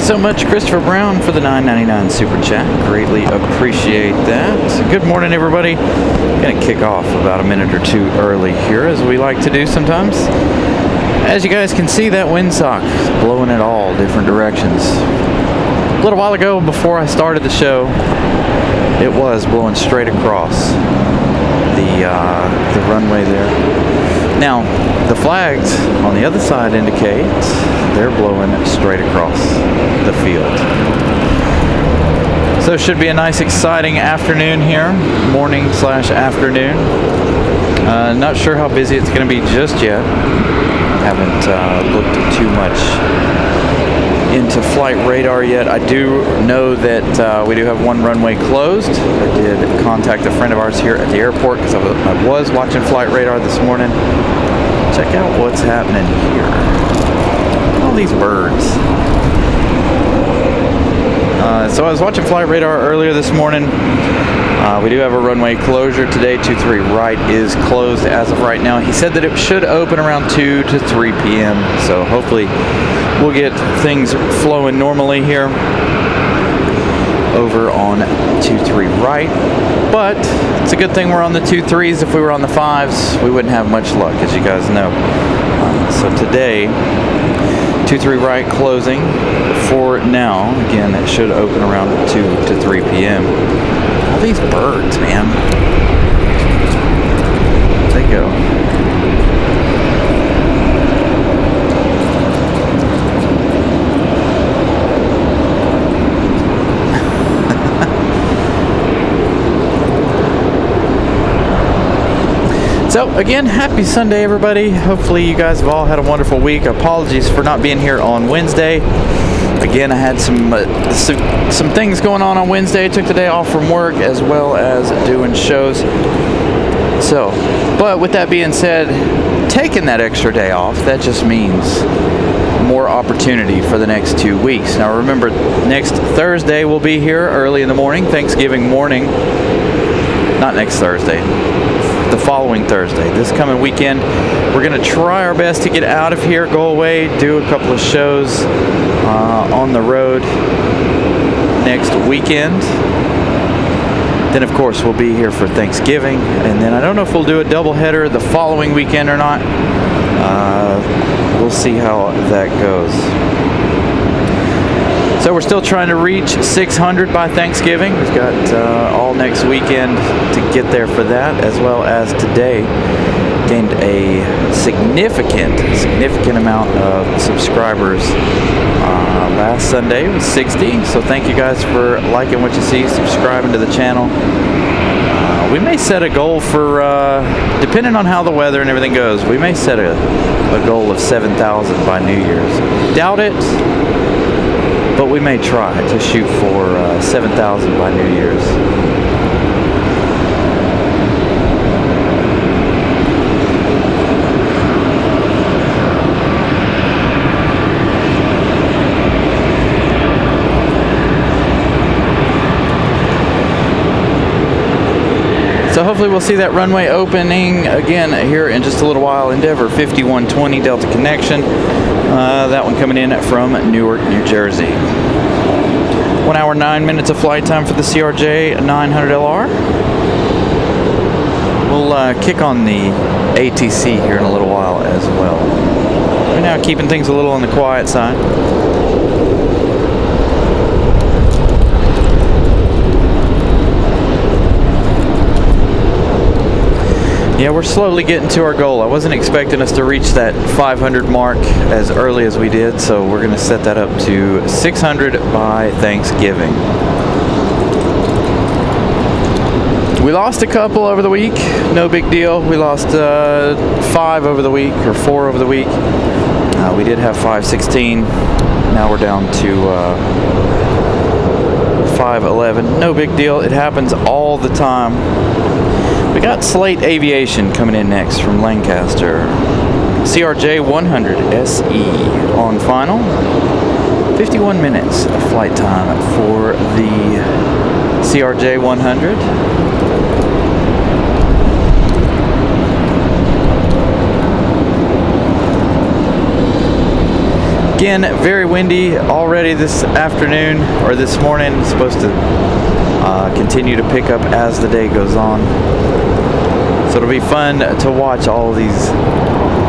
you so much, Christopher Brown, for the $9.99 super chat. Greatly appreciate that. Good morning, everybody. I'm going to kick off about a minute or two early here, as we like to do sometimes. As you guys can see, that windsock is blowing in all different directions. A little while ago, before I started the show, it was blowing straight across the runway there. Now, the flags on the other side indicate they're blowing straight across the field. So it should be a nice, exciting afternoon here, morning/afternoon. Not sure how busy it's going to be just yet. Haven't looked too much into flight radar yet. I do know that we do have one runway closed. I did contact a friend of ours here at the airport because I was watching flight radar this morning. Check out what's happening here. All these birds. So I was watching flight radar earlier this morning. We do have a runway closure today. 23 right is closed as of right now. He said that it should open around 2 to 3 p.m. So hopefully we'll get things flowing normally here over on 23 right. But it's a good thing we're on the 23s. If we were on the 5s, we wouldn't have much luck, as you guys know. So today, 23 right closing for now. Again, it should open around 2 to 3 p.m. All these birds, man. They go. So again, happy Sunday, everybody. Hopefully you guys have all had a wonderful week. Apologies for not being here on Wednesday. Again, I had some things going on Wednesday. Took the day off from work as well as doing shows. So, but with that being said, taking that extra day off, that just means more opportunity for the next 2 weeks. Now remember, next Thursday we'll be here early in the morning, Thanksgiving morning. Not next Thursday, the following Thursday, this coming weekend. We're going to try our best to get out of here, go away, do a couple of shows on the road next weekend. Then, of course, we'll be here for Thanksgiving. And then I don't know if we'll do a doubleheader the following weekend or not. We'll see how that goes. So we're still trying to reach 600 by Thanksgiving. We've got all next weekend to get there for that, as well as today. Gained a significant amount of subscribers last Sunday. It was 60. So thank you guys for liking what you see, subscribing to the channel. We may set a goal for, depending on how the weather and everything goes, we may set a goal of 7,000 by New Year's. Doubt it. But we may try to shoot for 7,000 by New Year's. So hopefully we'll see that runway opening again here in just a little while. Endeavor 5120 Delta connection. That one coming in from Newark, New Jersey. 1 hour 9 minutes of flight time for the CRJ 900LR. We'll kick on the ATC here in a little while as well. Right now keeping things a little on the quiet side. Yeah, we're slowly getting to our goal. I wasn't expecting us to reach that 500 mark as early as we did, so we're going to set that up to 600 by Thanksgiving. We lost a couple over the week. No big deal. We lost 5 over the week, or 4 over the week. We did have 516. Now we're down to 511. No big deal. It happens all the time. We got Slate Aviation coming in next from Lancaster. CRJ 100 SE on final. 51 minutes of flight time for the CRJ 100. Again, very windy already this afternoon, or this morning. It's supposed to continue to pick up as the day goes on. So it'll be fun to watch all of these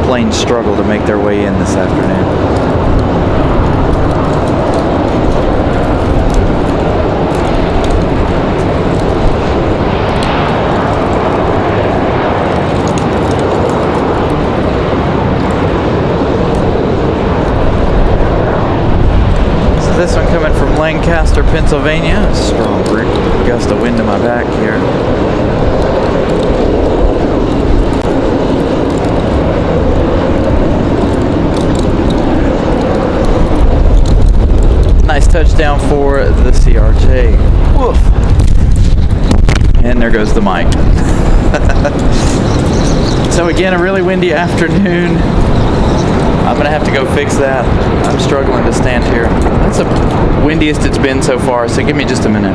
planes struggle to make their way in this afternoon. This one coming from Lancaster, Pennsylvania. A strong gust of wind in my back here. Nice touchdown for the CRJ. Woof. And there goes the mic. So again, a really windy afternoon. I'm gonna have to go fix that. I'm struggling to stand here. That's the windiest it's been so far, so give me just a minute.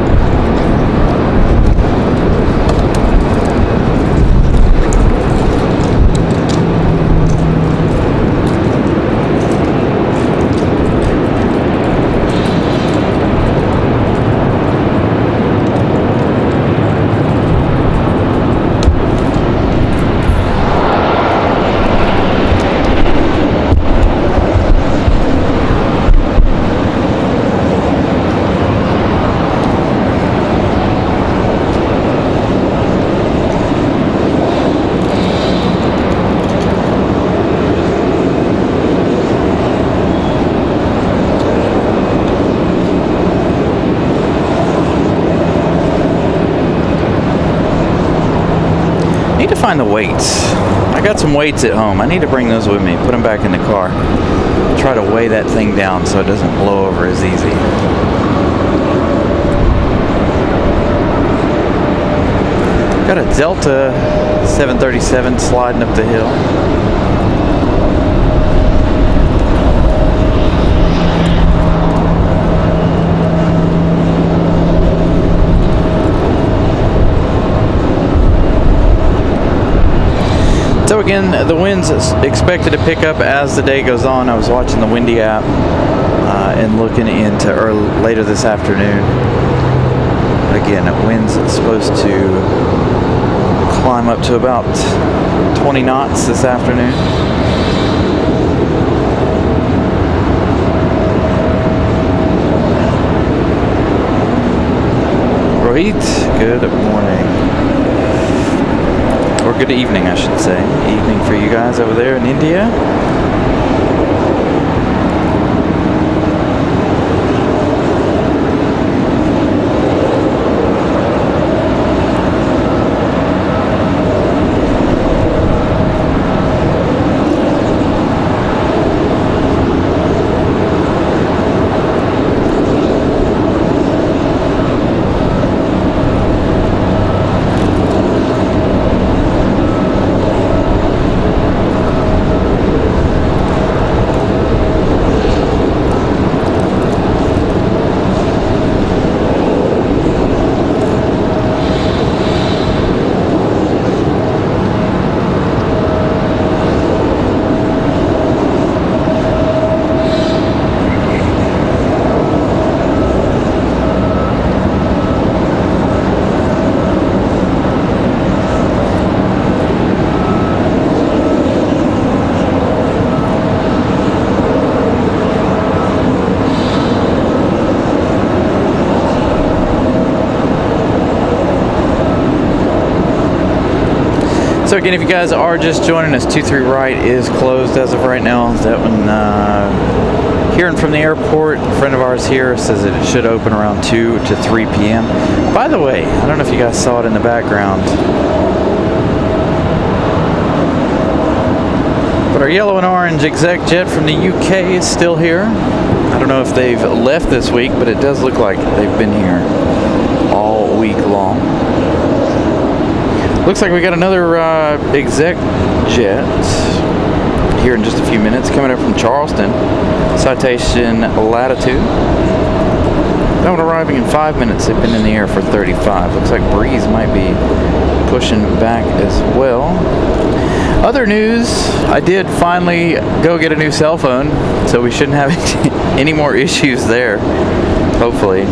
Find the weights. I got some weights at home. I need to bring those with me, put them back in the car, try to weigh that thing down so it doesn't blow over as easy. Got a Delta 737 sliding up the hill. So again, the wind's expected to pick up as the day goes on. I was watching the windy app and looking into later this afternoon. Again, wind's supposed to climb up to about 20 knots this afternoon. Rohit, good morning. Or good evening, I should say. Evening for you guys over there in India. So again, if you guys are just joining us, 23 right is closed as of right now. That one, hearing from the airport, a friend of ours here says that it should open around 2 to 3 p.m. By the way, I don't know if you guys saw it in the background, but our yellow and orange exec jet from the UK is still here. I don't know if they've left this week, but it does look like they've been here all week long. Looks like we got another exec jet here in just a few minutes, coming up from Charleston, citation latitude. That one arriving in 5 minutes. They've been in the air for 35. Looks like breeze might be pushing back as well. Other news, I did finally go get a new cell phone, so we shouldn't have any more issues there, hopefully.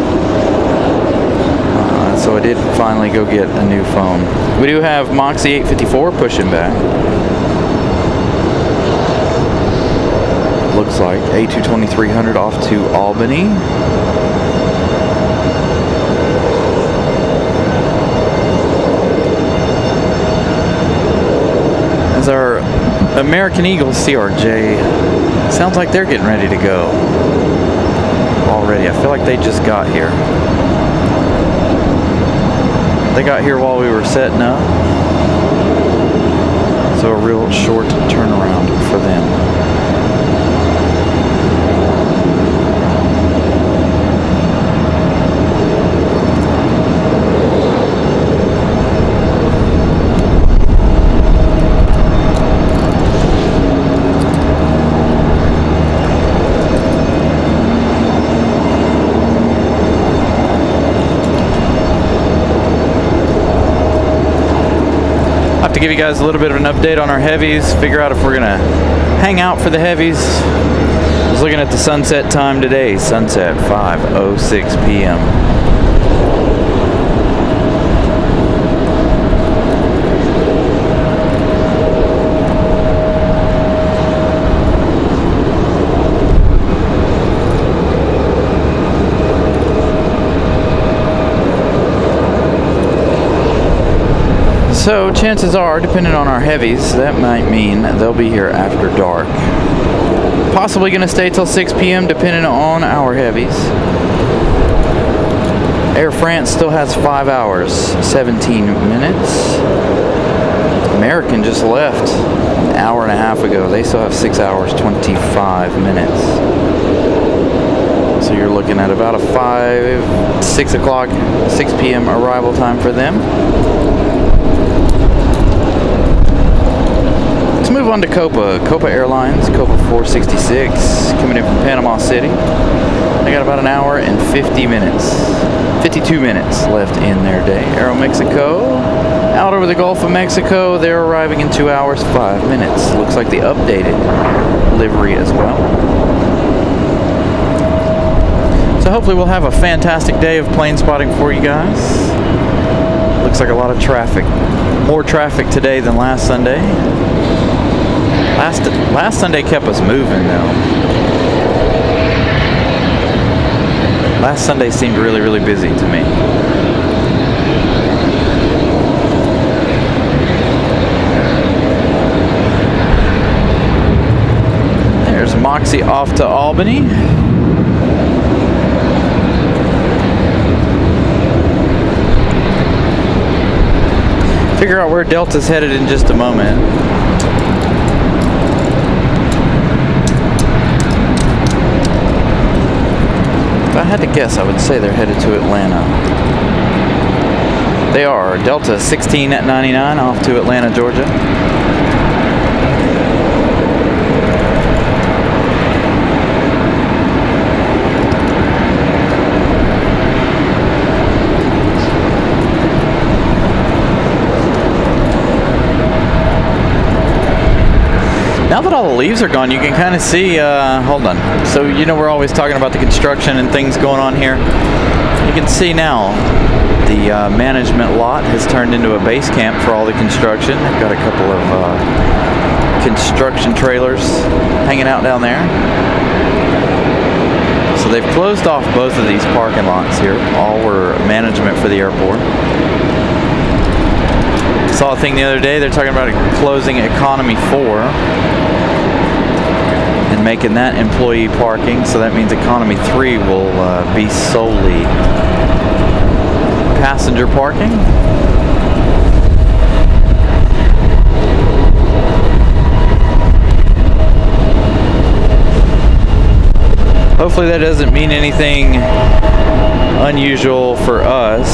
So I did finally go get a new phone. We do have Moxie 854 pushing back. Looks like A220-300 off to Albany. As our American Eagles CRJ, sounds like they're getting ready to go already. I feel like they just got here. They got here while we were setting up. So a real short turnaround for them. To give you guys a little bit of an update on our heavies, figure out if we're gonna hang out for the heavies. I was looking at the sunset time today, sunset 5:06 p.m. So chances are, depending on our heavies, that might mean they'll be here after dark. Possibly going to stay till 6 p.m. depending on our heavies. Air France still has 5 hours, 17 minutes. American just left an hour and a half ago. They still have 6 hours, 25 minutes. So you're looking at about a 6 p.m. arrival time for them. Let's move on to Copa. Copa Airlines, Copa 466, coming in from Panama City. They got about an hour and 52 minutes left in their day. Aeromexico, out over the Gulf of Mexico. They're arriving in 2 hours, 5 minutes. Looks like the updated livery as well. So hopefully we'll have a fantastic day of plane spotting for you guys. Looks like a lot of traffic. More traffic today than last Sunday. Last Sunday kept us moving though. Last Sunday seemed really, really busy to me. There's Moxie off to Albany. Figure out where Delta's headed in just a moment. If I had to guess, I would say they're headed to Atlanta. They are. Delta 16 at 99 off to Atlanta, Georgia. Now that all the leaves are gone, you can kind of see, hold on. So, you know, we're always talking about the construction and things going on here. You can see now the management lot has turned into a base camp for all the construction. They've got a couple of construction trailers hanging out down there. So they've closed off both of these parking lots here. All were management for the airport. Saw a thing the other day, they're talking about closing Economy 4 and making that employee parking, so that means Economy 3 will be solely passenger parking. Hopefully that doesn't mean anything unusual for us.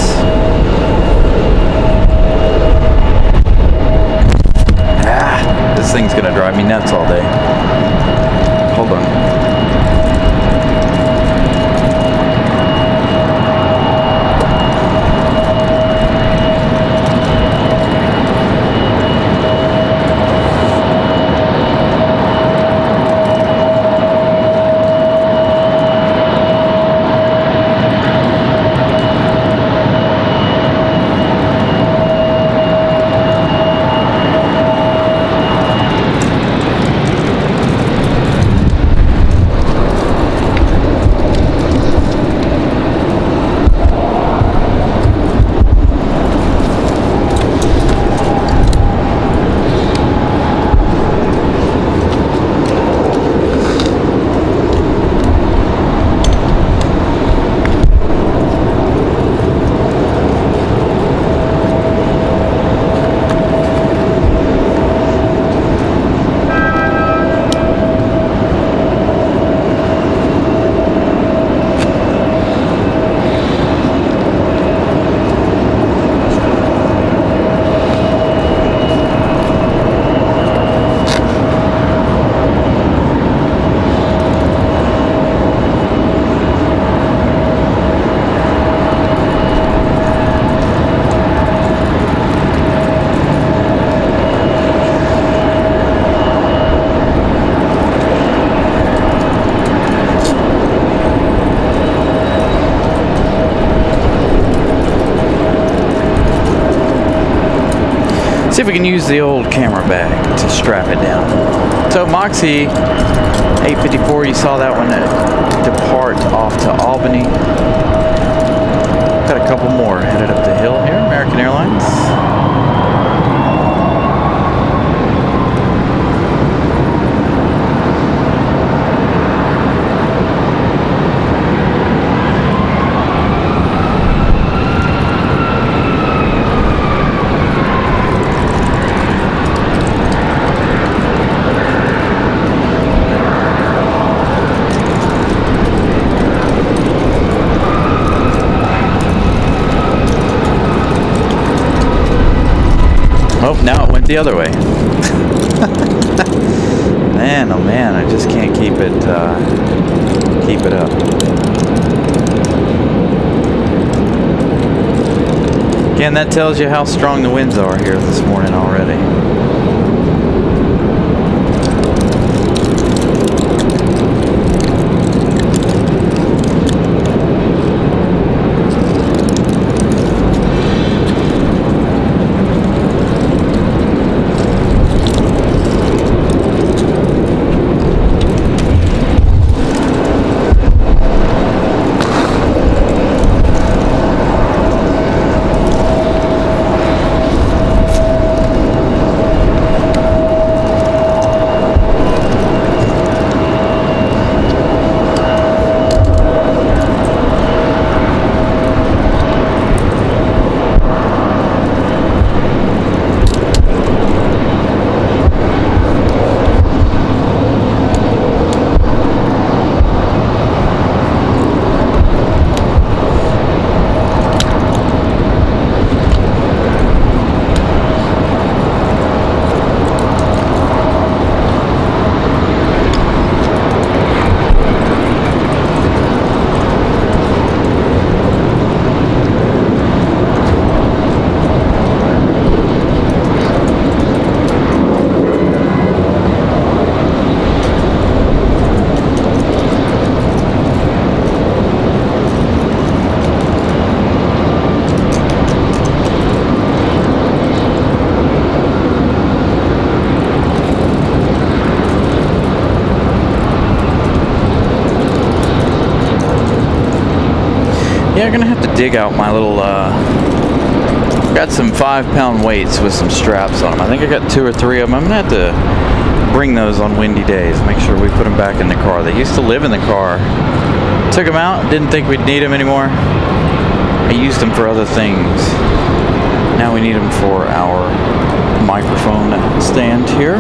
This thing's gonna drive me nuts all day. Hold on. See if we can use the old camera bag to strap it down. So Moxie 854, you saw that one depart off to Albany. Got a couple more headed up the hill here, American Airlines. Now it went the other way. Man, oh man, I just can't keep it up. Again, that tells you how strong the winds are here this morning already. Yeah, I'm gonna have to dig out my little, got some 5-pound weights with some straps on them. I think I got 2 or 3 of them. I'm gonna have to bring those on windy days, make sure we put them back in the car. They used to live in the car. Took them out, didn't think we'd need them anymore. I used them for other things. Now we need them for our microphone stand here.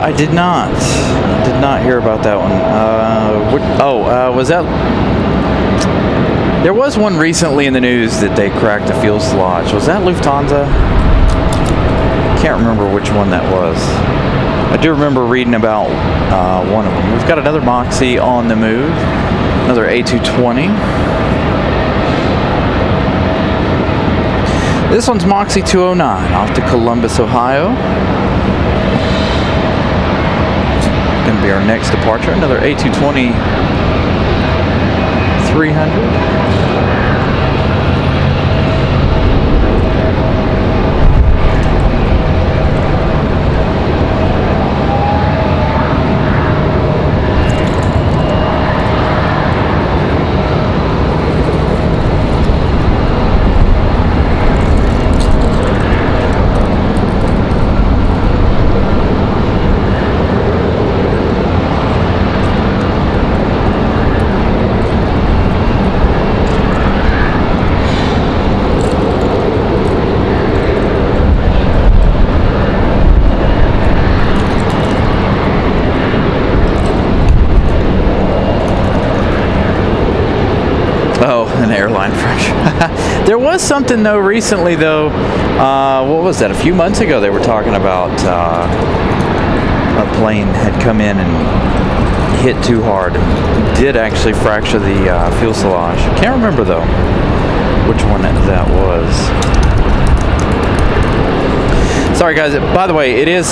I did not hear about that one. Was that? There was one recently in the news that they cracked a fuselage. Was that Lufthansa? Can't remember which one that was. I do remember reading about one of them. We've got another Moxie on the move, another A220. This one's Moxie 209 off to Columbus, Ohio. Going to be our next departure, another A220 300. Airline fracture. There was something though recently though, what was that, a few months ago they were talking about a plane had come in and hit too hard and did actually fracture the fuselage. Can't remember though which one that was. Sorry guys, by the way, it is,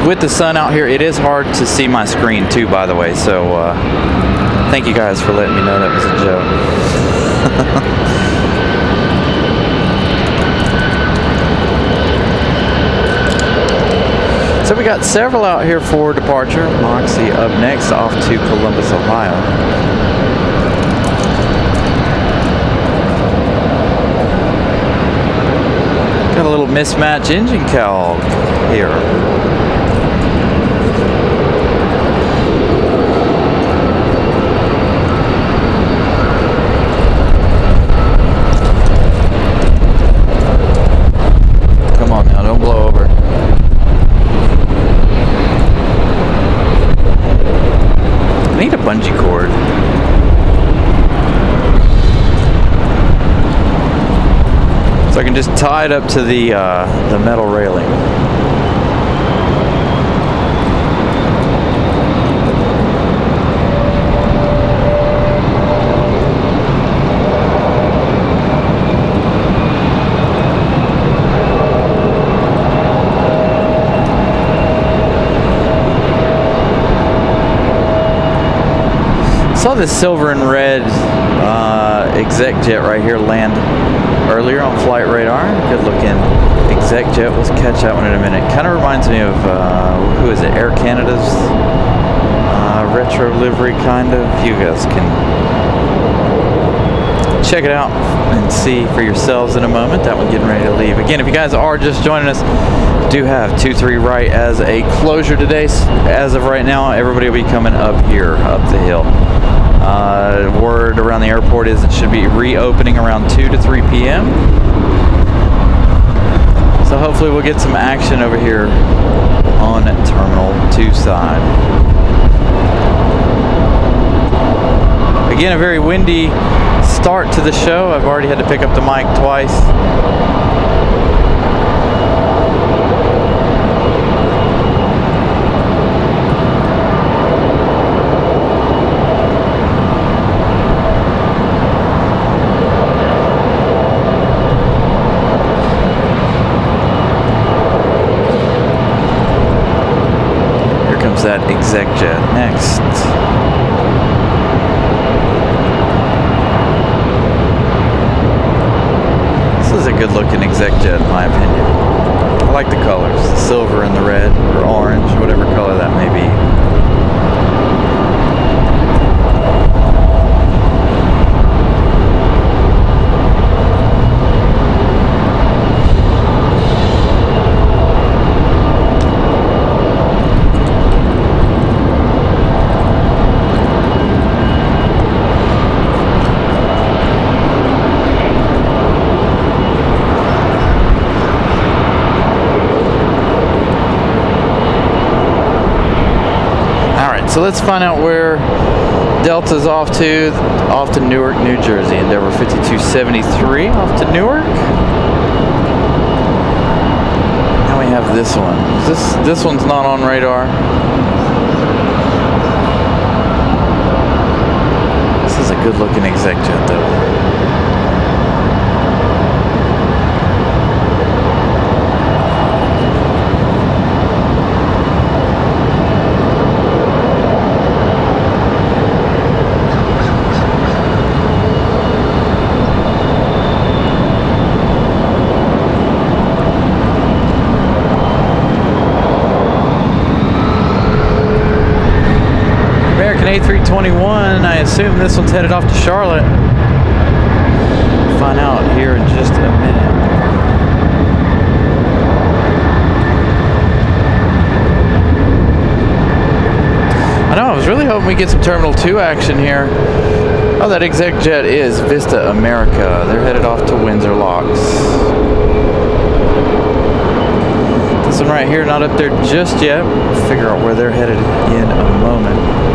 with the sun out here, it is hard to see my screen too, by the way, so thank you guys for letting me know that was a joke. So we got several out here for departure. Moxie up next, off to Columbus, Ohio. Got a little mismatch engine cowl here. Come on now, don't blow over. I need a bungee cord. So I can just tie it up to the metal railing. Saw this silver and red Exec jet right here land earlier on flight radar. Good looking Exec jet. We'll catch that one in a minute. Kind of reminds me of who is it? Air Canada's retro livery, kind of. You guys can check it out and see for yourselves in a moment. That one getting ready to leave. Again, if you guys are just joining us, do have 23 right as a closure today. As of right now, everybody will be coming up here, up the hill. Word around the airport is it should be reopening around 2 to 3 p.m. So hopefully we'll get some action over here on Terminal 2 side. Again, a very windy start to the show. I've already had to pick up the mic twice. That Exec jet next. This is a good looking Exec jet in my opinion. I like the colors, the silver and the red or orange, whatever color that may be. So let's find out where Delta's off to Newark, New Jersey. Endeavor 5273 off to Newark. Now we have this one. This one's not on radar. This is a good looking Exec jet though. A321, I assume this one's headed off to Charlotte. We'll find out here in just a minute. I know, I was really hoping we get some Terminal 2 action here. Oh, that Exec jet is Vista America. They're headed off to Windsor Locks. This one right here, not up there just yet. We'll figure out where they're headed in a moment.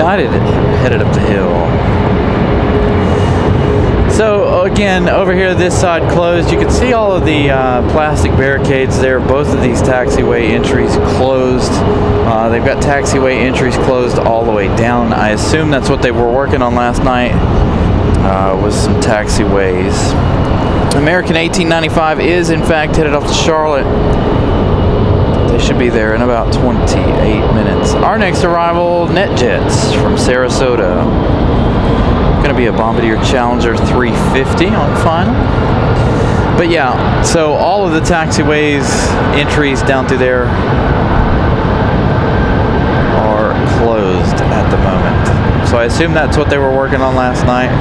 United headed up the hill. So again, over here this side closed. You can see all of the plastic barricades there. Both of these taxiway entries closed. They've got taxiway entries closed all the way down. I assume that's what they were working on last night, was some taxiways. American 1895 is in fact headed off to Charlotte. They should be there in about 28 minutes. Our next arrival, NetJets from Sarasota. Going to be a Bombardier Challenger 350 on final. But yeah, so all of the taxiways entries down through there are closed at the moment. So I assume that's what they were working on last night.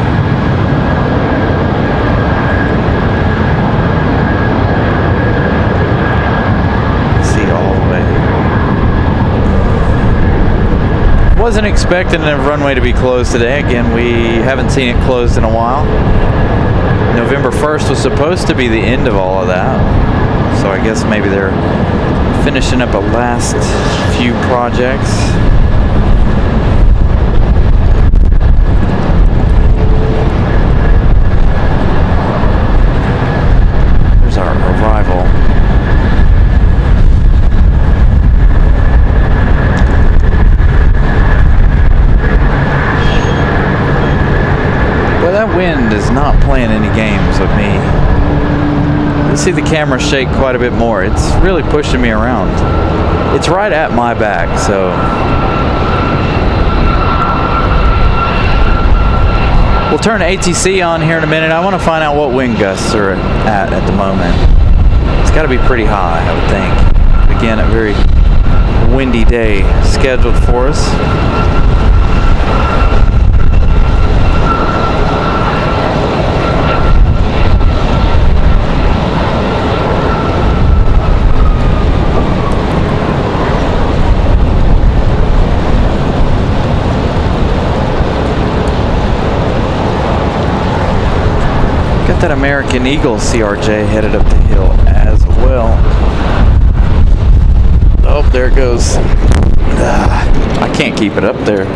Wasn't expecting the runway to be closed today. Again, we haven't seen it closed in a while. November 1st was supposed to be the end of all of that. So I guess maybe they're finishing up a last few projects. There's our arrival. That wind is not playing any games with me. You see the camera shake quite a bit more. It's really pushing me around. It's right at my back, so. We'll turn ATC on here in a minute. I want to find out what wind gusts are at the moment. It's got to be pretty high, I would think. Again, a very windy day scheduled for us. That American Eagle CRJ headed up the hill as well. Oh, there it goes. I can't keep it up there.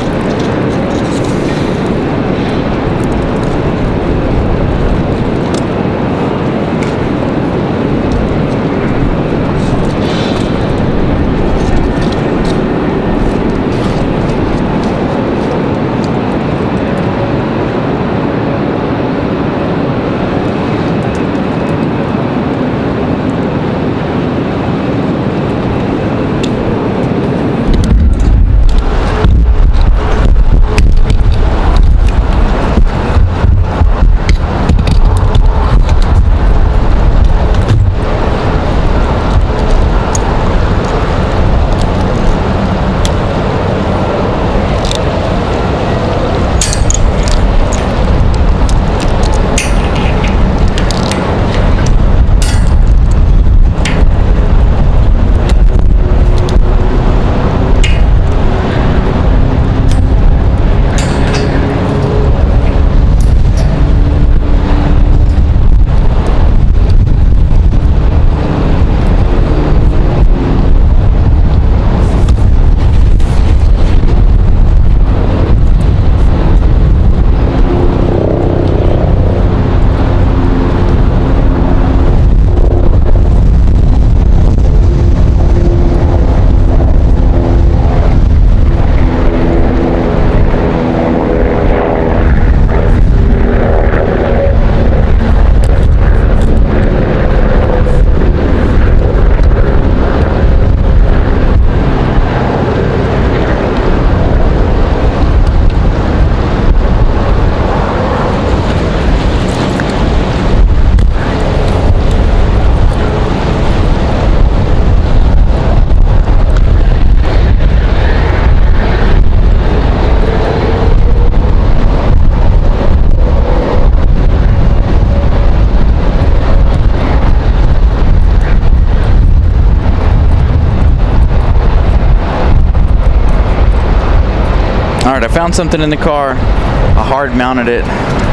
Alright, I found something in the car. I hard mounted it.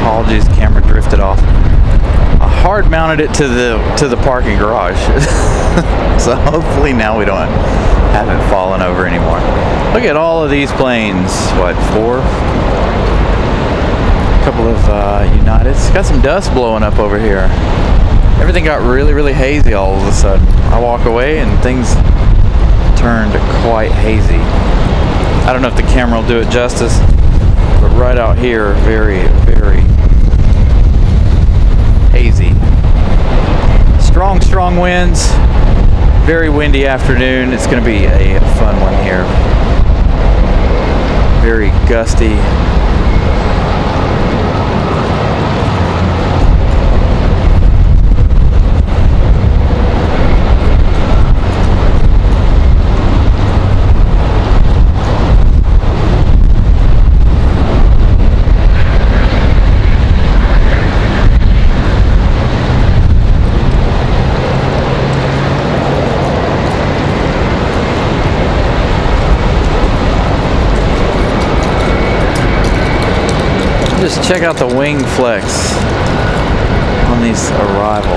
Apologies, camera drifted off. I hard mounted it to the parking garage. So hopefully now we don't haven't fallen over anymore. Look at all of these planes. What, 4? A couple of Uniteds. Got some dust blowing up over here. Everything got really, really hazy all of a sudden. I walk away and things turned quite hazy. I don't know if the camera will do it justice, but right out here, very, very hazy. Strong, strong winds. Very windy afternoon. It's going to be a fun one here. Very gusty. Just check out the wing flex on these arrival.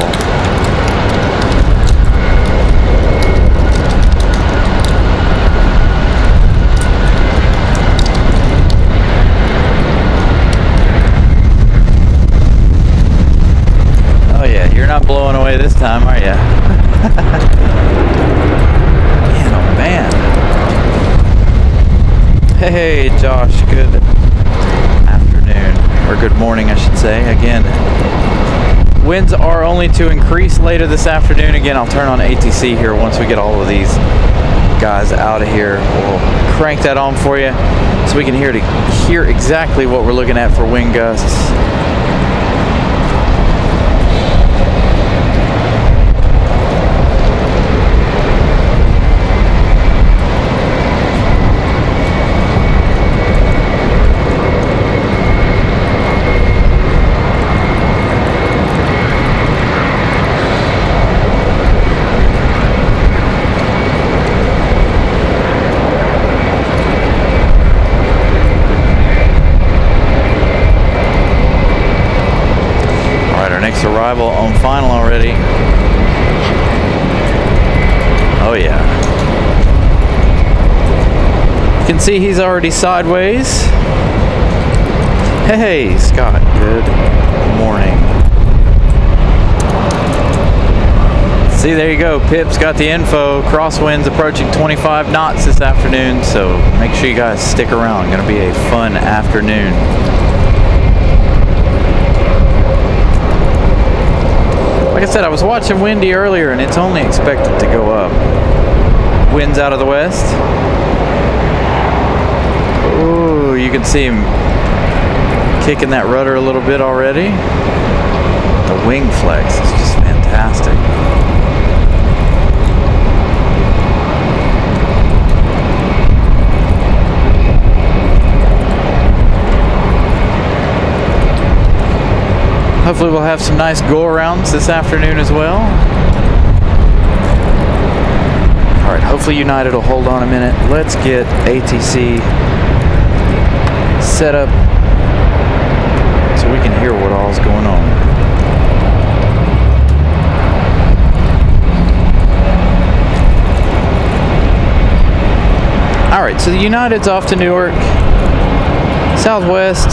Oh yeah, you're not blowing away this time, are you? Man, oh man. Hey Josh, good or good morning I should say. Again, winds are only to increase later this afternoon. Again, I'll turn on ATC here once we get all of these guys out of here. We'll crank that on for you so we can hear exactly what we're looking at for wind gusts. Arrival on final already. Oh yeah. You can see he's already sideways. Hey Scott, good morning. See, there you go. Pip's got the info. Crosswinds approaching 25 knots this afternoon, so make sure you guys stick around. Gonna be a fun afternoon. Like I said, I was watching Windy earlier, and it's only expected to go up. Winds out of the west. Ooh, you can see him kicking that rudder a little bit already. The wing flex is just fantastic. Hopefully we'll have some nice go-arounds this afternoon as well. All right, hopefully United will hold on a minute. Let's get ATC set up so we can hear what all's going on. All right, so the United's off to Newark. Southwest.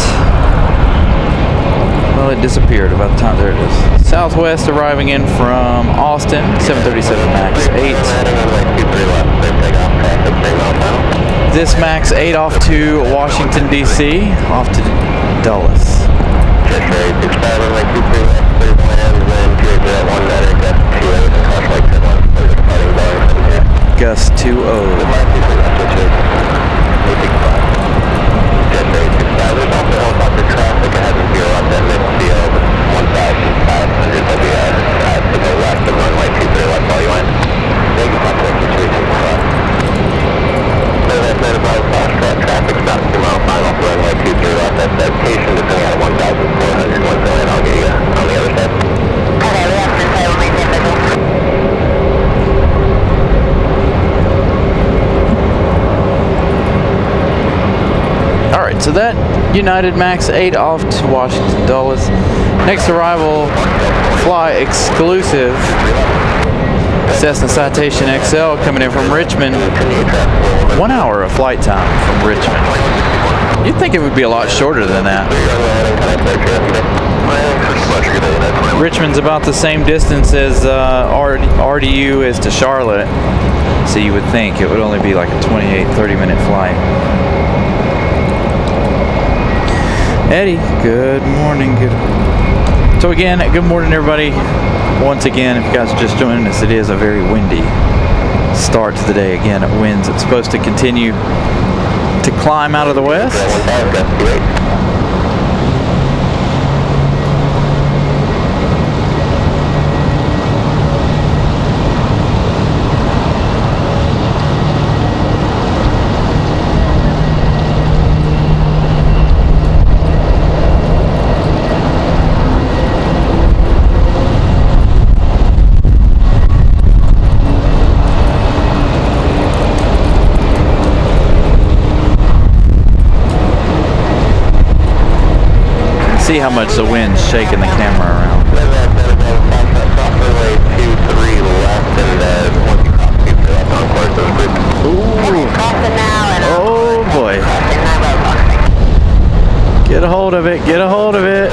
Well, it disappeared about the time. There it is. Southwest arriving in from Austin, 737 MAX 8. This MAX 8 off to Washington, D.C., off to Dulles. Gust 2-0. Traffic ahead of you up that midfield, 1,500 will be to the left of runway 23 left all you in. Thank you, Papa, for 365. So that's notified fast track traffic's about 2 mile final for runway 23 left. That's station depending on 1,400 once going in. I'll get you on the other side. Okay, we have to say we'll maintain visual. Alright, so that United MAX 8 off to Washington Dulles. Next arrival, fly exclusive Cessna Citation XL coming in from Richmond. 1 hour of flight time from Richmond. You'd think it would be a lot shorter than that. Richmond's about the same distance as RDU is to Charlotte. So you would think it would only be like a 28-30 minute flight. Eddie, good morning. So again, good morning everybody. Once again, if you guys are just joining us, it is a very windy start to the day. Again, it winds. It's supposed to continue to climb out of the west. See how much the wind's shaking the camera around. Oh boy. Get a hold of it, get a hold of it.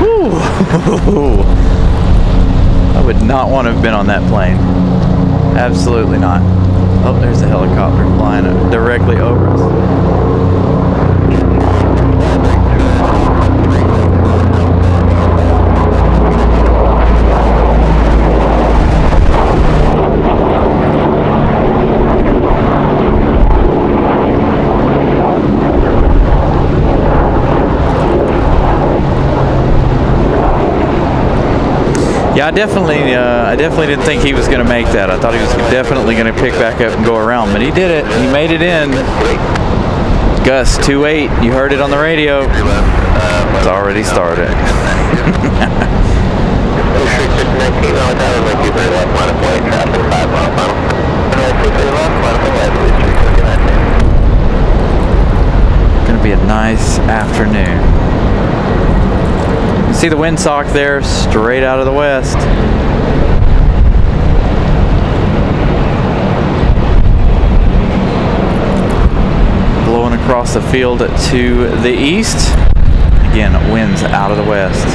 Woo. I would not want to have been on that plane. Absolutely not. Oh, there's a helicopter flying directly over us. Yeah, I definitely didn't think he was going to make that. I thought he was definitely going to pick back up and go around, but he did it. He made it in. Gust 2.8. You heard it on the radio. It's already started. Going to be a nice afternoon. See the windsock there, straight out of the west. Blowing across the field to the east. Again, winds out of the west.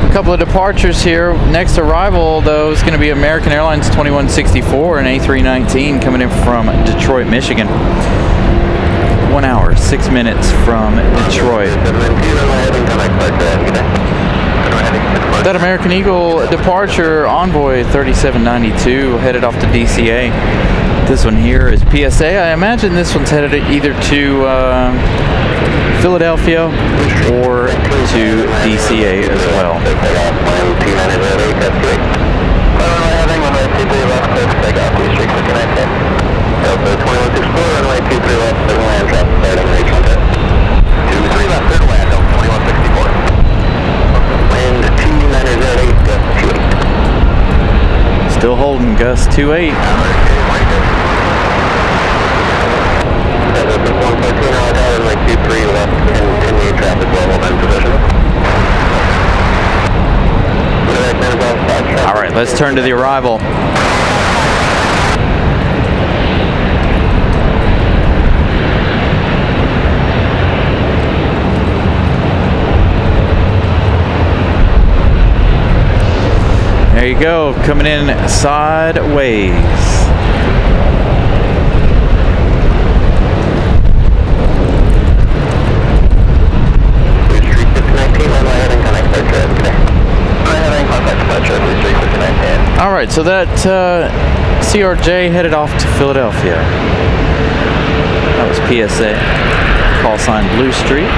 A couple of departures here. Next arrival, though, is going to be American Airlines 2164 and A319 coming in from Detroit, Michigan. 1 hour, 6 minutes from Detroit. That American Eagle departure Envoy 3792 headed off to DCA. This one here is PSA. I imagine this one's headed either to Philadelphia or to DCA as well. Still holding gust 2.8. All right, let's turn to the arrival. There you go, coming in sideways. All right, so that CRJ headed off to Philadelphia. That was PSA. Call sign Blue Street.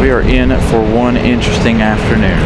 We are in for one interesting afternoon.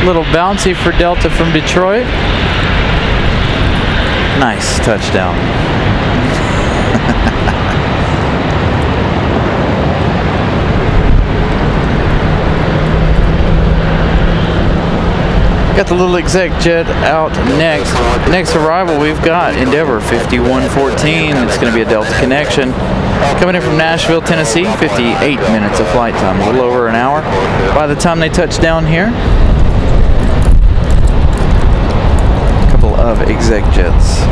Little bouncy for Delta from Detroit. Nice touchdown. Got the little exec jet out next. Next arrival, we've got Endeavor 5114. It's going to be a Delta connection. Coming in from Nashville, Tennessee, 58 minutes of flight time, a little over an hour. By the time they touch down here, a couple of exec jets.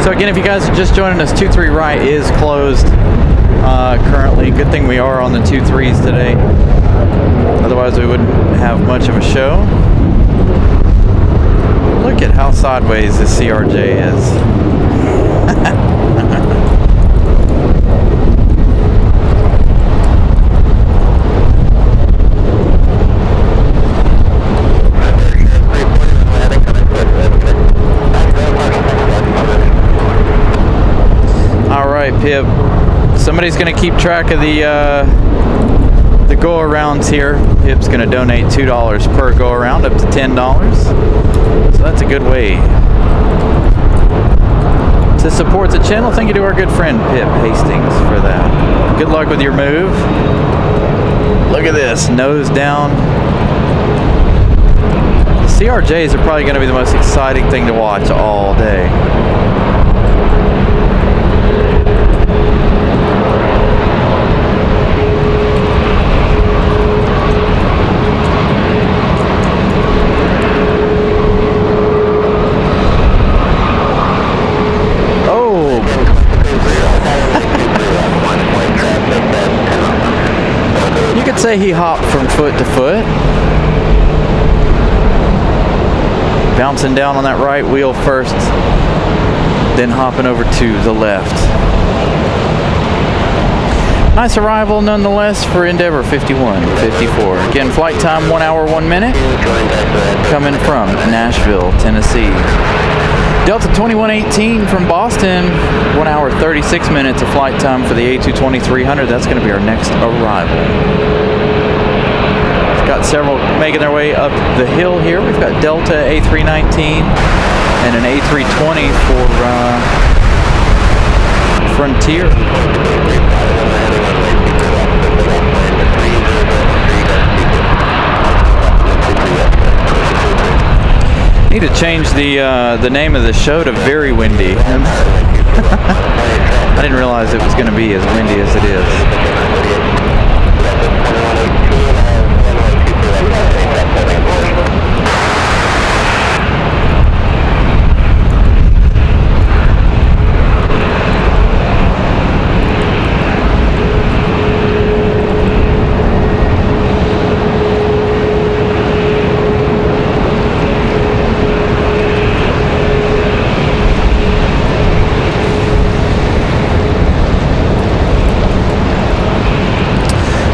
So again, if you guys are just joining us, 23 right is closed currently. Good thing we are on the 23s today. Otherwise we wouldn't have much of a show. Look at how sideways this CRJ is. Pip, somebody's going to keep track of the go-arounds here. Pip's going to donate $2 per go-around, up to $10. So that's a good way to support the channel. Thank you to our good friend Pip Hastings for that. Good luck with your move. Look at this, nose down. The CRJs are probably going to be the most exciting thing to watch all day. Say he hopped from foot to foot. Bouncing down on that right wheel first, then hopping over to the left. Nice arrival nonetheless for Endeavor 5154. Again, flight time 1 hour 1 minute. Coming from Nashville, Tennessee. Delta 2118 from Boston, 1 hour 36 minutes of flight time for the A220-300. That's going to be our next arrival. Got several making their way up the hill here. We've got Delta A319 and an A320 for Frontier. Need to change the name of the show to Very Windy. I didn't realize it was going to be as windy as it is.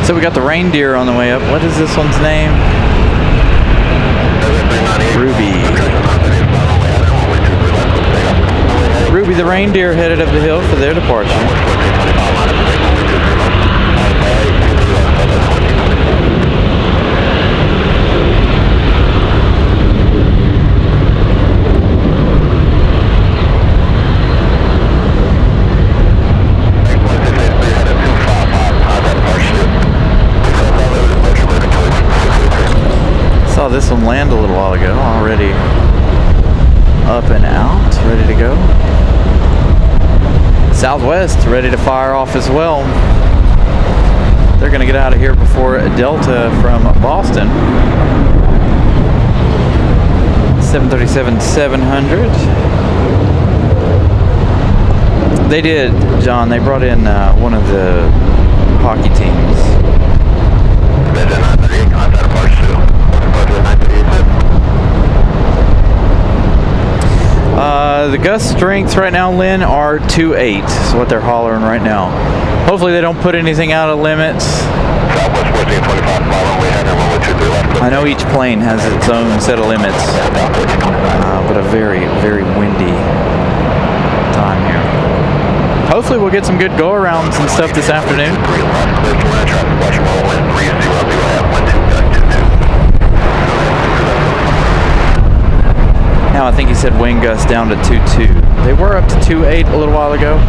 So we got the reindeer on the way up. What is this one's name? Ruby. Ruby the reindeer headed up the hill for their departure. Saw this one land a little while ago, already up and out, ready to go. Southwest ready to fire off as well. They're going to get out of here before Delta from Boston. 737-700. They did, John. They brought in one of the hockey teams. The gust strengths right now, Lynn, are 2.8. Is what they're hollering right now. Hopefully they don't put anything out of limits. I know each plane has its own set of limits, but a very, very windy time here. Hopefully we'll get some good go-arounds and stuff this afternoon. Now I think he said wind gust down to 2.2. They were up to 2.8 a little while ago.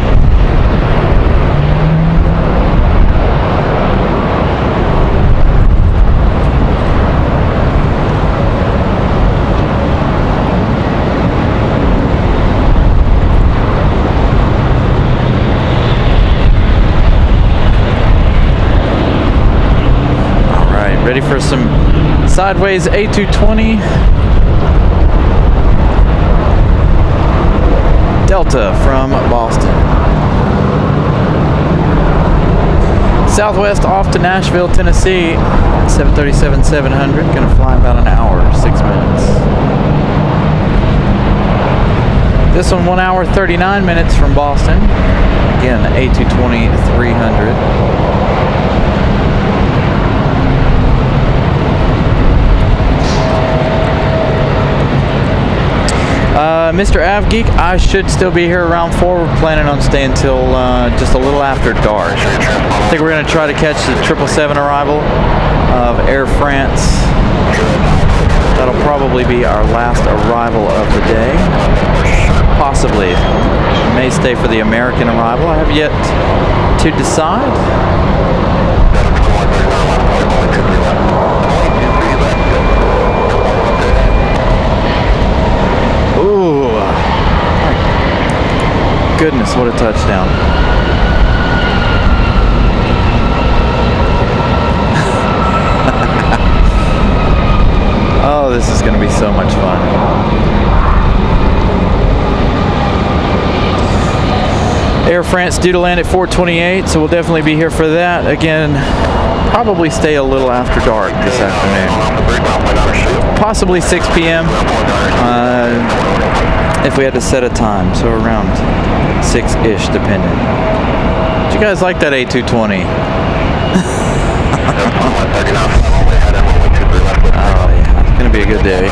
All right, ready for some sideways A220. Delta from Boston. Southwest off to Nashville, Tennessee. 737-700. Going to fly about an hour, 6 minutes. This one 1 hour, 39 minutes from Boston. Again, A220-300. Mr. Avgeek, I should still be here around 4. We're planning on staying till just a little after dark. I think we're going to try to catch the 777 arrival of Air France. That'll probably be our last arrival of the day. Possibly. May stay for the American arrival. I have yet to decide. Ooh, goodness, what a touchdown. Oh, this is going to be so much fun. Air France due to land at 4:28, so we'll definitely be here for that. Again, probably stay a little after dark this afternoon. Possibly 6 p.m. If we had to set a time, so around 6-ish, depending. Did you guys like that A220? Oh yeah, it's gonna be a good day.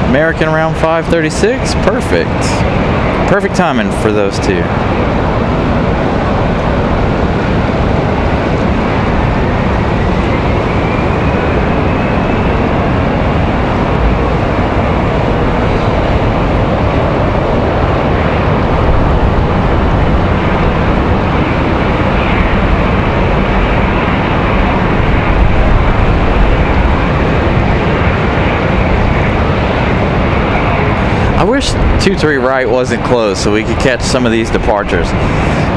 American around 5:36, perfect. Perfect timing for those two. I wish 23 right wasn't closed so we could catch some of these departures.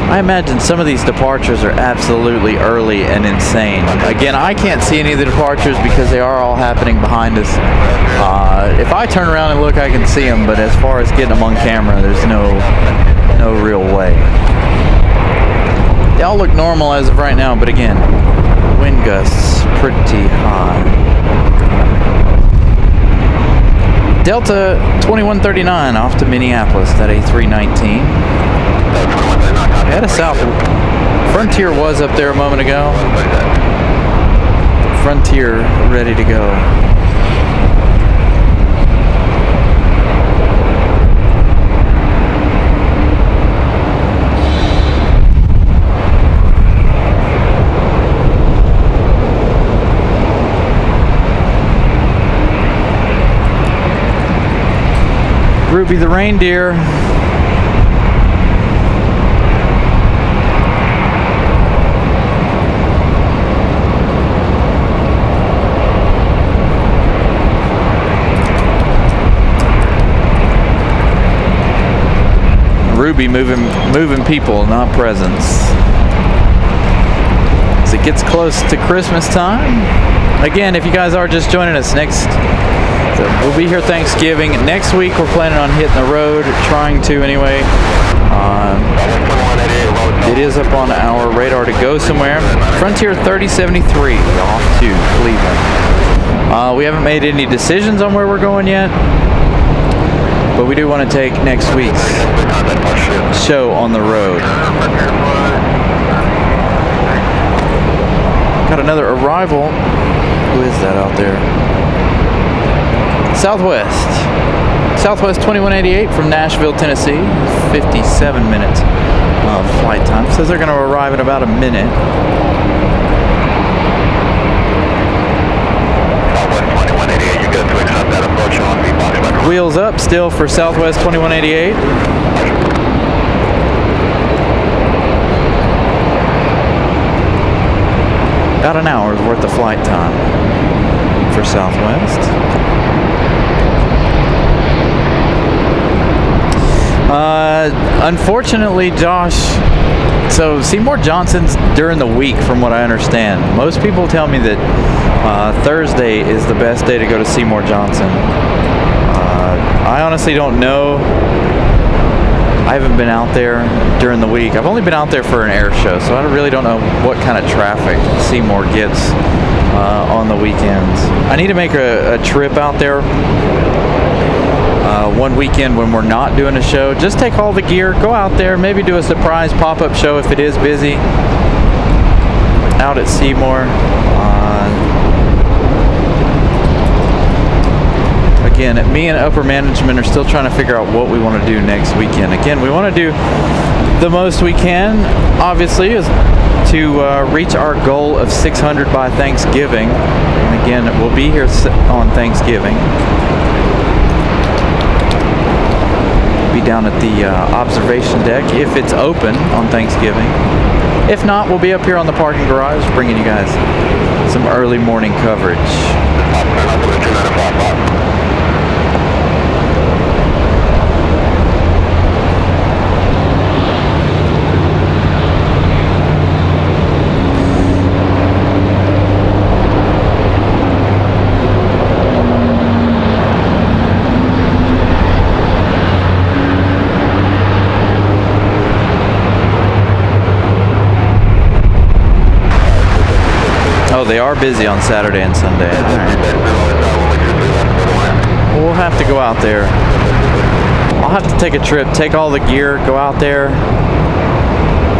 I imagine some of these departures are absolutely early and insane. Again, I can't see any of the departures because they are all happening behind us. If I turn around and look, I can see them, but as far as getting them on camera, there's no real way. They all look normal as of right now, but again, wind gusts pretty high. Delta 2139 off to Minneapolis, that A319. Head us south. Frontier was up there a moment ago. Frontier ready to go. Ruby the reindeer. Ruby moving people, not presents. As it gets close to Christmas time. Again, if you guys are just joining us, we'll be here Thanksgiving. Next week we're planning on hitting the road, trying to anyway. It is up on our radar to go somewhere. Frontier 3073 off to Cleveland. We haven't made any decisions on where we're going yet, but we do want to take next week's show on the road. Got another arrival. Who is that out there? Southwest 2188 from Nashville, Tennessee. 57 minutes of flight time. Says they're going to arrive in about a minute. Wheels up still for Southwest 2188. About an hour's worth of flight time for Southwest. Unfortunately, Josh, so Seymour Johnson's during the week from what I understand. Most people tell me that Thursday is the best day to go to Seymour Johnson. I honestly don't know. I haven't been out there during the week. I've only been out there for an air show, so I really don't know what kind of traffic Seymour gets on the weekends. I need to make a trip out there one weekend when we're not doing a show. Just take all the gear, go out there, maybe do a surprise pop-up show if it is busy out at Seymour. Again, me and upper management are still trying to figure out what we want to do next weekend. Again, we want to do the most we can, obviously, is to reach our goal of 600 by Thanksgiving. And again, we'll be here on Thanksgiving. Be down at the observation deck if it's open on Thanksgiving. If not, we'll be up here on the parking garage bringing you guys some early morning coverage. Oh, they are busy on Saturday and Sunday. All right. We'll have to go out there. I'll have to take a trip, take all the gear, go out there,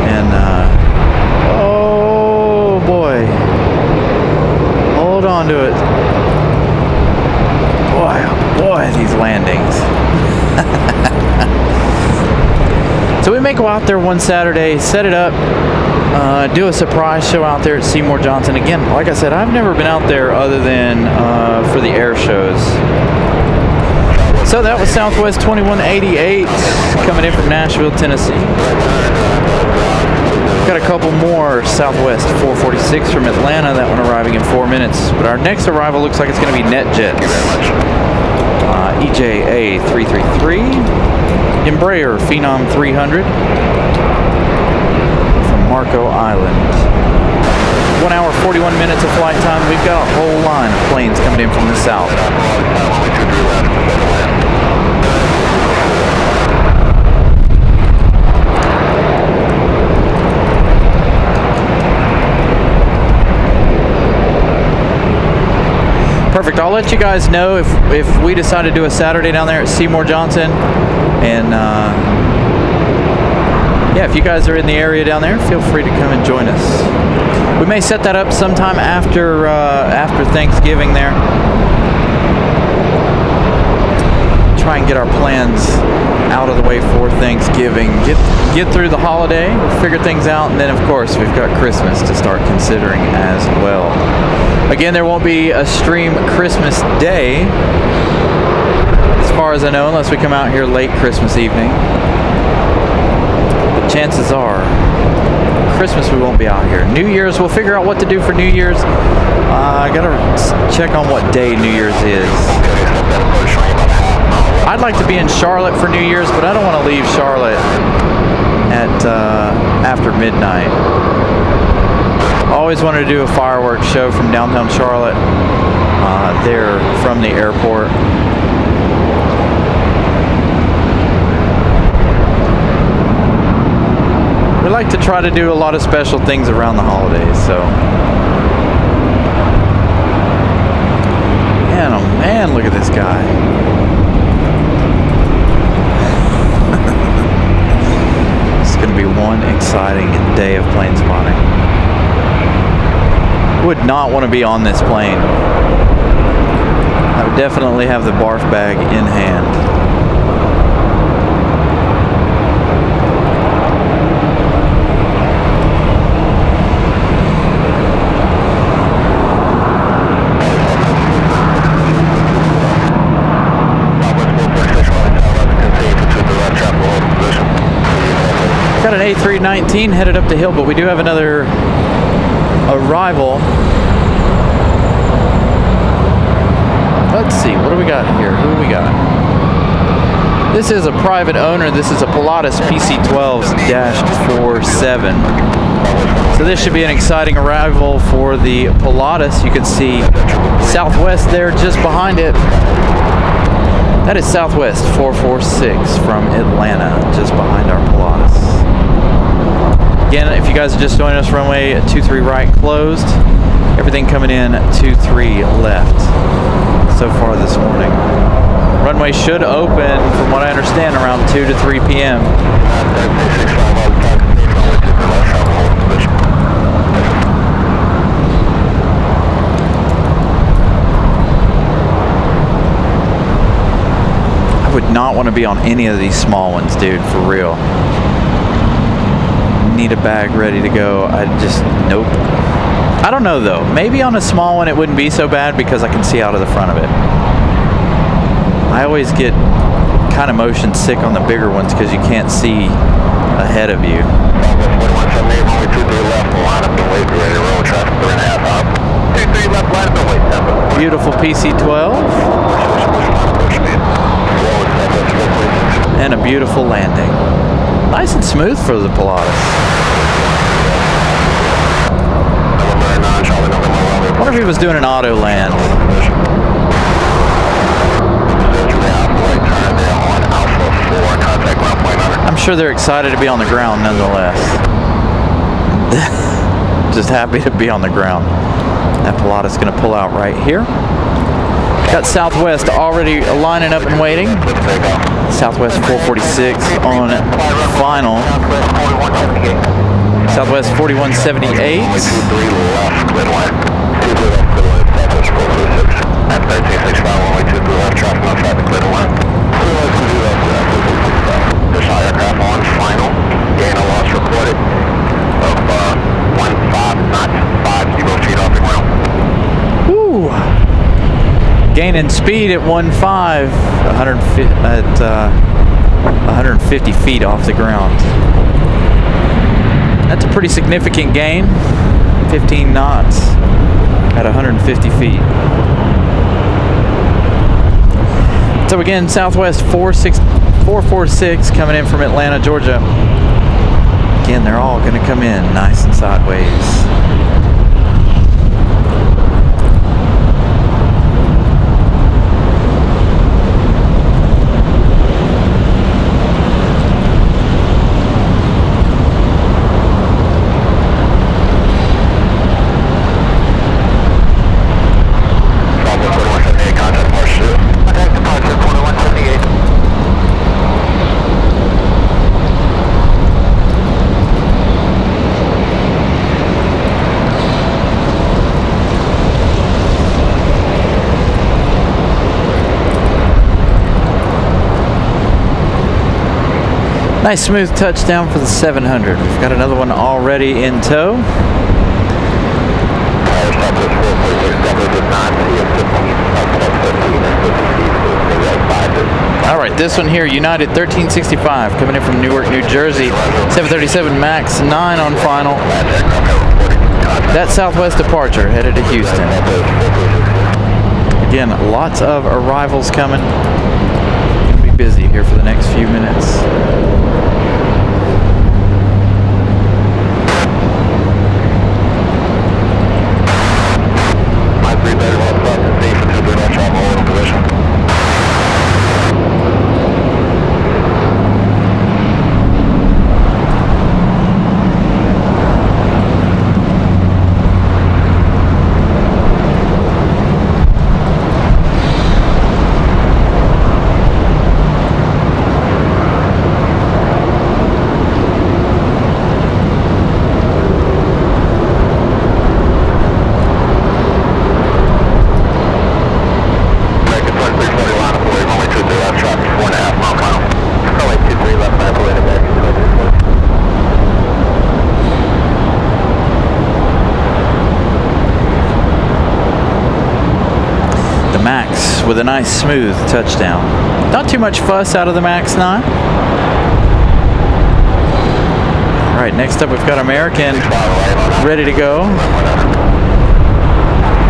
and oh boy, hold on to it. Boy, oh boy, these landings. So we may go out there one Saturday, set it up, do a surprise show out there at Seymour Johnson. Again, like I said, I've never been out there other than for the air shows. So that was Southwest 2188 coming in from Nashville, Tennessee. Got a couple more Southwest 446 from Atlanta, that one arriving in 4 minutes. But our next arrival looks like it's going to be NetJets. EJA 333, Embraer Phenom 300 from Marco Island. 1 hour 41 minutes of flight time. We've got a whole line of planes coming in from the south. Perfect. I'll let you guys know if we decide to do a Saturday down there at Seymour Johnson. And yeah, if you guys are in the area down there, feel free to come and join us. We may set that up sometime after Thanksgiving there. Try and get our plans out of the way for Thanksgiving. Get through the holiday, we'll figure things out, and then of course we've got Christmas to start considering as well. Again, there won't be a stream Christmas Day, as far as I know, unless we come out here late Christmas evening. But chances are, Christmas we won't be out here. New Year's, we'll figure out what to do for New Year's. I gotta check on what day New Year's is. I'd like to be in Charlotte for New Year's, but I don't want to leave Charlotte at after midnight. Always wanted to do a fireworks show from downtown Charlotte, there from the airport. We like to try to do a lot of special things around the holidays, so. Man, oh man, look at this guy. It's going to be one exciting day of plane spotting. Would not want to be on this plane. I would definitely have the barf bag in hand. Got an A319 headed up the hill, but we do have another arrival. Let's see, what do we got here? Who do we got? This is a private owner. This is a Pilatus PC-12-47. So this should be an exciting arrival for the Pilatus. You can see Southwest there just behind it. That is Southwest 446 from Atlanta, just behind our Pilatus. Again, if you guys are just joining us, runway 23 right closed. Everything coming in 23 left so far this morning. Runway should open, from what I understand, around 2 to 3 p.m. I would not want to be on any of these small ones, dude, for real. Need a bag ready to go. I just, nope. I don't know though. Maybe on a small one it wouldn't be so bad because I can see out of the front of it. I always get kind of motion sick on the bigger ones because you can't see ahead of you. Beautiful PC-12. And a beautiful landing. Nice and smooth for the Pilatus. I wonder if he was doing an auto land. I'm sure they're excited to be on the ground nonetheless. Just happy to be on the ground. That Pilatus is going to pull out right here. Got Southwest already lining up and waiting. Southwest 446 on final. Southwest 4178. Aircraft on final. Gain a loss reported of 15 knots, 50 feet off the ground. Woo! Gaining speed at 150 feet off the ground. That's a pretty significant gain. 15 knots at 150 feet. So again, Southwest 446 coming in from Atlanta, Georgia. Again, they're all going to come in nice and sideways. Nice smooth touchdown for the 700. We've got another one already in tow. All right, this one here, United 1365, coming in from Newark, New Jersey. 737 MAX 9 on final. That Southwest departure headed to Houston. Again, lots of arrivals coming. busy here for the next few minutes. With a nice smooth touchdown. Not too much fuss out of the Max 9. Alright, next up we've got American ready to go.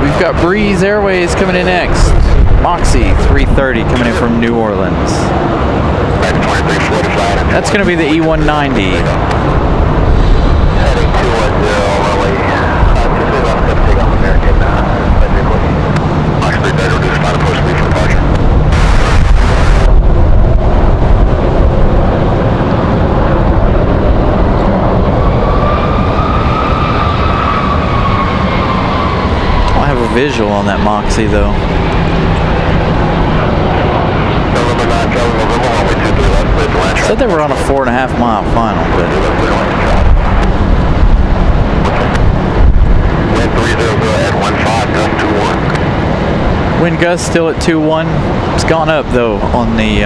We've got Breeze Airways coming in next. Moxie 330 coming in from New Orleans. That's going to be the E190. Heading 210 Raleigh. Takeoff American. Moxie 330 reduced by the post speed for departure. I have a visual on that Moxie though. Said they were on a 4.5 mile final, but wind 300 at 15, gust 21. wind gust still at 2-1. It's gone up though on the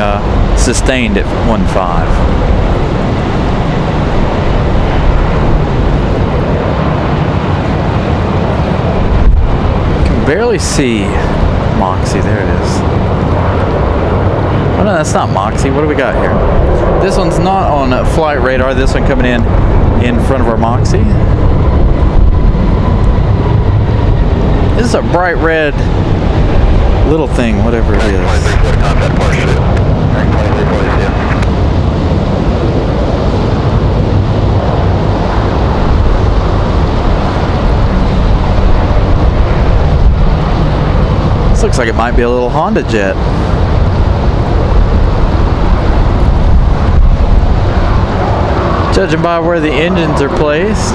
sustained at 1.5. Barely see Moxie. There it is. Oh no, that's not Moxie. What do we got here? This one's not on flight radar. This one coming in front of our Moxie. This is a bright red little thing, whatever it is. This looks like it might be a little Honda jet. Judging by where the engines are placed,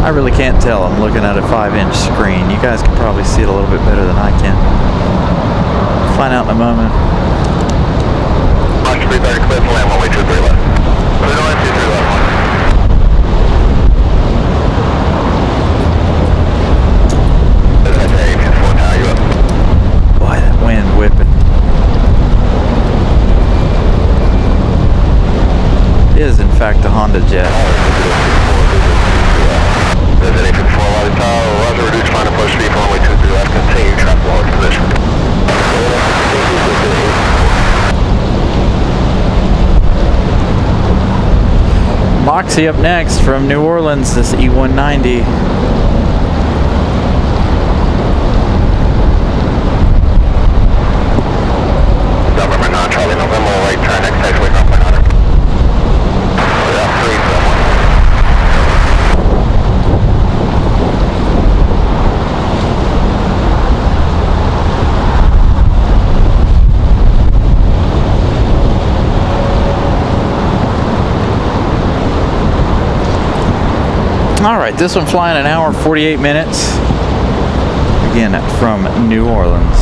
I really can't tell. I'm looking at a 5-inch screen. You guys can probably see it a little bit better than I can. Find out in a moment. Moxie 330 clear for land, 1-way 23 left. Clear to land, 23 left. Boy, that wind whipping. It is in fact a Honda jet. Reduce final push speed for runway 23 left. Continue trap lower position. Moxie up next from New Orleans, this E190. November 9, Charlie, November, right turn, next taxiway, runway 9. Alright, this one flying an hour 48 minutes. Again, from New Orleans.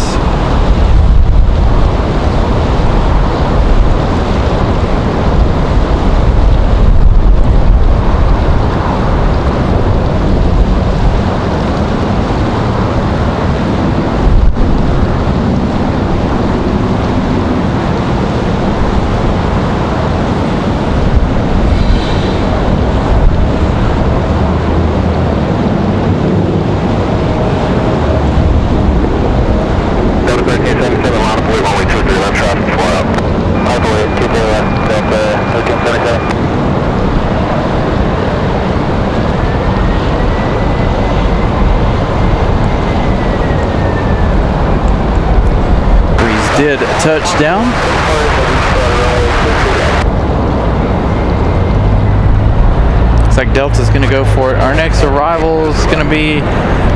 Did touch down. like Delta's going to go for it. Our next arrival is going to be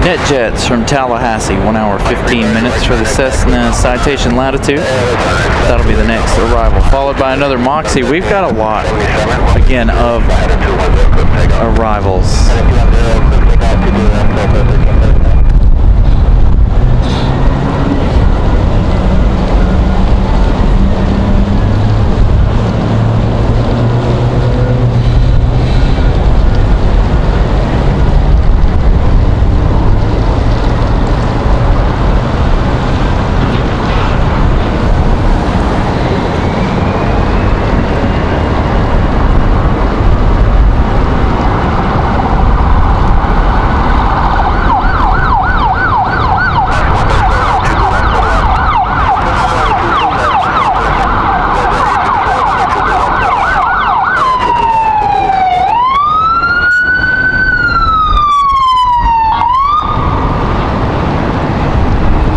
NetJets from Tallahassee, 1 hour 15 minutes for the Cessna Citation Latitude. That'll be the next arrival, followed by another Moxie. We've got a lot, again, of arrivals.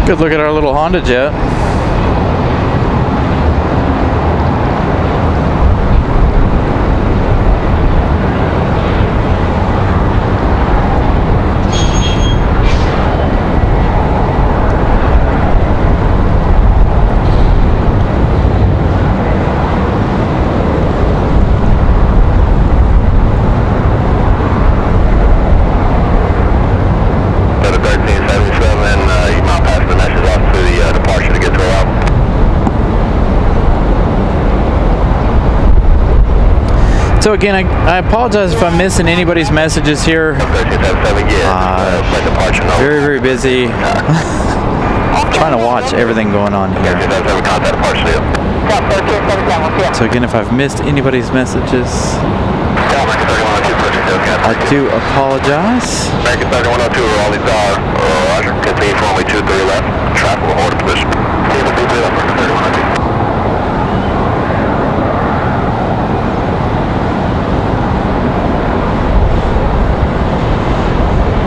Good look at our little Honda jet. So again, I apologize if I'm missing anybody's messages here. Very, very busy. Trying to watch everything going on here. So again, if I've missed anybody's messages, I do apologize. American 3102, Raleigh, Roger. Continue for only 23 left. Traffic will hold a position.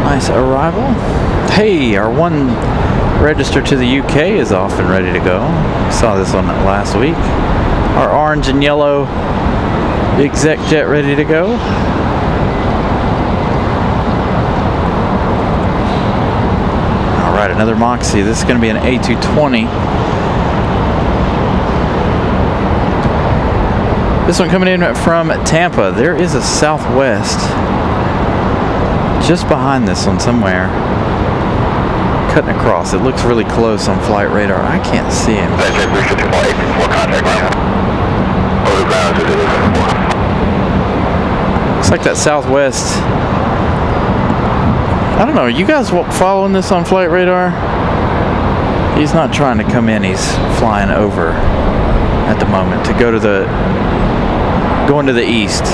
Nice arrival. Hey, our one register to the UK is off and ready to go. Saw this one last week. Our orange and yellow Exec jet ready to go. All right, another Moxie. This is going to be an A220. This one coming in from Tampa. There is a Southwest just behind this one somewhere, cutting across. It looks really close on flight radar. I can't see him. Looks like that Southwest. I don't know, are you guys following this on flight radar? He's not trying to come in, he's flying over at the moment to go to the, going to the east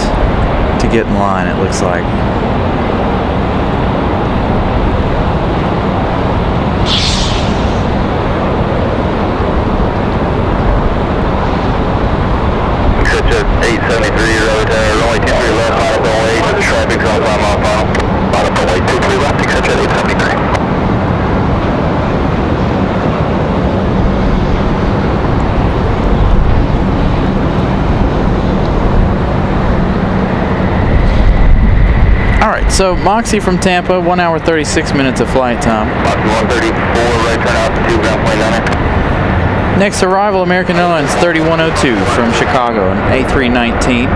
to get in line, it looks like. So Moxie from Tampa, 1 hour 36 minutes of flight time. 134, right turn out to 2 ground plane 9. Next arrival, American Airlines 3102 from Chicago, an A319.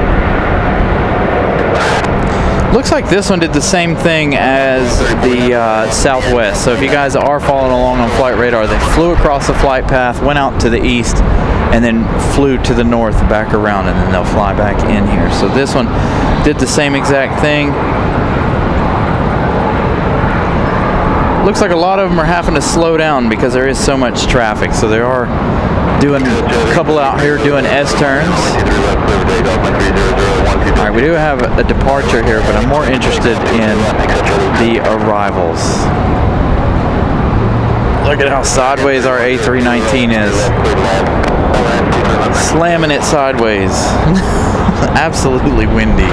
Looks like this one did the same thing as the Southwest. So if you guys are following along on flight radar, they flew across the flight path, went out to the east, and then flew to the north back around, and then they'll fly back in here. So this one did the same exact thing. Looks like a lot of them are having to slow down because there is so much traffic. So they are doing a couple out here doing S-turns. All right, we do have a departure here, but I'm more interested in the arrivals. Look at how sideways our A319 is. Slamming it sideways. Absolutely windy.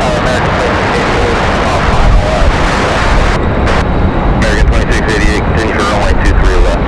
American 2688, continue for runway 23 left.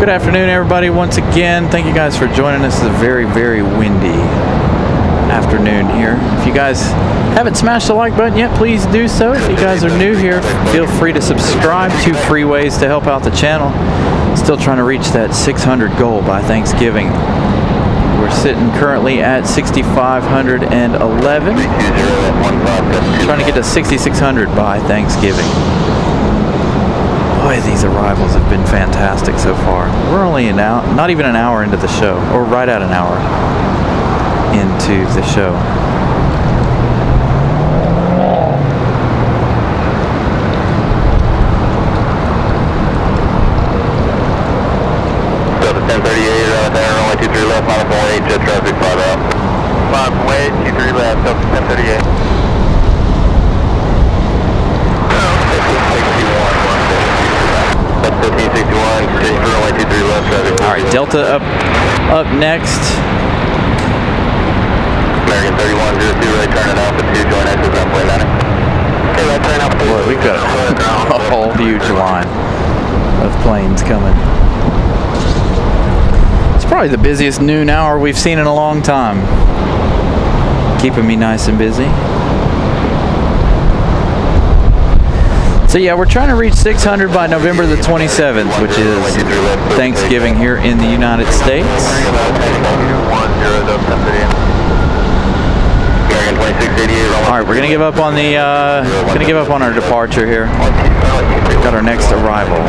Good afternoon, everybody. Once again, thank you guys for joining us. It's a very, very windy afternoon here. If you guys haven't smashed the like button yet, please do so. If you guys are new here, feel free to subscribe. 2 free ways to help out the channel. Still trying to reach that 600 goal by Thanksgiving. We're sitting currently at 6,511. Trying to get to 6,600 by Thanksgiving. Boy, these arrivals have been fantastic so far. We're only not even an hour into the show, or right at an hour into the show. Delta 1038 right there, runway 23 left, -18, jet traffic 5 out. 5 23 left, Delta 1038. All right, Delta up next. American 3102, right turn at altitude, join exit runway 90. Okay, right turn altitude. Boy, we've got a whole huge line of planes coming. It's probably the busiest noon hour we've seen in a long time. Keeping me nice and busy. So yeah, we're trying to reach 600 by November the 27th, which is Thanksgiving here in the United States. All right, we're gonna give up on the our departure here. Got our next arrival.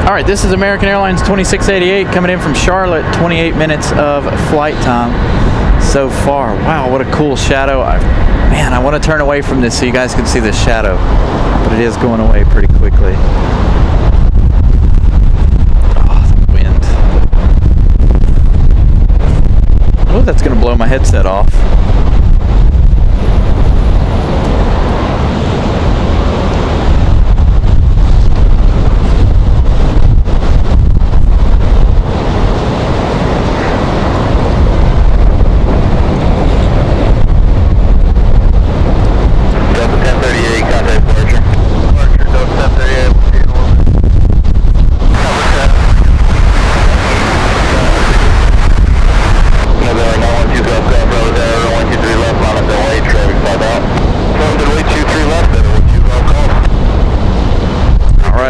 All right, this is American Airlines 2688 coming in from Charlotte. 28 minutes of flight time so far. Wow, what a cool shadow. Man, I want to turn away from this so you guys can see the shadow, but it is going away pretty quickly. Oh, the wind. Oh, that's going to blow my headset off.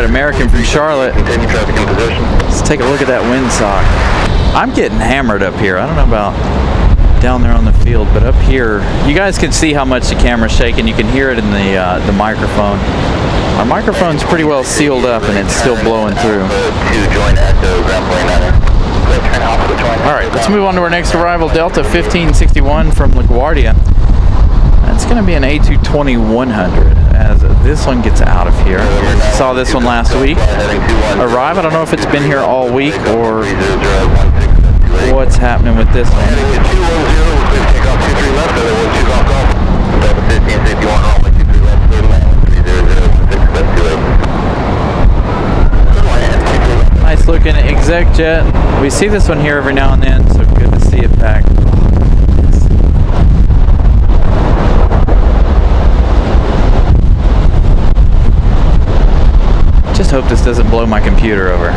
American from Charlotte. Continue traffic in position. Let's take a look at that windsock. I'm getting hammered up here. I don't know about down there on the field, but up here, you guys can see how much the camera's shaking. You can hear it in the microphone. Our microphone's pretty well sealed up, and it's still blowing through. All right, let's move on to our next arrival, Delta 1561 from LaGuardia. It's going to be an A220-100 as this one gets out of here. Saw this one last week arrive. I don't know if it's been here all week or what's happening with this one. Nice looking Exec jet. We see this one here every now and then, so good to see it back. Just hope this doesn't blow my computer over.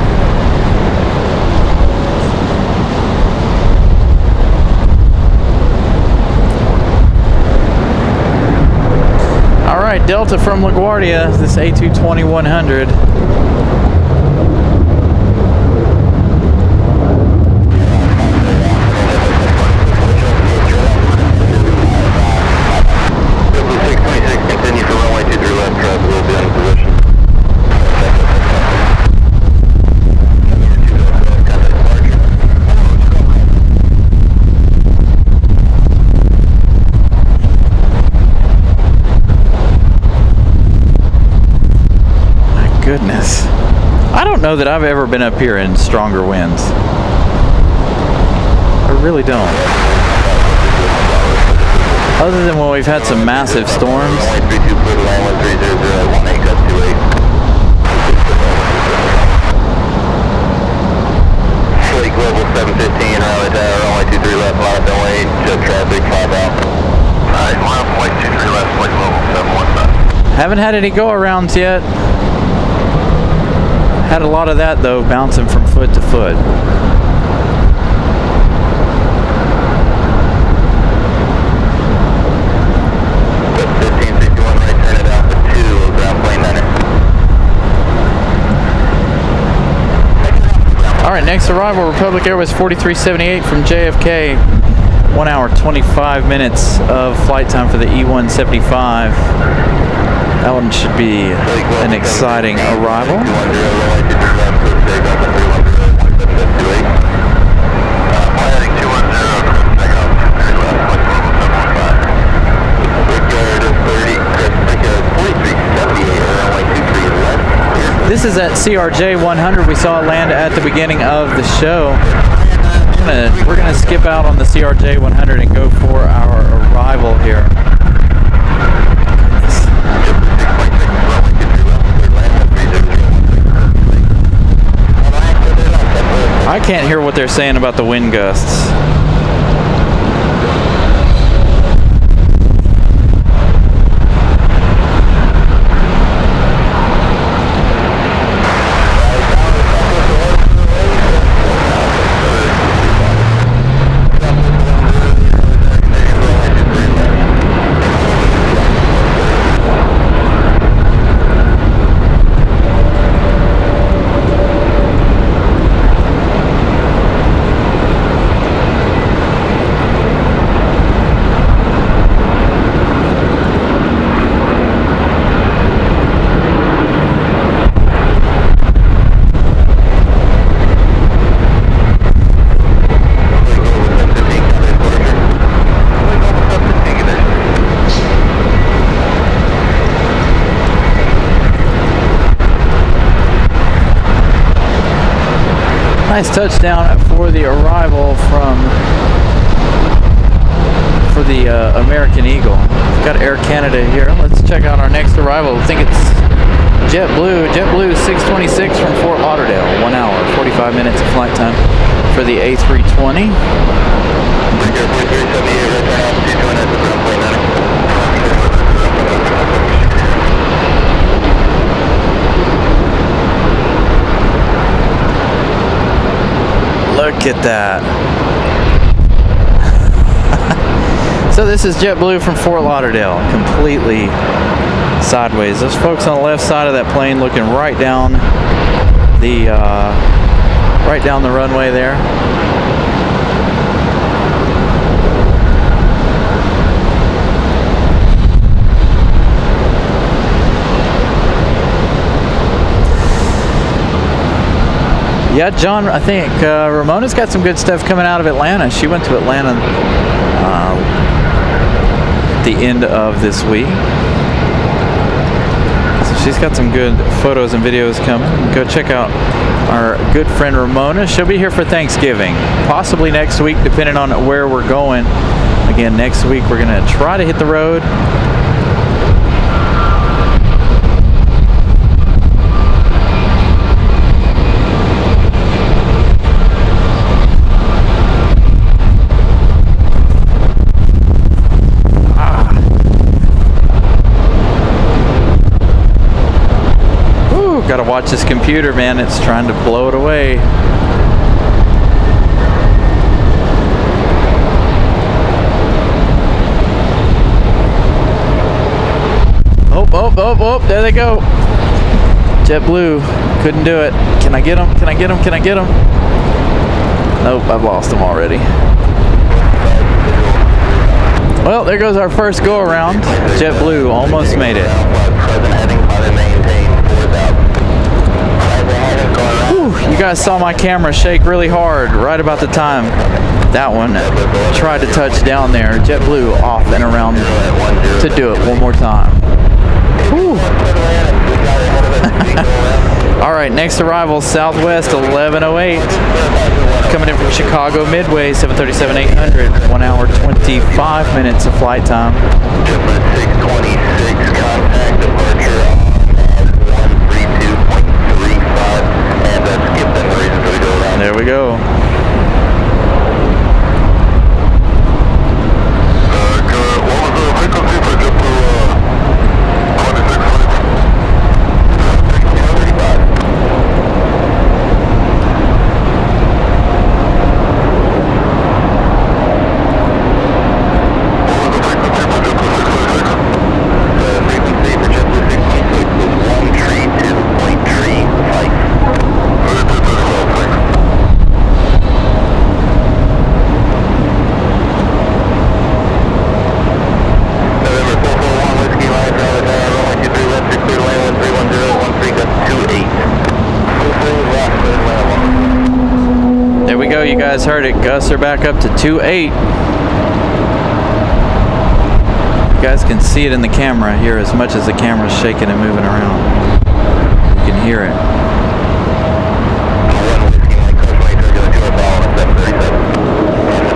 All right, Delta from LaGuardia, this A220-100. Goodness. I don't know that I've ever been up here in stronger winds. I really don't. Other than when we've had some massive storms. Global 715, Raleigh Tower, runway 23 left, milestone 8, jet traffic 5 out. Alright, milestone 23 left, flight global 71. Haven't had any go-arounds yet. Had a lot of that though, bouncing from foot to foot. Alright, next arrival, Republic Airways 4378 from JFK. 1 hour, 25 minutes of flight time for the E175. That one should be an exciting arrival. This is at CRJ 100. We saw it land at the beginning of the show. We're gonna skip out on the CRJ 100 and go for our arrival here. I can't hear what they're saying about the wind gusts. Nice touchdown for the arrival for the American Eagle. We've got Air Canada here. Let's check out our next arrival. I think it's JetBlue 626 from Fort Lauderdale. 1 hour, 45 minutes of flight time for the A320. Look at that. So this is JetBlue from Fort Lauderdale, completely sideways. Those folks on the left side of that plane looking right down the runway there. Yeah, John, I think Ramona's got some good stuff coming out of Atlanta. She went to Atlanta at the end of this week. So she's got some good photos and videos coming. Go check out our good friend Ramona. She'll be here for Thanksgiving, possibly next week, depending on where we're going. Again, next week we're going to try to hit the road. Gotta watch this computer, man. It's trying to blow it away. Oh, there they go. JetBlue couldn't do it. Can I get them? Can I get them? Can I get them? Nope, I've lost them already. Well, there goes our first go around. JetBlue almost made it. You guys saw my camera shake really hard right about the time that one tried to touch down there. JetBlue off and around to do it one more time. All right, next arrival, Southwest 1108. Coming in from Chicago Midway, 737-800. 1 hour, 25 minutes of flight time. 626, contact departure. There we go. What was the frequency for JetBlue 2600? guys heard it, gusts are back up to 2.8. You guys can see it in the camera here as much as the camera's shaking and moving around. You can hear it.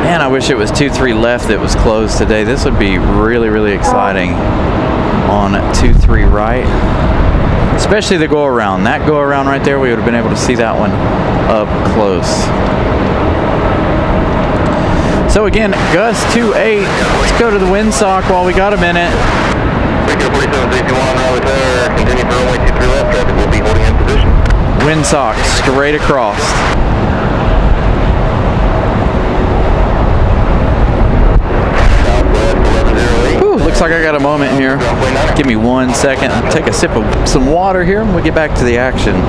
Man, I wish it was 2-3 left that was closed today. This would be really, really exciting on 2-3 right. Especially the go-around. That go-around right there, we would have been able to see that one up close. So again, gust 2.8. Let's go to the windsock while we got a minute. Windsock straight across. Whew, looks like I got a moment here. Give me 1 second. I'll take a sip of some water here and we'll get back to the action.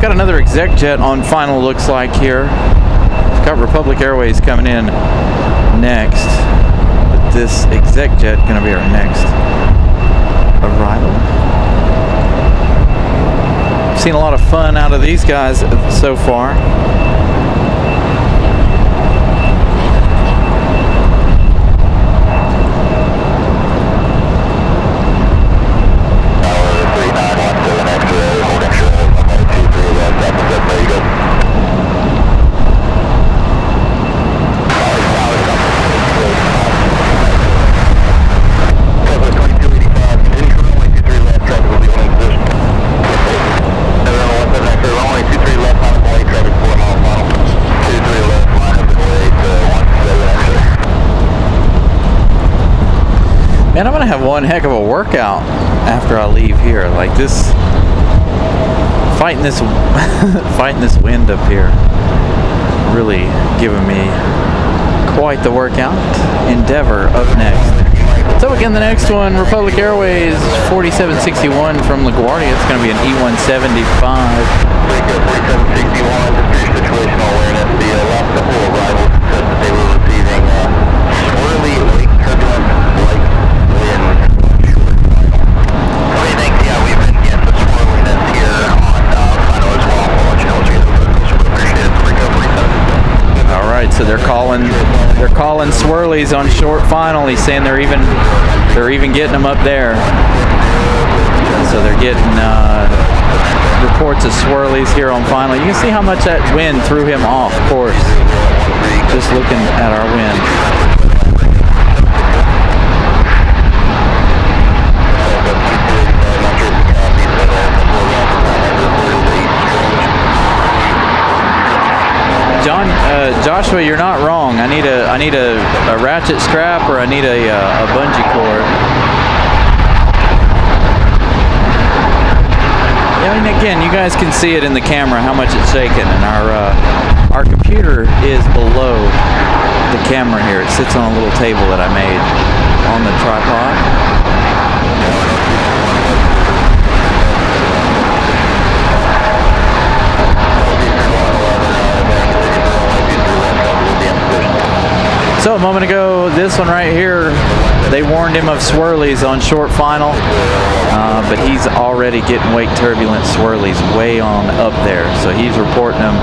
Got another Exec jet on final, looks like here. Got Republic Airways coming in next, but this Exec jet gonna be our next arrival. Seen a lot of fun out of these guys so far. Man, I'm gonna have one heck of a workout after I leave here. Like this, fighting this wind up here, really giving me quite the workout. Endeavor up next. So again, the next one, Republic Airways 4761 from LaGuardia. It's gonna be an E175. Situational awareness. The last couple of arrivals said that they were receiving swirly lake turbulence light wind short final. So he thinks, yeah, we've been getting the swirliness here on final as well. We'll let you know as we get those. So we appreciate it. Recovery. All right, so they're calling swirlies on short final. He's saying they're even getting them up there. So they're getting reports of swirlies here on final. You can see how much that wind threw him off course. Just looking at our wind. Joshua, you're not wrong. I need a ratchet strap, or I need a bungee cord. Yeah, I mean, again, you guys can see it in the camera how much it's shaking, and our computer is below the camera here. It sits on a little table that I made on the tripod. So a moment ago, this one right here, they warned him of swirlies on short final, but he's already getting wake turbulent swirlies way on up there. So he's reporting them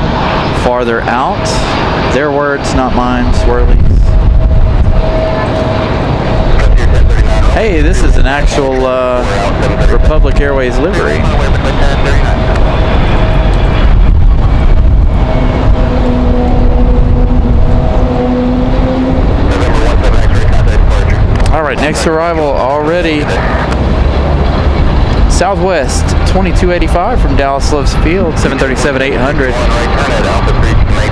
farther out. Their words, not mine, swirlies. Hey, this is an actual Republic Airways livery. All right, next arrival already. Southwest 2285 from Dallas Loves Field, 737-800.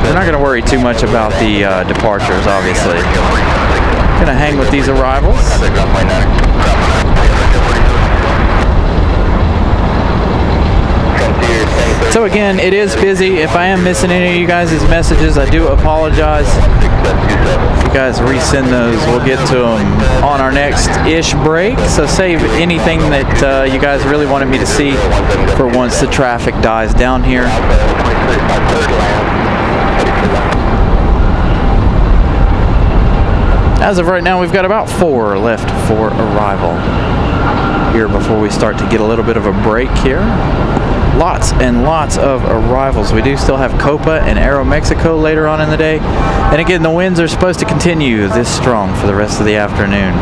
We're not going to worry too much about the departures, obviously. Going to hang with these arrivals. So again, it is busy. If I am missing any of you guys' messages, I do apologize. If you guys resend those, we'll get to them on our next-ish break. So save anything that you guys really wanted me to see for once the traffic dies down here. As of right now, we've got about 4 left for arrival here before we start to get a little bit of a break here. Lots and lots of arrivals. We do still have Copa and Aeromexico later on in the day. And again, the winds are supposed to continue this strong for the rest of the afternoon.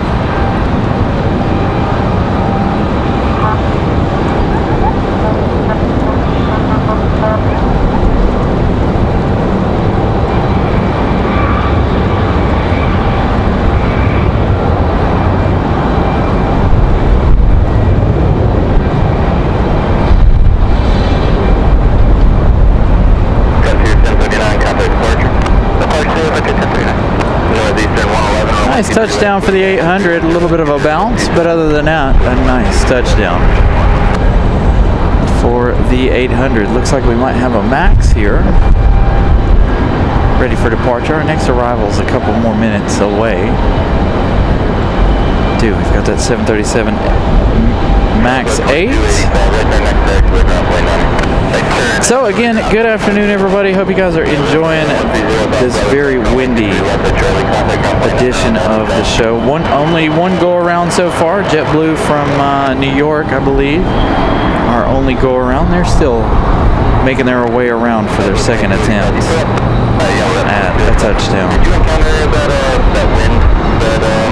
Nice touchdown for the 800, a little bit of a bounce, but other than that, a nice touchdown for the 800. Looks like we might have a max here, ready for departure. Our next arrival is a couple more minutes away. Dude, we've got that 737 MAX 8. So again, good afternoon everybody. Hope you guys are enjoying this very windy edition of the show. Only one go around so far. JetBlue from New York, I believe, our only go around. They're still making their way around for their second attempt at a touchdown. Did you encounter that wind that we were warned about?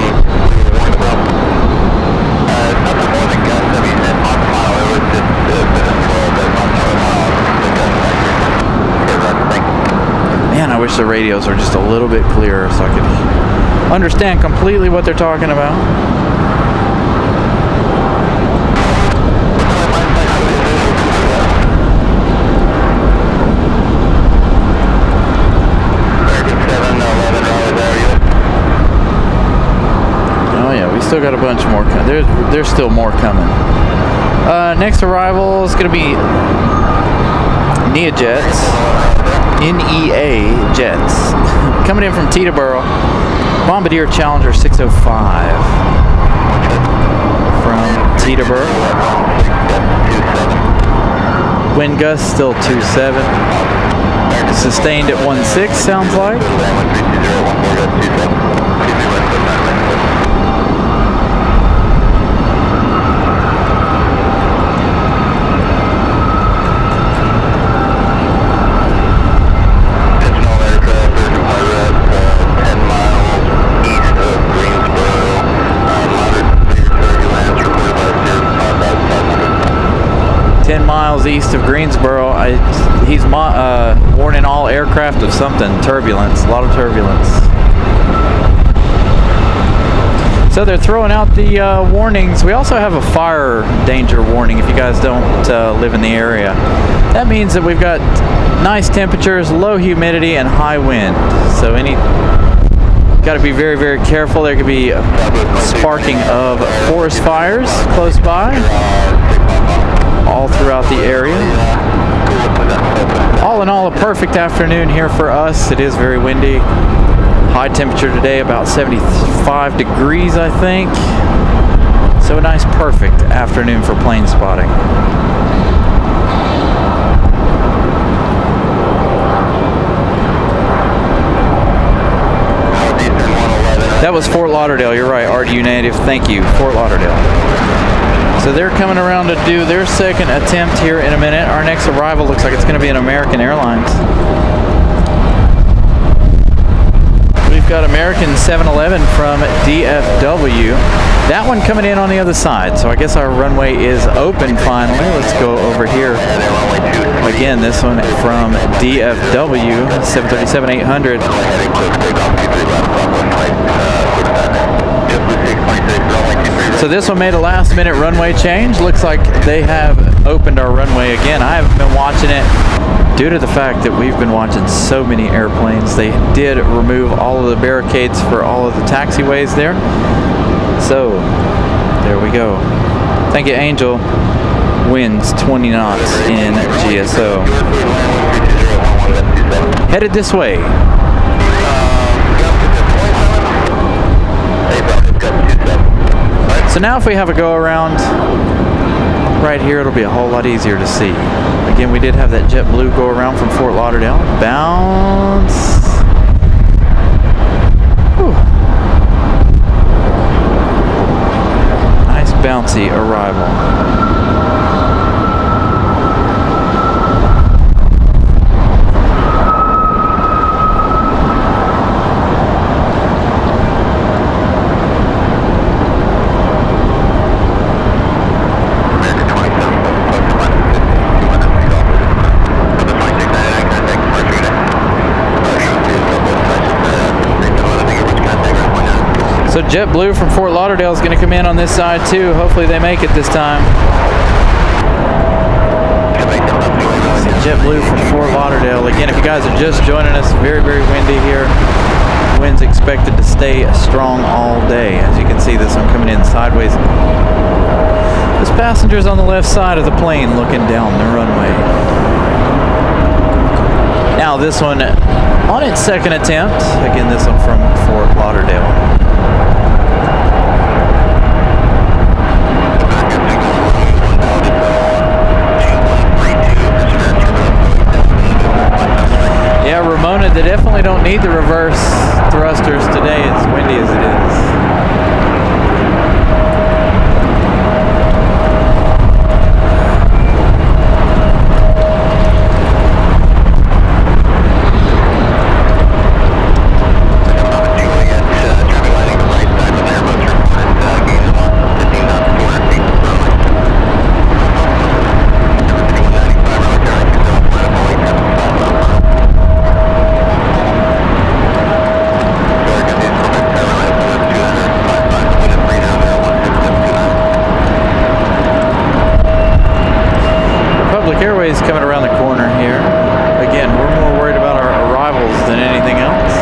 Nothing more than gusts. I mean, at Hot Mile, it was just a bit of 12 at Hot Mile. Man, I wish the radios were just a little bit clearer so I could understand completely what they're talking about. Oh yeah, we still got a bunch more coming. There's still more coming. Next arrival is going to be NEA Jets, coming in from Teterboro. Bombardier Challenger 605 from Teterboro. Wind gust still 2.7. Sustained at 1.6 sounds like. East of Greensboro. He's warning all aircraft of something. Turbulence. A lot of turbulence. So they're throwing out the warnings. We also have a fire danger warning if you guys don't live in the area. That means that we've got nice temperatures, low humidity, and high wind. So got to be very, very careful. There could be sparking of forest fires close by. All throughout the area. All in all, a perfect afternoon here for us. It is very windy. High temperature today, about 75 degrees, I think. So a nice, perfect afternoon for plane spotting. That was Fort Lauderdale. You're right, RDU native. Thank you, Fort Lauderdale. So they're coming around to do their second attempt here in a minute. Our next arrival looks like it's going to be an American Airlines. We've got American 711 from DFW. That one coming in on the other side. So I guess our runway is open finally. Let's go over here. Again, this one from DFW, 737-800. So this one made a last minute runway change. Looks like they have opened our runway again. I haven't been watching it due to the fact that we've been watching so many airplanes. They did remove all of the barricades for all of the taxiways there. So there we go. Thank you, Angel. Winds 20 knots in GSO. Headed this way. So now if we have a go around right here, it'll be a whole lot easier to see. Again, we did have that JetBlue go around from Fort Lauderdale. Bounce. Whew. Nice bouncy arrival. So JetBlue from Fort Lauderdale is going to come in on this side too. Hopefully they make it this time. JetBlue from Fort Lauderdale. Again, if you guys are just joining us, very, very windy here. Winds expected to stay strong all day. As you can see, this one coming in sideways. This passenger's on the left side of the plane looking down the runway. Now this one on its second attempt. Again, this one from Fort Lauderdale. Yeah, Ramona, they definitely don't need the reverse thrusters today, as windy as it is. Coming around the corner here. Again, we're more worried about our arrivals than anything else.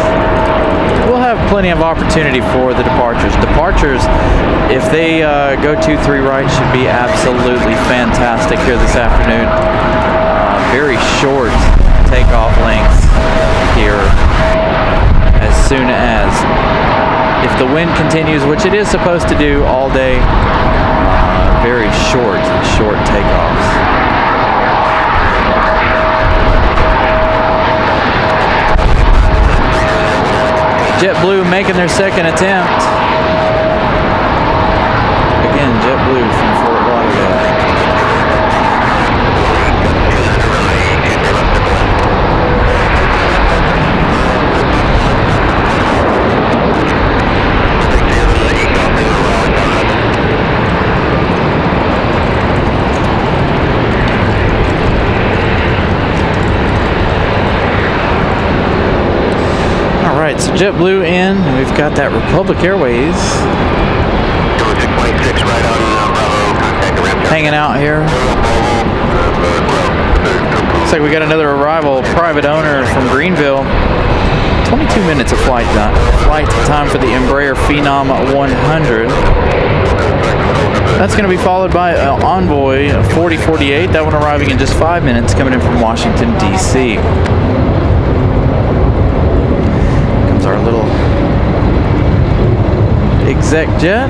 We'll have plenty of opportunity for the departures. Departures, if they go 2-3 right, should be absolutely fantastic here this afternoon. Very short takeoff lengths here. As soon as, if the wind continues, which it is supposed to do all day, very short takeoffs. JetBlue making their second attempt. Again, JetBlue from Fort Lauderdale. So JetBlue in, and we've got that Republic Airways hanging out here. Looks like we got another arrival, private owner from Greenville. 22 minutes of flight time for the Embraer Phenom 100. That's going to be followed by Envoy 4048. That one arriving in just 5 minutes, coming in from Washington, D.C. Our little Exec jet.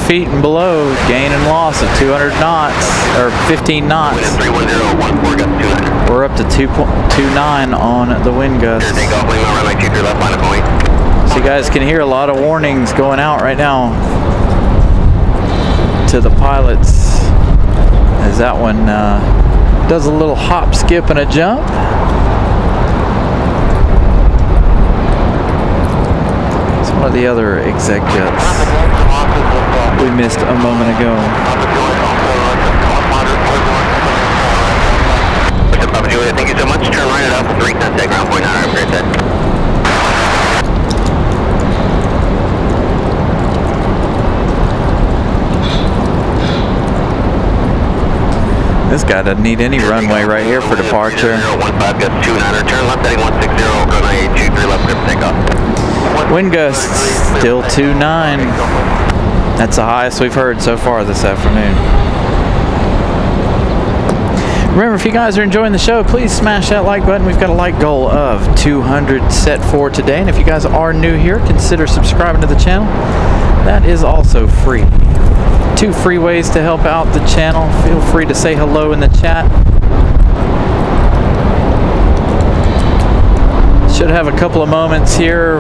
Feet and below, gain and loss of 200 knots, or 15 knots. We're up to 2.29 on the wind gusts. So you guys can hear a lot of warnings going out right now. to the pilots as that one does a little hop, skip, and a jump. It's one of the other exec jets we missed a moment ago. Thank you so much. Turn right it up. 3 contact ground point 9. I'm great. This guy doesn't need any runway right here for departure. 15 gust 29er. Turn left heading 160. Runway 23 left grip takeoff. Wind gusts still 2.9. That's the highest we've heard so far this afternoon. Remember, if you guys are enjoying the show, please smash that like button. We've got a like goal of 200 set for today. And if you guys are new here, consider subscribing to the channel. That is also free. 2 free ways to help out the channel. Feel free to say hello in the chat. Should have a couple of moments here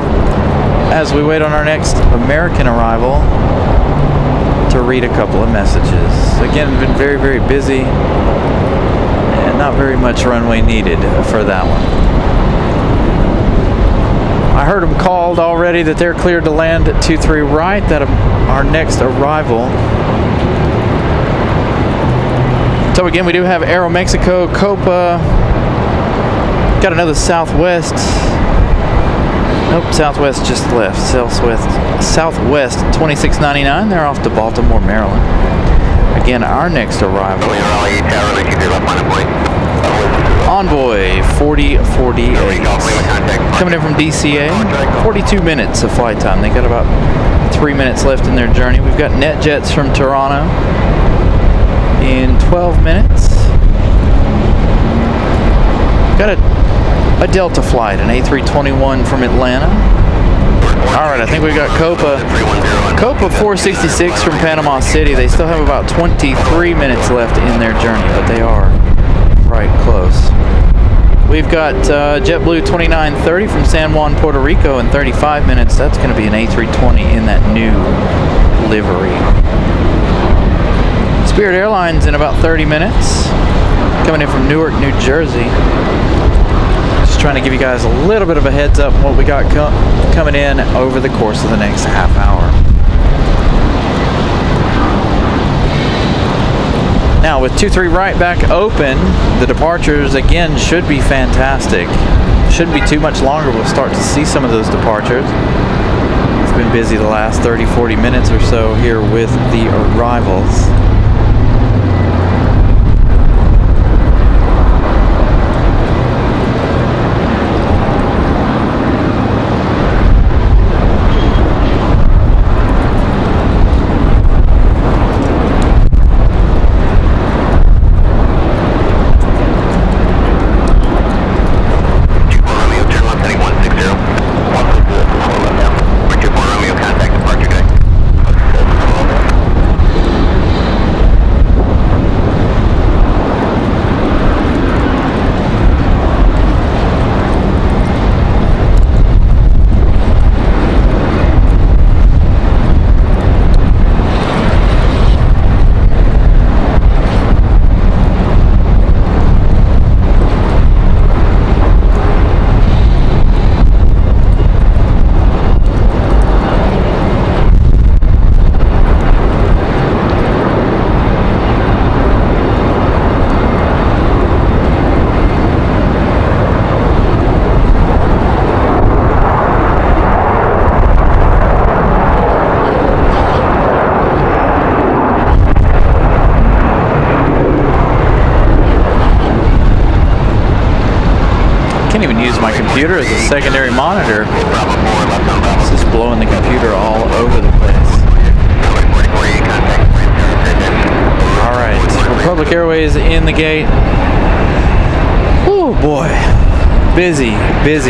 as we wait on our next American arrival to read a couple of messages. Again, been very, very busy. And not very much runway needed for that one. I heard them called already that they're cleared to land at 23 right. That our next arrival. So again, we do have Aero Mexico, Copa. Got another Southwest. Nope, Southwest just left. Southwest 2699. They're off to Baltimore, Maryland. Again, our next arrival. Envoy 4048. Coming in from DCA. 42 minutes of flight time. They got about 3 minutes left in their journey. We've got NetJets from Toronto in 12 minutes. Got a Delta flight, an A321 from Atlanta. Alright, I think we got Copa 466 from Panama City. They still have about 23 minutes left in their journey, but they are right close. We've got JetBlue 2930 from San Juan, Puerto Rico in 35 minutes. That's going to be an A320 in that new livery. Spirit Airlines in about 30 minutes. Coming in from Newark, New Jersey. Just trying to give you guys a little bit of a heads up on what we got coming in over the course of the next half hour. Now with 23 right back open, the departures again should be fantastic. Shouldn't be too much longer. We'll start to see some of those departures. It's been busy the last 30-40 minutes or so here with the arrivals. Can't even use my computer as a secondary monitor. It's just blowing the computer all over the place. Alright, Republic Airways in the gate. Oh boy. Busy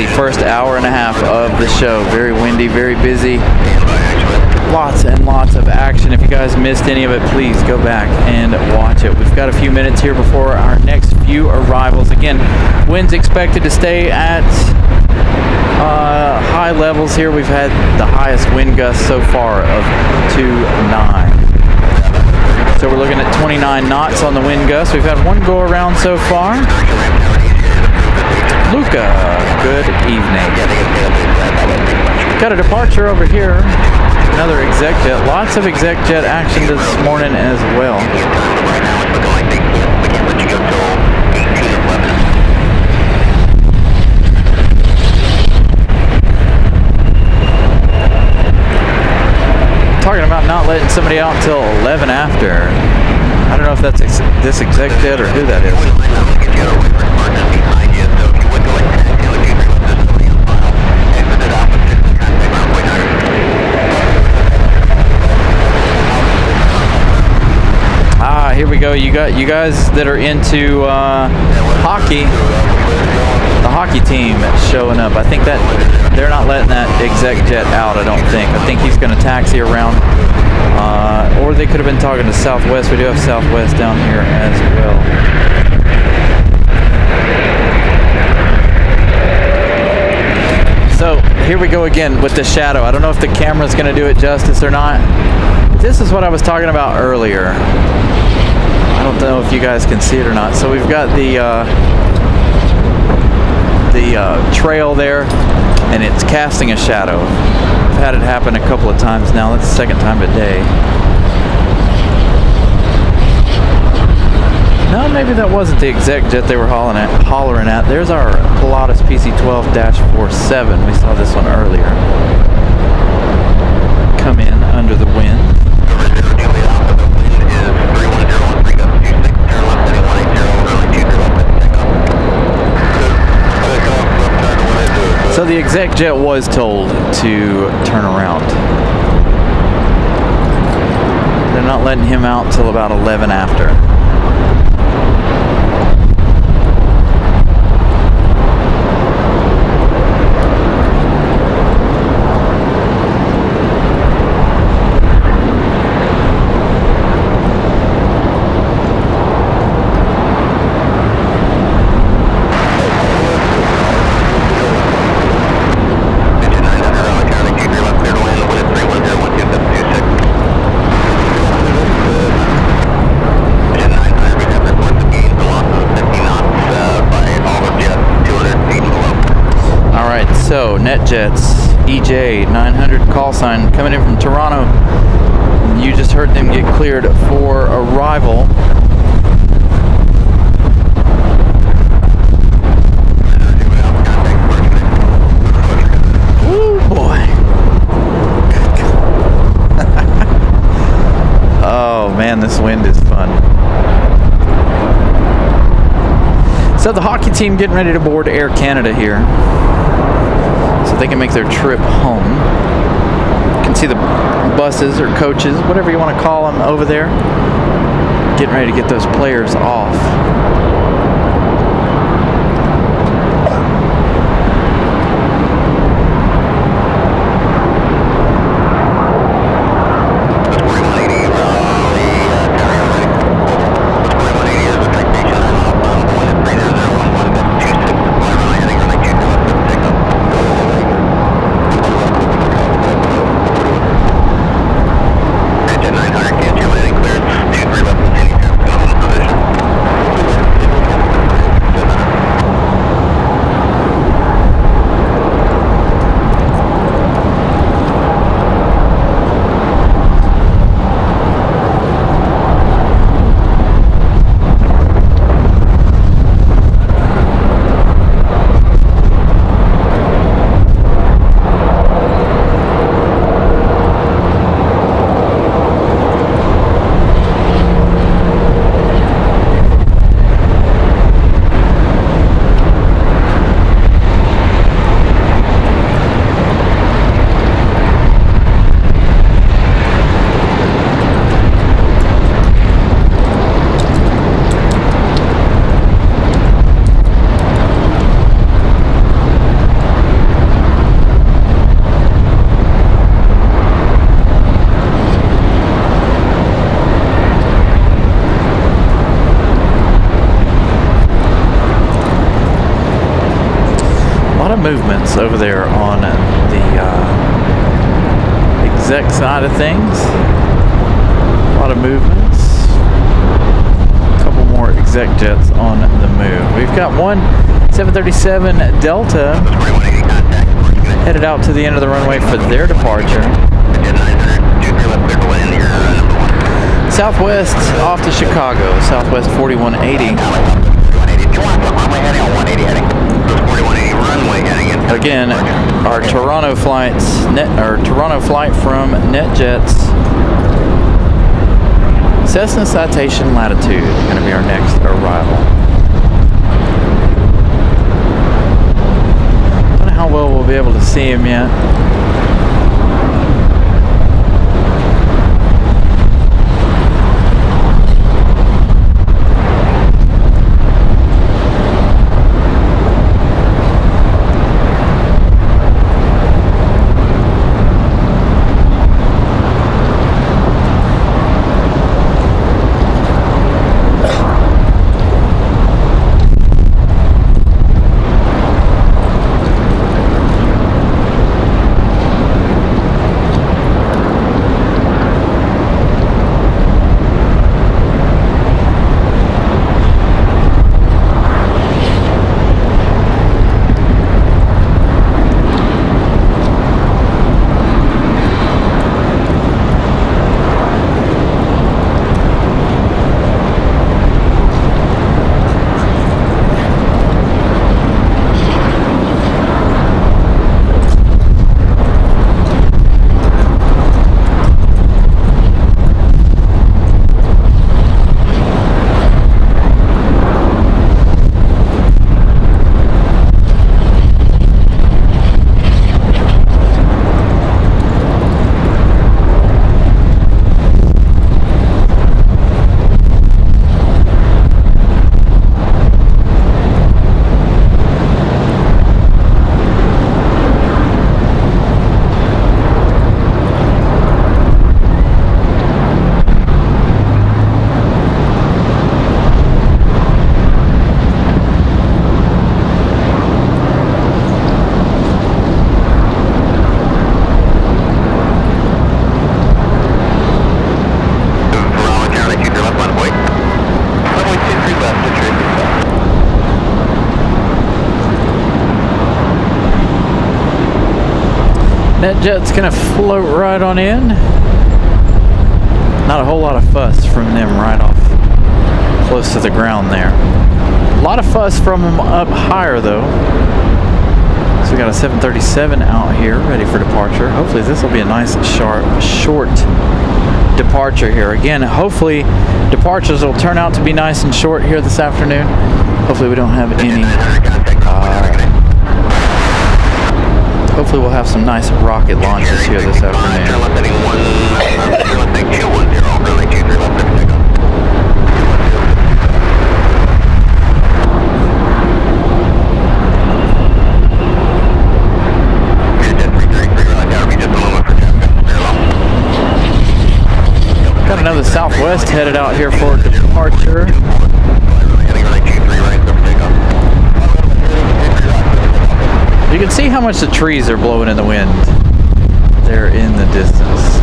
first hour and a half of the show. Very windy, very busy. Lots and lots of action. If you guys missed any of it, please go back and watch it. We've got a few minutes here before our next few arrivals. Again, winds expected to stay at high levels here. We've had the highest wind gust so far of 2.9. So we're looking at 29 knots on the wind gust. We've had one go around so far. Luca, good evening. Got a departure over here. Another exec jet. Lots of exec jet action this morning as well. Talking about not letting somebody out until 11 after. I don't know if that's this exec jet or who that is. Here we go. You guys that are into hockey. The hockey team showing up. I think that they're not letting that exec jet out. I don't think. I think he's going to taxi around, or they could have been talking to Southwest. We do have Southwest down here as well. So here we go again with the shadow. I don't know if the camera's going to do it justice or not. This is what I was talking about earlier. I don't know if you guys can see it or not. So we've got the trail there, and it's casting a shadow. I've had it happen a couple of times now. That's the second time today. No, maybe that wasn't the exec jet they were hollering at. There's our Pilatus PC-12-47. We saw this one earlier. Come in under the wind. So the exec jet was told to turn around. They're not letting him out till about 11 after. So, NetJets, EJ 900 call sign coming in from Toronto. You just heard them get cleared for arrival. Woo, boy. Oh, man, this wind is fun. So, the hockey team getting ready to board Air Canada here, so they can make their trip home. You can see the buses or coaches, whatever you want to call them, over there, getting ready to get those players off. Movements over there on the exec side of things. A lot of movements. exec jets on the move. We've got one 737 Delta headed out to the end of the runway for their departure. Southwest off to Chicago, Southwest 4180. Again, our Toronto flights, Toronto flight from NetJets. Cessna Citation Latitude going to be our next arrival. Don't know how well we'll be able to see him yet. NetJet's gonna float right on in. Not a whole lot of fuss from them right off close to the ground there. A lot of fuss from them up higher though. So we got a 737 out here ready for departure. Hopefully this will be a nice short departure here. Again, hopefully departures will turn out to be nice and short here this afternoon. Hopefully we don't have any hopefully we'll have some nice rocket launches here this afternoon. Got another Southwest headed out here for departure. You can see how much the trees are blowing in the wind there in the distance.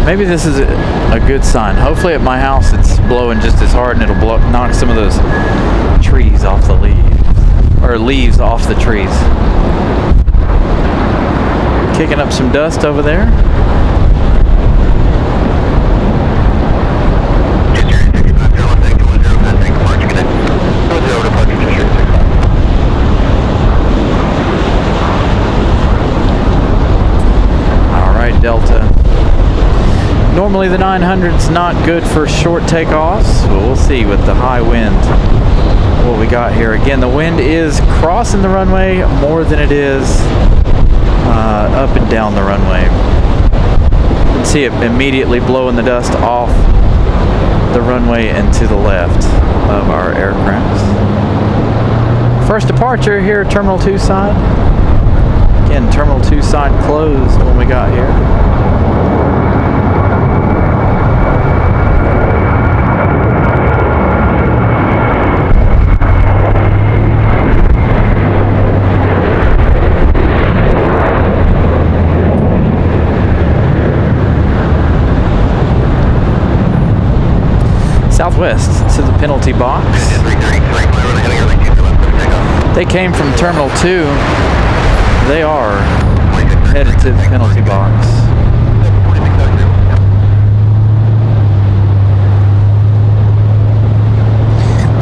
Maybe this is a good sign. Hopefully at my house it's blowing just as hard and it'll knock some of those trees off the leaves, or leaves off the trees. Kicking up some dust over there. Delta. Normally the 900's not good for short takeoffs, but we'll see with the high wind what we got here. Again, the wind is crossing the runway more than it is up and down the runway. You can see it immediately blowing the dust off the runway and to the left of our aircraft. First departure here at Terminal 2 side. Again, Terminal 2 side closed when we got here. Southwest to the penalty box. They came from Terminal 2. They are headed to the penalty box.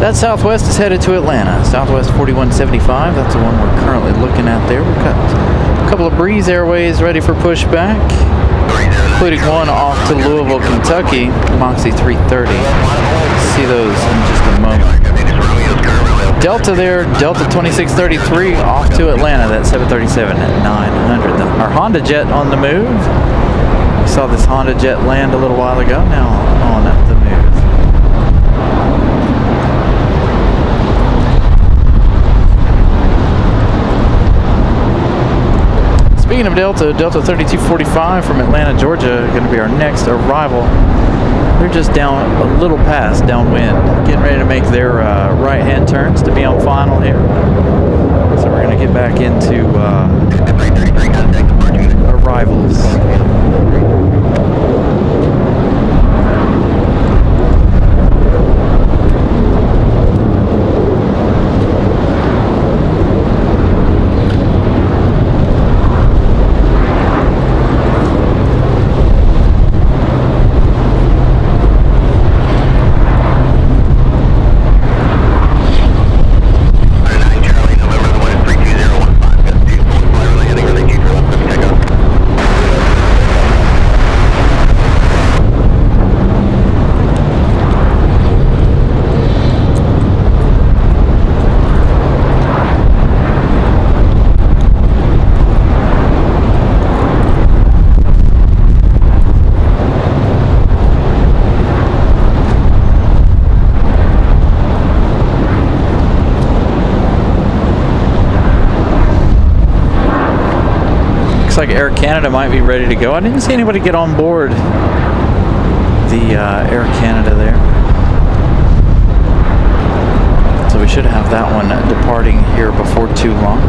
That Southwest is headed to Atlanta. Southwest 4175, that's the one we're currently looking at there. We've got a couple of Breeze Airways ready for pushback, including one off to Louisville, Kentucky, Moxie 330. See those in just a moment. Delta there, Delta 2633 off to Atlanta, that 737 at 900. Our Honda Jet on the move. We saw this Honda Jet land a little while ago, now on the move. Speaking of Delta, Delta 3245 from Atlanta, Georgia, going to be our next arrival. They're just down a little past downwind, getting ready to make their right-hand turns to be on final here. So we're going to get back into arrivals. Looks like Air Canada might be ready to go. I didn't see anybody get on board the Air Canada there. So we should have that one departing here before too long.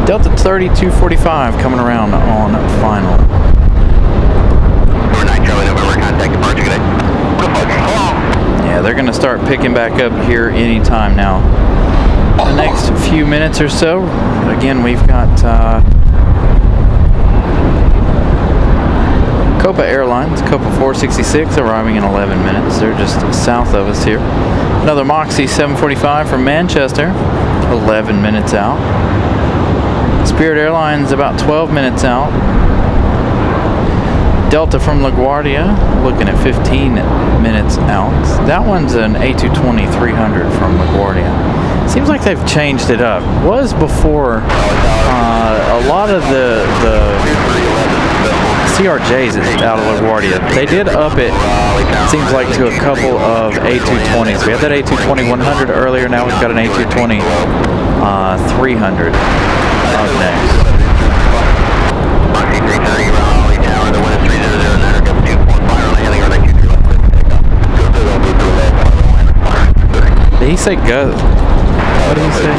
Delta 3245 coming around on final. Yeah, they're going to start picking back up here anytime now. The next few minutes or so. Again, we've got Copa Airlines, Copa 466, arriving in 11 minutes. They're just south of us here. Another Moxie 745 from Manchester, 11 minutes out. Spirit Airlines about 12 minutes out. Delta from LaGuardia, looking at 15 minutes out. That one's an A220-300 from LaGuardia. Seems like they've changed it up. Was before a lot of the CRJs out of LaGuardia. They did up it, seems like, to a couple of A220s. We had that A220-100 earlier. Now we've got an A220-300 up next. Did he say go? What did he say?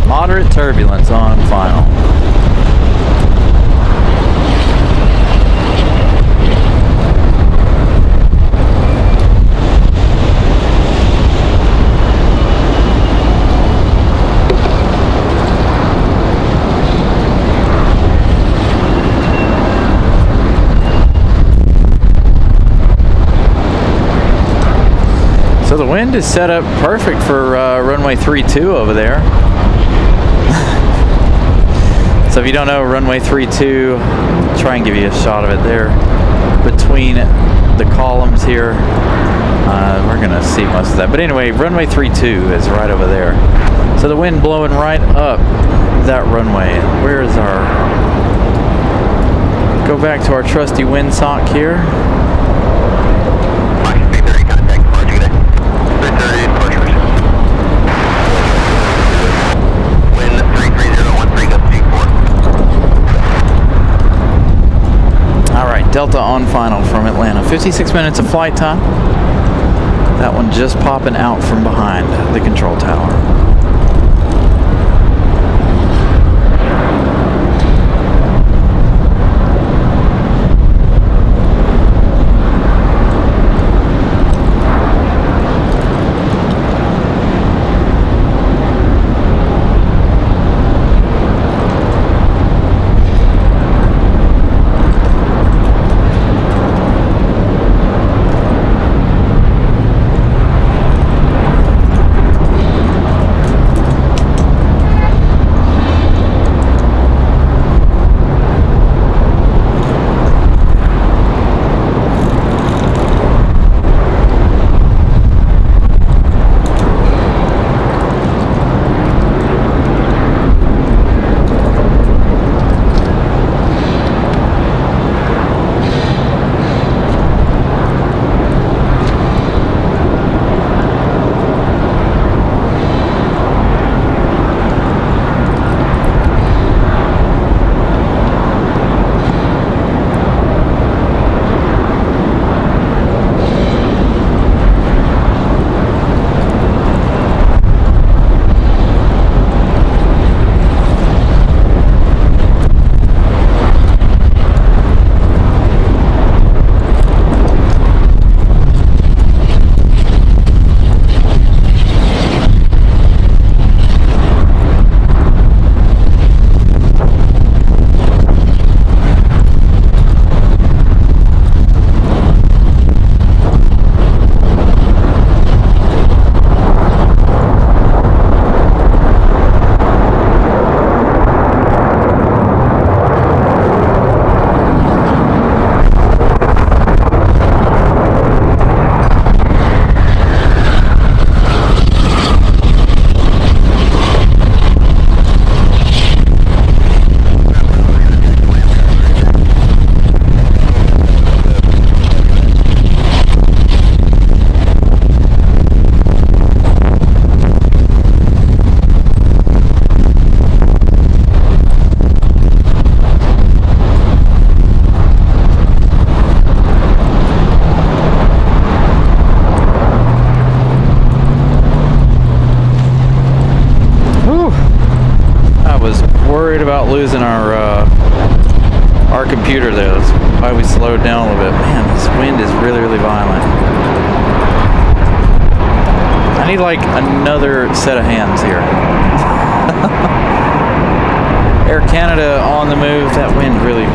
Moderate turbulence on final. So the wind is set up perfect for runway 32 over there. So if you don't know, runway 32, try and give you a shot of it there between the columns here. We're going to see most of that. But anyway, runway 32 is right over there. So the wind blowing right up that runway. Where is our... Go back to our trusty windsock here. Wind 3301. on final from Atlanta. 56 minutes of flight time. That one just popping out from behind the control tower. Losing our computer there. That's why we slowed down a little bit. Man, this wind is really, really violent. I need like another set of hands here. Air Canada on the move. That wind really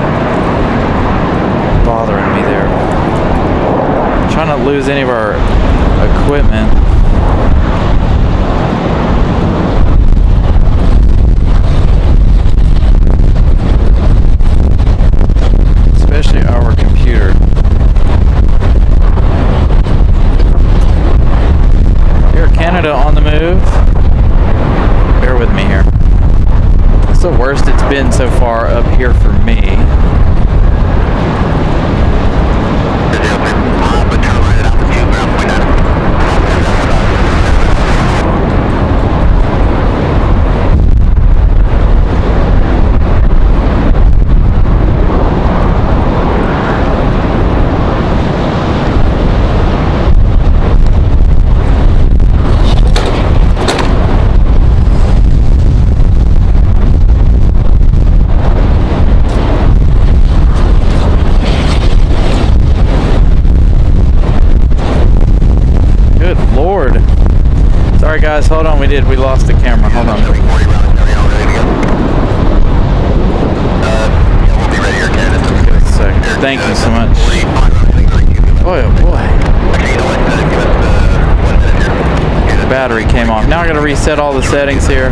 bothering me there. I'm trying not to lose any of our equipment. Especially our computer. Air Canada on the move. Bear with me here. It's the worst it's been so far up here for me. Sorry guys, hold on, we lost the camera, hold on. Give us a second. Thank you so much. Boy, oh boy. The battery came off. Now I gotta reset all the settings here.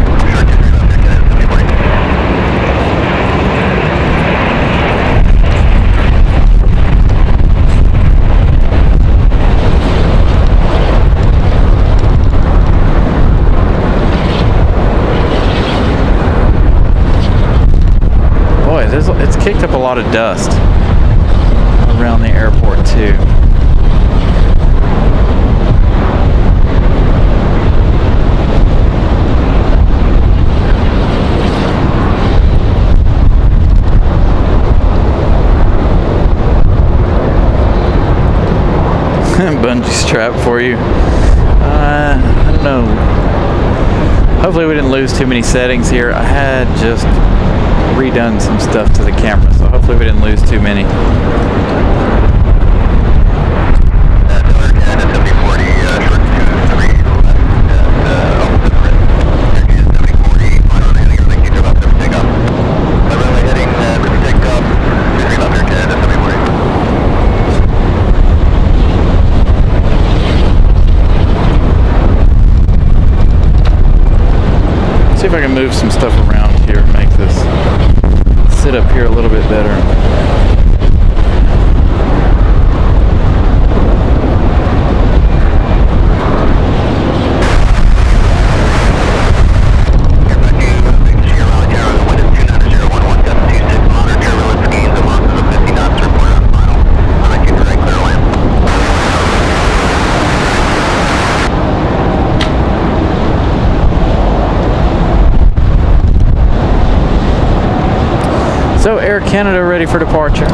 It's kicked up a lot of dust around the airport too. bungee strap for you. I don't know. Hopefully we didn't lose too many settings here. I had just redone some stuff to the camera, so hopefully we didn't lose too many. See if I can move some stuff around here and make this sit up here a little bit better. So Air Canada ready for departure.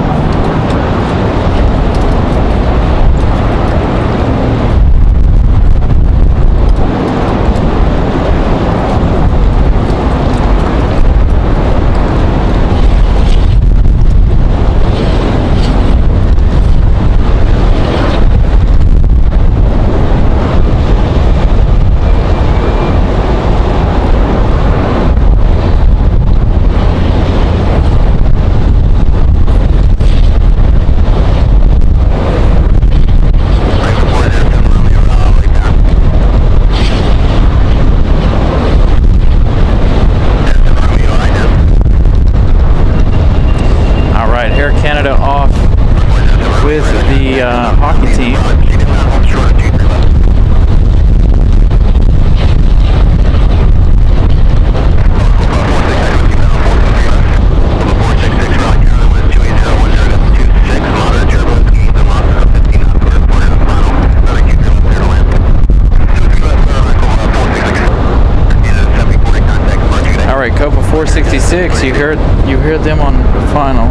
Hockey team. All right, Copa 466. You heard them on the final.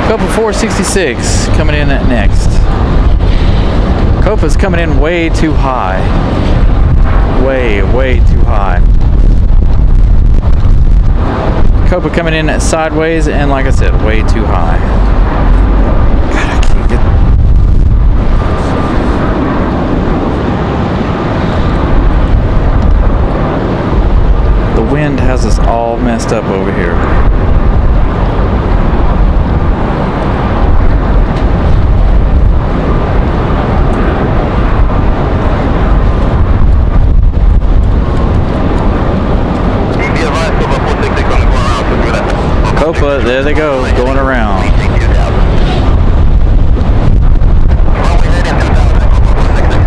Copa 466 coming in at next. Copa's coming in way too high. Way too high. Copa coming in at sideways and, like I said, way too high. God, I can't get... The wind has us all messed up over here. Copa, there they go, going around.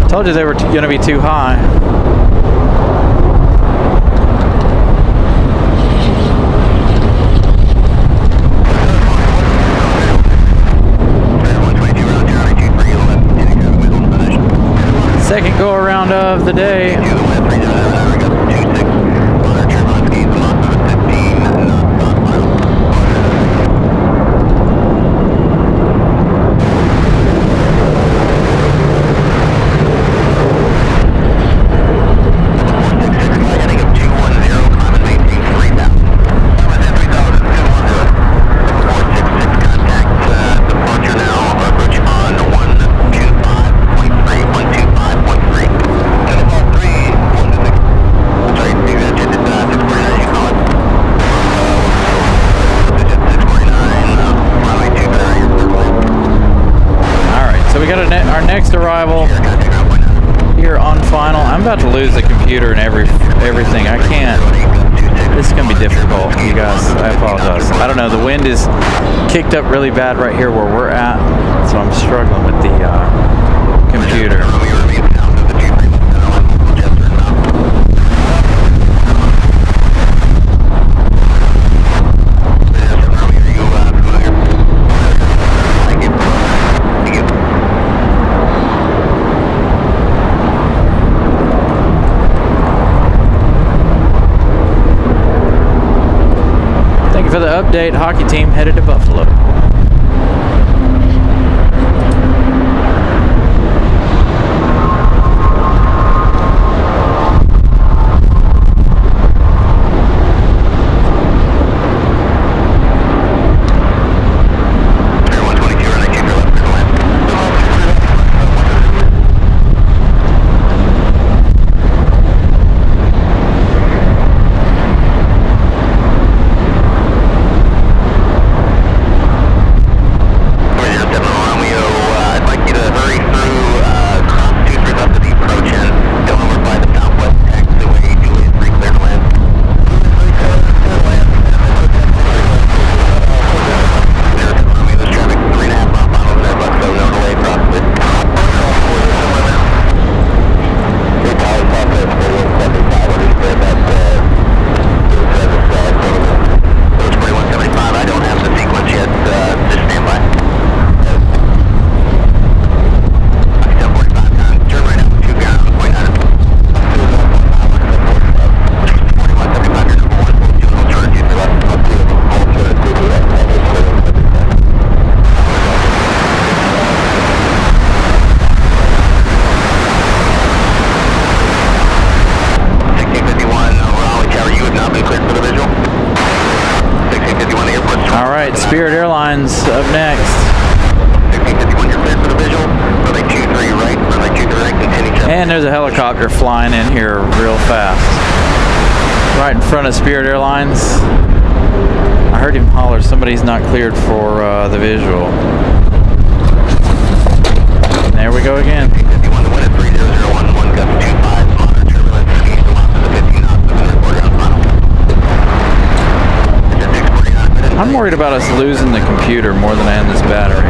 Told you they were going to be too high. Second go around of the day. Our next arrival here on final. I'm about to lose the computer and everything. I can't. This is going to be difficult, you guys. I apologize. I don't know. The wind is kicked up really bad right here where we're at, so I'm struggling with the computer. update. Hockey team headed to Buffalo. Spirit Airlines up next. And there's a helicopter flying in here real fast. Right in front of Spirit Airlines. I heard him holler, somebody's not cleared for the visual. And there we go again. I'm worried about us losing the computer more than I am this battery.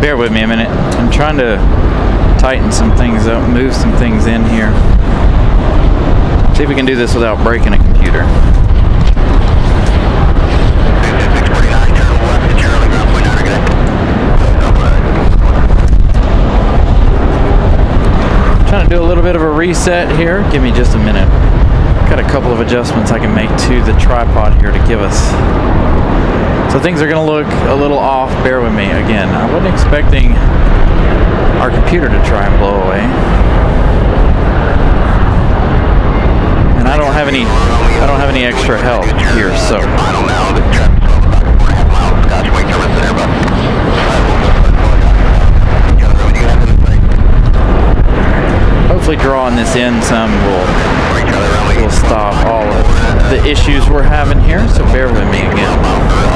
Bear with me a minute. I'm trying to tighten some things up, move some things in here. See if we can do this without breaking a computer. Trying to do a little bit of a reset here. Give me just a minute. Got a couple of adjustments I can make to the tripod here to give us. So things are going to look a little off. Bear with me again. I wasn't expecting our computer to try and blow away. And I don't have any extra help here, so hopefully drawing this in some will stop all of the issues we're having here, so bear with me again.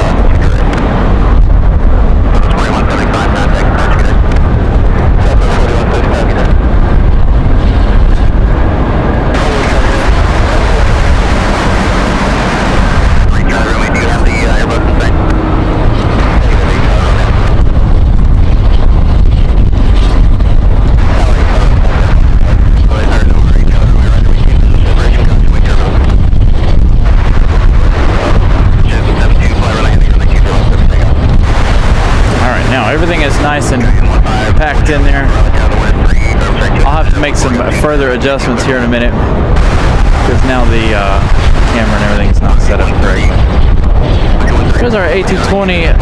Everything is nice and packed in there. I'll have to make some further adjustments here in a minute. because now the camera and everything is not set up correctly. Here's our A220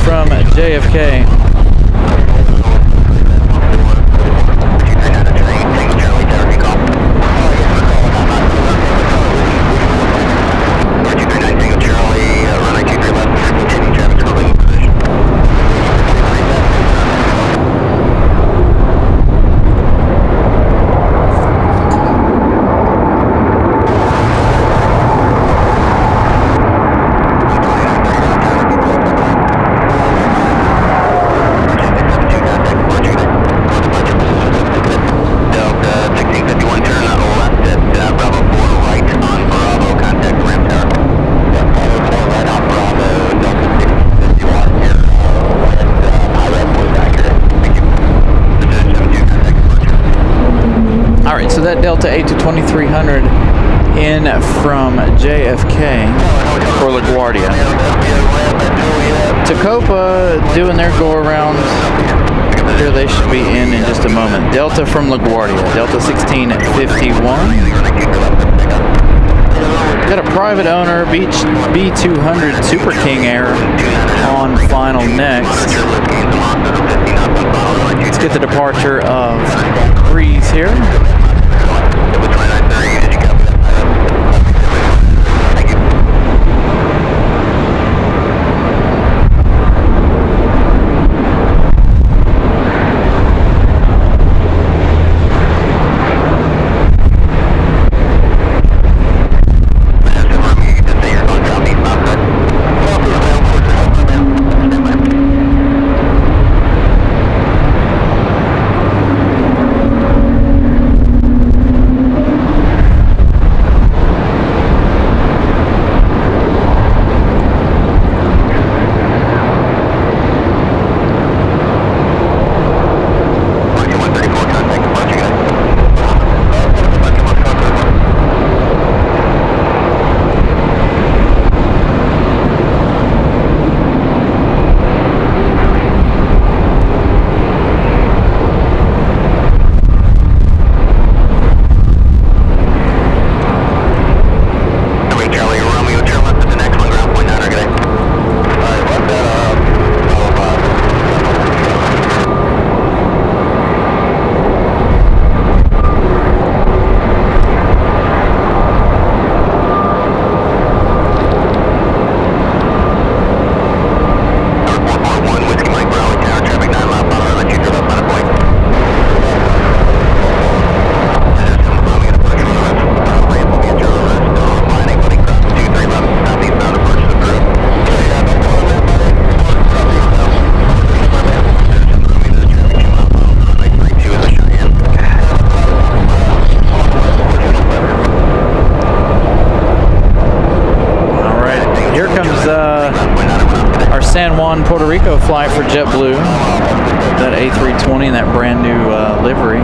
from JFK. That Delta A22300 in from JFK for LaGuardia. To Copa doing their go around. Here they should be in just a moment. Delta from LaGuardia, Delta 1651. Got a private owner, B200 Super King Air on final next. Let's get the departure of Breeze here. San Juan, Puerto Rico flight for JetBlue. That A320 and that brand new livery.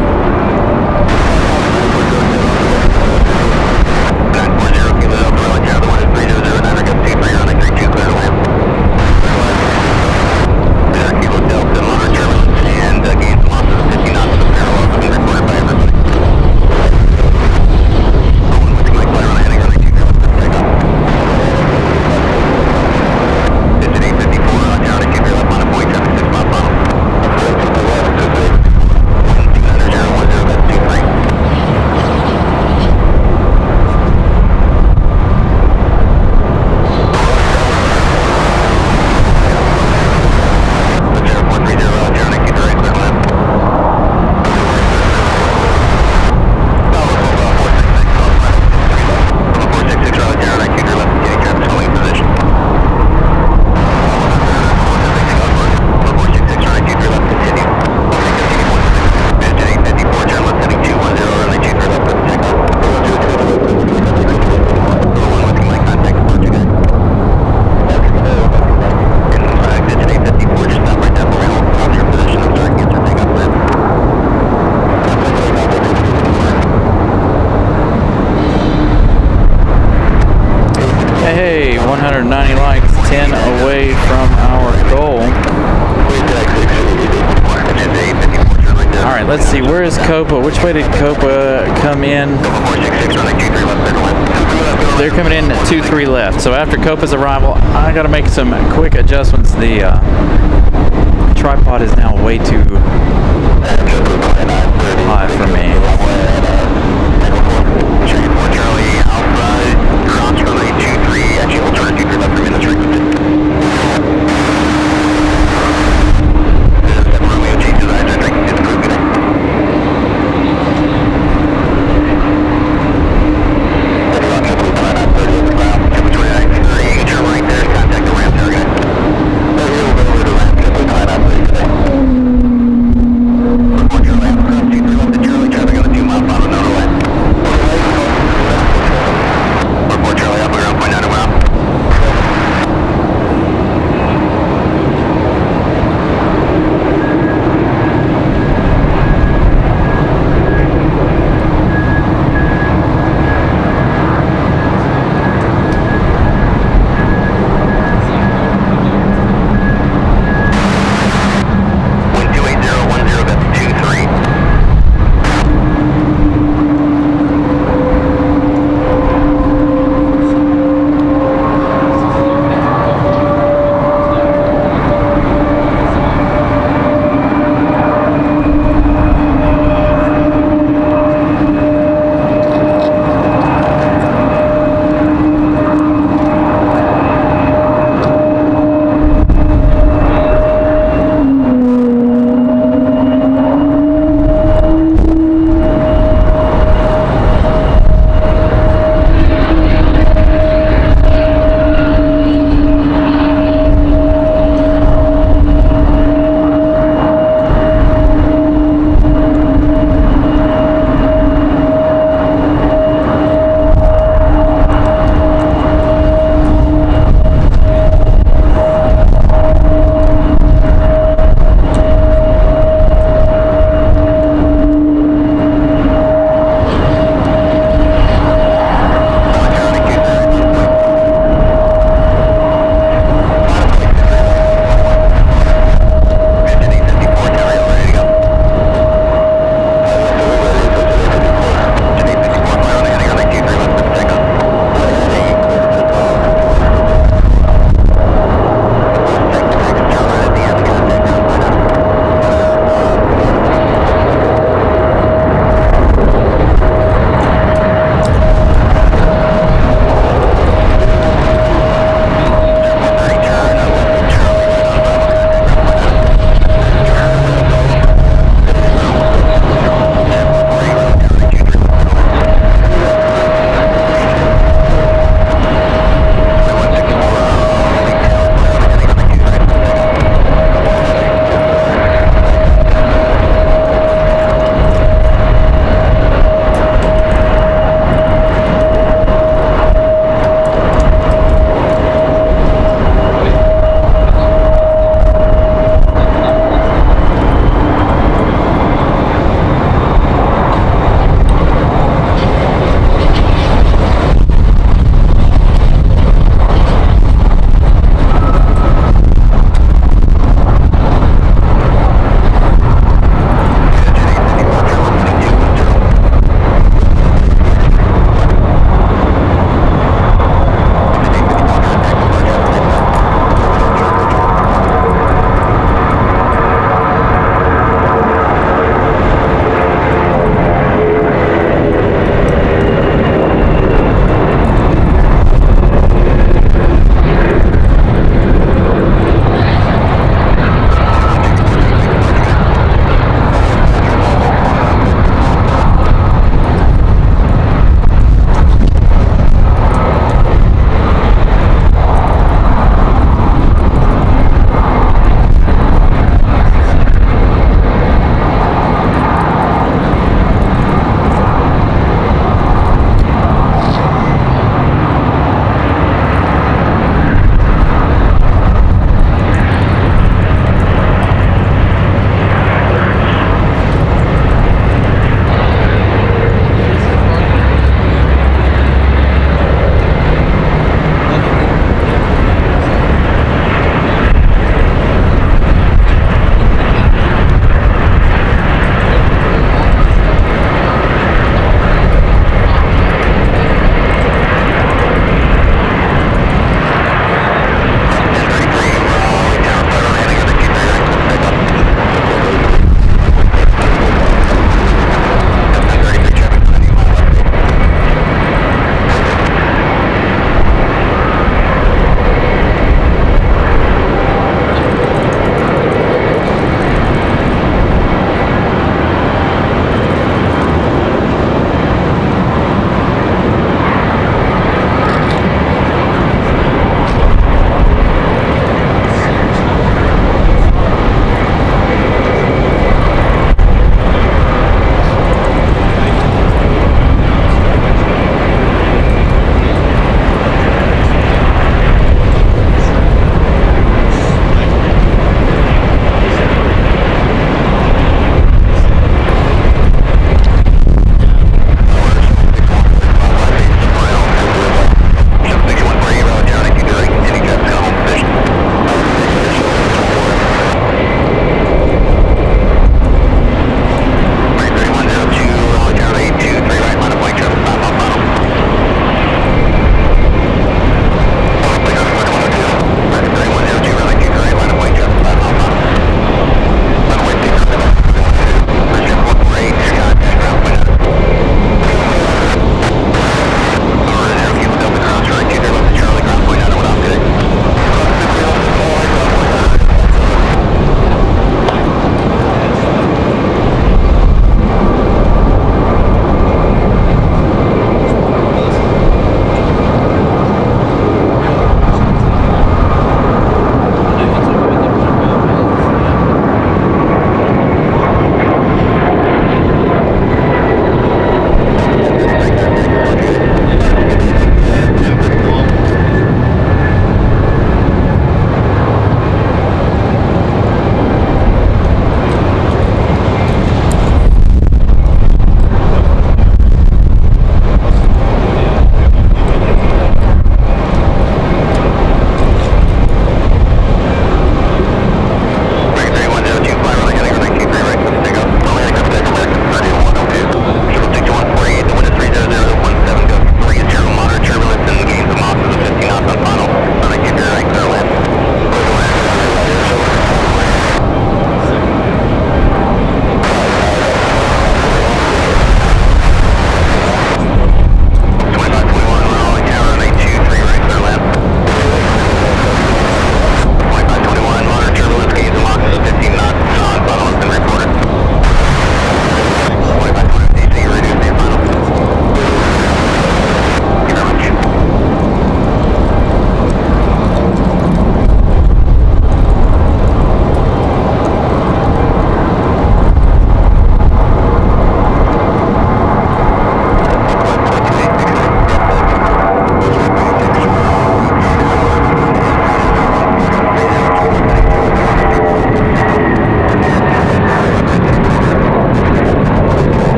Hey, 190 likes, 10 away from our goal. Alright, let's see, where is Copa? Which way did Copa come in? They're coming in at 2-3 left. So after Copa's arrival, I got to make some quick adjustments. The tripod is now way too high for me.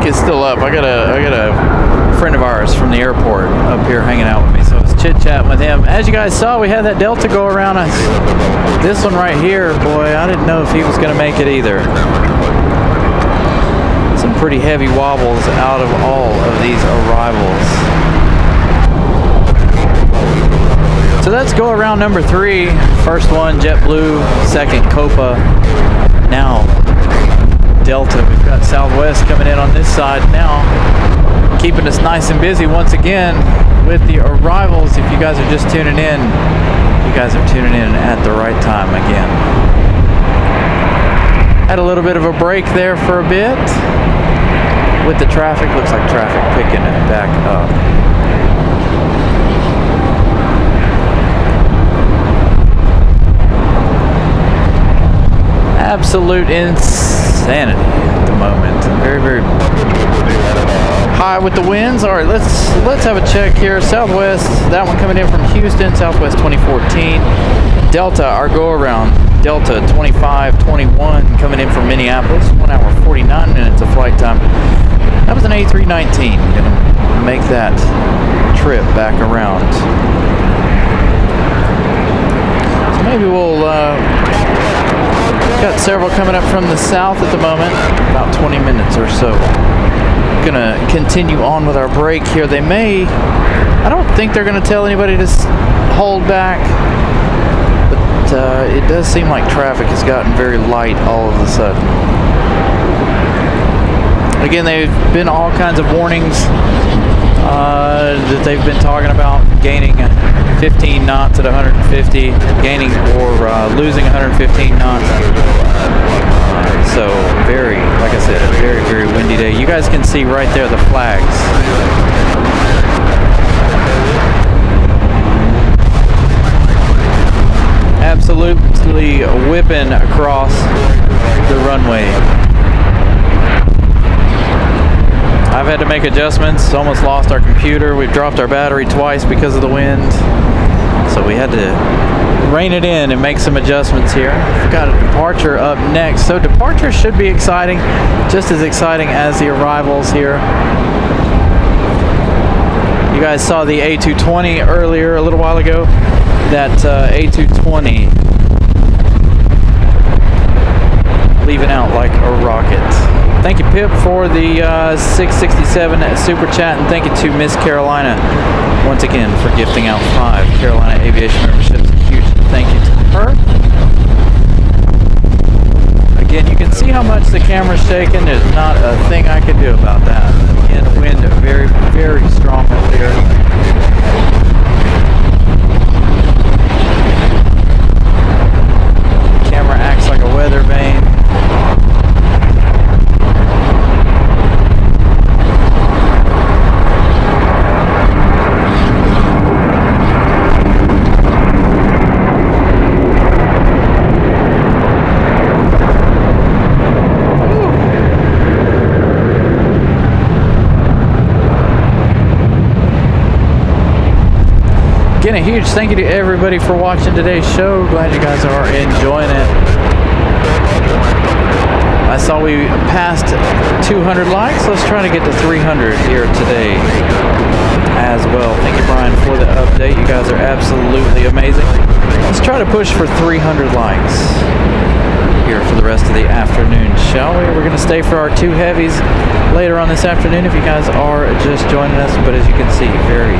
is still up. I got a friend of ours from the airport up here hanging out with me, so I was chit-chatting with him. As you guys saw, we had that Delta go around us. This one right here, boy, I didn't know if he was going to make it either. Some pretty heavy wobbles out of all of these arrivals. So that's go around number 3. First one, JetBlue. Second, Copa. Now, Delta. We've got Southwest coming in on this side now, keeping us nice and busy once again with the arrivals. If you guys are just tuning in, you guys are tuning in at the right time again. Had a little bit of a break there for a bit with the traffic. Looks like traffic picking it back up. Absolute insanity at the moment. Very, very high with the winds. All right, let's have a check here. Southwest, that one coming in from Houston, Southwest 2014. Delta, our go around, Delta 2521 coming in from Minneapolis, 1 hour 49 minutes of flight time. That was an A319. Gonna make that trip back around. So maybe we'll got several coming up from the south at the moment, about 20 minutes or so. Gonna continue on with our break here. They may, I don't think they're gonna tell anybody to hold back, but it does seem like traffic has gotten very light all of a sudden. Again, they've been all kinds of warnings that they've been talking about, gaining 15 knots at 150, gaining or losing 115 knots. So very, like I said, a very, very windy day. You guys can see right there the flags. Absolutely whipping across the runway. I've had to make adjustments, almost lost our computer. We've dropped our battery twice because of the wind. So we had to rein it in and make some adjustments here. We've got a departure up next. So departure should be exciting, just as exciting as the arrivals here. You guys saw the A220 earlier, a little while ago. That A220 leaving out like a rocket. Thank you, Pip, for the 667 super chat, and thank you to Miss Carolina once again for gifting out 5 Carolina Aviation memberships. A huge thank you to her. Again, you can see how much the camera's shaking. There's not a thing I can do about that. Again, the wind very, very strong up here. The camera acts like a weather vane. Again, a huge thank you to everybody for watching today's show. Glad you guys are enjoying it. I saw we passed 200 likes. Let's try to get to 300 here today as well. Thank you, Brian, for the update. You guys are absolutely amazing. Let's try to push for 300 likes here for the rest of the afternoon, shall we? We're going to stay for our 2 heavies later on this afternoon if you guys are just joining us. But as you can see, very,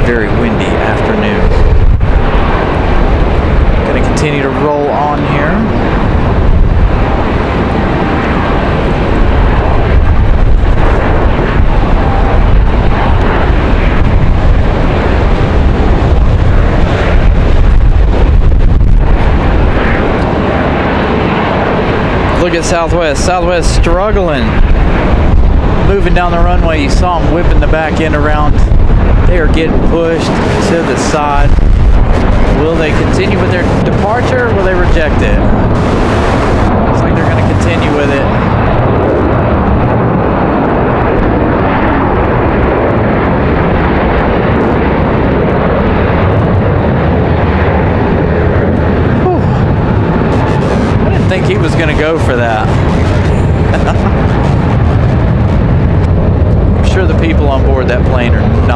very windy afternoon. Going to continue to roll on here. Look at Southwest. Southwest struggling. Moving down the runway. You saw them whipping the back end around. They are getting pushed to the side. Will they continue with their departure or will they reject it? Looks like they're going to continue with it. Whew. I didn't think he was going to go for that.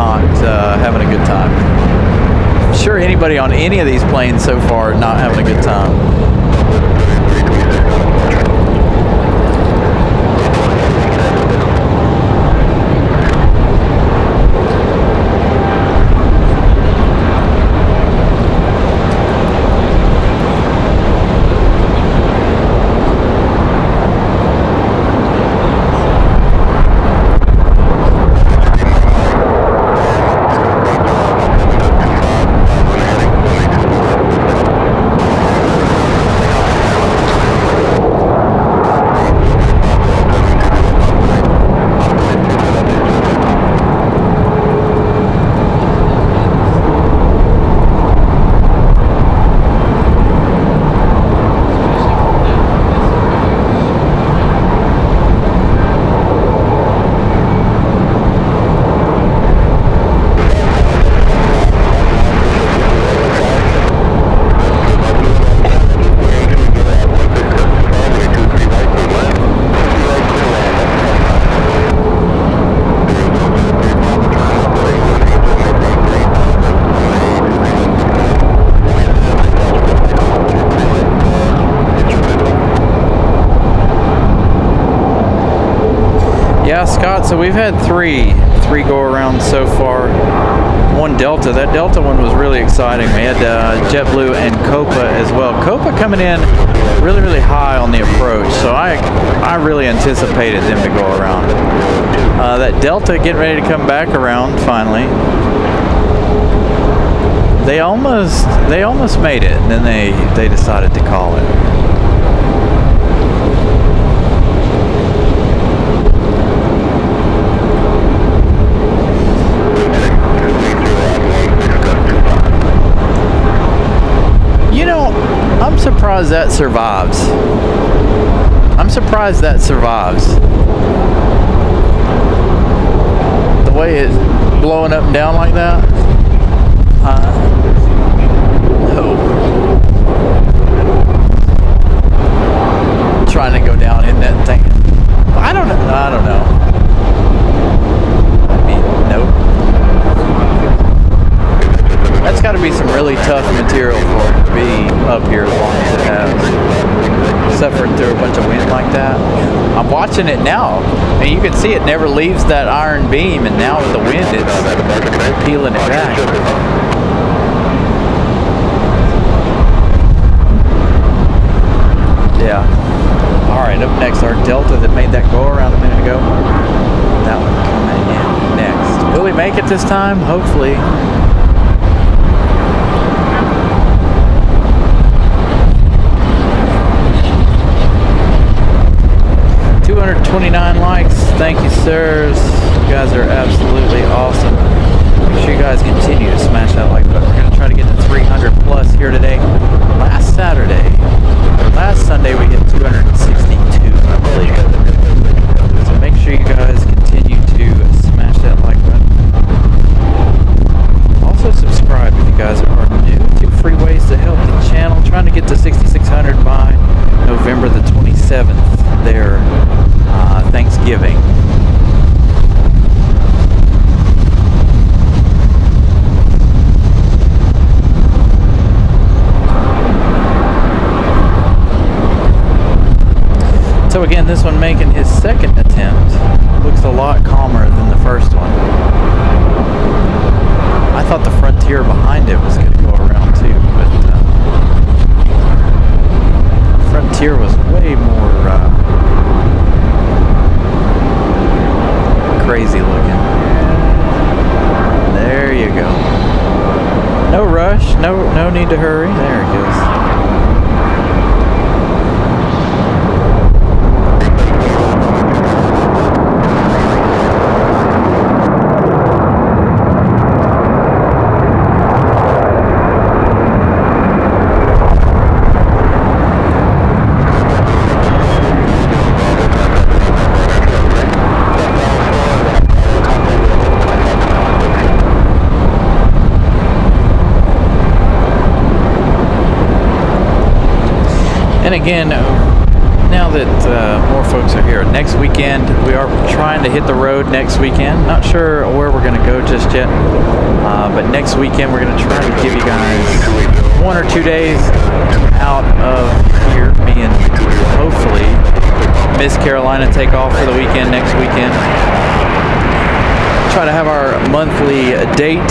not having a good time. I'm sure anybody on any of these planes so far not having a good time. Yeah, Scott, so we've had three go-arounds so far. One Delta. That Delta one was really exciting. We had JetBlue and Copa as well. Copa coming in really, really high on the approach, so I really anticipated them to go around. That Delta getting ready to come back around finally. They almost made it, and then they decided to call it. I'm surprised that survives. The way it's blowing up and down like that. No. Trying to go down in that thing. I don't know. I mean, nope. That's got to be some really tough material for it to be up here as long as it has. Suffering through a bunch of wind like that. I'm watching it now, and you can see it never leaves that iron beam, and now with the wind, it's peeling it back. Yeah. All right, up next, our Delta that made that go around a minute ago. That one coming in next. Will we make it this time? Hopefully. 229 likes. Thank you, sirs. You guys are absolutely awesome. Make sure you guys continue to smash that like button. We're going to try to get to 300 plus here today. Last Sunday, we hit 262, I believe. So make sure you guys continue to smash that like button. Also subscribe if you guys are new. 2 free ways to help the channel. Trying to get to 6,600 by November the 27th. There. Thanksgiving. So again, this one making his second attempt. Looks a lot calmer than the first one. I thought the Frontier behind it was going to go around too, but Frontier was way more crazy looking. There you go. No rush, no need to hurry. There it goes. And again, now that more folks are here. Next weekend, we are trying to hit the road next weekend. Not sure where we're going to go just yet, but next weekend we're going to try to give you guys 1 or 2 days out of here. Me and hopefully Miss Carolina take off for the weekend next weekend. Try to have our monthly date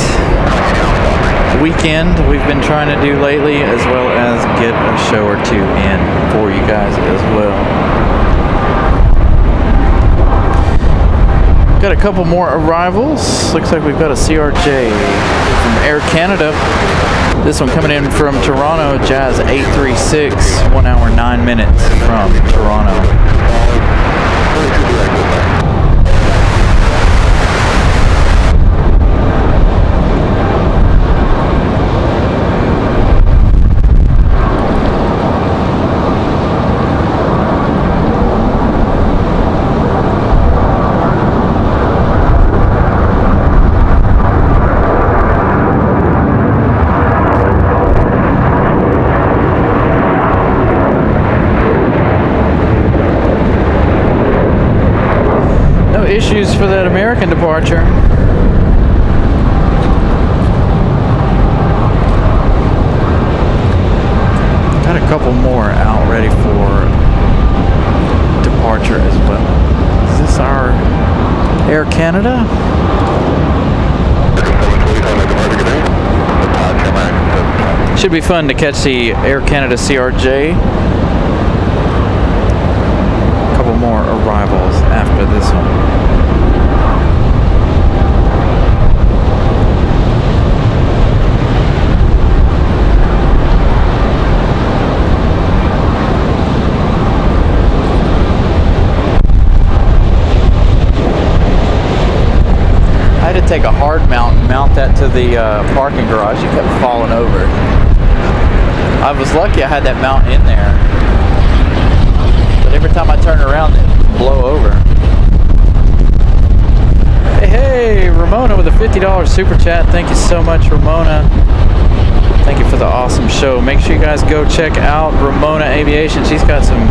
weekend we've been trying to do lately, as well as get a show or two in for you guys as well. Got a couple more arrivals. Looks like we've got a CRJ from Air Canada. This one coming in from Toronto, Jazz 836, 1 hour 9 minutes from Toronto. Issues for that American departure. Got a couple more out ready for departure as well. Is this our Air Canada? Should be fun to catch the Air Canada CRJ. A couple more arrivals after this one. I had to take a hard mount and mount that to the parking garage. It kept falling over. I was lucky I had that mount in there, but every time I turn around it would blow over. Hey, Ramona with a $50 super chat. Thank you so much, Ramona. Thank you for the awesome show. Make sure you guys go check out Ramona Aviation. She's got some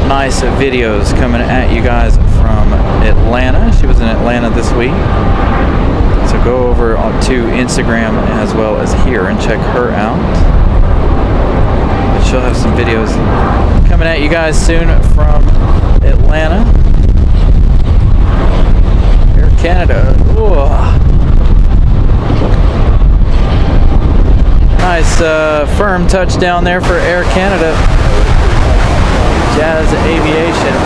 nice videos coming at you guys from Atlanta. She was in Atlanta this week. So go over to Instagram as well as here and check her out. And she'll have some videos coming at you guys soon from Atlanta. Air Canada. Ooh. Nice firm touchdown there for Air Canada. Jazz Aviation.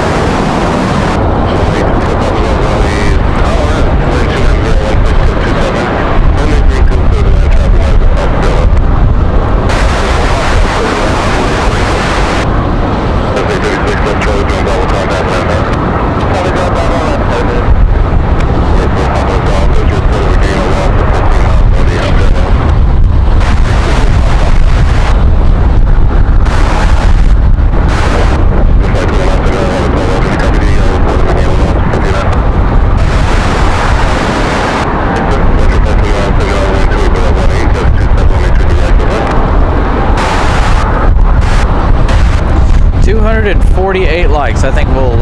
Likes. I think we'll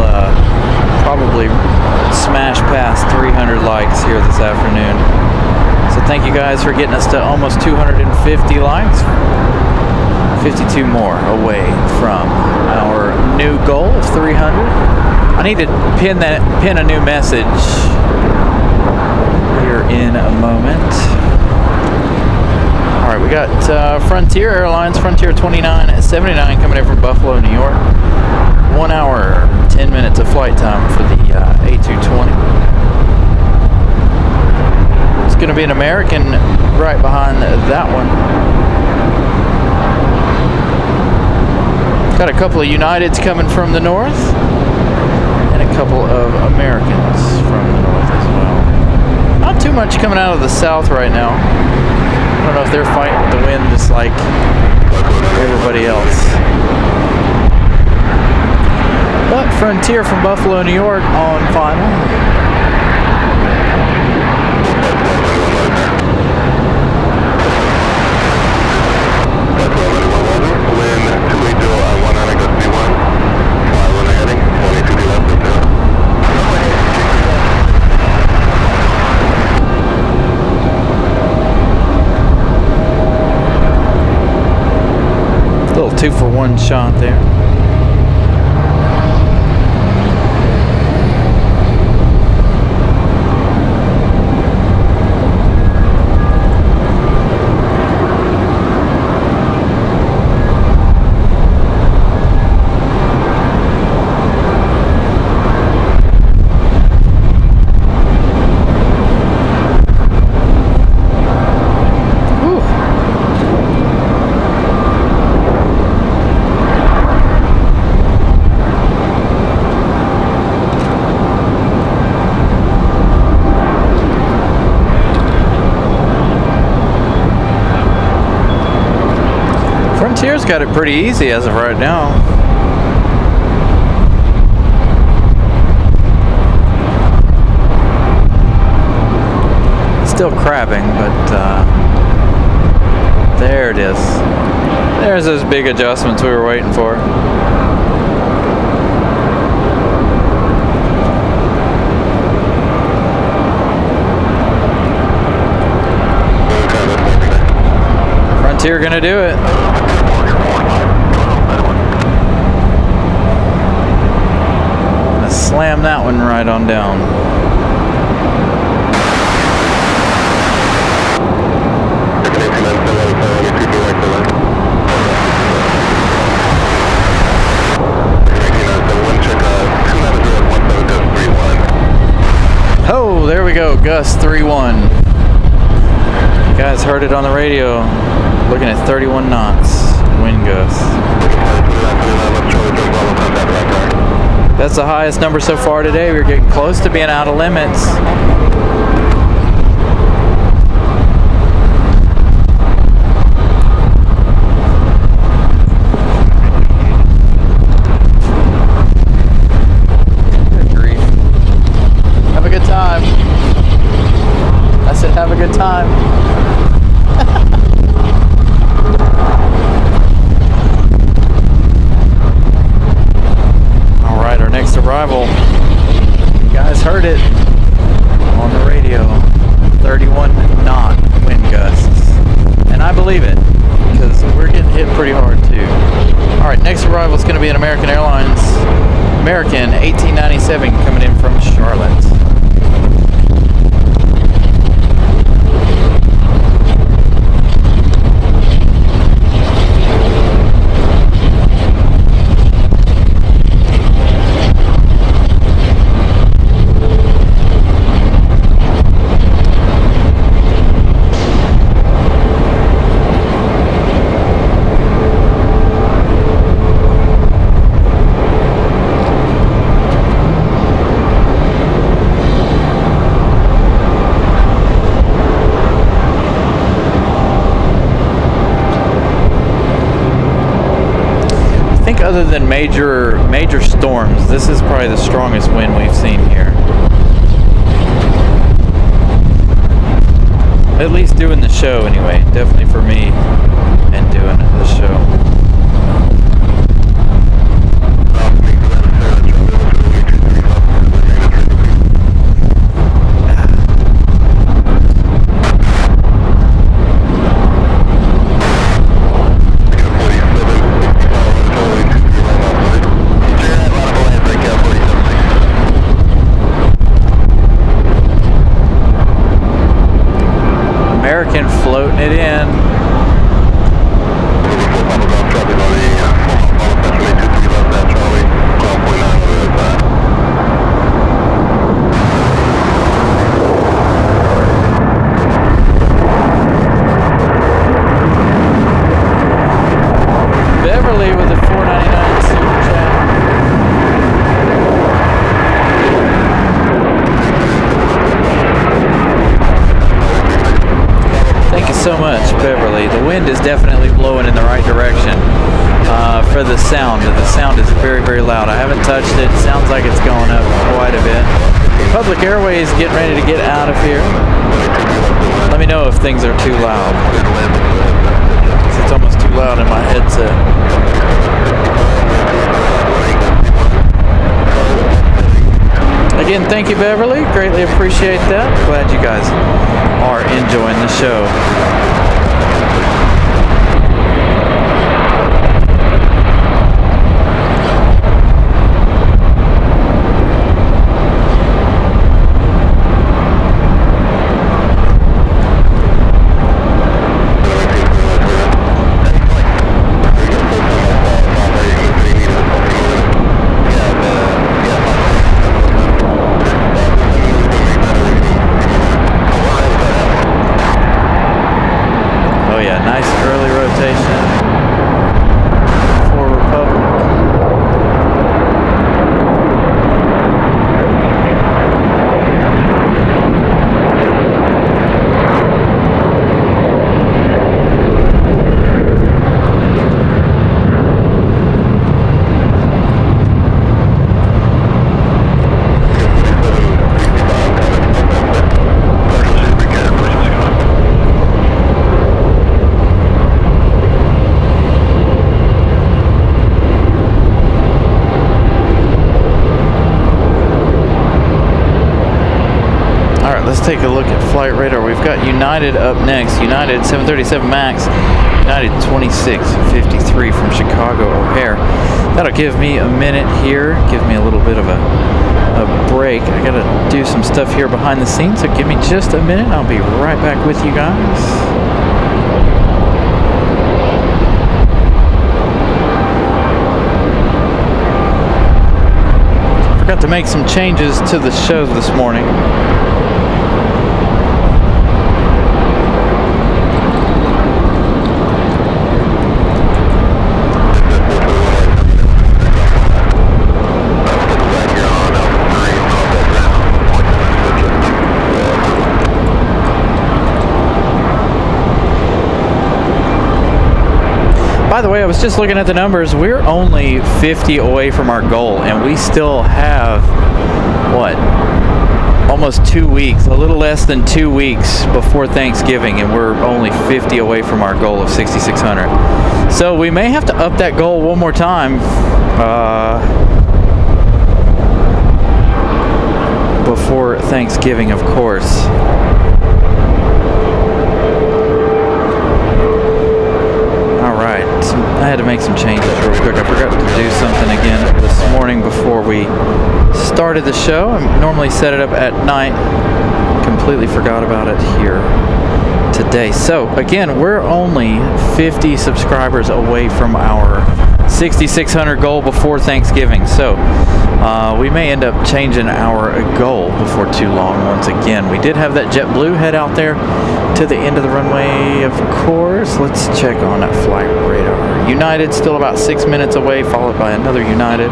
probably smash past 300 likes here this afternoon. So thank you guys for getting us to almost 250 likes. 52 more away from our new goal of 300. I need to pin a new message here in a moment. All right, we got Frontier Airlines, Frontier 2979 coming in from Buffalo, New York. 1 hour, 10 minutes of flight time for the A220. It's going to be an American right behind that one. Got a couple of Uniteds coming from the north, and a couple of Americans from the north as well. Not too much coming out of the south right now. I don't know if they're fighting the wind just like everybody else. But Frontier from Buffalo, New York on final. Wind 280 100 gust B1. 2-for-1 shot there. Frontier's got it pretty easy as of right now. Still crabbing, but there it is. There's those big adjustments we were waiting for. Frontier gonna do it. Slam that one right on down. Oh, there we go. Gust 3-1. You guys heard it on the radio. Looking at 31 knots wind gusts. That's the highest number so far today. We're getting close to being out of limits. Good grief. Have a good time. I said have a good time. Next arrival, you guys heard it on the radio, 31 knot wind gusts, and I believe it because we're getting hit pretty hard too. All right, next arrival is going to be an American Airlines American 1897 coming in from Charlotte. Other than major storms, this is probably the strongest wind we've seen here. At least doing the show anyway. Definitely for me and doing the show. Floating it in. Beverly with a $4.99 super chat. Thank you so much, Beverly. The wind is definitely blowing in the right direction for the sound. The sound is very, very loud. I haven't touched it. Sounds like it's going up quite a bit. Public Airways getting ready to get out of here. Let me know if things are too loud. It's almost too loud in my headset. Again, thank you, Beverly. Greatly appreciate that. Glad you guys are enjoying the show. We've got United up next. United 737 MAX. United 2653 from Chicago O'Hare. That'll give me a minute here. Give me a little bit of a break. I gotta do some stuff here behind the scenes, so give me just a minute. I'll be right back with you guys. Forgot to make some changes to the show this morning. By the way, I was just looking at the numbers. We're only 50 away from our goal, and we still have, what, almost 2 weeks, a little less than 2 weeks before Thanksgiving, and we're only 50 away from our goal of 6,600. So we may have to up that goal one more time before Thanksgiving, of course. I had to make some changes real quick. I forgot to do something again this morning before we started the show. I normally set it up at night. Completely forgot about it here today. So again, we're only 50 subscribers away from our 6,600 goal before Thanksgiving. So we may end up changing our goal before too long once again. We did have that JetBlue head out there to the end of the runway, of course. Let's check on that flight radar. United still about 6 minutes away, followed by another United.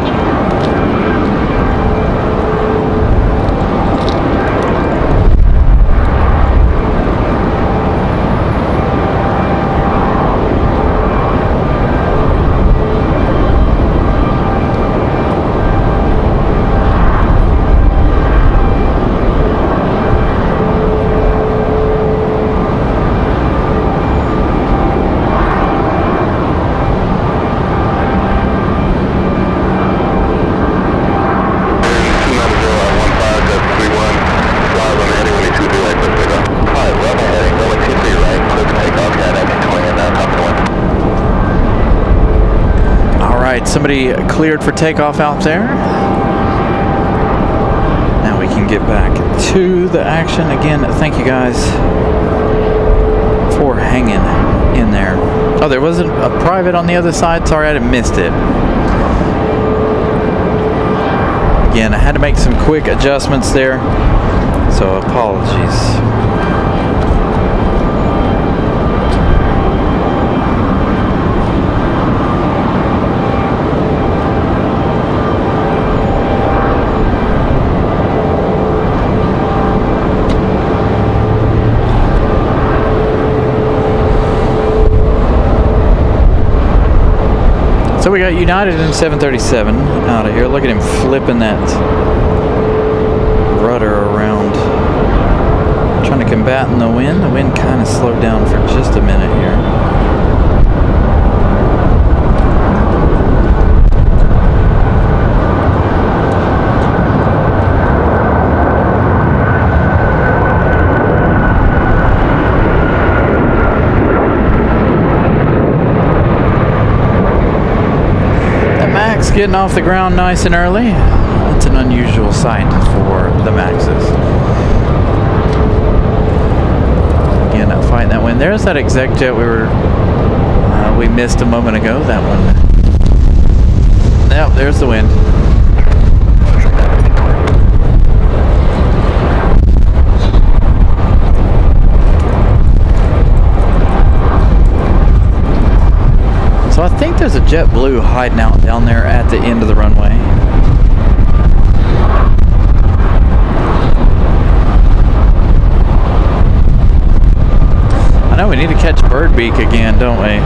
Somebody cleared for takeoff out there. Now we can get back to the action. Again, thank you guys for hanging in there. Oh, there wasn't a private on the other side. Sorry, I missed it. Again, I had to make some quick adjustments there, so apologies. So we got United in 737 out of here. Look at him flipping that rudder around. Trying to combat in the wind. The wind kind of slowed down for just a minute here. Getting off the ground nice and early. It's an unusual sight for the Maxes. Again, not fighting that wind. There's that exec jet we missed a moment ago. That one. Yep, there's the wind. So I think there's a JetBlue hiding out down there at the end of the runway. I know we need to catch Birdbeak again, don't we?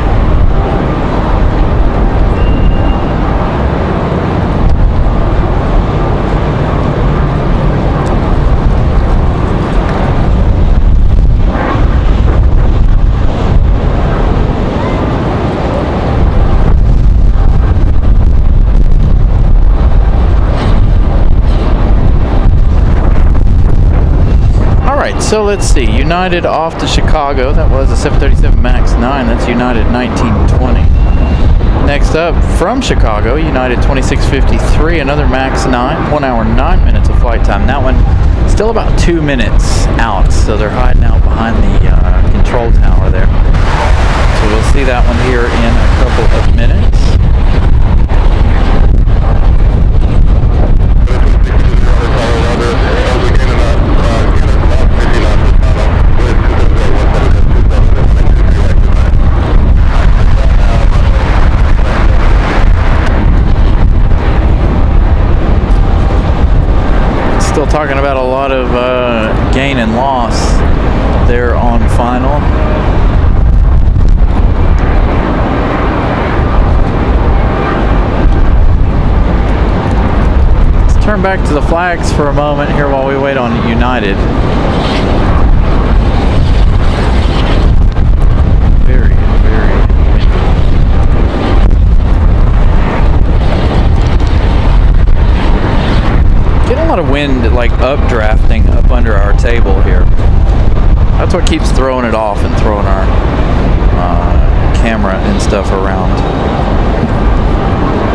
right, so let's see. United off to Chicago. That was a 737 MAX 9. That's United 1920. Next up, from Chicago, United 2653, another MAX 9. 1 hour, 9 minutes of flight time. That one still about 2 minutes out, so they're hiding out behind the control tower there. So we'll see that one here in a couple of minutes. Still talking about a lot of gain and loss there on final. Let's turn back to the flags for a moment here while we wait on United. Very windy. Getting a lot of wind, like updrafting up under our table here. That's what keeps throwing it off and throwing our camera and stuff around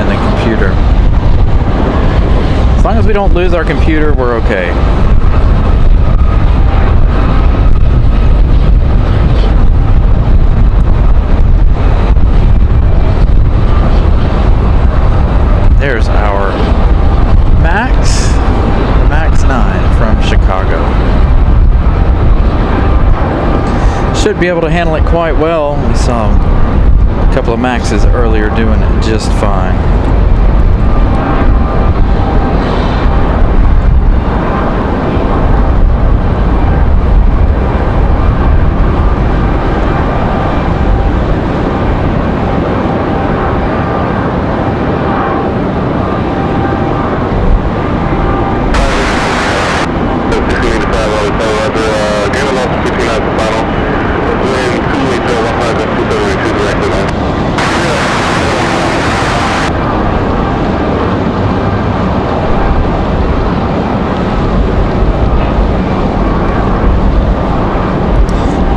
and the computer. As long as we don't lose our computer, we're okay. There's our MAX 9 from Chicago. Should be able to handle it quite well. We saw a couple of MAXs earlier doing it just fine.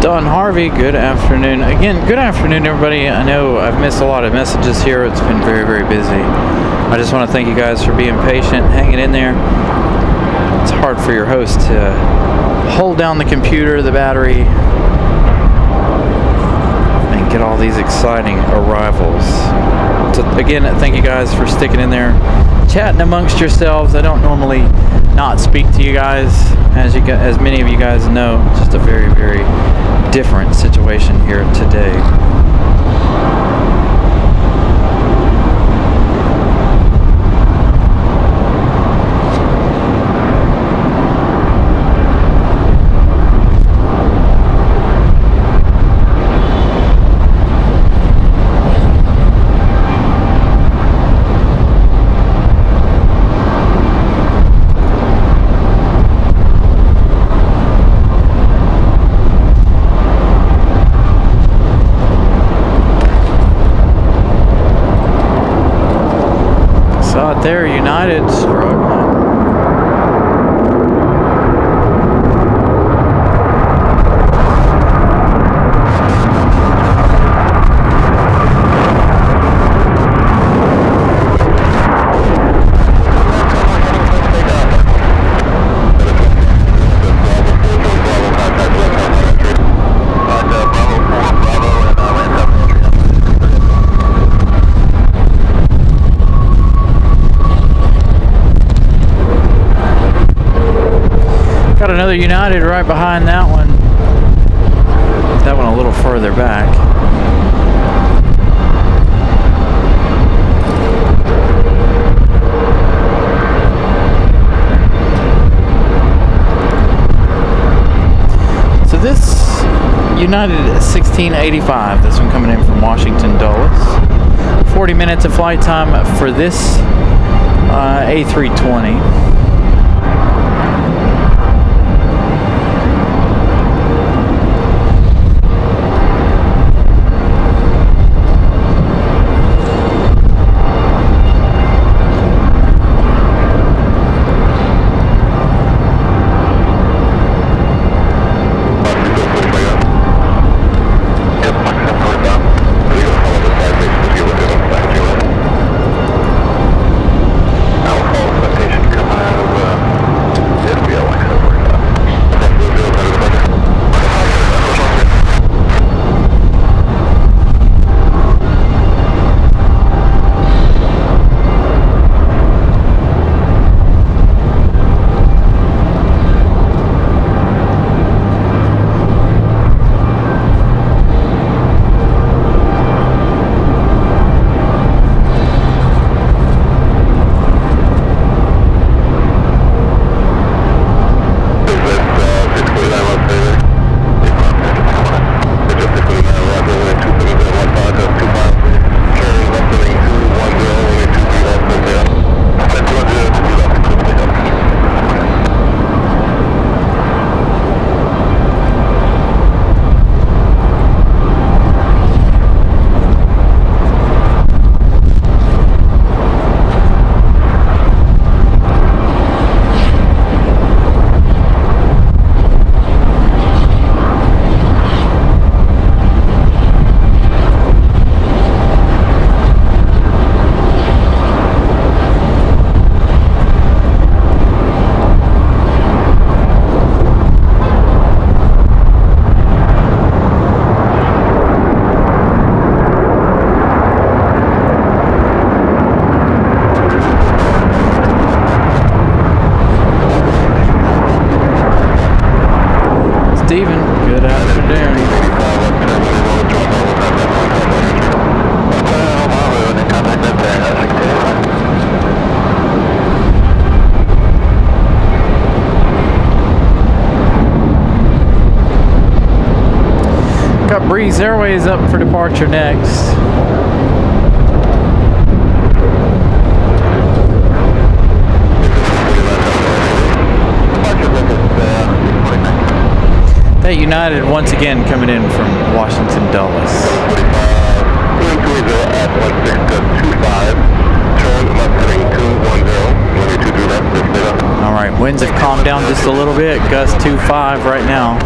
Don Harvey, good afternoon. Again, good afternoon, everybody. I know I've missed a lot of messages here. It's been very busy. I just want to thank you guys for being patient, hanging in there. It's hard for your host to hold down the computer, the battery, and get all these exciting arrivals. So again, thank you guys for sticking in there, chatting amongst yourselves. I don't normally not speak to you guys, as many of you guys know. Just a very different situation here today. There, United struggling. Another United right behind that one. That one a little further back. So this United 1685, this one coming in from Washington Dulles. 40 minutes of flight time for this A320. got Breeze Airways up for departure next. That United once again coming in from Washington Dulles. Alright, winds have calmed down just a little bit. Gust 2.5 right now.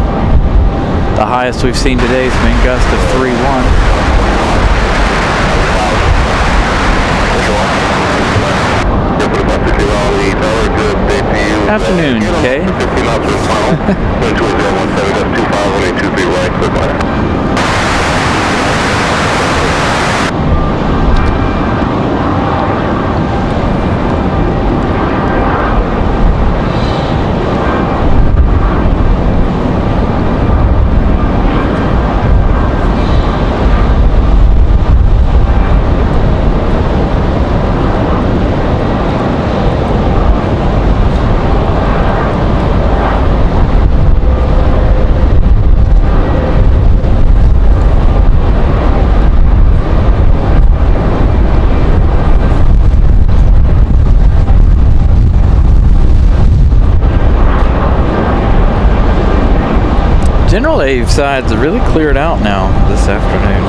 The highest we've seen today has been gust of 3.1. Afternoon, okay? General Ave side's really cleared out now this afternoon.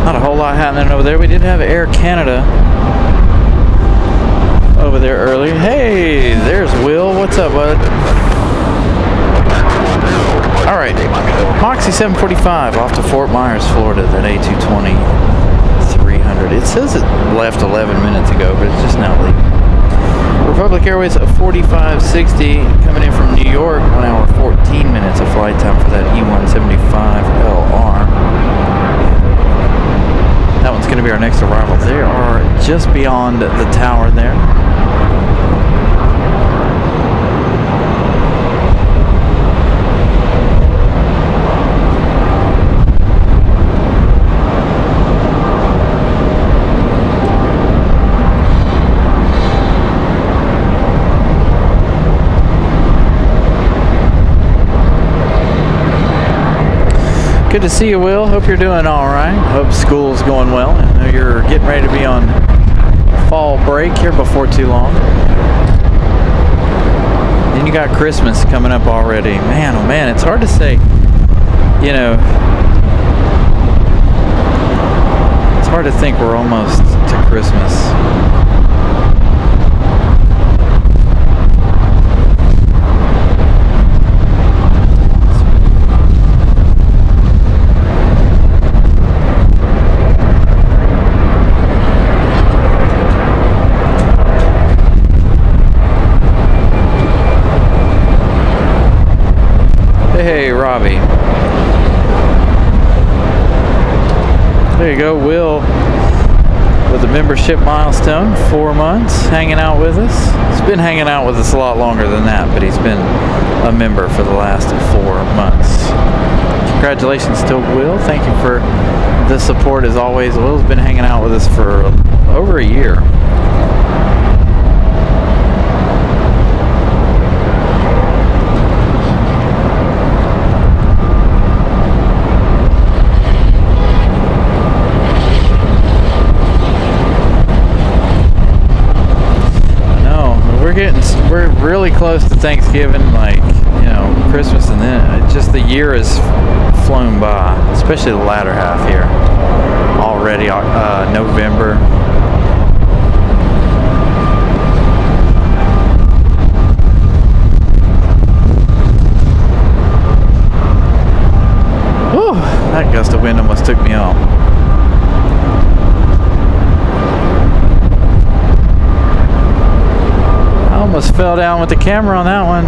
Not a whole lot happening over there. We did have Air Canada over there early. Hey, there's Will. What's up, bud? All right, Moxie 745 off to Fort Myers, Florida. That A220 300. It says it left 11 minutes ago, but it's just now leaving. Republic Airways 4560 coming in from New York, 1 hour 14 minutes of flight time for that E175LR. That one's going to be our next arrival. They are just beyond the tower there. Good to see you, Will. Hope you're doing all right. Hope school's going well. I know you're getting ready to be on fall break here before too long. Then you got Christmas coming up already. Man, oh man, it's hard to say, you know, it's hard to think we're almost to Christmas. Hey, Robbie. There you go, Will with a membership milestone, 4 months, hanging out with us. He's been hanging out with us a lot longer than that, but he's been a member for the last 4 months. Congratulations to Will. Thank you for the support as always. Will's been hanging out with us for over a year. We're really close to Thanksgiving, like, you know, Christmas, and then just the year has flown by, especially the latter half here. Already November. Whew, that gust of wind almost took me off. Almost fell down with the camera on that one.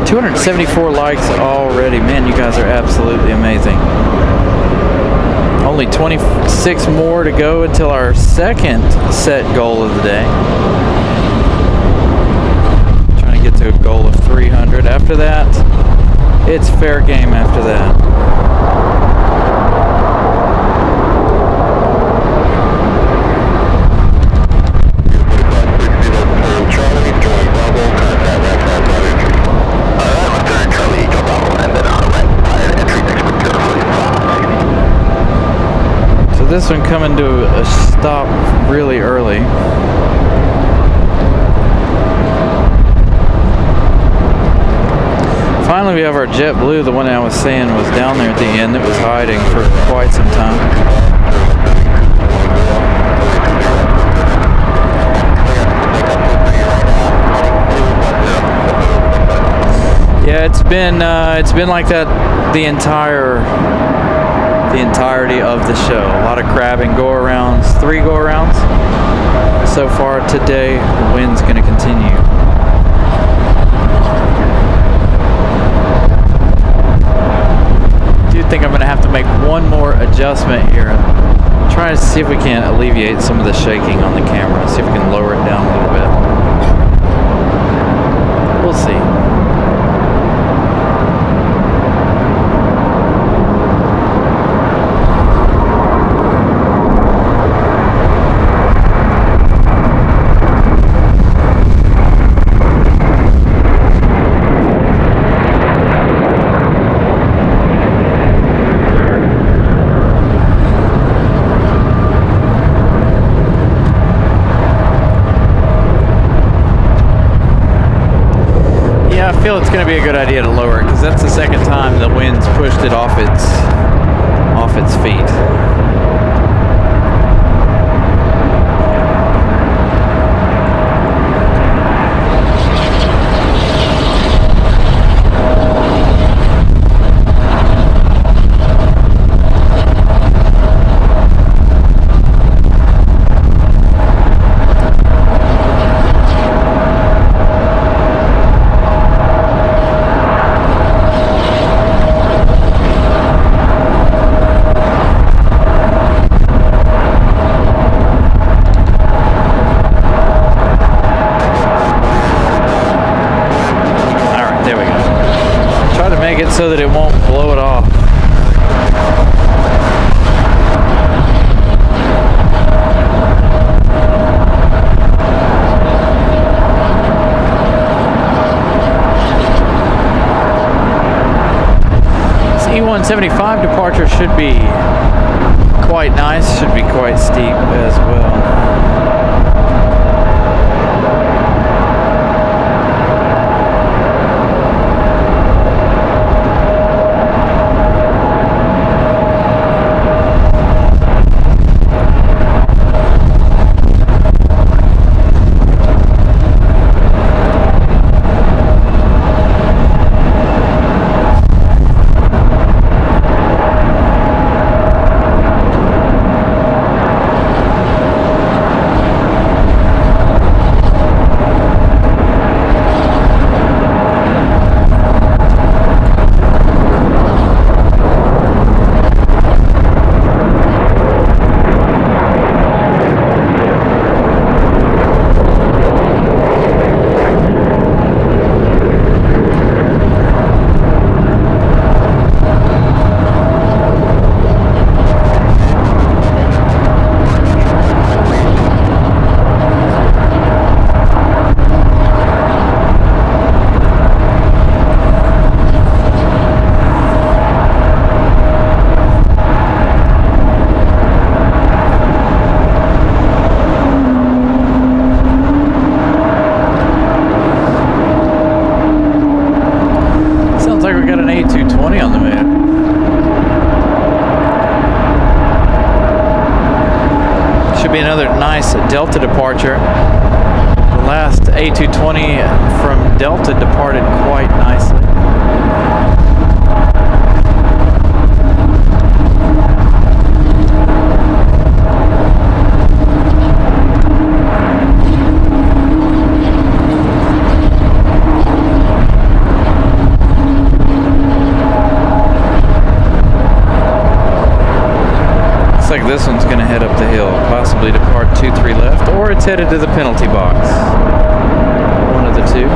274 likes already. Man, you guys are absolutely amazing. Only 26 more to go until our second set goal of the day. Trying to get to a goal of 300. After that, it's fair game after that. this one coming to a stop really early. Finally, we have our JetBlue, the one I was saying was down there at the end that was hiding for quite some time. Yeah, it's been like that the entirety of the show. A lot of grabbing go-arounds, 3 go-arounds so far today. The wind's going to continue. I do think I'm going to have to make one more adjustment here. Try to see if we can alleviate some of the shaking on the camera. See if we can lower it down a little bit. We'll see. I feel it's going to be a good idea to lower it because that's the second time the wind's pushed it off its feet. So that it won't blow it off. This E175 departure should be quite nice, should be quite steep as well. Delta departure. The last A220 from Delta departed quite nicely. Looks like this one's going to head up the hill, possibly depart 2-3 left, or it's headed to the penalty box. One of the two.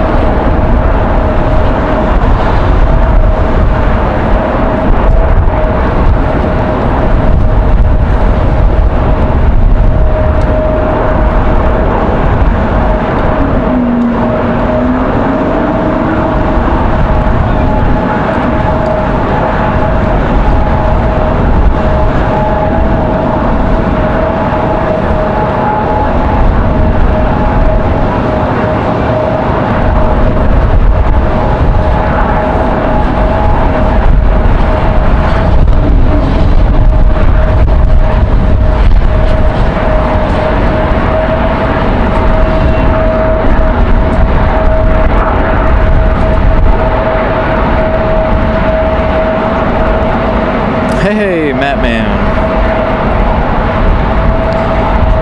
Hey, Matt Man.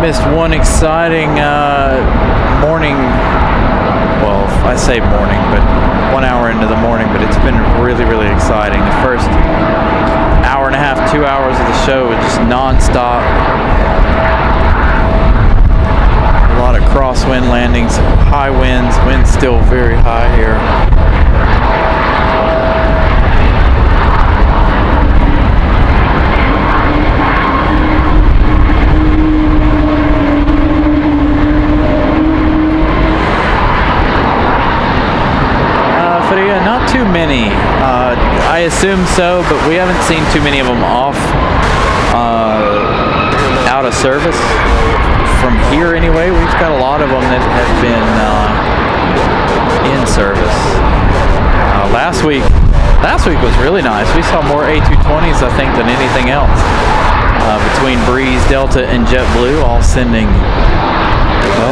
Missed one exciting morning. Well, I say morning, but 1 hour into the morning, but it's been really, really exciting. The first hour and a half, 2 hours of the show was just non-stop. A lot of crosswind landings, high winds, winds still very high here. Not too many. I assume so, but we haven't seen too many of them off out of service from here anyway. We've got a lot of them that have been in service. Last week was really nice. We saw more A220s, I think, than anything else. Between Breeze, Delta, and JetBlue, all sending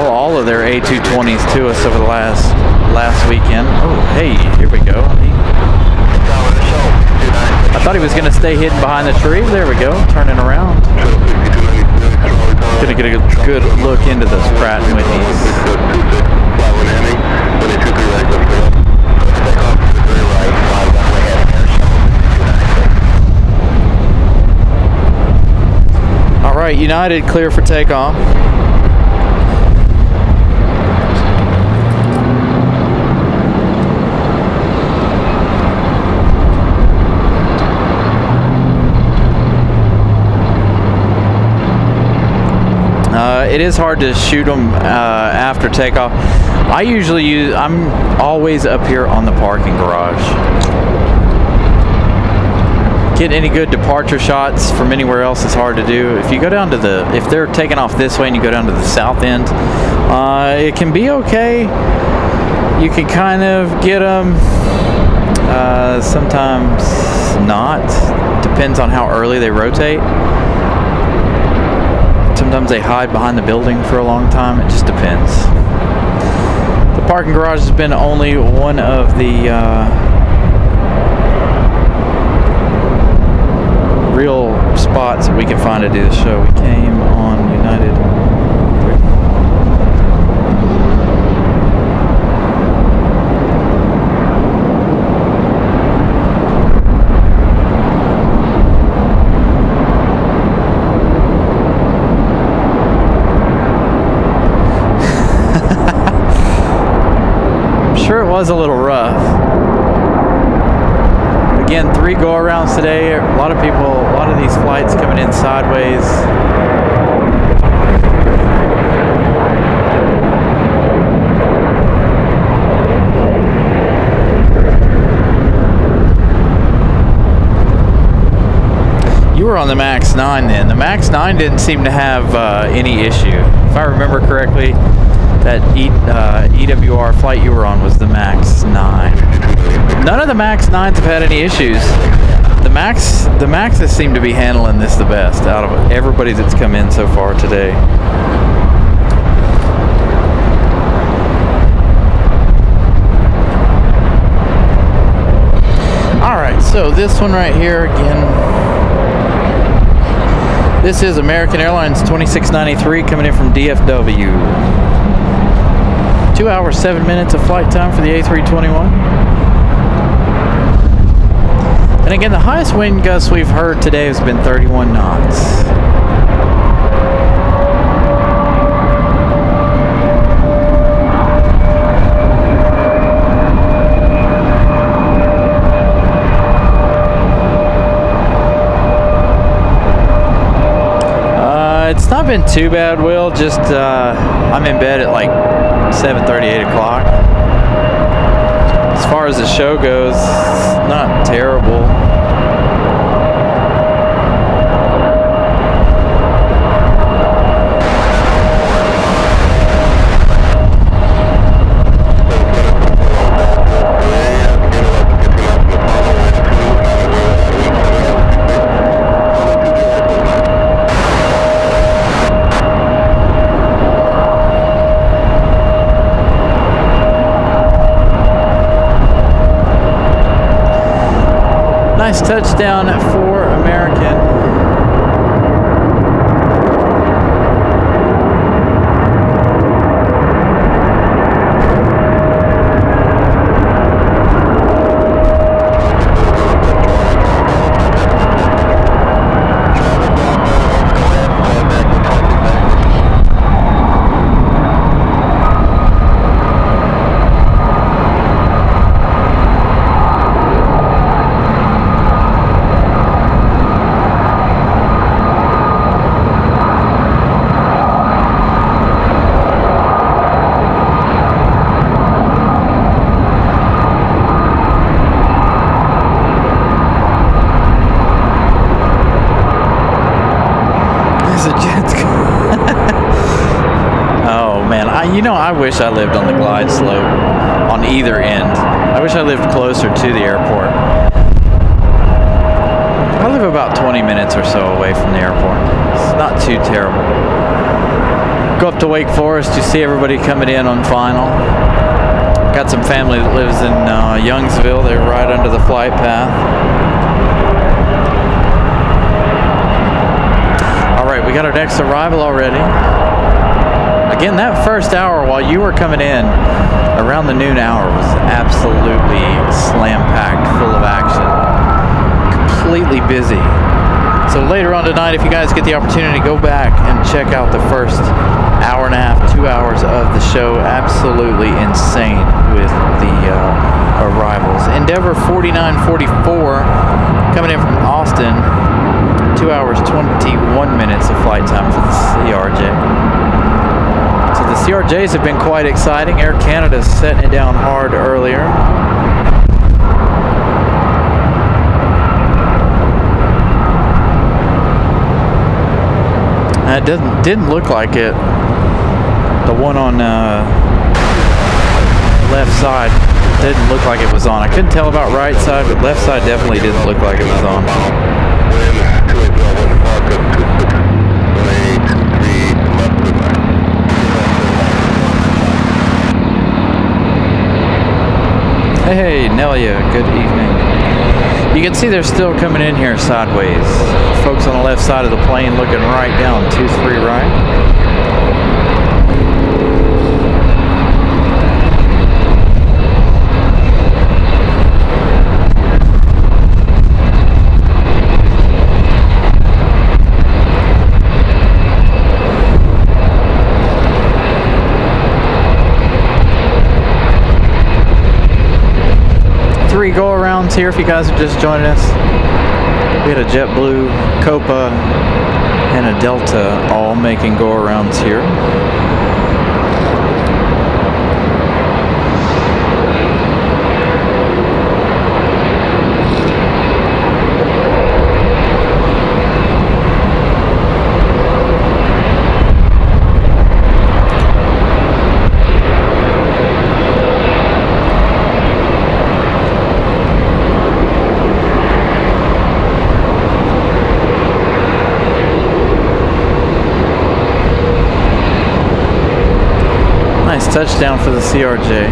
all of their A220s to us over the last weekend. Oh, hey, here we go. I thought he was going to stay hidden behind the tree. There we go, turning around. Gonna get a good look into those Pratt & Whitneys. All right, United clear for takeoff. It is hard to shoot them after takeoff. I'm always up here on the parking garage. Get any good departure shots from anywhere else is hard to do. If you go down to if they're taking off this way and you go down to the south end, it can be okay. You can kind of get them, sometimes not. Depends on how early they rotate. Sometimes they hide behind the building for a long time. It just depends. The parking garage has been only one of the real spots that we can find to do the show. We came on United. Was a little rough. Again, 3 go-arounds today. A lot of these flights coming in sideways. You were on the MAX 9 then. The MAX 9 didn't seem to have any issue. If I remember correctly, that EWR flight you were on was the MAX 9. None of the MAX 9s have had any issues. The MAXs seem to be handling this the best out of everybody that's come in so far today. Alright, so this one right here again. This is American Airlines 2693 coming in from DFW. 2 hours, 7 minutes of flight time for the A321. And again, the highest wind gust we've heard today has been 31 knots. It's not been too bad, Will. Just I'm in bed at like 7:30, 8 o'clock. As far as the show goes, it's not terrible. Nice touchdown for American. know, I wish I lived on the glide slope on either end. I wish I lived closer to the airport. I live about 20 minutes or so away from the airport. It's not too terrible. Go up to Wake Forest, you see everybody coming in on final. Got some family that lives in Youngsville. They're right under the flight path. All right, we got our next arrival already. Again, that first hour while you were coming in, around the noon hour, was absolutely slam-packed, full of action. Completely busy. So later on tonight, if you guys get the opportunity, go back and check out the first hour and a half, 2 hours of the show. Absolutely insane with the arrivals. Endeavor 4944 coming in from Austin. 2 hours, 21 minutes of flight time for the CRJ. So the CRJs have been quite exciting. Air Canada's setting it down hard earlier. It didn't look like it. The one on left side didn't look like it was on. I couldn't tell about right side, but left side definitely didn't look like it was on. Hey, Nelia, good evening. You can see they're still coming in here sideways. Folks on the left side of the plane looking right down, 23 right. Three go-arounds here if you guys are just joining us. We had a JetBlue, Copa, and a Delta all making go-arounds here. Touchdown for the CRJ.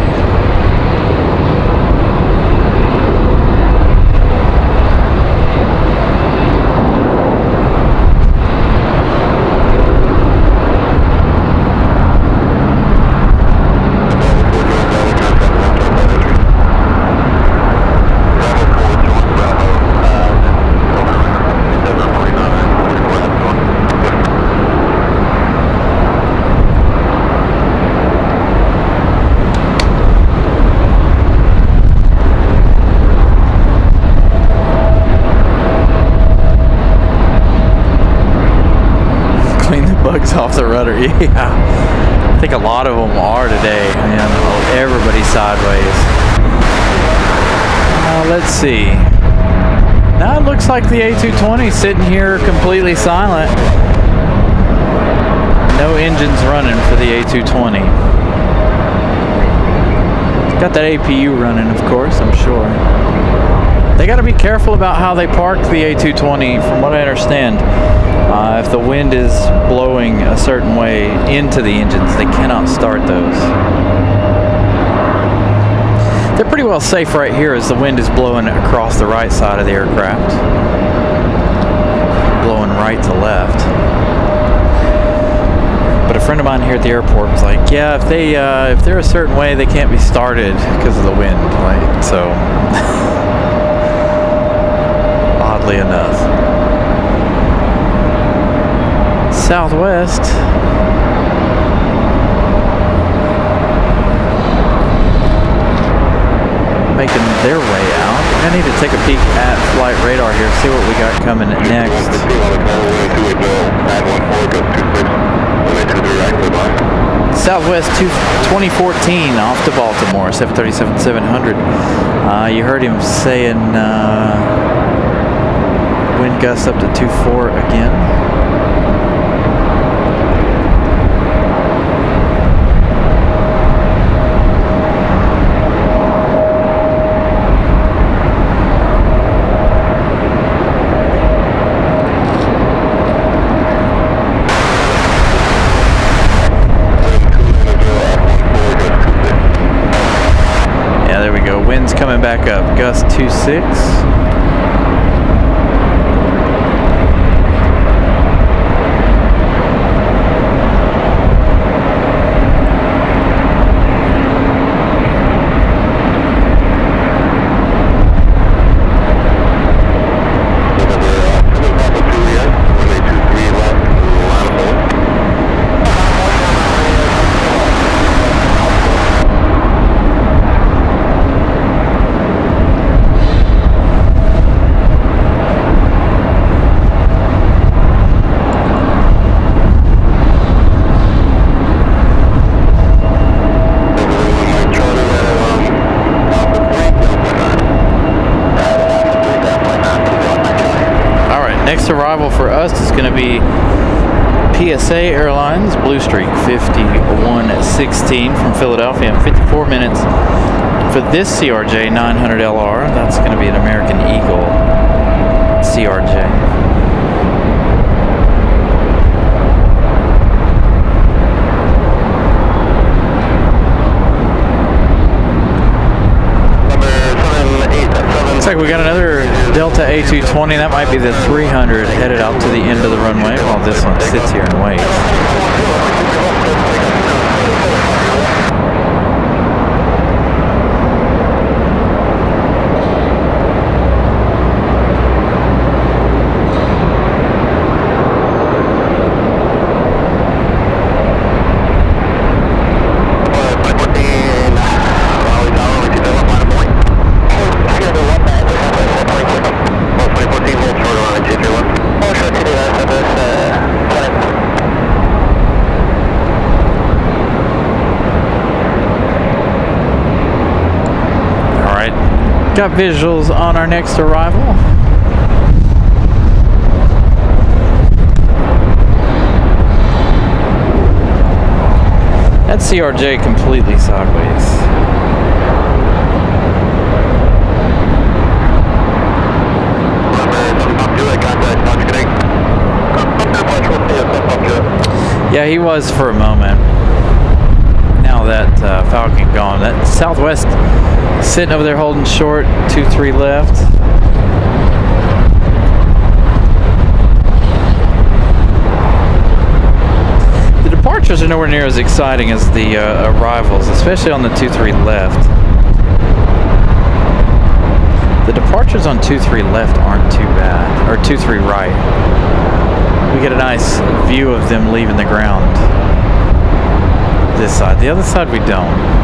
Off the rudder, yeah. I think a lot of them are today, man. Everybody's sideways. Let's see. Now it looks like the A220 is sitting here completely silent. No engines running for the A220. Got that APU running, of course, I'm sure. They got to be careful about how they park the A220, from what I understand. If the wind is blowing a certain way into the engines, they cannot start those. They're pretty well safe right here as the wind is blowing across the right side of the aircraft. Blowing right to left. But a friend of mine here at the airport was like, yeah, if they're a certain way, they can't be started because of the wind. Like, so, oddly enough. Southwest. Making their way out. I need to take a peek at flight radar here, see what we got coming next. Southwest 2014 off to Baltimore, 737-700. You heard him saying wind gusts up to 2.4 again. Wind's coming back up. Gust 2.6. Next arrival for us is going to be PSA Airlines Blue Streak 5116 from Philadelphia in 54 minutes. For this CRJ 900LR, that's going to be an American Eagle CRJ. Looks like we got another Delta A220. That might be the 300 headed out to the end of the runway while this one sits here and waits. Got visuals on our next arrival. That CRJ completely sideways. Yeah, he was for a moment. Now that Falcon gone, that Southwest sitting over there holding short, 2-3 left. The departures are nowhere near as exciting as the arrivals, especially on the 2-3 left. The departures on 2-3 left aren't too bad, or 2-3 right. We get a nice view of them leaving the ground. This side. The other side we don't.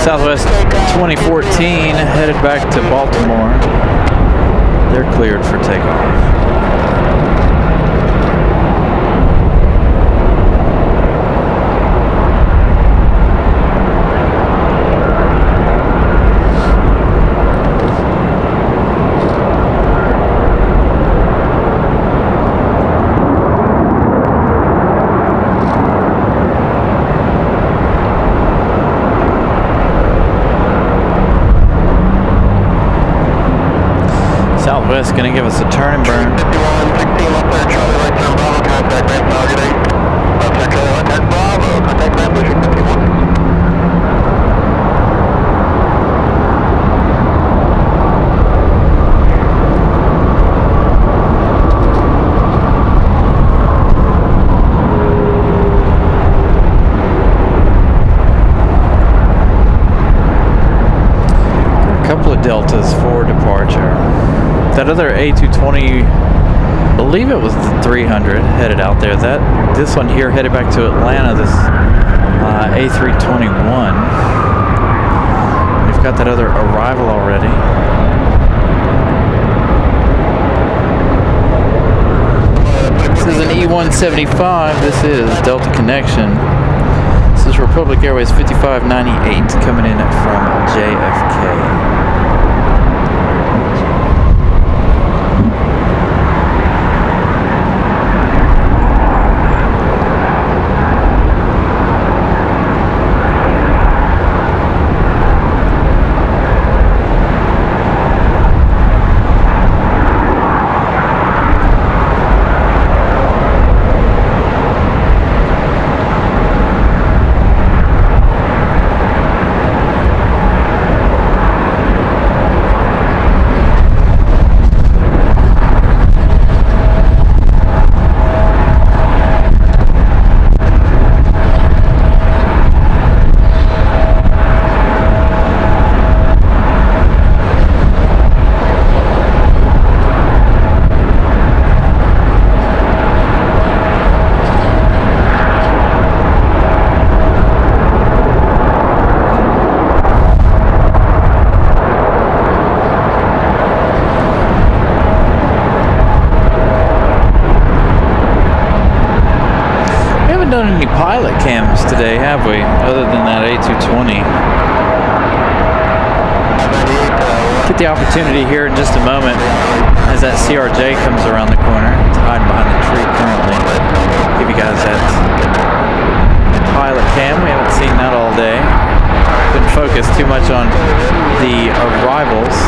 Southwest 2014 headed back to Baltimore. They're cleared for takeoff. Southwest going to give us a turn and burn. 5116 left there, Charlie right turn Bravo, contact ramp, target 8. Left there, Charlie right turn Bravo, contact ramp, pushing 51. another A220, I believe it was the 300 headed out there. This one here headed back to Atlanta, this A321. We've got that other arrival already. This is an E175. This is Delta Connection. This is Republic Airways 5598 coming in from JFK. Done any pilot cams today, have we? Other than that A220. Get the opportunity here in just a moment as that CRJ comes around the corner. It's hiding behind the tree currently. Give you guys that pilot cam. We haven't seen that all day. Couldn't focus too much on the arrivals.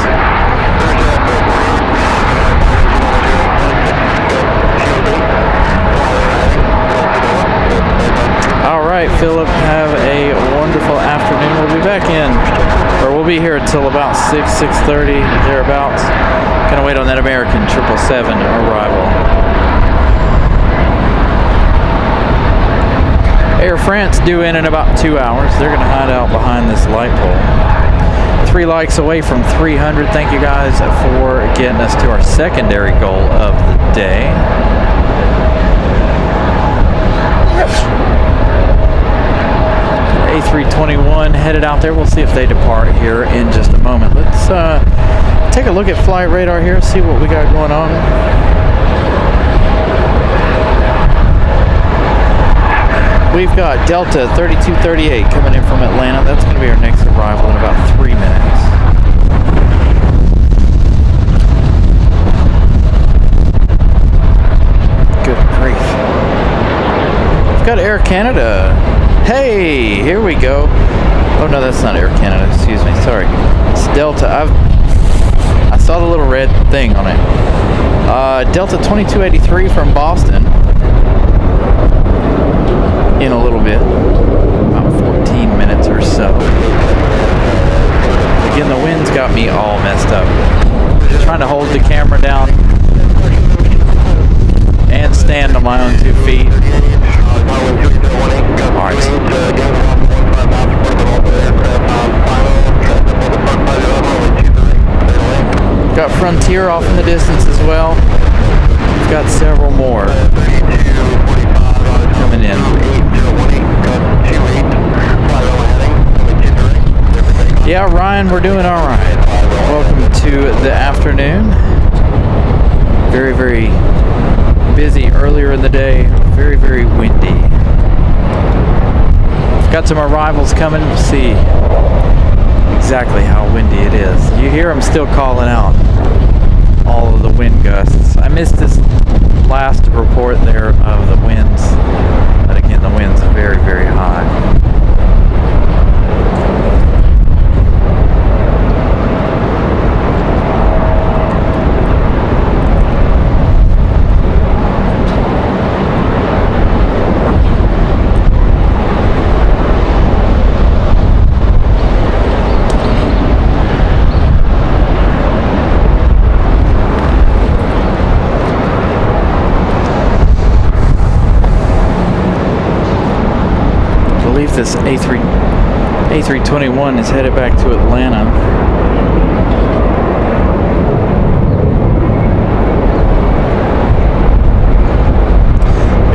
Alright, Philip, have a wonderful afternoon. We'll be back in, or we'll be here until about 6:30, thereabouts. Gonna wait on that American 777 arrival. Air France due in about 2 hours. They're gonna hide out behind this light pole. 3 likes away from 300. Thank you guys for getting us to our secondary goal of the day. A321 headed out there. We'll see if they depart here in just a moment. Let's take a look at flight radar here, see what we got going on. We've got Delta 3238 coming in from Atlanta. That's going to be our next arrival in about 3 minutes. Good grief. We've got Air Canada. Hey, here we go. Oh no, that's not Air Canada, excuse me, sorry. It's Delta. I saw the little red thing on it. Delta 2283 from Boston. In a little bit. About 14 minutes or so. Again, the wind's got me all messed up. Trying to hold the camera down and stand on my own 2 feet. Alright. Got Frontier off in the distance as well. We've got several more coming in. Yeah, Ryan, we're doing alright. Welcome to the afternoon. Very, very busy earlier in the day. Very, very windy. Got some arrivals coming. We'll see exactly how windy it is. You hear them still calling out all of the wind gusts. I missed this last report there of the winds, but again, the wind's very, very high. This A321 is headed back to Atlanta.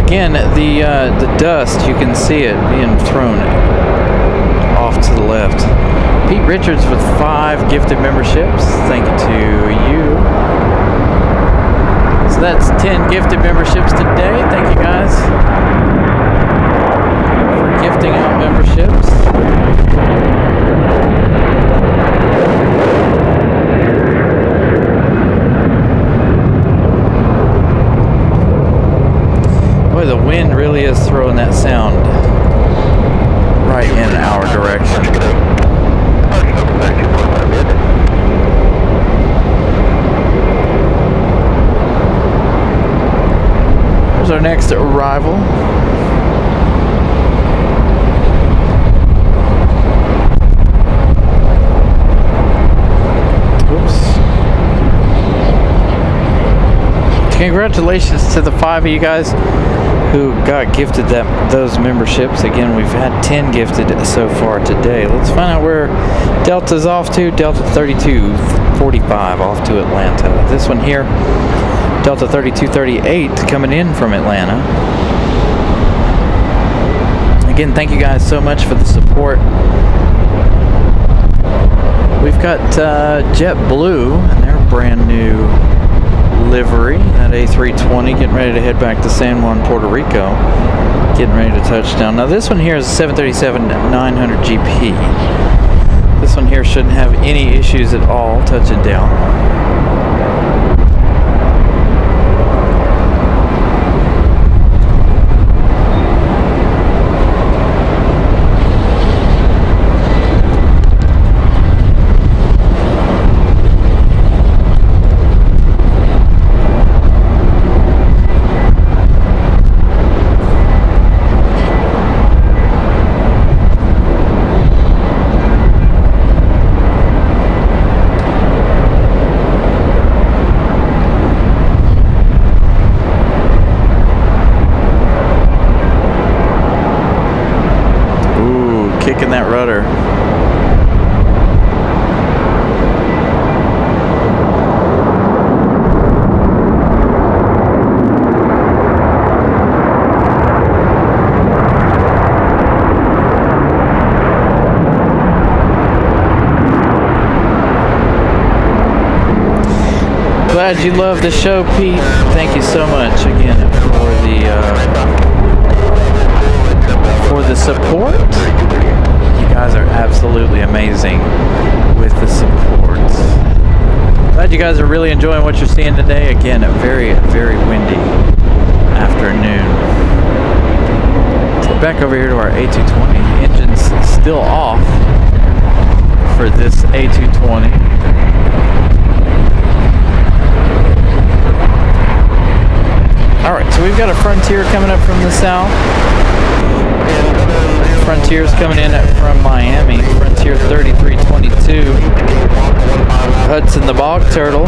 Again, the dust, you can see it being thrown off to the left. Pete Richards with 5 gifted memberships. Thank you to you. So that's 10 gifted memberships today. Thank you guys for gifting out memberships. Boy, the wind really is throwing that sound right in our direction. Here's our next arrival. Congratulations to the 5 of you guys who got gifted those memberships. Again, we've had 10 gifted so far today. Let's find out where Delta's off to. Delta 3245 off to Atlanta. This one here, Delta 3238 coming in from Atlanta. Again, thank you guys so much for the support. We've got JetBlue and their brand new livery, that A320, getting ready to head back to San Juan, Puerto Rico, getting ready to touch down. Now this one here is a 737-900 GP. This one here shouldn't have any issues at all touching down. Kicking that rudder. Glad you love the show, Pete. Thank you so much again for the support. You guys are absolutely amazing with the support. Glad you guys are really enjoying what you're seeing today. Again, a very, very windy afternoon. So back over here to our A220. Engine's still off for this A220. Alright, so we've got a Frontier coming up from the south. Frontier's coming in from Miami. Frontier 3322. Hudson the Bog Turtle.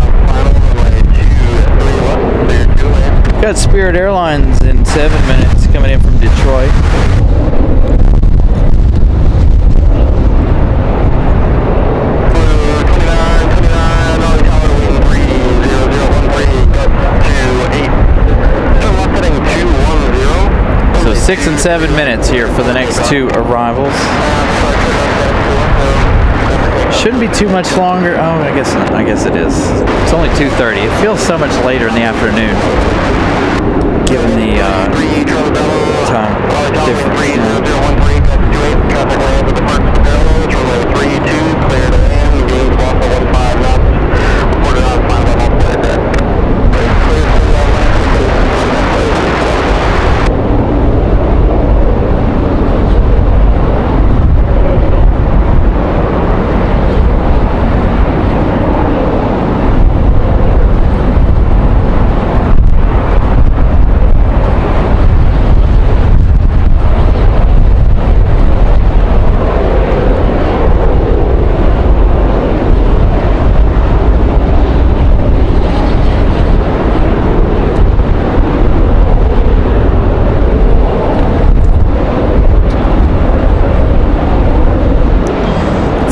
Got Spirit Airlines in 7 minutes coming in from Detroit. So 6 and 7 minutes here for the next 2 arrivals. Shouldn't be too much longer. Oh, I guess it is. It's only 2:30. It feels so much later in the afternoon, given the time difference.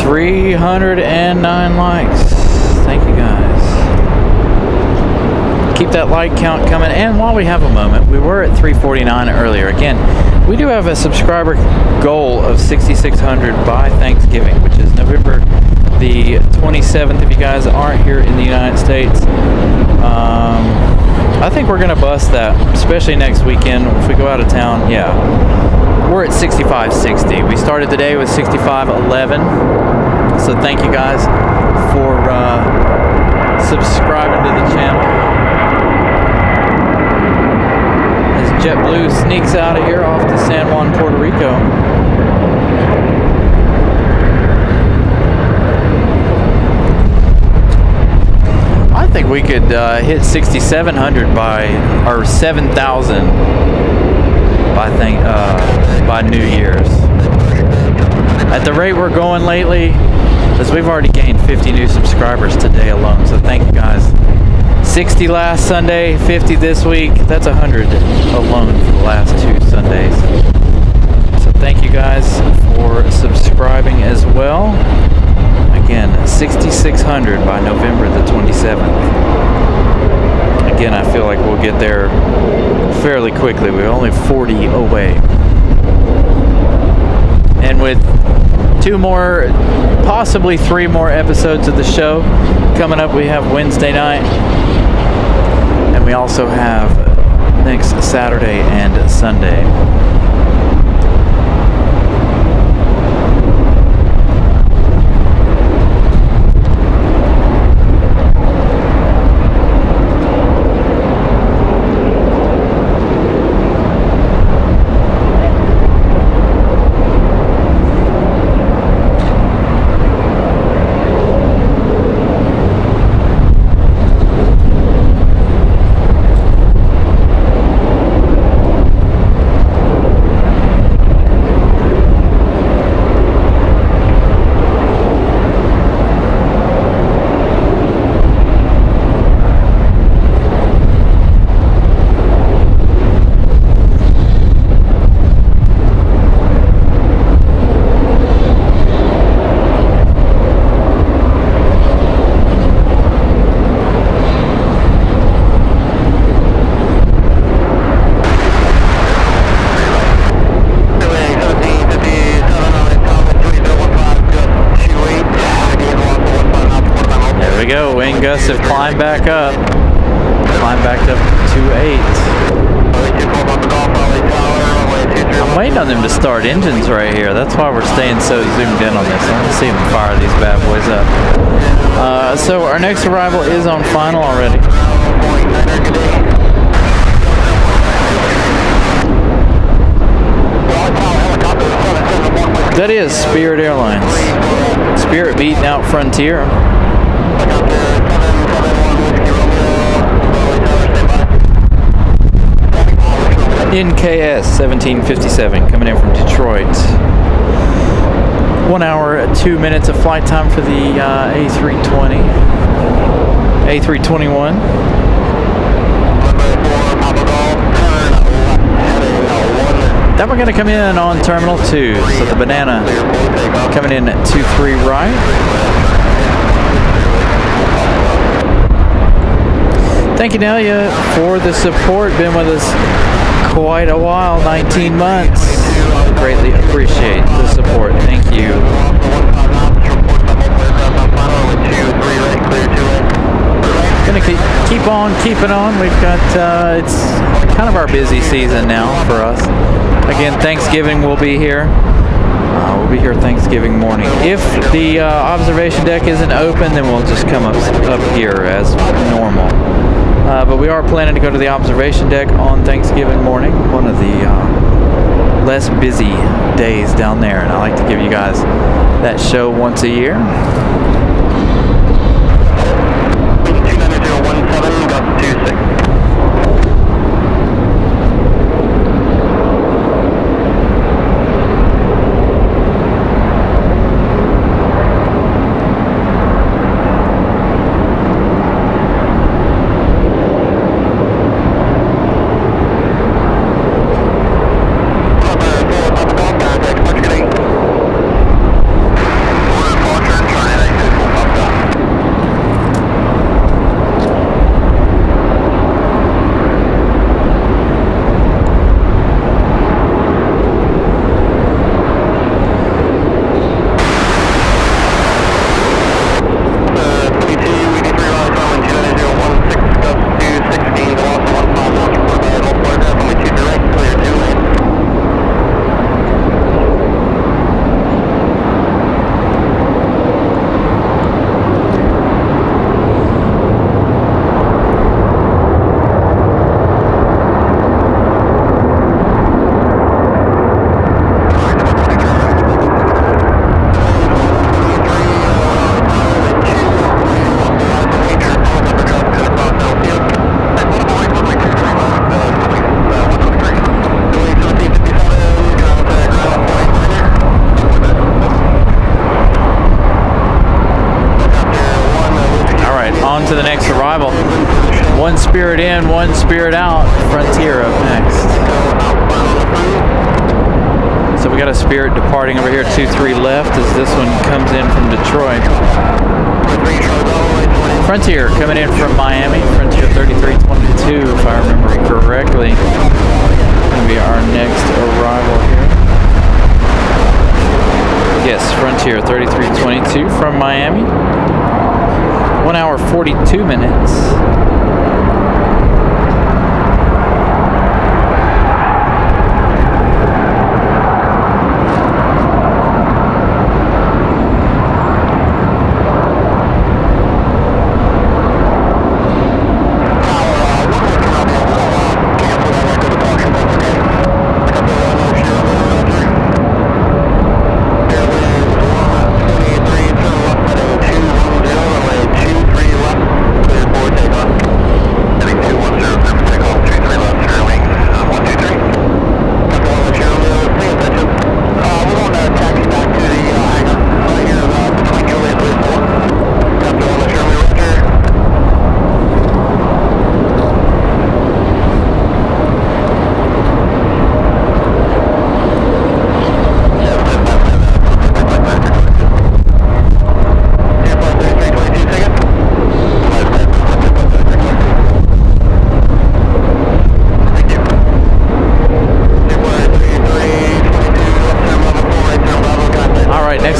$309 likes. Thank you guys. Keep that like count coming. And while we have a moment, we were at 349 earlier. Again, we do have a subscriber goal of 6,600 by Thanksgiving, which is November the 27th. If you guys aren't here in the United States, I think we're gonna bust that, especially next weekend if we go out of town. Yeah, we're at 6560. We started the day with 6511. So thank you guys for subscribing to the channel. As JetBlue sneaks out of here off to San Juan, Puerto Rico. I think we could hit 6,700 or 7,000 by New Year's. At the rate we're going lately, as we've already gained 50 new subscribers today alone, so thank you guys. 60 last Sunday, 50 this week. That's 100 alone for the last 2 Sundays. So thank you guys for subscribing as well. Again, 6,600 by November the 27th. Again, I feel like we'll get there fairly quickly. We're only 40 away. And with 2 more, possibly 3 more episodes of the show coming up, we have Wednesday night, and we also have next Saturday and Sunday. Gusts have climbed back up. Climbed back up to 2.8. I'm waiting on them to start engines right here. That's why we're staying so zoomed in on this. I want to see them fire these bad boys up. So our next arrival is on final already. That is Spirit Airlines. Spirit beating out Frontier. NKS 1757 coming in from Detroit. 1 hour, 2 minutes of flight time for the A320. A321. Then we're going to come in on Terminal 2. So the Banana coming in at 23 right. Thank you, Nelia, for the support. Been with us quite a while, 19 months. Greatly appreciate the support. Thank you. Gonna keep on keeping on. We've got, it's kind of our busy season now for us. Again, Thanksgiving will be here. We'll be here Thanksgiving morning. If the observation deck isn't open, then we'll just come up here as normal. But we are planning to go to the observation deck on Thanksgiving morning, one of the less busy days down there, and I like to give you guys that show once a year. 29017, gust 26. Spirit in, 1 Spirit out. Frontier up next. So we got a Spirit departing over here, 2-3 left as this one comes in from Detroit. Frontier coming in from Miami. Frontier 3322, if I remember correctly. Going to be our next arrival here. Yes, Frontier 3322 from Miami. 1 hour 42 minutes.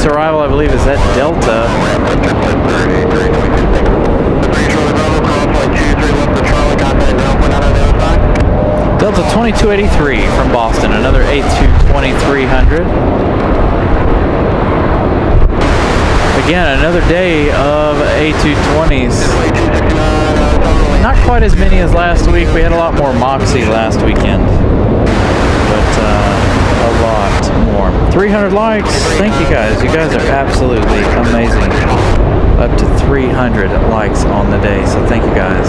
Arrival, I believe, is at Delta. Delta 2283 from Boston, another A220-300. Again, another day of A220s. Not quite as many as last week. We had a lot more Moxie last weekend, but a lot more. 300 likes. Thank you guys. You guys are absolutely amazing. Up to 300 likes on the day, so thank you guys.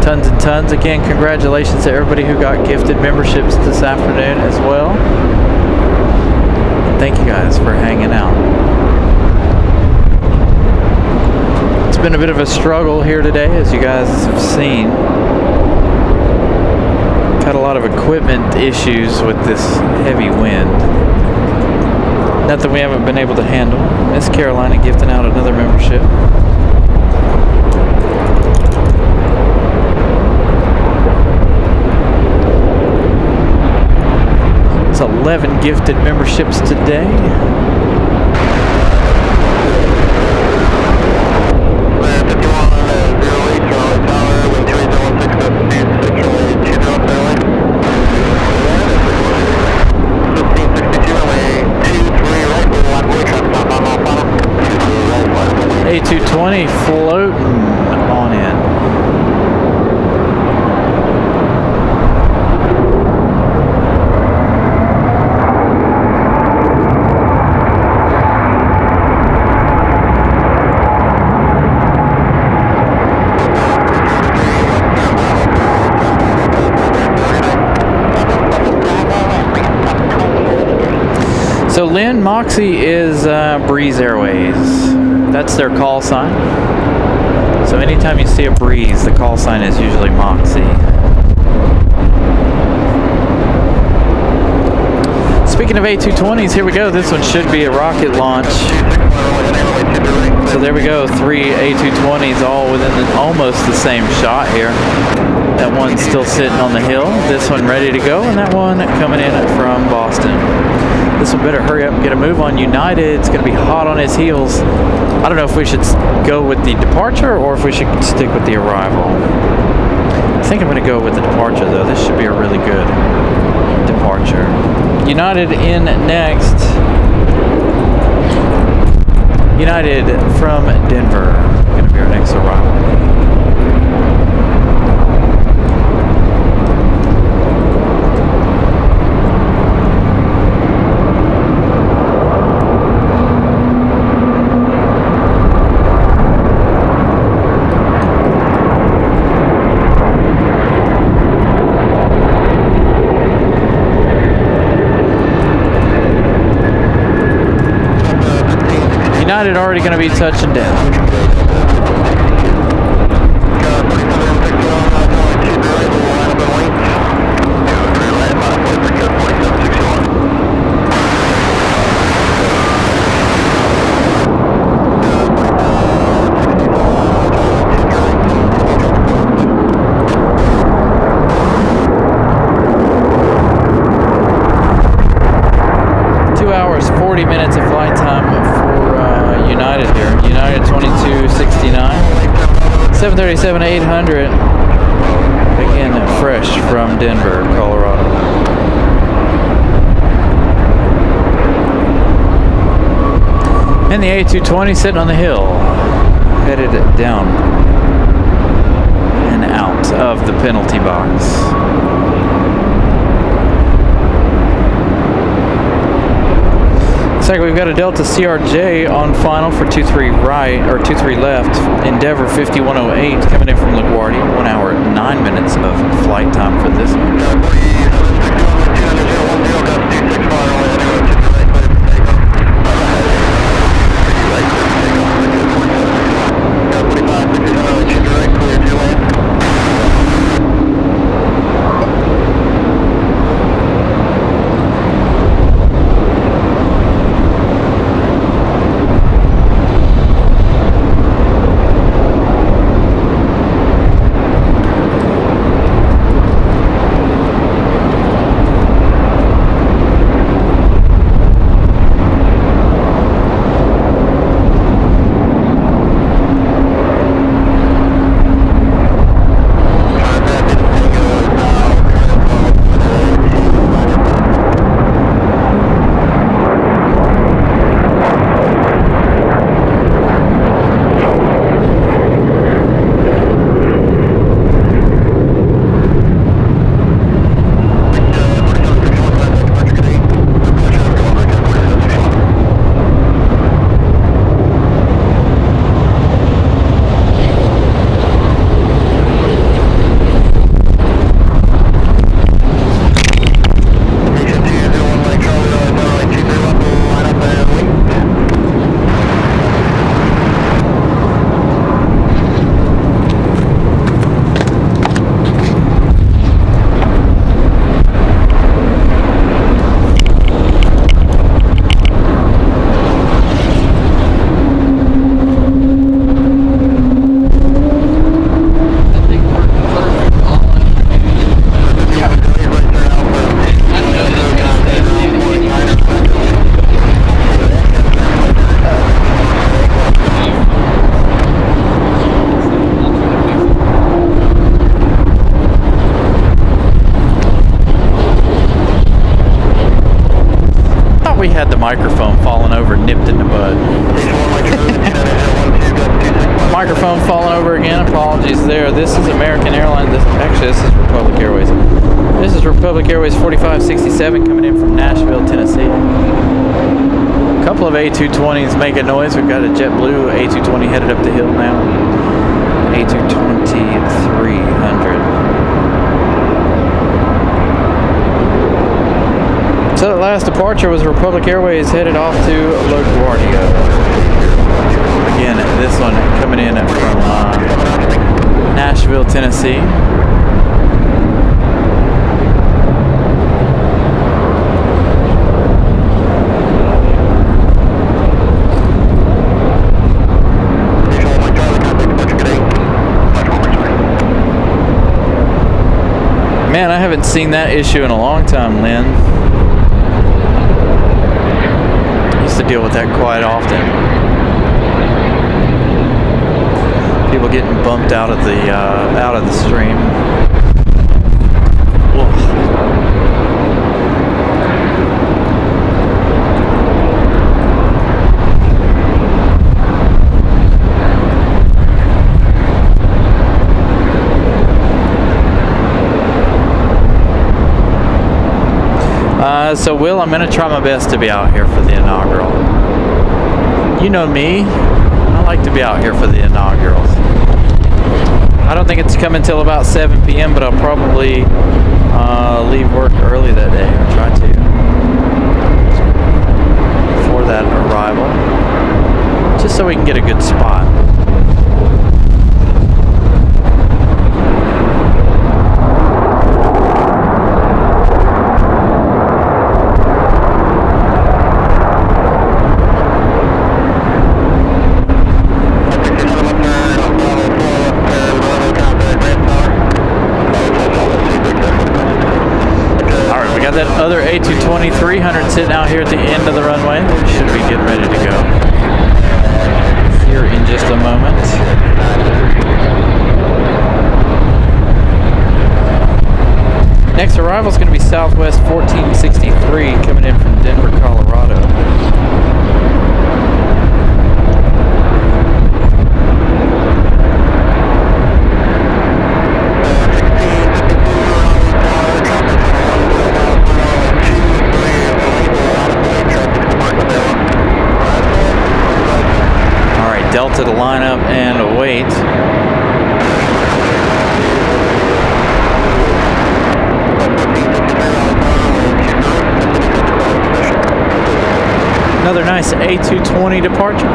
Tons and tons. Again, congratulations to everybody who got gifted memberships this afternoon as well. Thank you guys for hanging out. It's been a bit of a struggle here today, as you guys have seen. Had a lot of equipment issues with this heavy wind. Nothing we haven't been able to handle. Miss Carolina gifting out another membership. It's 11 gifted memberships today. A220 floating on in. So Lynn, Moxie is Breeze Airways. That's their call sign. So anytime you see a Breeze, the call sign is usually Moxie. Speaking of A220s, here we go. This one should be a rocket launch. So there we go, 3 A220s all within almost the same shot here. That one's still sitting on the hill. This one ready to go, and that one coming in from Boston. This one better hurry up and get a move on. United, it's going to be hot on his heels. I don't know if we should go with the departure or if we should stick with the arrival. I think I'm going to go with the departure, though. This should be a really good departure. United in next. United from Denver. Going to be our next arrival. United already going to be touching down. at 2269. 737-800. Again, fresh from Denver, Colorado. And the A220 sitting on the hill, headed down and out of the penalty box. Looks like we've got a Delta CRJ on final for 23 right, or 23 left. Endeavor 5108 coming in from LaGuardia. 1 hour and 9 minutes of flight time for this one. Had the microphone falling over, nipped in the bud. Microphone falling over again. Apologies there. This is American Airlines. This is Republic Airways. This is Republic Airways 4567 coming in from Nashville, Tennessee. A couple of A220s making noise. We've got a JetBlue A220 headed up the hill now. A220 300. So that last departure was Republic Airways headed off to LaGuardia. Again, this one coming in from Nashville, Tennessee. Man, I haven't seen that issue in a long time, Lynn. To deal with that quite often. People getting bumped out of the stream. So Will, I'm going to try my best to be out here for the inaugural. You know me, I like to be out here for the inaugurals. I don't think it's coming until about 7 p.m., but I'll probably leave work early that day, or try to, for that arrival, just so we can get a good spot. That other A220 300 sitting out here at the end of the runway. Should be getting ready to go. Here in just Southwest 1463 coming in from Denver, Colorado. Alright, Delta to line up and await. Another nice A220 departure.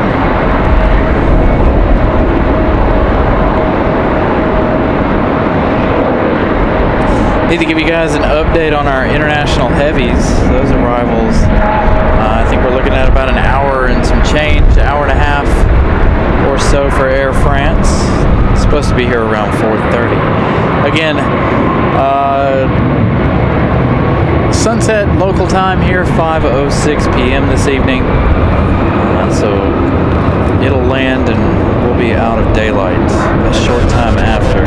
Need to give you guys an update on our international heavies. Those arrivals, I think we're looking at about an hour and some change, hour and a half or so for Air France. It's supposed to be here around 4:30. Again, sunset local time here, 5:06 p.m. this evening. So it'll land and we'll be out of daylight a short time after.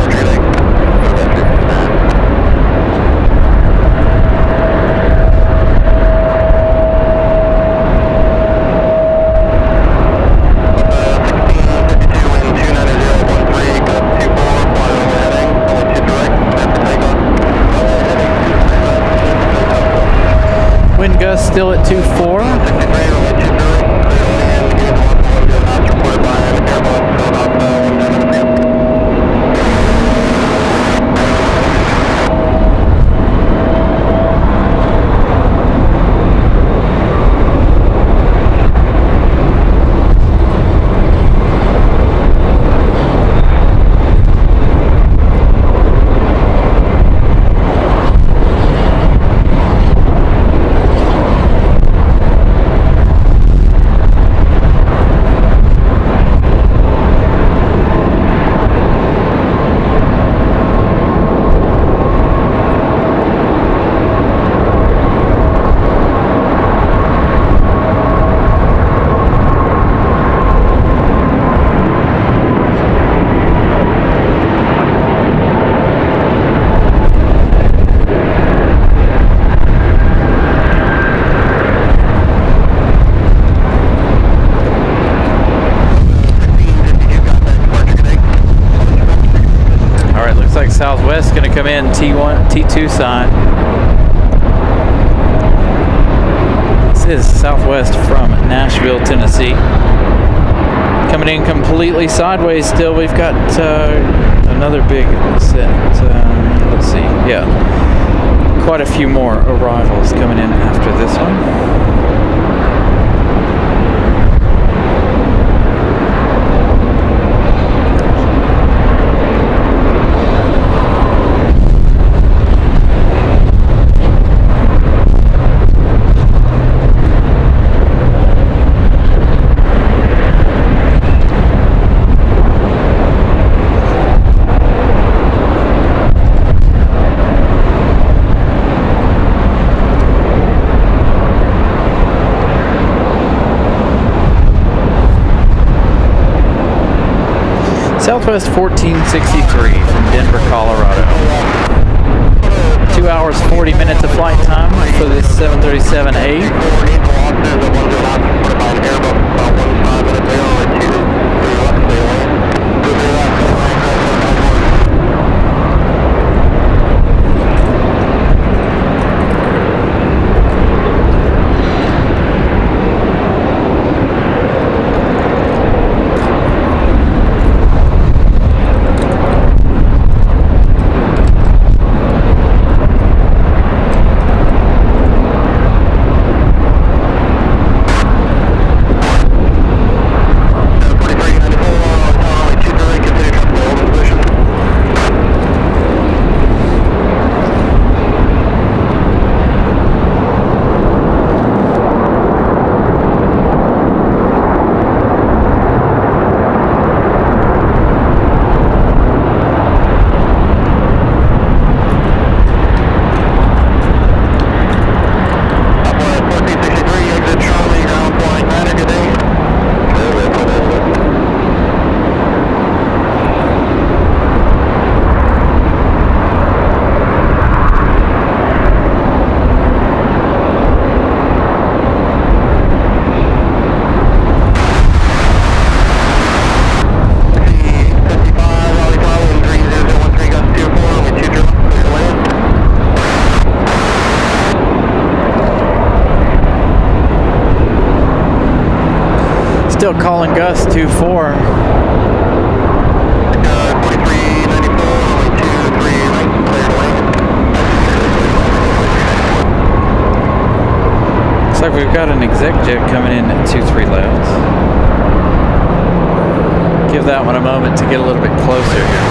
Wind gust still at 2.4. Southwest going to come in T2 sign. This is Southwest from Nashville, Tennessee. Coming in completely sideways still. We've got another big set. Let's see. Yeah. Quite a few more arrivals coming in after this one. Southwest 1463 from Denver, Colorado. 2 hours 40 minutes of flight time for this 737A. Still calling Gust 2-4. 4394, only 2-3 right, clear to land. Looks like we've got an Exec jet coming in at 2-3 left. Give that one a moment to get a little bit closer here.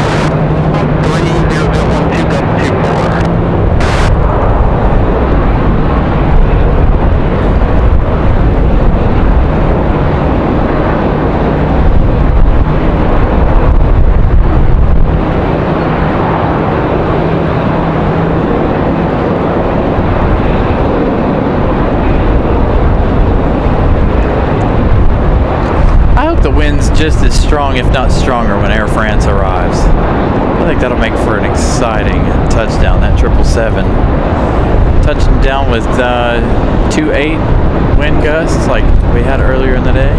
3012, Gust 24. The wind's just as strong, if not stronger, when Air France arrives. I think that'll make for an exciting touchdown, that 777. Touching down with 2.8 wind gusts like we had earlier in the day.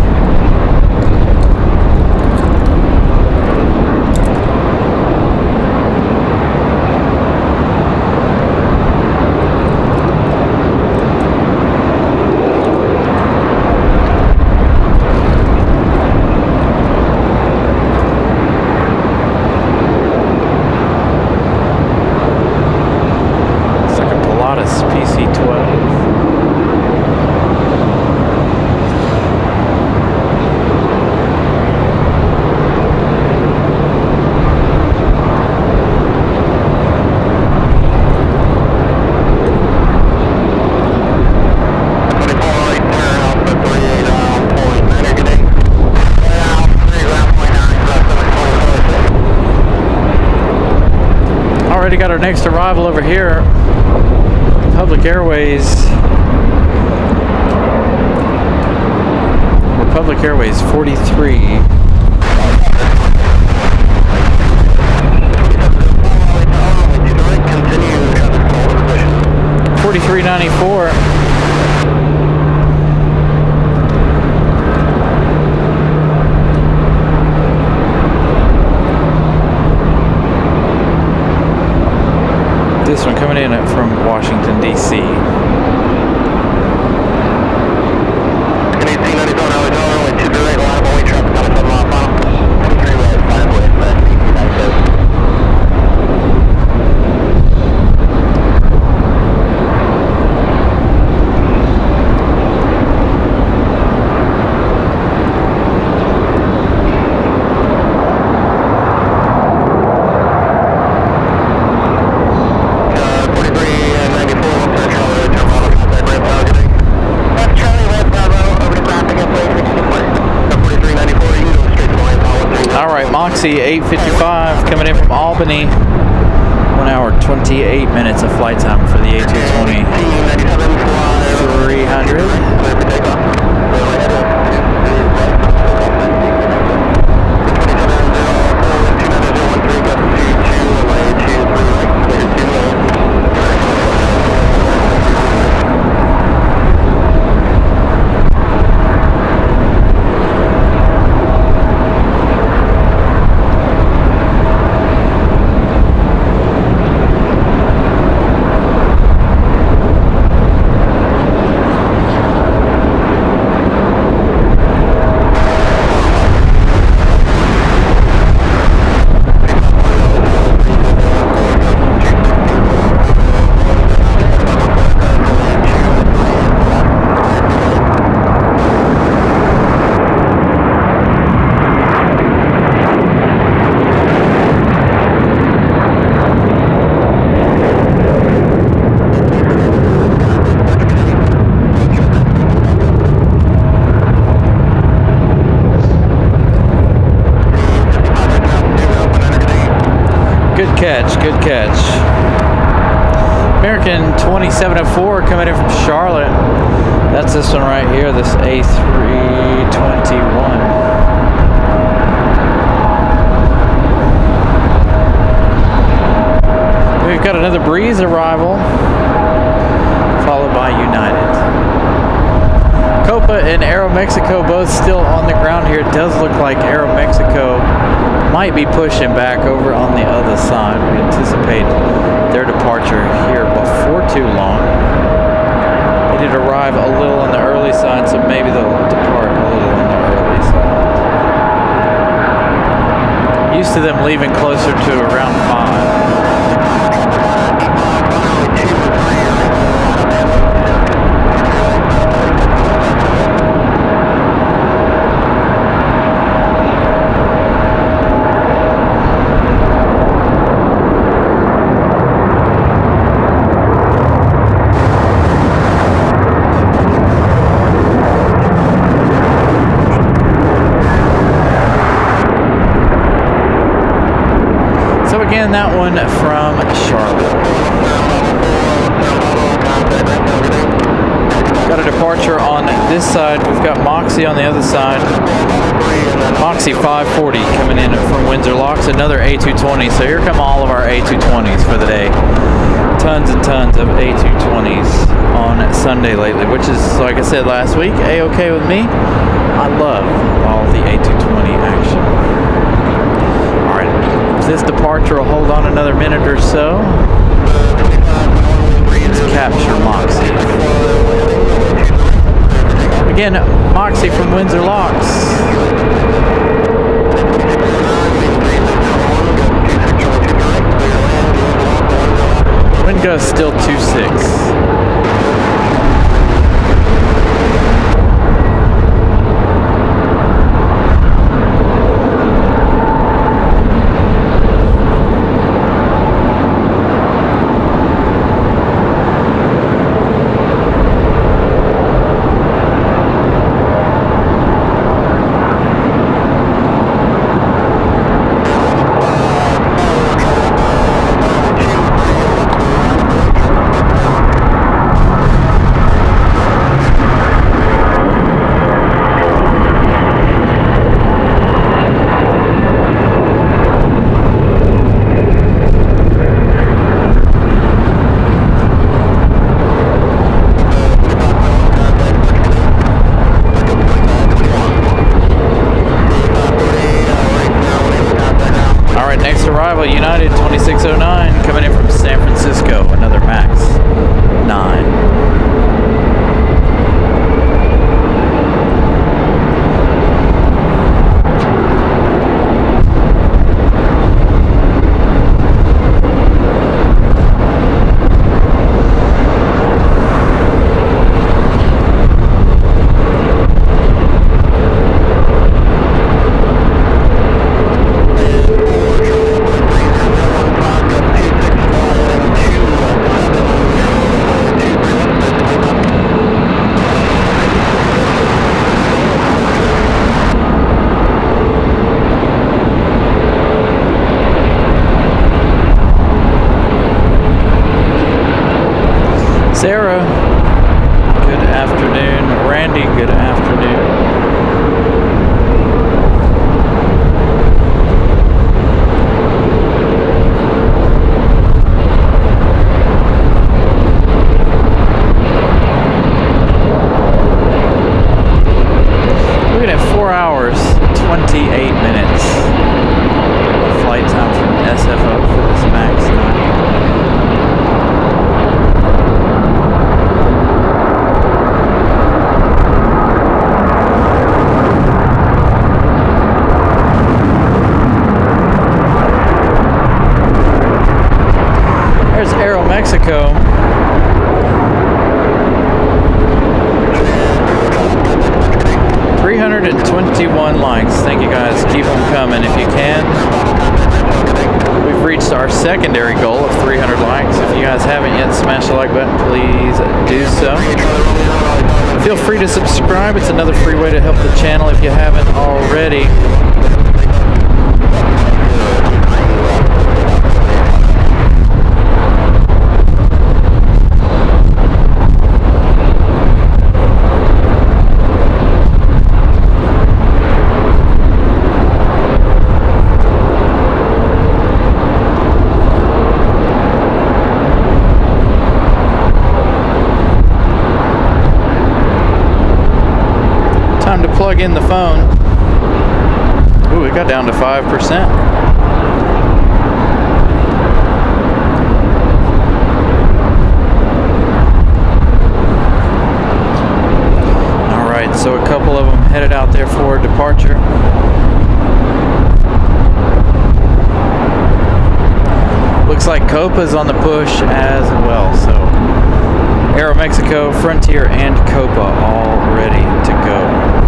Got our next arrival over here, Republic Airways 43. $43.94. This one coming in from Washington, D.C. Moxie 855 coming in from Albany. 1 hour 28 minutes of flight time for the A220 300. Good catch. American 2704 coming in from Charlotte. That's this one right here, this A321. We've got another Breeze arrival, followed by United. Copa and Aeromexico both still on the ground here. It does look like Aeromexico might be pushing back over on the other side. We anticipate their departure here before too long. They did arrive a little on the early side, so maybe they'll depart a little on the early side. to them leaving closer to around 5. Again, that one from Charlotte. Got a departure on this side. We've got Moxie on the other side. Moxie 540 coming in from Windsor Locks. Another A220. So here come all of our A220s for the day. Tons and tons of A220s on Sunday lately, which is, like I said last week, A-okay with me. I love all the A220 action. This departure will hold on another minute or so. Let's capture Moxie. Again, Moxie from Windsor Locks. Wind gust still 2.6. United 2609 coming in from San Francisco, another max 9. Sarah, good afternoon. Randy, good afternoon. Looking at 4 hours, 28 minutes. Flight time from SFO for this MAX 9. Mexico. $321 likes. Thank you guys. Keep them coming if you can. We've reached our secondary goal of 300 likes. If you guys haven't yet smashed the like button, please do so. Feel free to subscribe. It's another free way to help the channel if you haven't already. Plug in the phone. Ooh, it got down to 5%. All right, so a couple of them headed out there for departure. Looks like Copa's on the push as well. So Aeromexico, Frontier, and Copa all ready to go.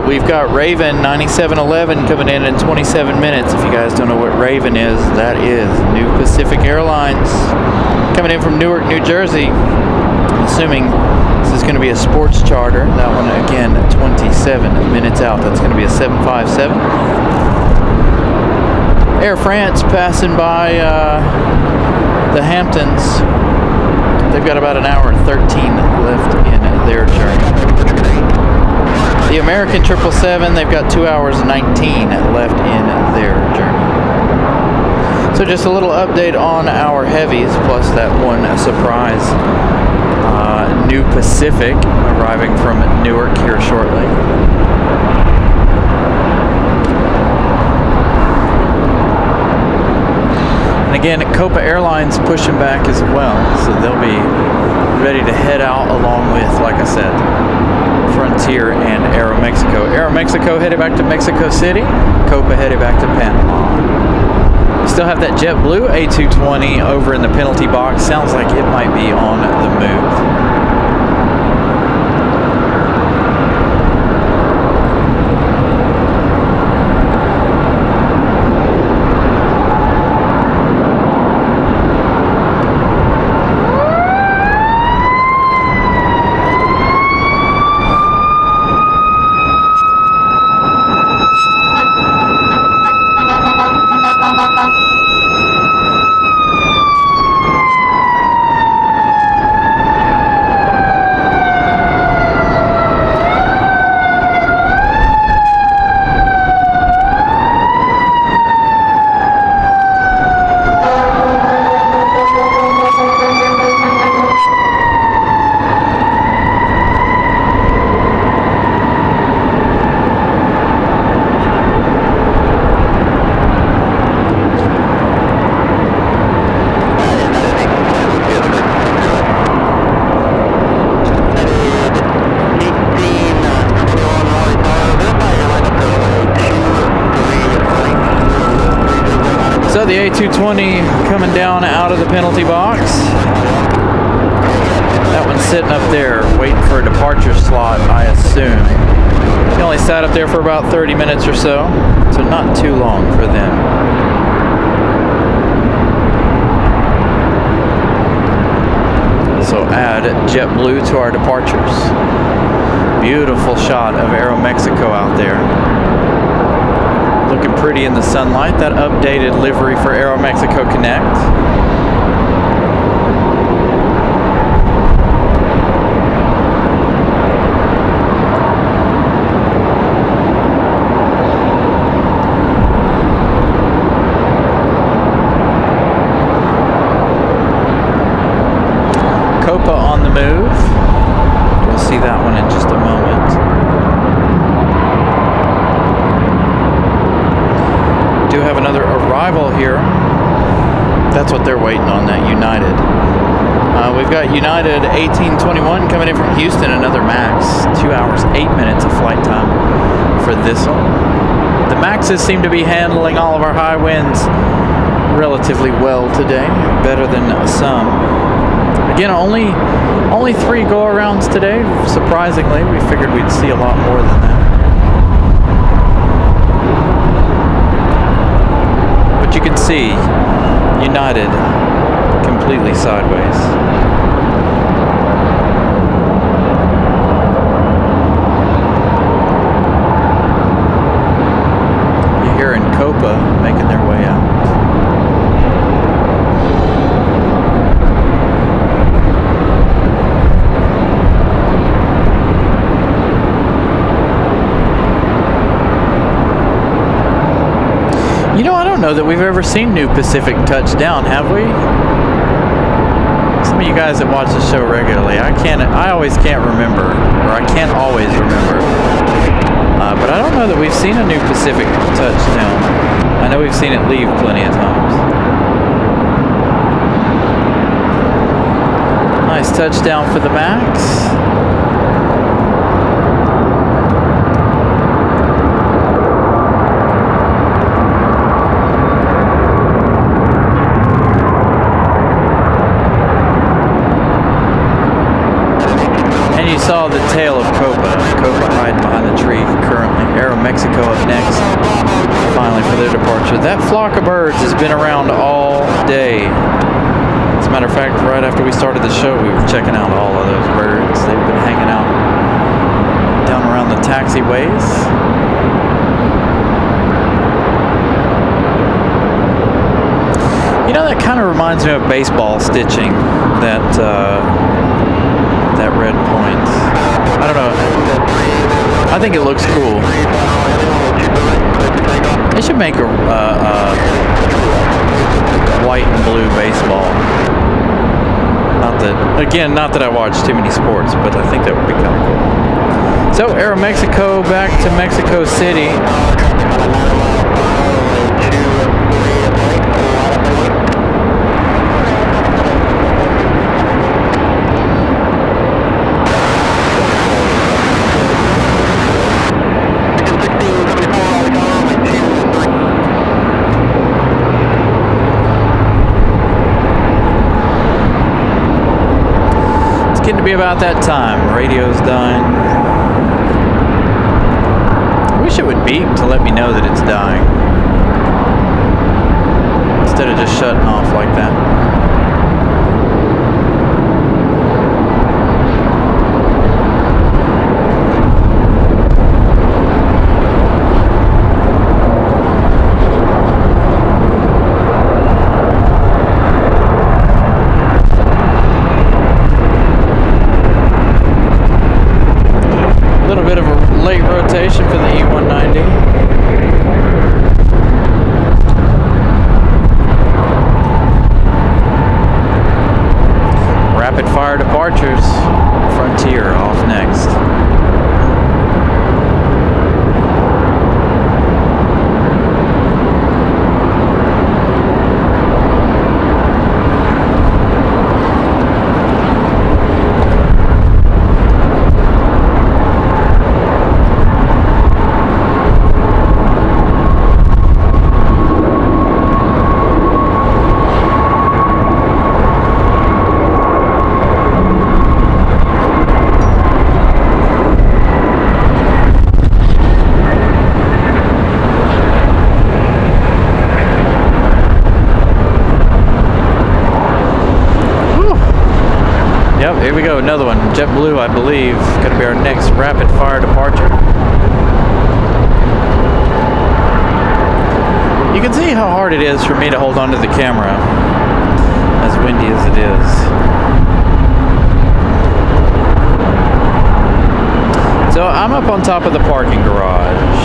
We've got Raven 9711 coming in 27 minutes. If you guys don't know what Raven is, that is New Pacific Airlines coming in from Newark, New Jersey. I'm assuming this is going to be a sports charter. That one again 27 minutes out. That's going to be a 757. Air France passing by the Hamptons. They've got about an hour and 13 left in their journey. The American 777, they've got 2 hours and 19 left in their journey. So just a little update on our heavies, plus that one surprise New Pacific arriving from Newark here shortly. And again, Copa Airlines pushing back as well, so they'll be ready to head out along with, like I said, Frontier and Aeromexico. Aeromexico headed back to Mexico City. Copa headed back to Panama. We still have that JetBlue A220 over in the penalty box. Sounds like it might be on the move. The A220 coming down out of the penalty box. That one's sitting up there waiting for a departure slot, I assume. He only sat up there for about 30 minutes or so not too long for them. So add JetBlue to our departures. Beautiful shot of Aeromexico out there. Looking pretty in the sunlight. That updated livery for Aeromexico Connect. Copa on the move. We'll see that one in just a moment. Do have another arrival here. That's what they're waiting on, that United. We've got United 1821 coming in from Houston, another MAX. 2 hours, 8 minutes of flight time for this one. The MAXes seem to be handling all of our high winds relatively well today, better than some. Again, only 3 go-arounds today. Surprisingly, we figured we'd see a lot more than that. You can see United completely sideways. You're hearing Copa making their way out. Know that we've ever seen New Pacific touch down, have we? Some of of you guys that watch the show regularly, I always can't remember, or I can't always remember. But I don't know that we've seen a new Pacific touchdown. I know we've seen it leave plenty of times. Nice touchdown for the Max. And you saw the tail of Copa. Copa hiding behind the tree currently. Aeromexico up next, finally for their departure. That flock of birds has been around all day. As a matter of fact, right after we started the show, we were checking out all of those birds. They've been hanging out down around the taxiways. You know, that kind of reminds me of baseball stitching, that red point. I don't know. I think it looks cool. They should make a white and blue baseball. Not that I watch too many sports, but I think that would be kind of cool. So, Aeromexico back to Mexico City. Getting to be about that time. Radio's done. I wish it would beep to let me know that it's dying, instead of just shutting off like that. For the E190. Rapid fire departures. Frontier off next. Yep, here we go, another one. JetBlue, I believe, going to be our next rapid fire departure. You can see how hard it is for me to hold onto the camera, as windy as it is. So I'm up on top of the parking garage.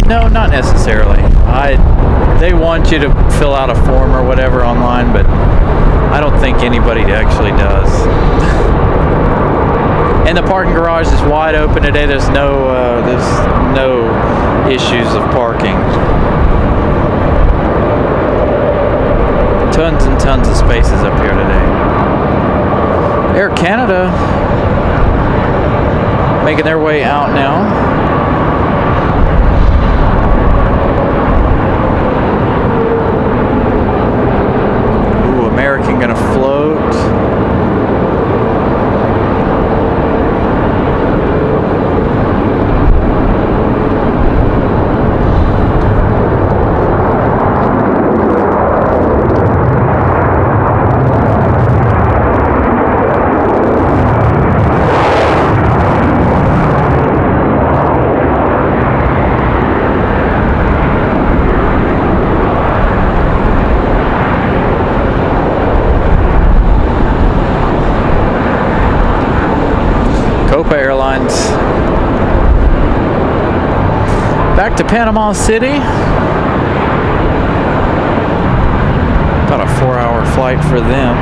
No, not necessarily. They want you to fill out a form or whatever online, but I don't think anybody actually does. And the parking garage is wide open today. There's no issues of parking. Tons and tons of spaces up here today. Air Canada making their way out now. Back to Panama City. About a 4-hour flight for them.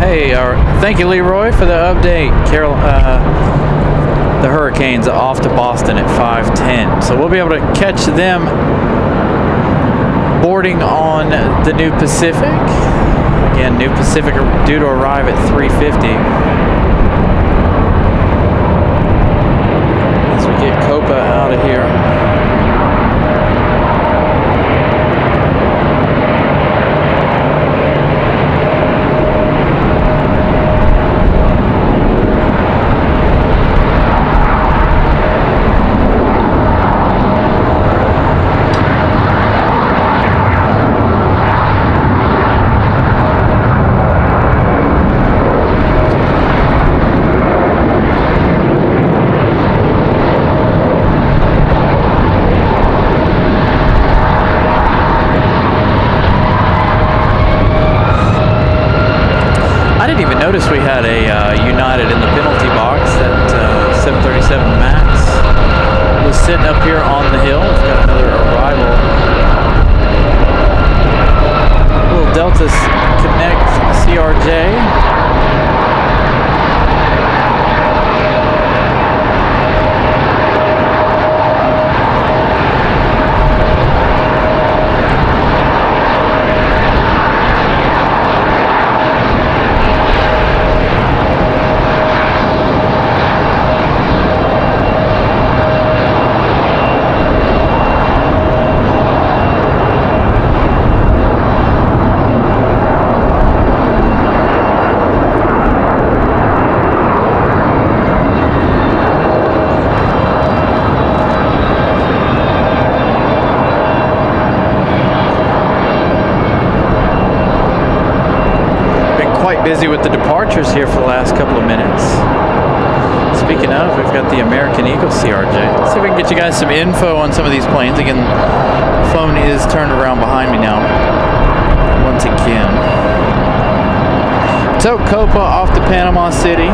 Hey, thank you, Leroy, for the update. The Hurricanes off to Boston at 5:10, so we'll be able to catch them boarding on the New Pacific. Again, New Pacific are due to arrive at 3:50 as we get Copa out of here. Notice we had a United in the penalty box. That 737 MAX was sitting up here on the hill. We've got another arrival. Little Deltas Connect CRJ. Busy with the departures here for the last couple of minutes. Speaking of, we've got the American Eagle CRJ. Let's see if we can get you guys some info on some of these planes. Again, the phone is turned around behind me now. Once again. So, Copa off to Panama City.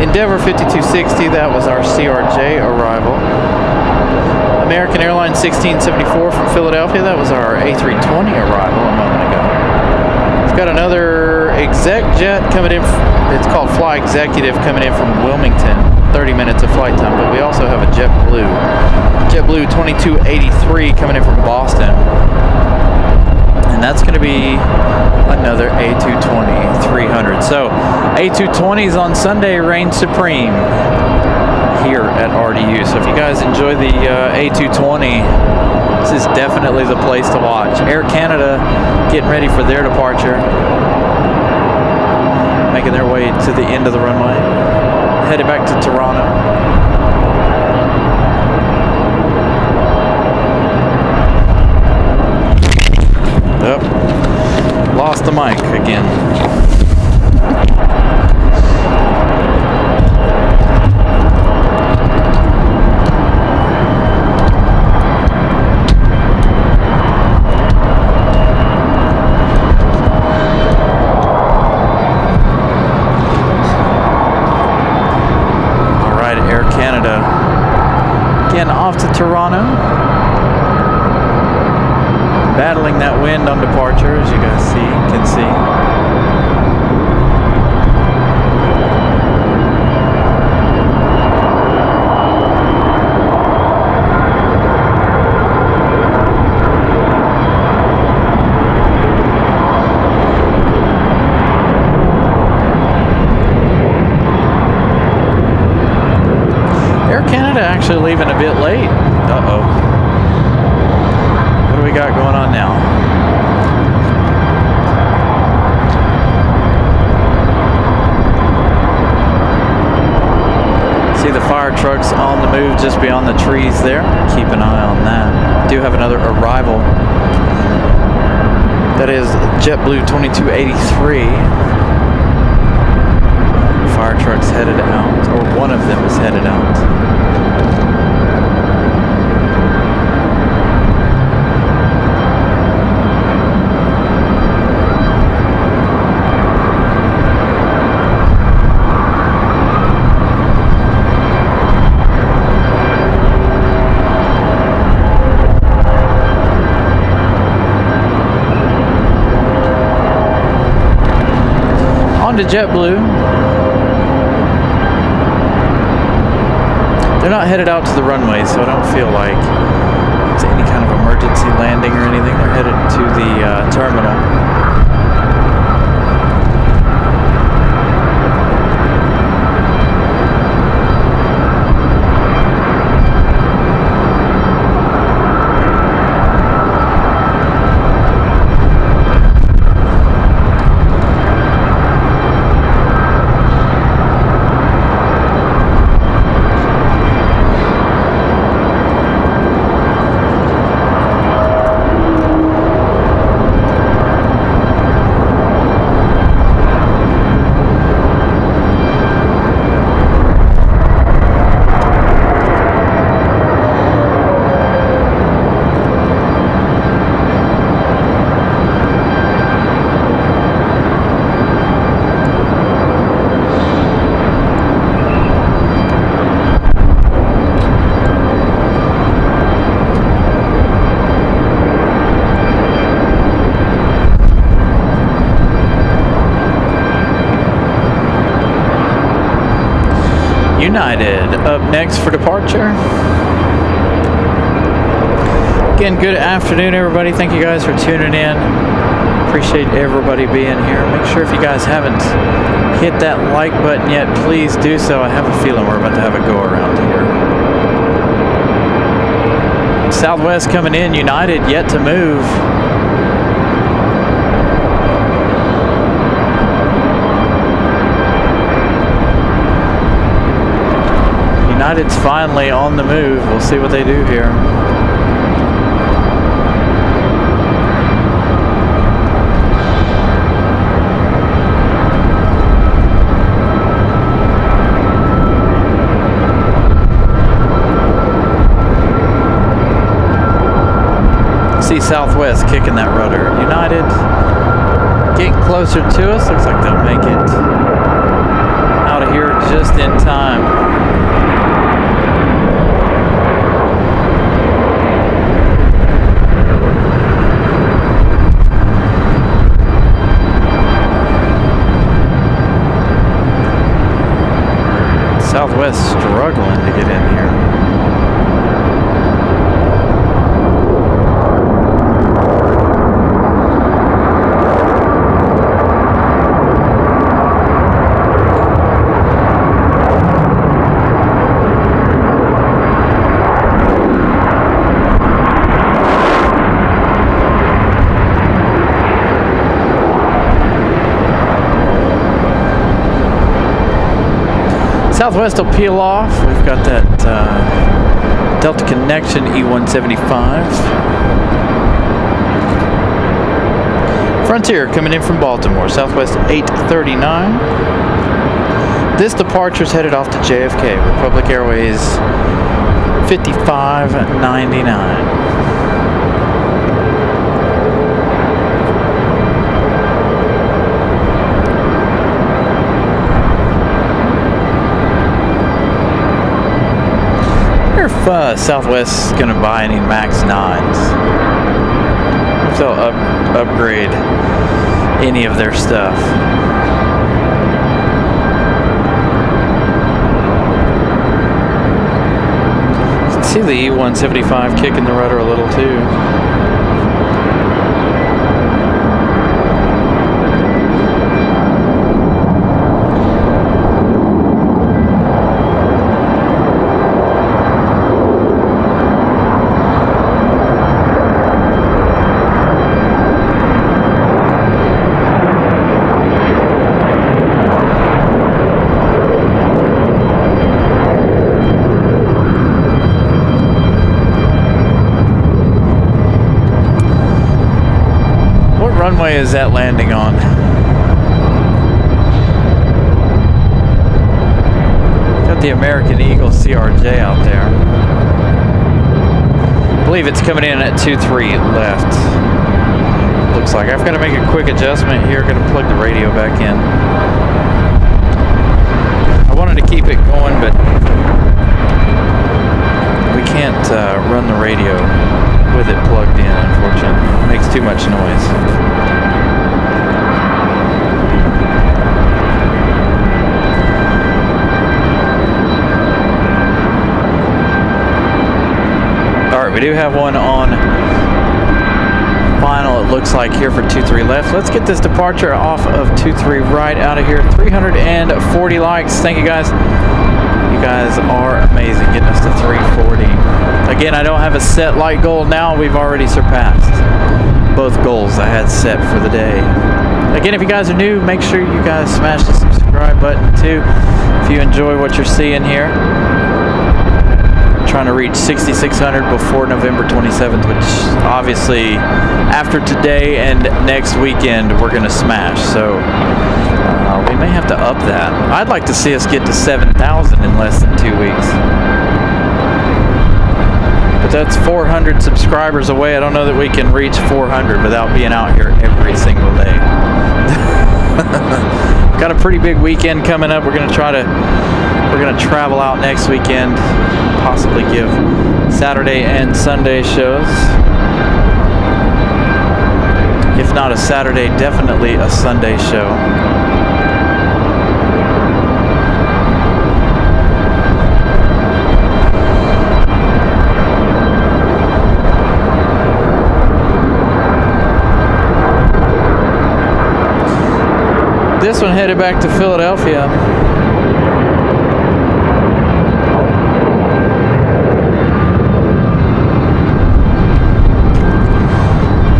Endeavor 5260, that was our CRJ arrival. American Airlines 1674 from Philadelphia, that was our A320 arrival a moment ago. We've got another Exec jet coming in, it's called Fly Executive, coming in from Wilmington, 30 minutes of flight time, but we also have a JetBlue 2283 coming in from Boston. And that's going to be another A220 300. So A220s on Sunday reign supreme here at RDU. So if you guys enjoy the A220, this is definitely the place to watch. Air Canada getting ready for their departure, making their way to the end of the runway, headed back to Toronto. Oh, lost the mic again. Off to Toronto, battling that wind on departure, as you guys can see. Actually leaving a bit late. Uh-oh. What do we got going on now? See the fire trucks on the move just beyond the trees there. Keep an eye on that. Do have another arrival. That is JetBlue 2283. fire trucks headed out, or one of them is headed out. To JetBlue. They're not headed out to the runway, so I don't feel like it's any kind of emergency landing or anything. They're headed to the terminal. United up next for departure. Again, good afternoon, everybody. Thank you guys for tuning in. Appreciate everybody being here. Make sure if you guys haven't hit that like button yet, please do so. I have a feeling we're about to have a go around here. Southwest coming in, United yet to move. United's finally on the move. We'll see what they do here. See Southwest kicking that rudder. United getting closer to us. Looks like they'll make it out of here just in time. Southwest struggling to get in here. Southwest will peel off. We've got that Delta Connection E175. Frontier coming in from Baltimore, Southwest 839. This departure is headed off to JFK, Republic Airways 5599. If Southwest is going to buy any MAX 9s, if they'll upgrade any of their stuff. You can see the E175 kicking the rudder a little too. Runway is that landing on? the American Eagle CRJ out there. I believe it's coming in at 2-3 left. Looks like I've got to make a quick adjustment here. Got to plug the radio back in. I wanted to keep it going, but we can't run the radio with it plugged in, unfortunately. It makes too much noise. Alright, we do have one on final, it looks like, here for 2-3 left. Let's get this departure off of 2-3 right out of here. 340 likes. Thank you guys. You guys are amazing, getting us to 340. Again, I don't have a set like goal now. We've already surpassed both goals I had set for the day. Again, if you guys are new, make sure you guys smash the subscribe button too if you enjoy what you're seeing here. Trying to reach 6,600 before November 27th, which obviously after today and next weekend we're going to smash. So we may have to up that. I'd like to see us get to 7,000 in less than 2 weeks. But that's 400 subscribers away. I don't know that we can reach 400 without being out here every single day. Got a pretty big weekend coming up. We're going to travel out next weekend, possibly give Saturday and Sunday shows. If not a Saturday, definitely a Sunday show. This one headed back to Philadelphia.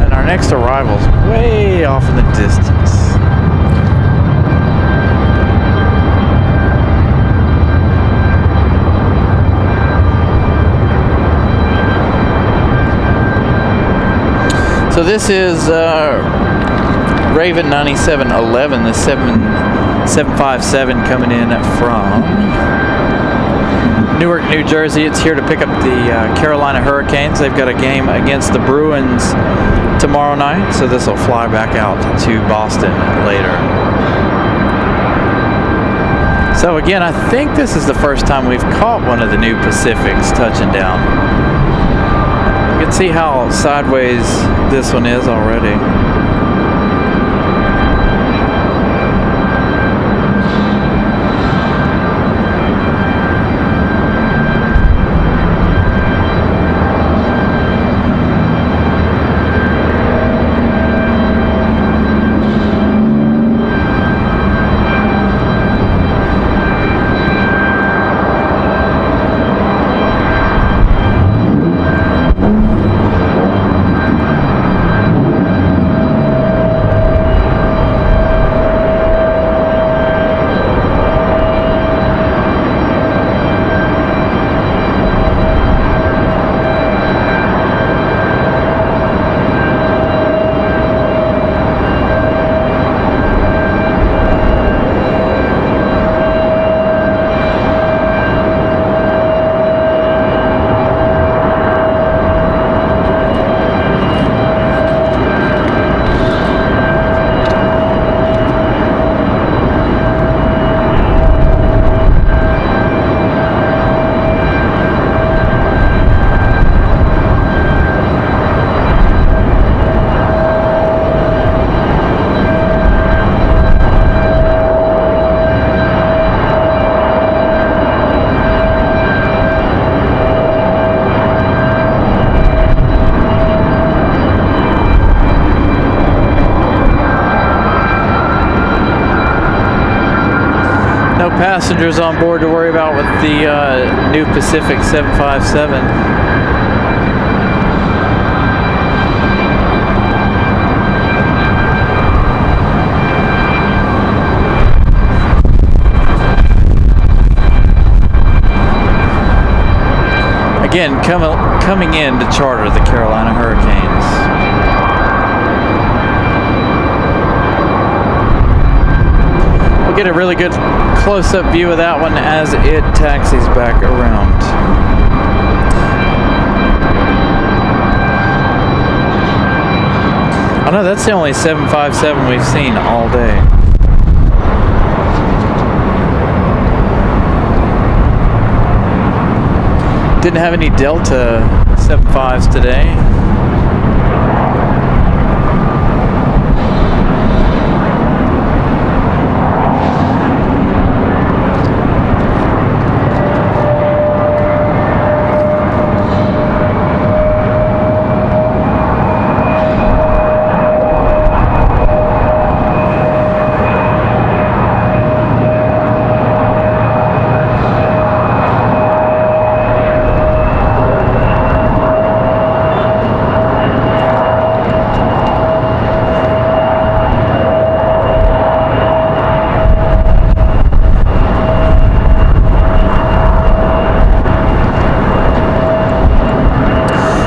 And our next arrival's way off in the distance. So this is Raven 9711, the 757 coming in from Newark, New Jersey. It's here to pick up the Carolina Hurricanes. They've got a game against the Bruins tomorrow night, so this will fly back out to Boston later. So again, I think this is the first time we've caught one of the new Pacifics touching down. You can see how sideways this one is already. Passengers on board to worry about with the new Pacific 757. Again, coming in to charter the Carolina Hurricanes. We'll get a really good close-up view of that one as it taxis back around. I know that's the only 757 we've seen all day. Didn't have any Delta 75s today.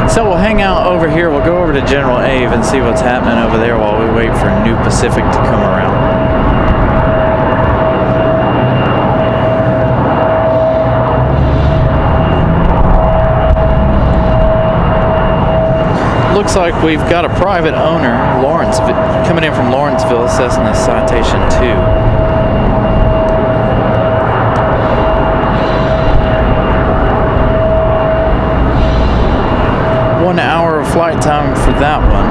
So we'll hang out over here. We'll go over to General Ave and see what's happening over there while we wait for New Pacific to come around. Looks like we've got a private owner, Lawrence, coming in from Lawrenceville, assessing a citation 2. 1 hour of flight time for that one.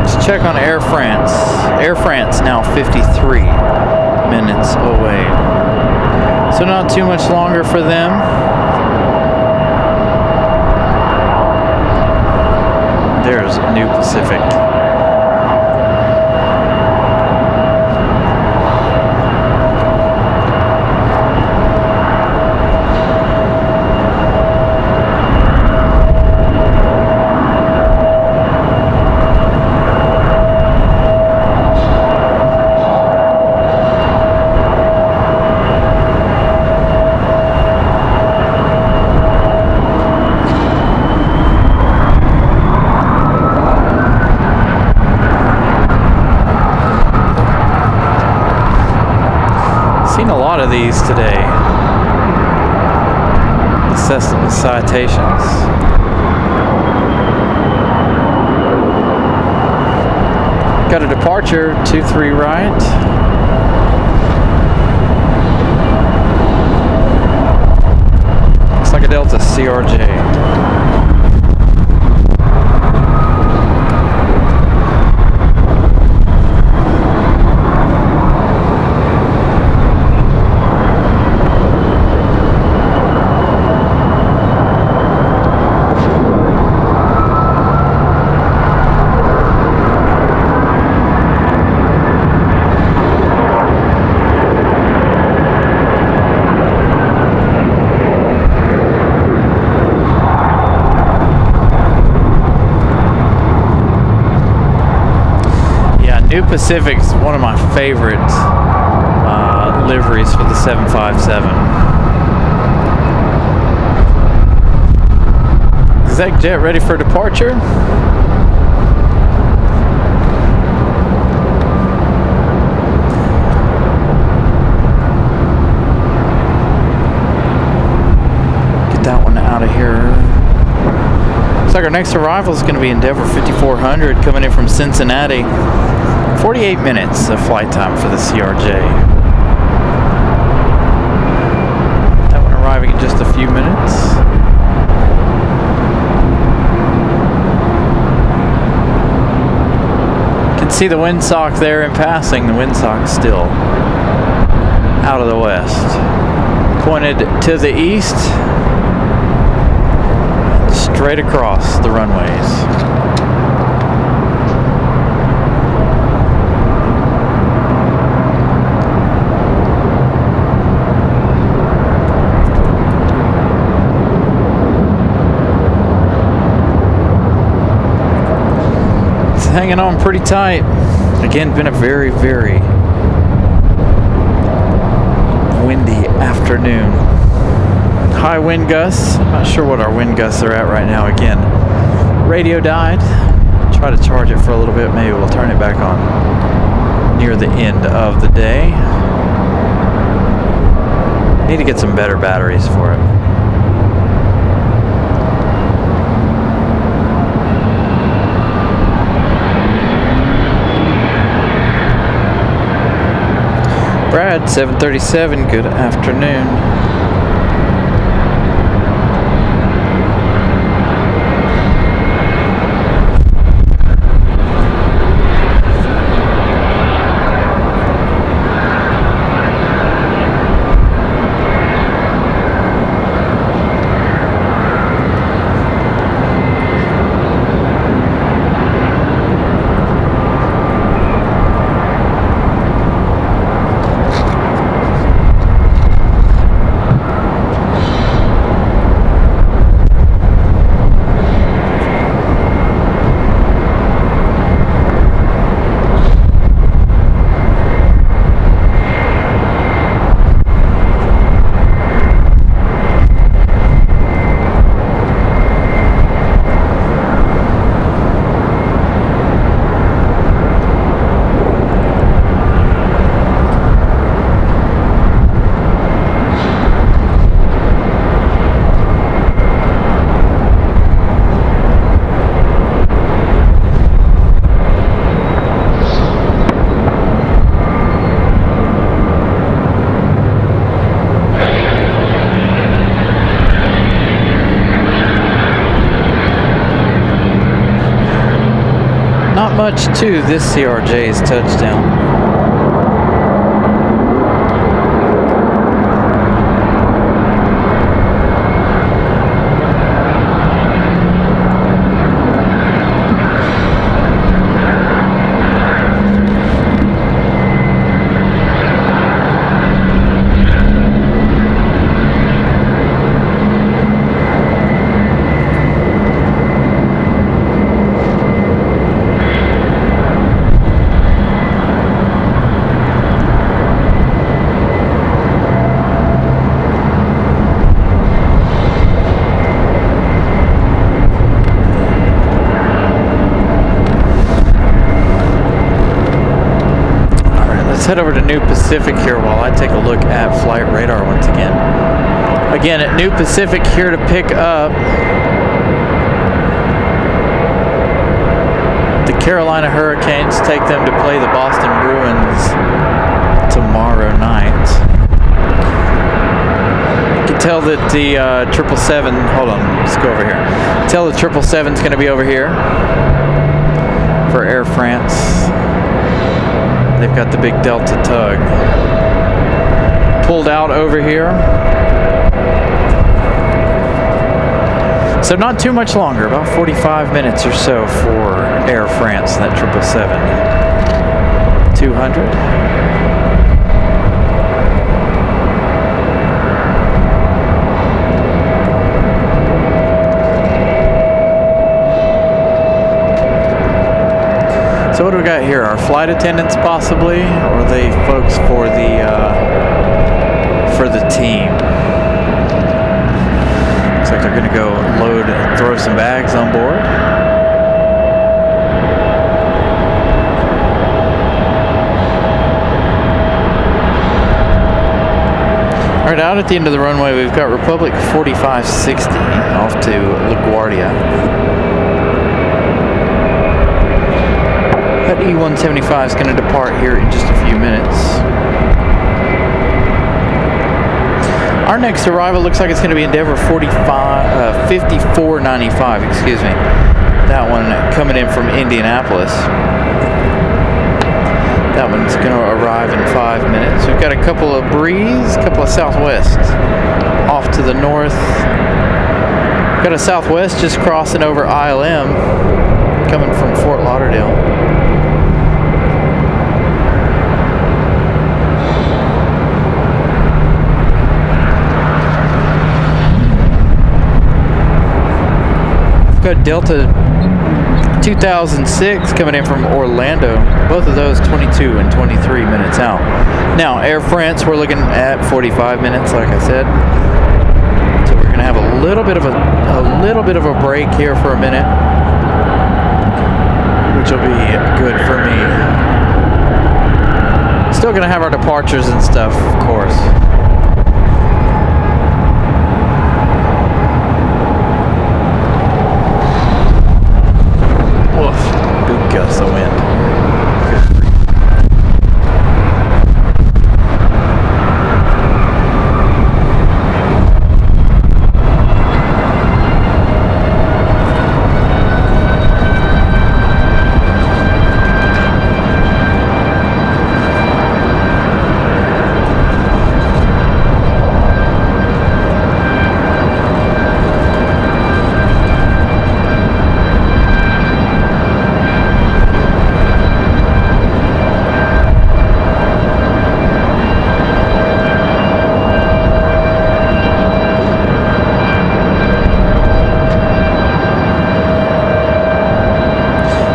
Let's check on Air France. Air France now 53 minutes away. So not too much longer for them. There's New Pacific. Seen a lot of these today. Assessing citations. Got a departure, 23 right. Looks like a Delta CRJ. New Pacific's one of my favorite liveries for the 757. Exec jet ready for departure. Get that one out of here. Looks like our next arrival is going to be Endeavor 5400 coming in from Cincinnati. 48 minutes of flight time for the CRJ. That one arriving in just a few minutes. Can see the windsock there in passing. The windsock still out of the west. Pointed to the east. Straight across the runways. Hanging on pretty tight. Again, been a very, very windy afternoon. high wind gusts. I'm not sure what our wind gusts are at right now. Again, radio died. Try to charge it for a little bit. Maybe we'll turn it back on near the end of the day. Need to get some better batteries for it. Brad, 737, good afternoon. Much to this CRJ's touchdown. Head over to New Pacific here while I take a look at flight radar once again. Again, at New Pacific here to pick up the Carolina Hurricanes, take them to play the Boston Bruins tomorrow night. You can tell that the 777, hold on, let's go over here. Tell the 777's going to be over here for Air France. They've got the big Delta tug pulled out over here. So not too much longer, about 45 minutes or so for Air France, that 777-200. So what do we got here? Our flight attendants possibly, or the folks for the team? Looks like they're going to go load and throw some bags on board. All right, out at the end of the runway, we've got Republic 4560 off to LaGuardia. That E-175 is going to depart here in just a few minutes. Our next arrival looks like it's going to be Endeavor 5495, excuse me. That one coming in from Indianapolis. That one's going to arrive in 5 minutes. We've got a couple of Breeze, a couple of Southwest off to the north. Got a Southwest just crossing over ILM coming from Fort Lauderdale. Got Delta 2006 coming in from Orlando. Both of those 22 and 23 minutes out. Now, Air France, we're looking at 45 minutes, like I said. So gonna have a little bit of a break here for a minute, which will be good for me. Still gonna have our departures and stuff, of course. Woof, big gust of wind.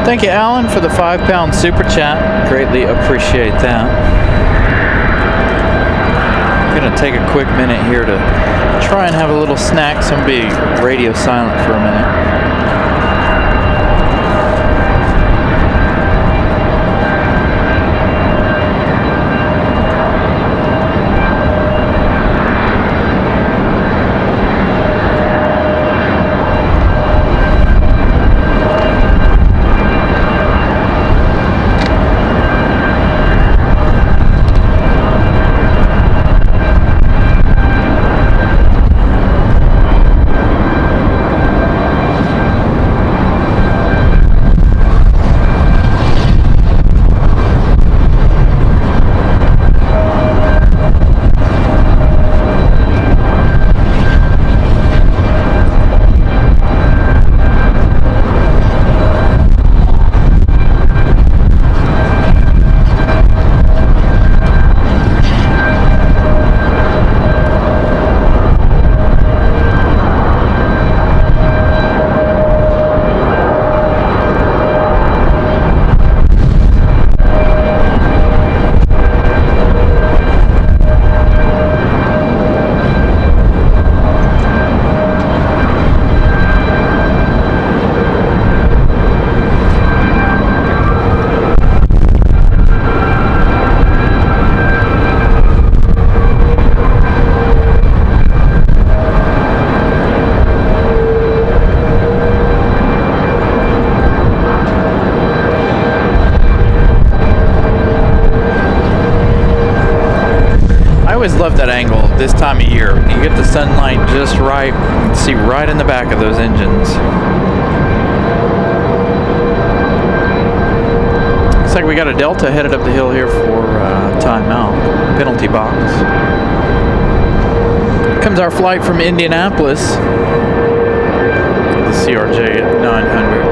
Thank you, Alan, for the £5 super chat. Greatly appreciate that. I'm gonna take a quick minute here to try and have a little snack, so I'm gonna be radio silent for a minute. I always love that angle this time of year. You get the sunlight just right, you can see right in the back of those engines. Looks like we got a Delta headed up the hill here for timeout, penalty box. Here comes our flight from Indianapolis, the CRJ at 900.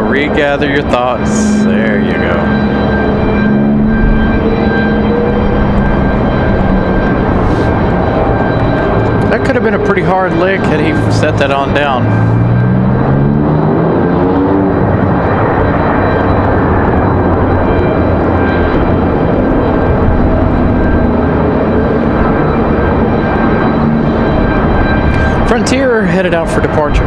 Regather your thoughts. There you go. That could have been a pretty hard lick had he set that on down. Frontier headed out for departure.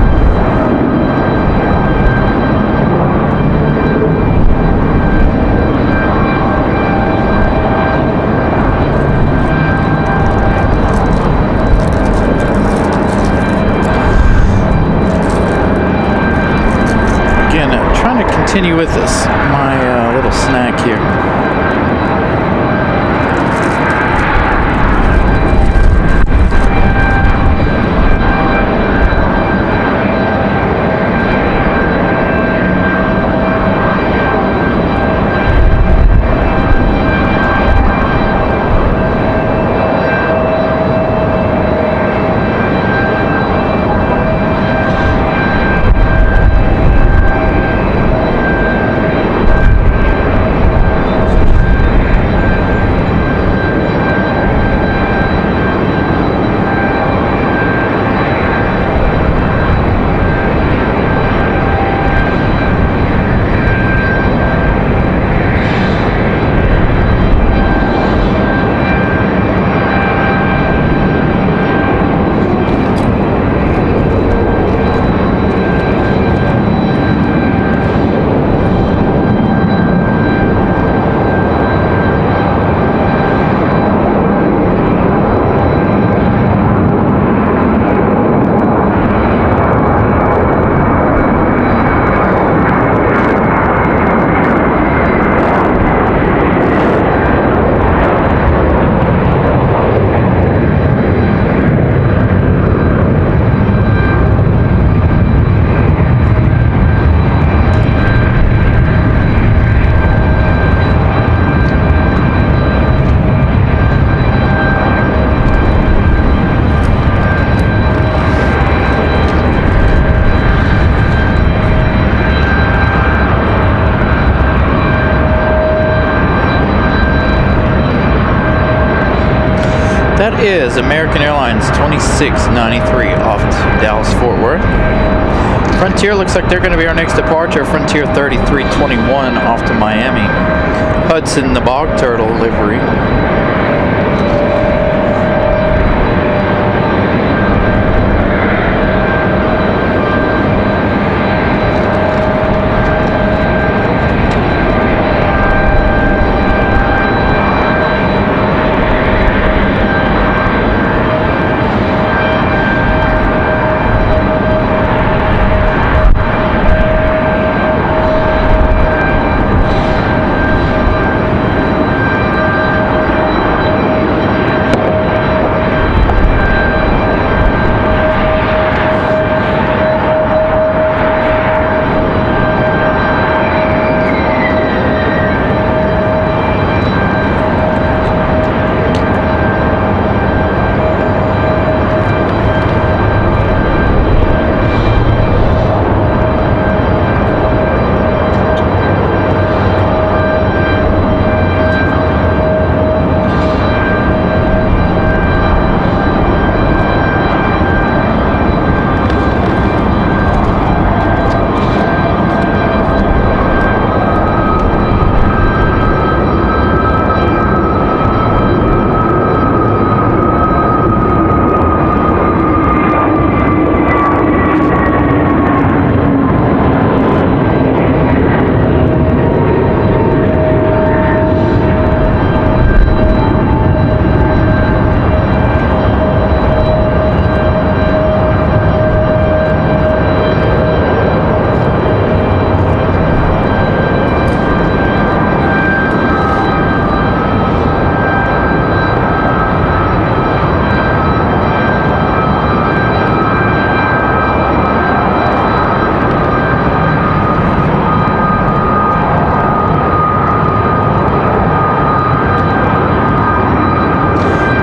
Continue with this, my little snack here. is American Airlines 2693 off to Dallas-Fort Worth. Frontier looks like they're going to be our next departure. Frontier 3321 off to Miami. Hudson, the Bog Turtle livery.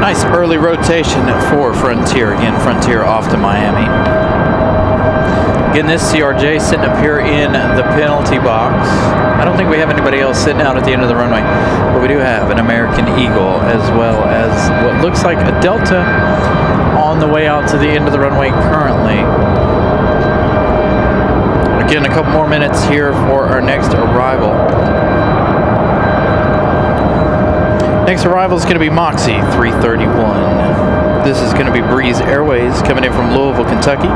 Nice early rotation for Frontier. Again, Frontier off to Miami. Again, this CRJ sitting up here in the penalty box. I don't think we have anybody else sitting out at the end of the runway, but we do have an American Eagle as well as what looks like a Delta on the way out to the end of the runway currently. Again, a couple more minutes here for our next arrival. Next arrival is going to be Moxie 331. This is going to be Breeze Airways coming in from Louisville, Kentucky.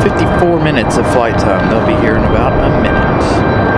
54 minutes of flight time. They'll be here in about a minute.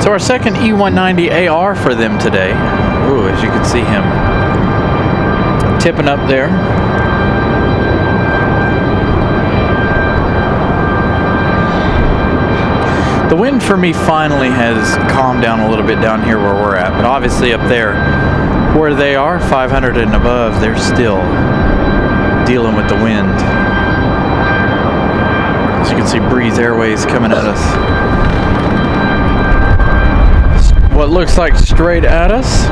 So our second E190 AR for them today. Ooh, as you can see him tipping up there. The wind for me finally has calmed down a little bit down here where we're at, but obviously up there where they are, 500 and above, they're still dealing with the wind. As you can see, Breeze Airways coming at us. What looks like straight at us.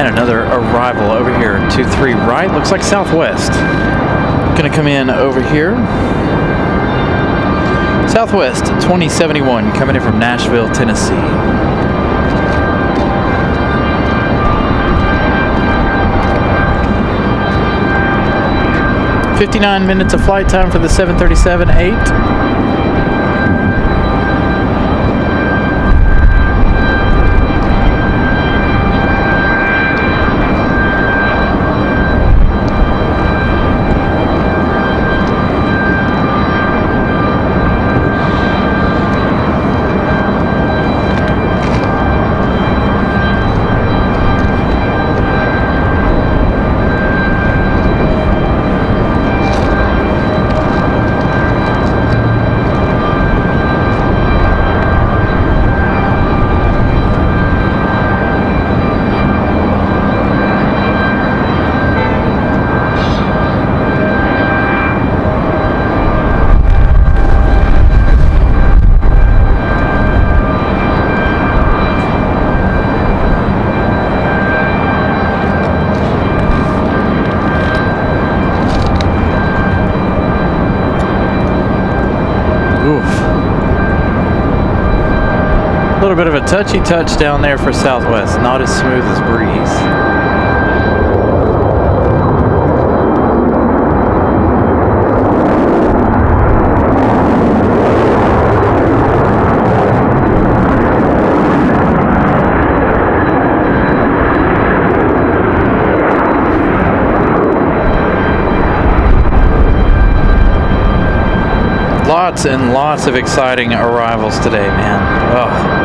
And another arrival over here, 23 right, looks like Southwest. Gonna come in over here. Southwest 2071 coming in from Nashville, Tennessee. "59 minutes of flight time for the 737-8. A little bit of a touchy touch down there for Southwest, not as smooth as Breeze. Lots and lots of exciting arrivals today, man. Oh.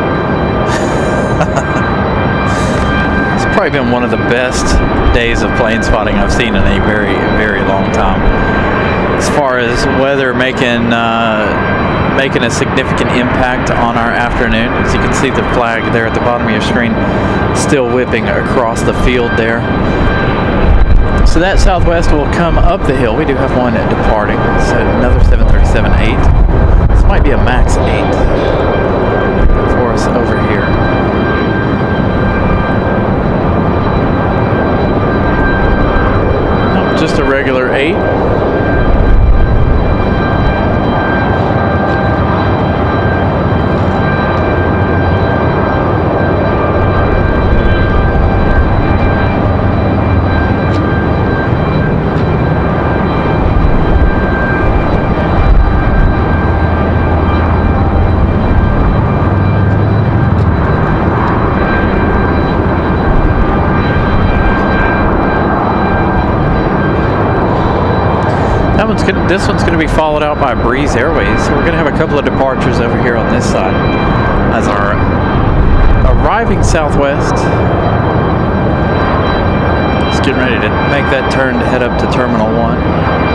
It's probably been one of the best days of plane spotting I've seen in a very, very long time. As far as weather making a significant impact on our afternoon. As you can see the flag there at the bottom of your screen still whipping across the field there. So that Southwest will come up the hill. We do have one departing. So another 737-8. This might be a MAX 8 for us over here. Nope, just a regular 8. This one's going to be followed out by Breeze Airways. So we're going to have a couple of departures over here on this side as our arriving Southwest is getting ready to make that turn to head up to Terminal 1.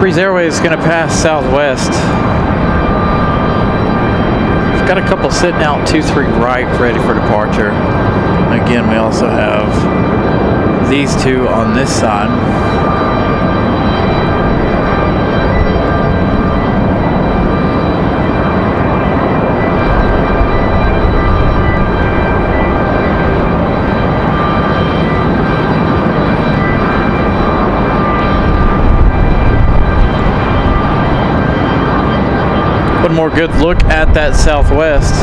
Breeze Airways is going to pass Southwest. We've got a couple sitting out 2-3 right ready for departure. Again, we also have these two on this side. One more good look at that Southwest.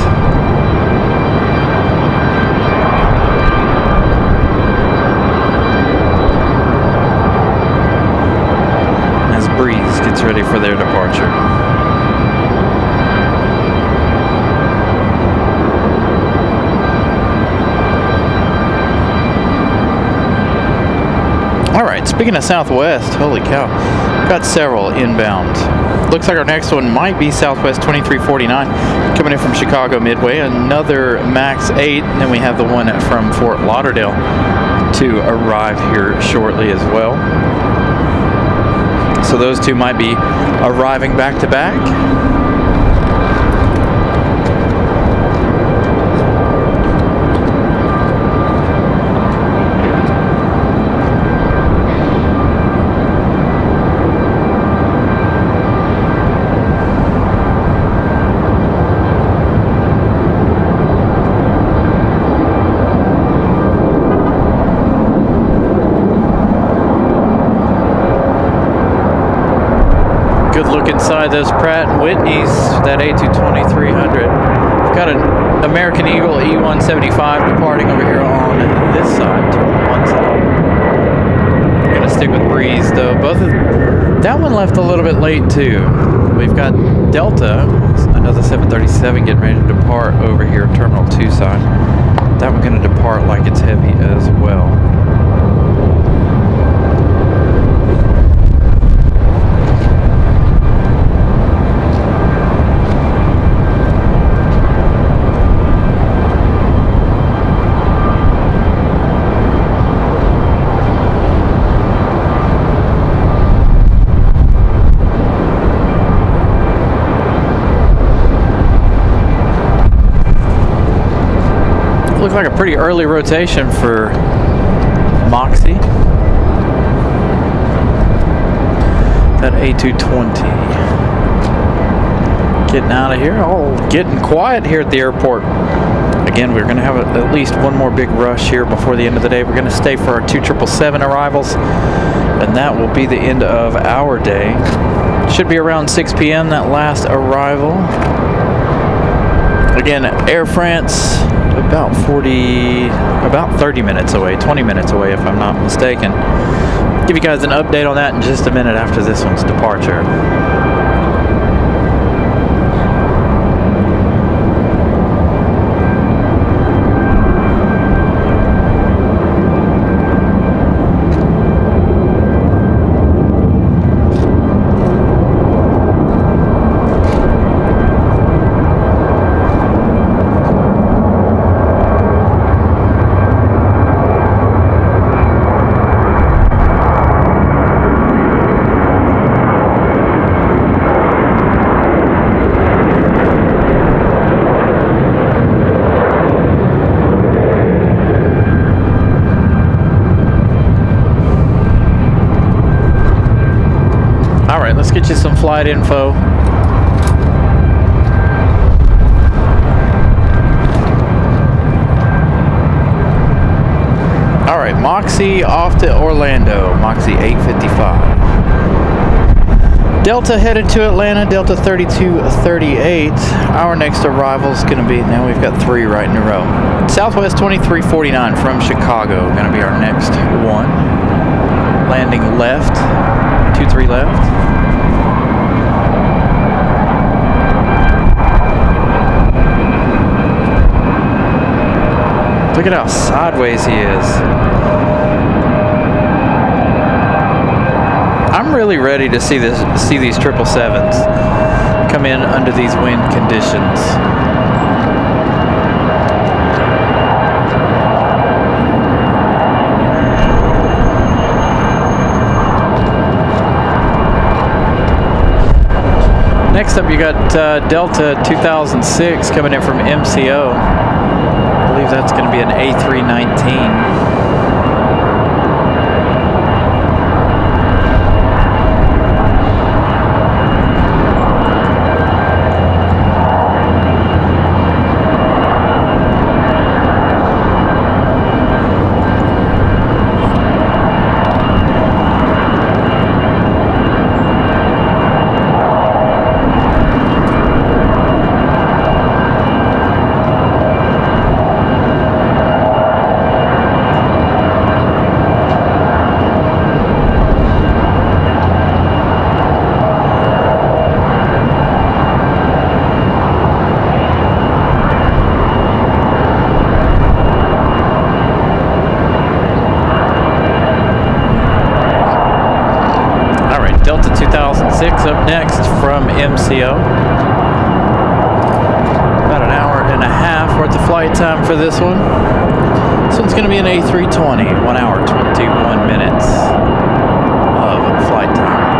As Breeze gets ready for their departure. All right, right, speaking of Southwest, holy cow, got several inbound. Looks like our next one might be Southwest 2349 coming in from Chicago Midway, another Max 8, and then we have the one from Fort Lauderdale to arrive here shortly as well. So those two might be arriving back to back. Look inside those Pratt & Whitneys, that A220-300. We've got an American Eagle E175 departing over here on this side, turn one side. We're going to stick with Breeze, though. That one left a little bit late, too. We've got Delta, another 737 getting ready to depart over here, Terminal 2 side. That one's going to depart like it's heavy as well. Looks like a pretty early rotation for Moxie. That A220. Getting out of here. All getting quiet here at the airport. Again, we're going to have at least one more big rush here before the end of the day. We're going to stay for our 2 777 arrivals, and that will be the end of our day. Should be around 6 p.m. that last arrival. Again, Air France, about 30 minutes away, 20 minutes away if I'm not mistaken. Give you guys an update on that in just a minute after this one's departure. Let's get you some flight info. All right, Moxie off to Orlando, Moxie 855. Delta headed to Atlanta, Delta 3238. Our next arrival is going to be, now we've got 3 right in a row. Southwest 2349 from Chicago, going to be our next one. Landing left, 23 left. Look at how sideways he is. I'm really ready to see these 777s come in under these wind conditions. Next up, you got Delta 2006 coming in from MCO. I believe that's going to be an A319. 736 up next from MCO. About an hour and a half worth of flight time for this one. This one's going to be an A320, 1 hour, 21 minutes of flight time.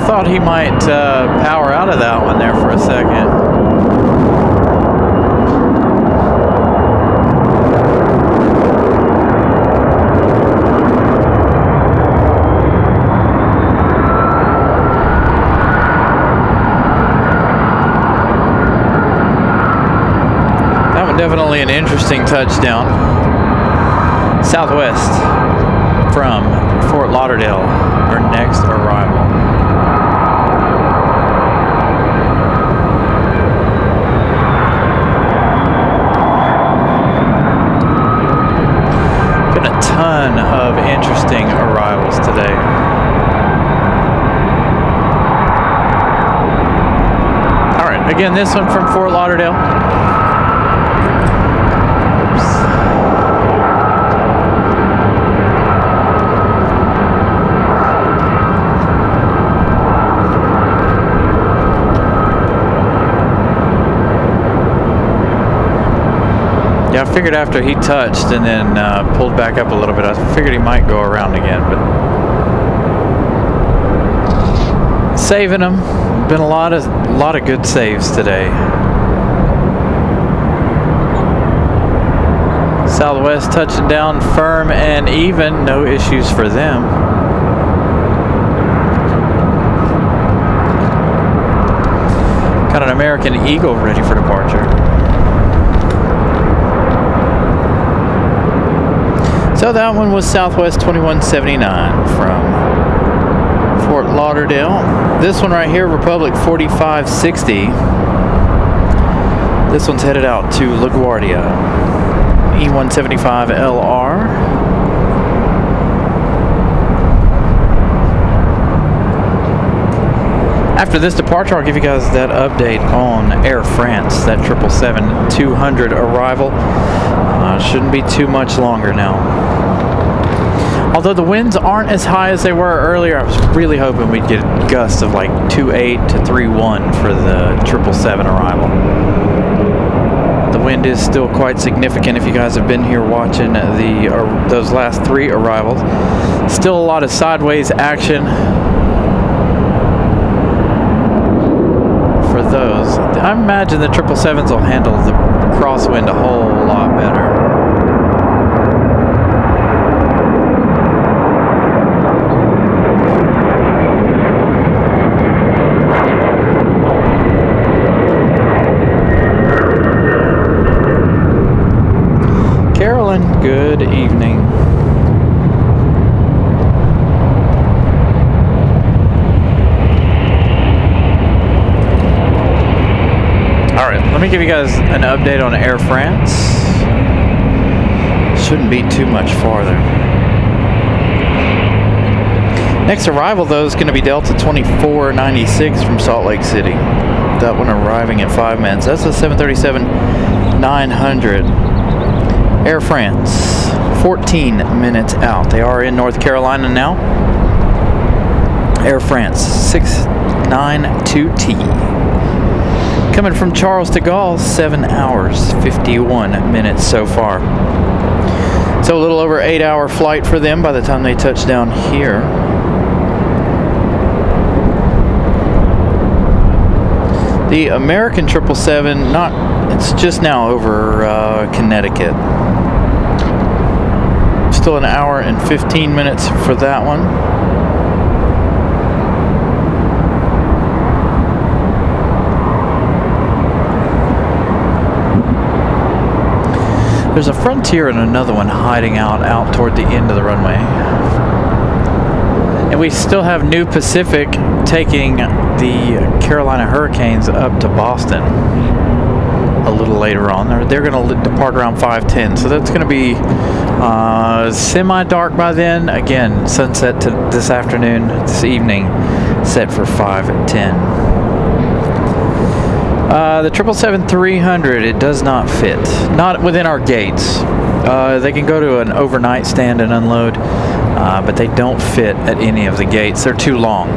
Thought he might power out of that one there for a second. That one definitely an interesting touchdown. Southwest from Fort Lauderdale, our next arrival. Ton of interesting arrivals today. All right, again, this one from Fort Lauderdale. Oops. Yeah, I figured after he touched and then pulled back up a little bit, I figured he might go around again, but saving him. Been a lot of good saves today. Southwest touching down firm and even, no issues for them. Got an American Eagle ready for departure. So that one was Southwest 2179 from Fort Lauderdale. This one right here, Republic 4560. This one's headed out to LaGuardia. E175LR. After this departure, I'll give you guys that update on Air France, that 777-200 arrival. Shouldn't be too much longer now. Although the winds aren't as high as they were earlier, I was really hoping we'd get gusts of like 2.8 to 3.1 for the 777 arrival. The wind is still quite significant if you guys have been here watching those last 3 arrivals. Still a lot of sideways action for those. I imagine the 777s will handle the crosswind a whole lot better. Good evening. All right, let me give you guys an update on Air France. Shouldn't be too much farther. Next arrival, though, is going to be Delta 2496 from Salt Lake City. That one arriving at 5 minutes. That's a 737-900. Air France, 14 minutes out. They are in North Carolina now. Air France, 692T. Coming from Charles de Gaulle, 7 hours, 51 minutes so far. So a little over 8-hour flight for them by the time they touch down here. The American 777, it's just now over Connecticut. Still an hour and 15 minutes for that one. There's a Frontier and another one hiding out toward the end of the runway. And we still have New Pacific taking the Carolina Hurricanes up to Boston a little later on. They're going to depart around 5:10, so that's going to be semi-dark by then. Again, sunset to this evening, set for 5:10. The 777-300, it does not fit. Not within our gates. They can go to an overnight stand and unload, but they don't fit at any of the gates. They're too long.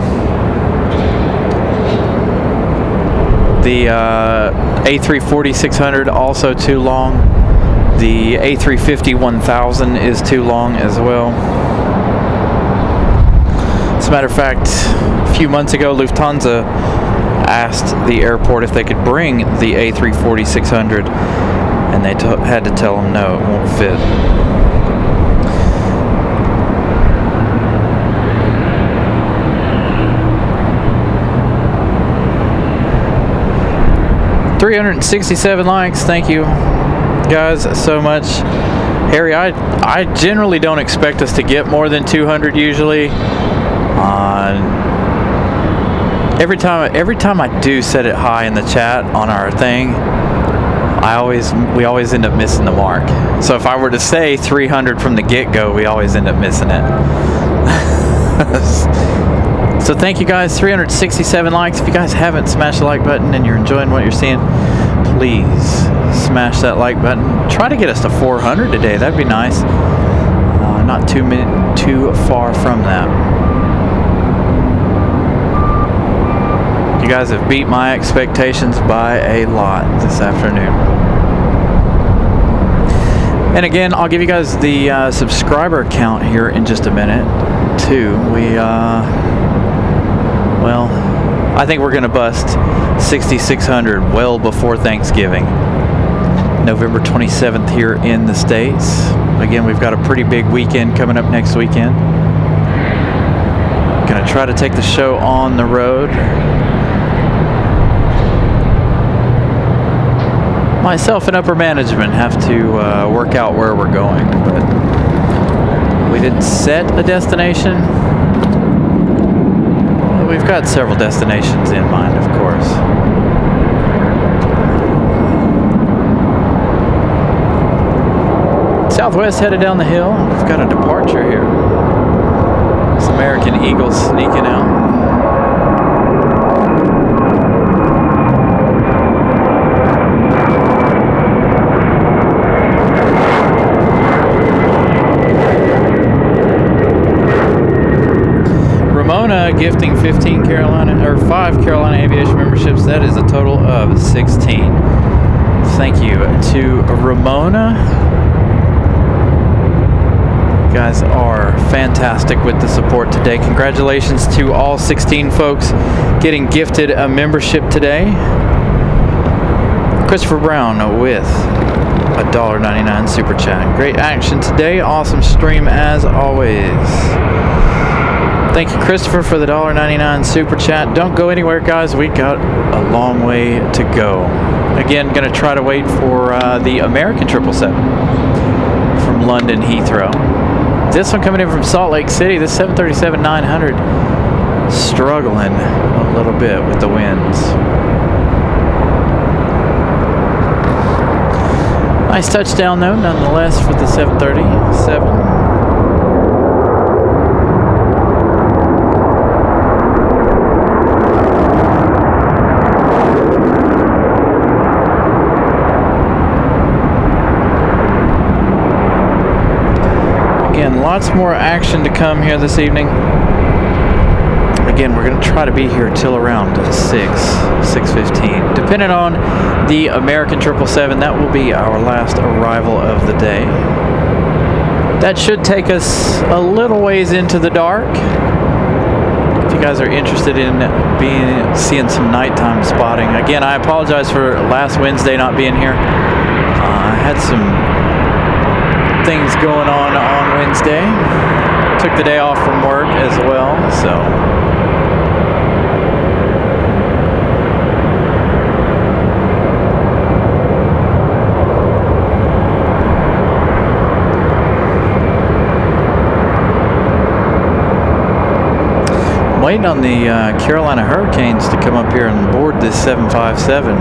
The A340-600, also too long. The A350-1000 is too long as well. As a matter of fact, a few months ago, Lufthansa asked the airport if they could bring the A340-600, and they had to tell them no, it won't fit. $367 likes. Thank you guys so much. Harry, I generally don't expect us to get more than 200 usually. Every time I do set it high in the chat on our thing, we always end up missing the mark. So if I were to say 300 from the get-go, we always end up missing it. So thank you guys, 367 likes. If you guys haven't smashed the like button and you're enjoying what you're seeing, please smash that like button. Try to get us to 400 today, that'd be nice. Not too far from that. You guys have beat my expectations by a lot this afternoon. And again, I'll give you guys the subscriber count here in just a minute too. Well, I think we're going to bust 6,600 well before Thanksgiving. November 27th here in the States. Again, we've got a pretty big weekend coming up next weekend. Going to try to take the show on the road. Myself and upper management have to work out where we're going, but we didn't set a destination. We've got several destinations in mind, of course. Southwest headed down the hill. We've got a departure here. This American Eagle sneaking out. Gifting 5 Carolina Aviation memberships. That is a total of 16. Thank you to Ramona. You guys are fantastic with the support today. Congratulations to all 16 folks getting gifted a membership today. Christopher Brown with a $1.99 super chat. Great action today. Awesome stream as always. Thank you, Christopher, for the $1.99 super chat. Don't go anywhere, guys. We got a long way to go. Again, going to try to wait for the American 777 from London Heathrow. This one coming in from Salt Lake City, the 737-900, struggling a little bit with the winds. Nice touchdown, though, nonetheless, for the 737. Lots more action to come here this evening. Again, we're going to try to be here till around 6:15. Depending on the American 777, that will be our last arrival of the day. That should take us a little ways into the dark. If you guys are interested in seeing some nighttime spotting. Again, I apologize for last Wednesday not being here. I had some things going on Wednesday. Took the day off from work as well, so. waiting on the Carolina Hurricanes to come up here and board this 757.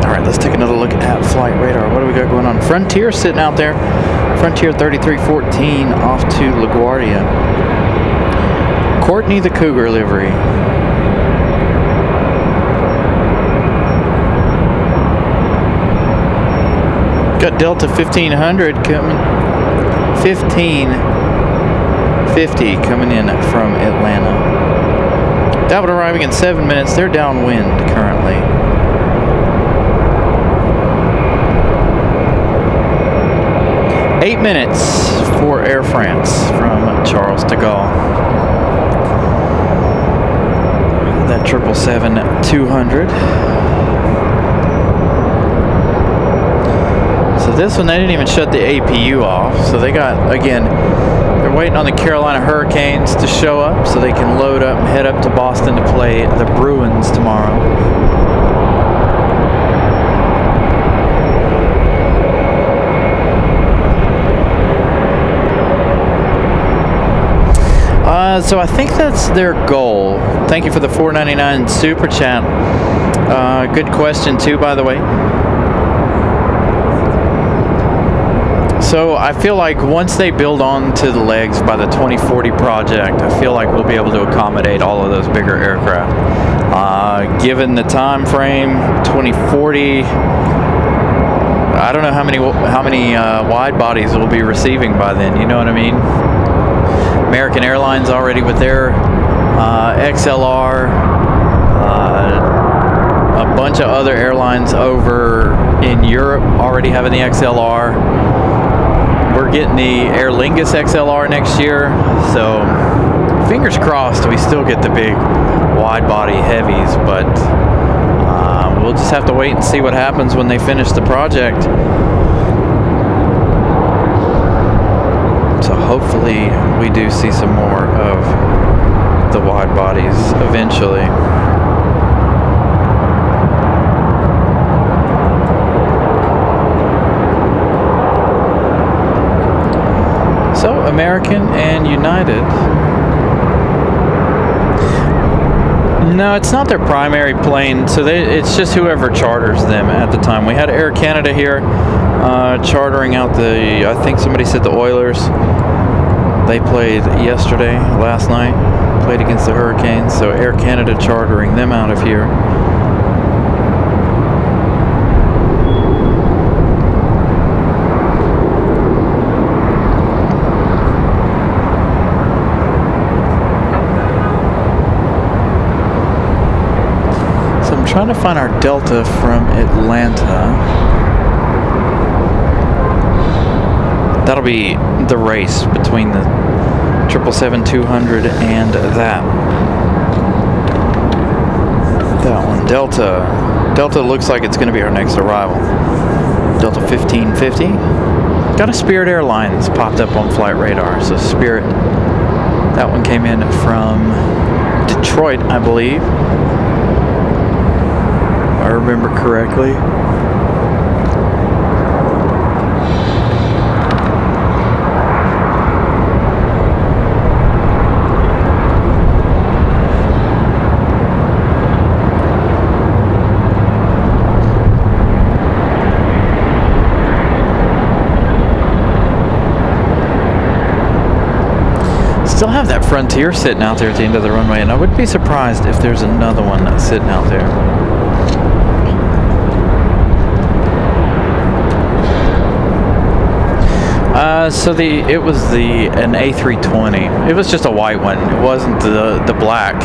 All right, let's take another look at flight radar. What do we got going on? Frontier sitting out there. Frontier 3314 off to LaGuardia. Courtney the Cougar livery. Got Delta 1500 coming. 1550 coming in from Atlanta. That would arriving in 7 minutes. They're downwind currently. Eight minutes for Air France from Charles de Gaulle. That 777-200. So this one, they didn't even shut the APU off. So they got, again, they're waiting on the Carolina Hurricanes to show up so they can load up and head up to Boston to play the Bruins tomorrow. So I think that's their goal. Thank you for the $4.99 super chat. Good question too, by the way. So I feel like once they build on to the legs by the 2040 project, I feel like we'll be able to accommodate all of those bigger aircraft. Given the time frame, 2040, I don't know how many wide bodies we'll be receiving by then. You know what I mean? American Airlines already with their XLR, a bunch of other airlines over in Europe already having the XLR. We're getting the Aer Lingus XLR next year, so fingers crossed we still get the big wide body heavies, but we'll just have to wait and see what happens when they finish the project. So hopefully we do see some more of the wide bodies eventually. So American and United. No, it's not their primary plane, so it's just whoever charters them at the time. We had Air Canada here chartering out the, I think somebody said the Oilers. They played last night, played against the Hurricanes, so Air Canada chartering them out of here. So I'm trying to find our Delta from Atlanta. That'll be the race between the 777-200 and that one. Delta looks like it's going to be our next arrival. Delta 1550. Got a Spirit Airlines popped up on flight radar. So Spirit, that one came in from Detroit, I believe, if I remember correctly. Still have that Frontier sitting out there at the end of the runway, and I wouldn't be surprised if there's another one that's sitting out there. So it was an A320. It was just a white one. It wasn't the black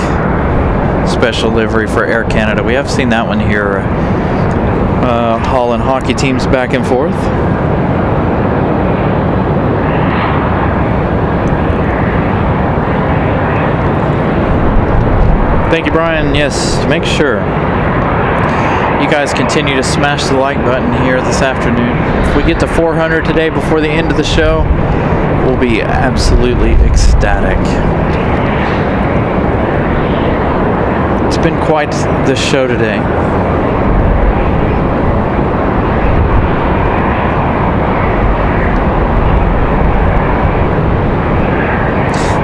special livery for Air Canada. We have seen that one here hauling hockey teams back and forth. Thank you, Brian. Yes, make sure you guys continue to smash the like button here this afternoon. If we get to 400 today before the end of the show, we'll be absolutely ecstatic. It's been quite the show today.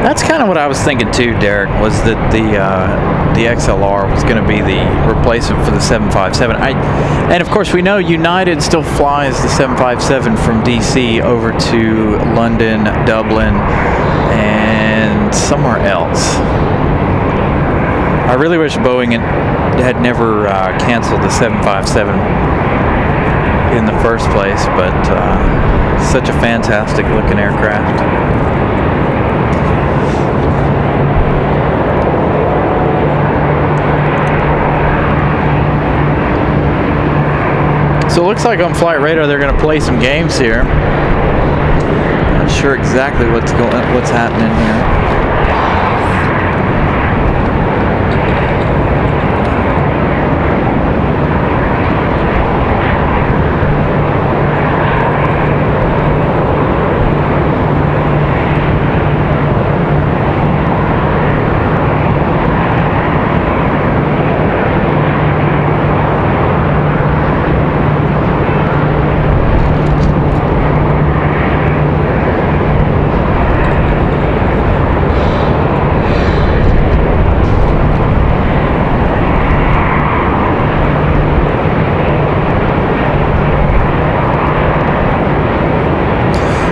That's kind of what I was thinking too, Derek, was that the XLR was going to be the replacement for the 757. And of course we know United still flies the 757 from DC over to London, Dublin, and somewhere else. I really wish Boeing had never canceled the 757 in the first place, but such a fantastic looking aircraft. So it looks like on Flight Radar they're going to play some games here. Not sure exactly what's happening here.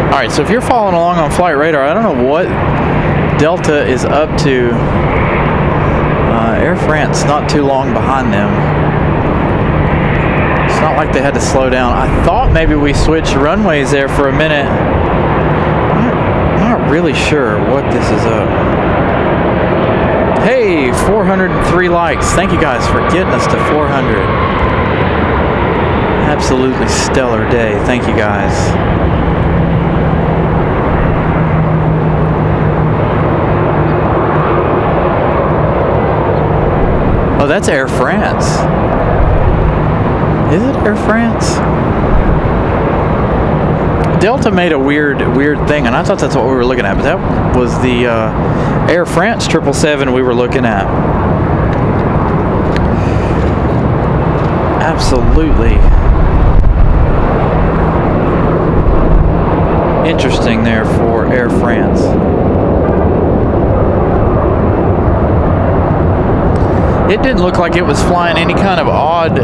Alright, so if you're following along on Flight Radar, I don't know what Delta is up to. Air France not too long behind them. It's not like they had to slow down. I thought maybe we switched runways there for a minute. I'm not really sure what this is up. Hey, 403 likes. Thank you guys for getting us to 400. Absolutely stellar day. Thank you guys. Oh, that's Air France. Is it Air France? Delta made a weird thing, and I thought that's what we were looking at, but that was the Air France 777 we were looking at. Absolutely interesting there for Air France. It didn't look like it was flying any kind of odd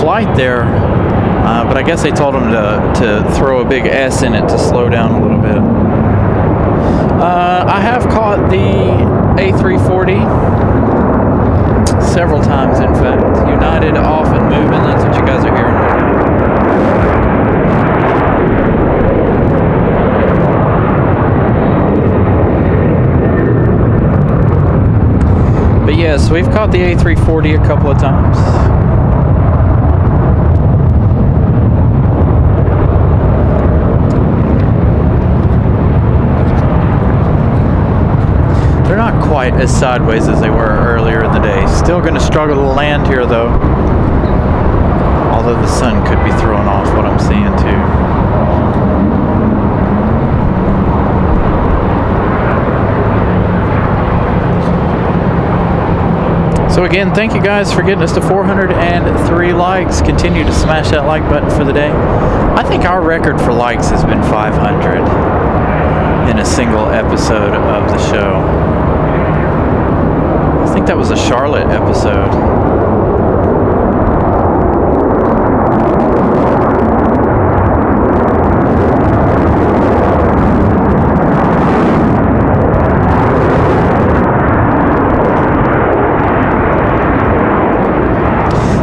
flight there, but I guess they told them to throw a big S in it to slow down a little bit. I have caught the A340 several times, in fact. United off and moving, that's what you guys are hearing right now. But yes, we've caught the A340 a couple of times. They're not quite as sideways as they were earlier in the day. Still going to struggle to land here though. Although the sun could be throwing off what I'm seeing too. So again, thank you guys for getting us to 403 likes. Continue to smash that like button for the day. I think our record for likes has been 500 in a single episode of the show. I think that was a Charlotte episode.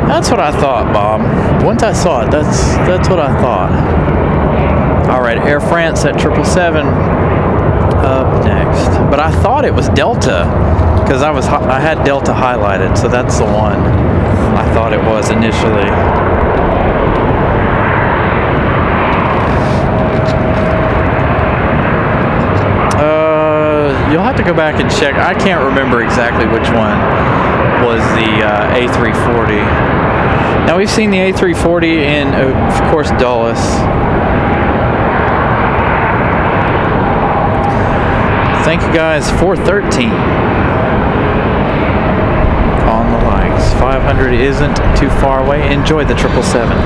That's what I thought, Bob. Once I saw it, that's what I thought. All right, Air France at 777 up next. But I thought it was Delta because I had Delta highlighted, so that's the one I thought it was initially. You'll have to go back and check. I can't remember exactly which one was the A340. Now we've seen the A340 in, of course, Dulles. Thank you guys. 413 on the likes. 500 isn't too far away. Enjoy the 777.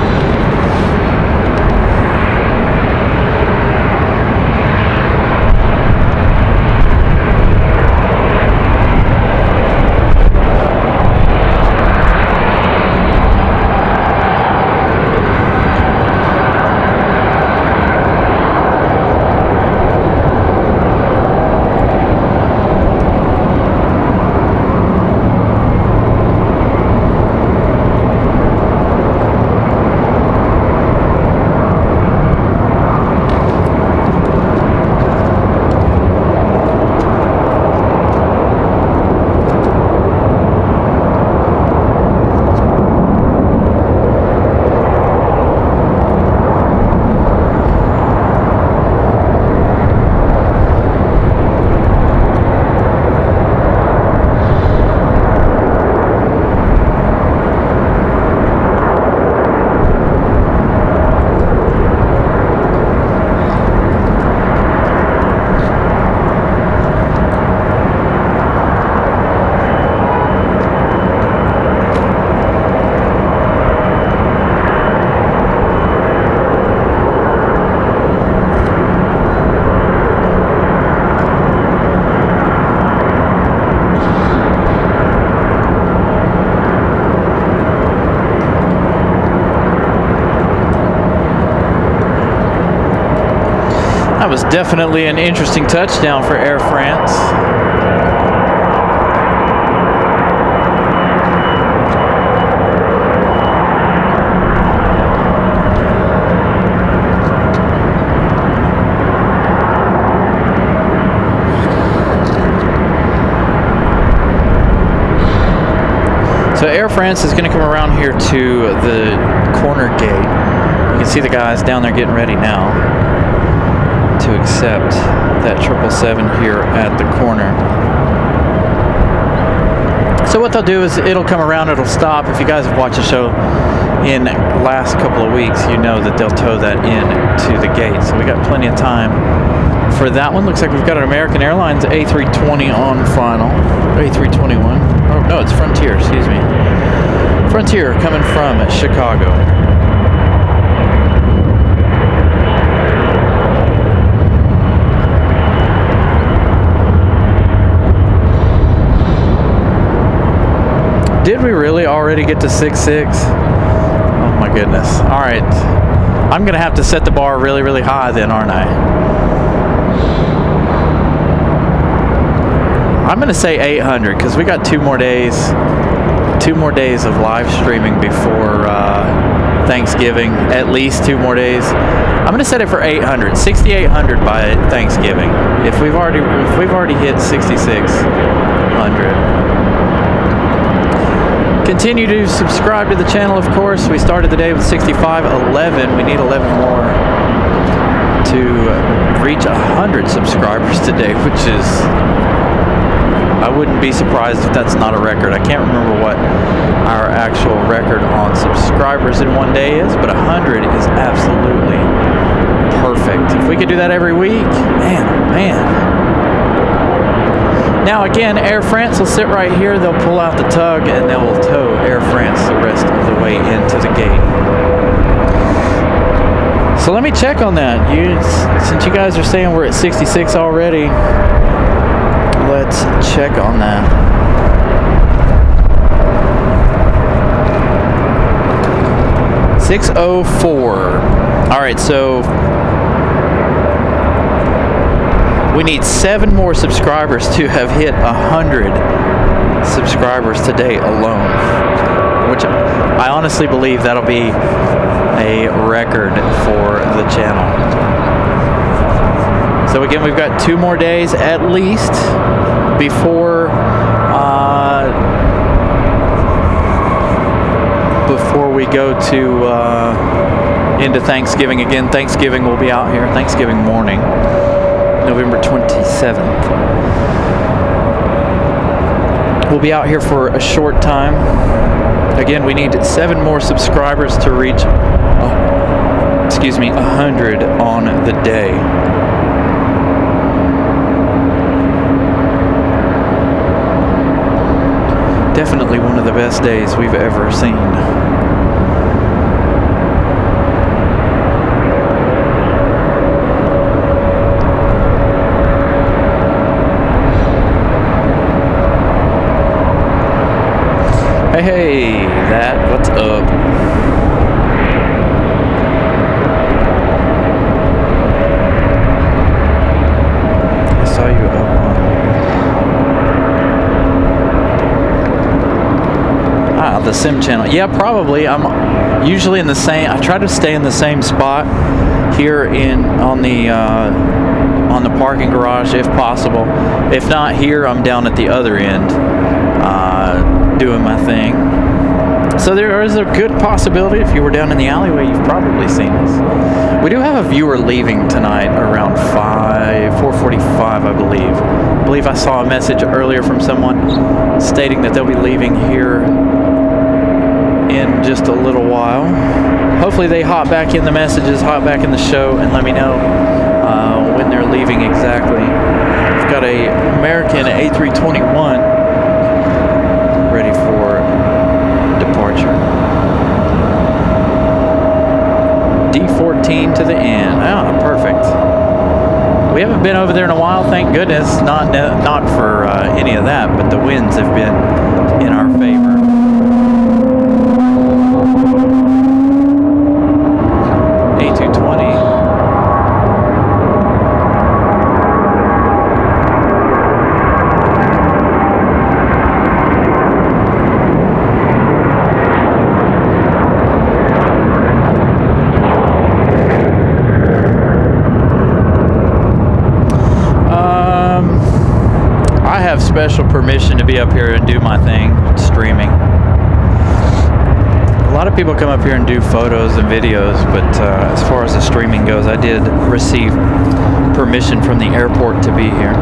was definitely an interesting touchdown for Air France. So Air France is going to come around here to the corner gate. You can see the guys down there getting ready now to accept that 777 here at the corner. So what they'll do is it'll come around, it'll stop. If you guys have watched the show in the last couple of weeks, you know that they'll tow that in to the gate. So we got plenty of time for that one. Looks like we've got an American Airlines A320 on final. A321. Oh, no, it's Frontier, excuse me. Frontier coming from Chicago. Did we really already get to 6.6? Oh my goodness. All right. I'm going to have to set the bar really, really high then, aren't I? I'm going to say 800 because we got 2 more days. 2 more days of live streaming before Thanksgiving. At least 2 more days. I'm going to set it for 800. 6,800 by Thanksgiving. If we've already hit 6,600. Continue to subscribe to the channel, of course. We started the day with 6511. We need 11 more to reach 100 subscribers today, which is, I wouldn't be surprised if that's not a record. I can't remember what our actual record on subscribers in one day is, but 100 is absolutely perfect. If we could do that every week, man, oh man. Now again, Air France will sit right here, they'll pull out the tug, and they will tow Air France the rest of the way into the gate. So let me check on that. Since you guys are saying we're at 66 already, let's check on that. $604. All right, so we need 7 more subscribers to have hit 100 subscribers today alone, which I honestly believe that'll be a record for the channel. So again, we've got 2 more days at least before we go to into Thanksgiving. Again, Thanksgiving will be out here, Thanksgiving morning, November 27th. We'll be out here for a short time. Again, we need 7 more subscribers to reach 100 on the day. Definitely one of the best days we've ever seen. Hey, what's up? I saw you up on the sim channel. Yeah, probably. I'm usually in the same. I try to stay in the same spot here on the parking garage if possible. If not here, I'm down at the other end. Doing my thing. So there is a good possibility if you were down in the alleyway, you've probably seen us. We do have a viewer leaving tonight around 4:45, I believe. I believe I saw a message earlier from someone stating that they'll be leaving here in just a little while. Hopefully they hop back in the messages, hop back in the show, and let me know when they're leaving exactly. We've got a American A321 ready for departure. D14 to the end. Ah, perfect. We haven't been over there in a while, thank goodness. Not for any of that, but the winds have been in our favor. A220. I have special permission to be up here and do my thing, streaming. A lot of people come up here and do photos and videos, but as far as the streaming goes, I did receive permission from the airport to be here.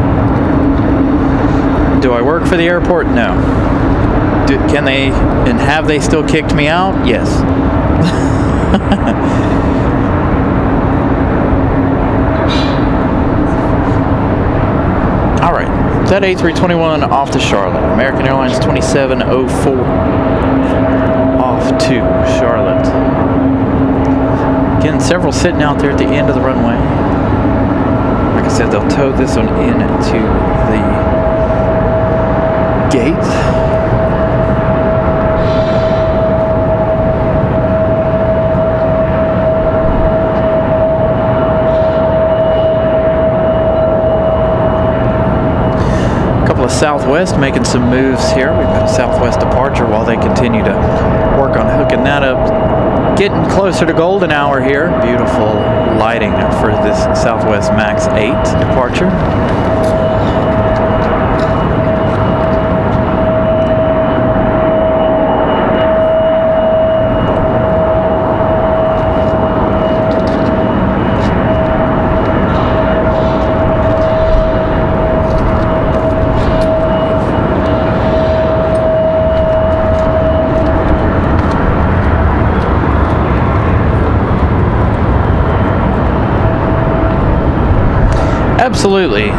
Do I work for the airport? No. Can they and have they still kicked me out? Yes. All right, that A321 off to Charlotte. American Airlines 2704 off to Charlotte. Again, several sitting out there at the end of the runway. Like I said, they'll tow this one into the gate. Southwest making some moves here. We've got a Southwest departure while they continue to work on hooking that up. Getting closer to golden hour here. Beautiful lighting for this Southwest Max 8 departure. Absolutely.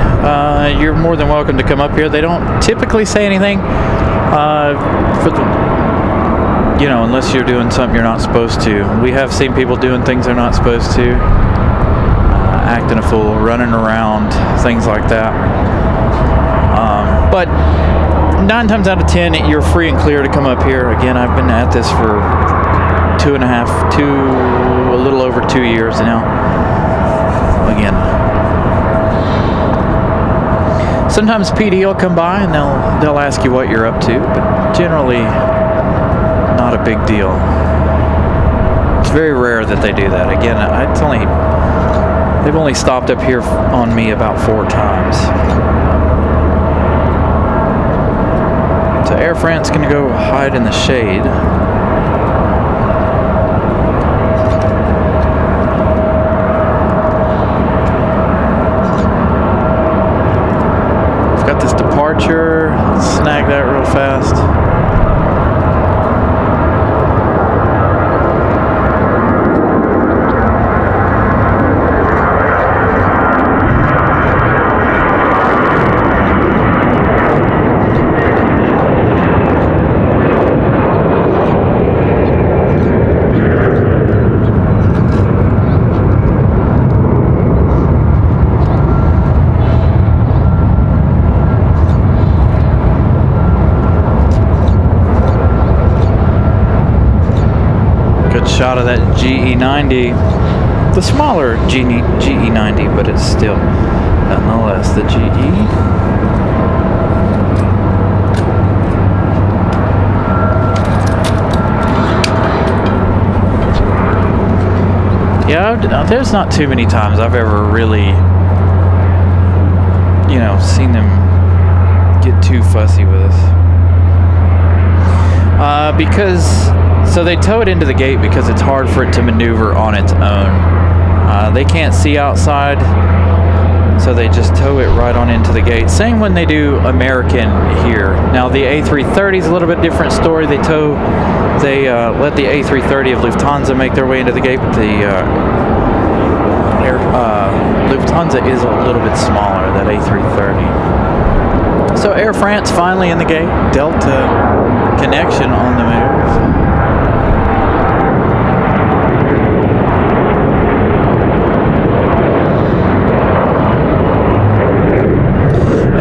You're more than welcome to come up here. They don't typically say anything for the, unless you're doing something you're not supposed to. We have seen people doing things they're not supposed to, acting a fool, running around, things like that. But 9 times out of 10, you're free and clear to come up here. Again, I've been at this for a little over 2 years now. Again, sometimes PD will come by and they'll ask you what you're up to, but generally not a big deal. It's very rare that they do that. Again, they've only stopped up here on me about 4 times. So Air France gonna go hide in the shade. Snag that real fast. Shot of that GE90, the smaller GE90, but it's still nonetheless the GE. Yeah, there's not too many times I've ever really, seen them get too fussy with us. So they tow it into the gate because it's hard for it to maneuver on its own. They can't see outside, so they just tow it right on into the gate. Same when they do American here. Now the A330 is a little bit different story. They let the A330 of Lufthansa make their way into the gate, but the Lufthansa is a little bit smaller, that A330. So Air France finally in the gate. Delta connection on the move.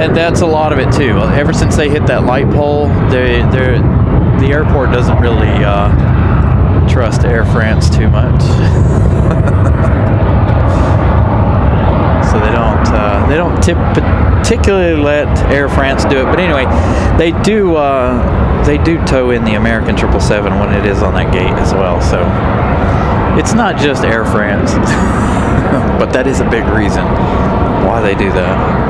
And that's a lot of it too. Ever since they hit that light pole, the airport doesn't really trust Air France too much. So they don't particularly let Air France do it. But anyway, they do tow in the American 777 when it is on that gate as well. So it's not just Air France, but that is a big reason why they do that.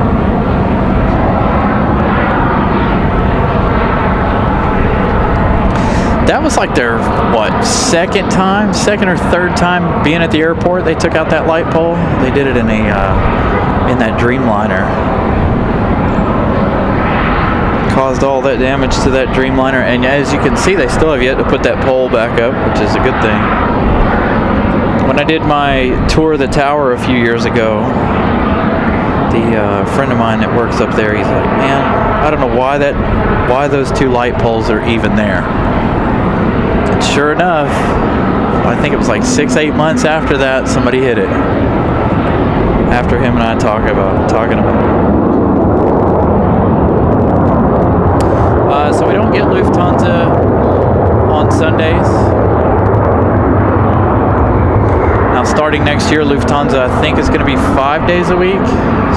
That was like their, what, second or third time being at the airport. They took out that light pole. They did it in that Dreamliner. Caused all that damage to that Dreamliner, and as you can see, they still have yet to put that pole back up, which is a good thing. When I did my tour of the tower a few years ago, the friend of mine that works up there, he's like, man, I don't know why those two light poles are even there. And sure enough, I think it was like 6-8 months after that, somebody hit it. After him and I talking about it. So we don't get Lufthansa on Sundays. Now starting next year, Lufthansa I think is going to be 5 days a week,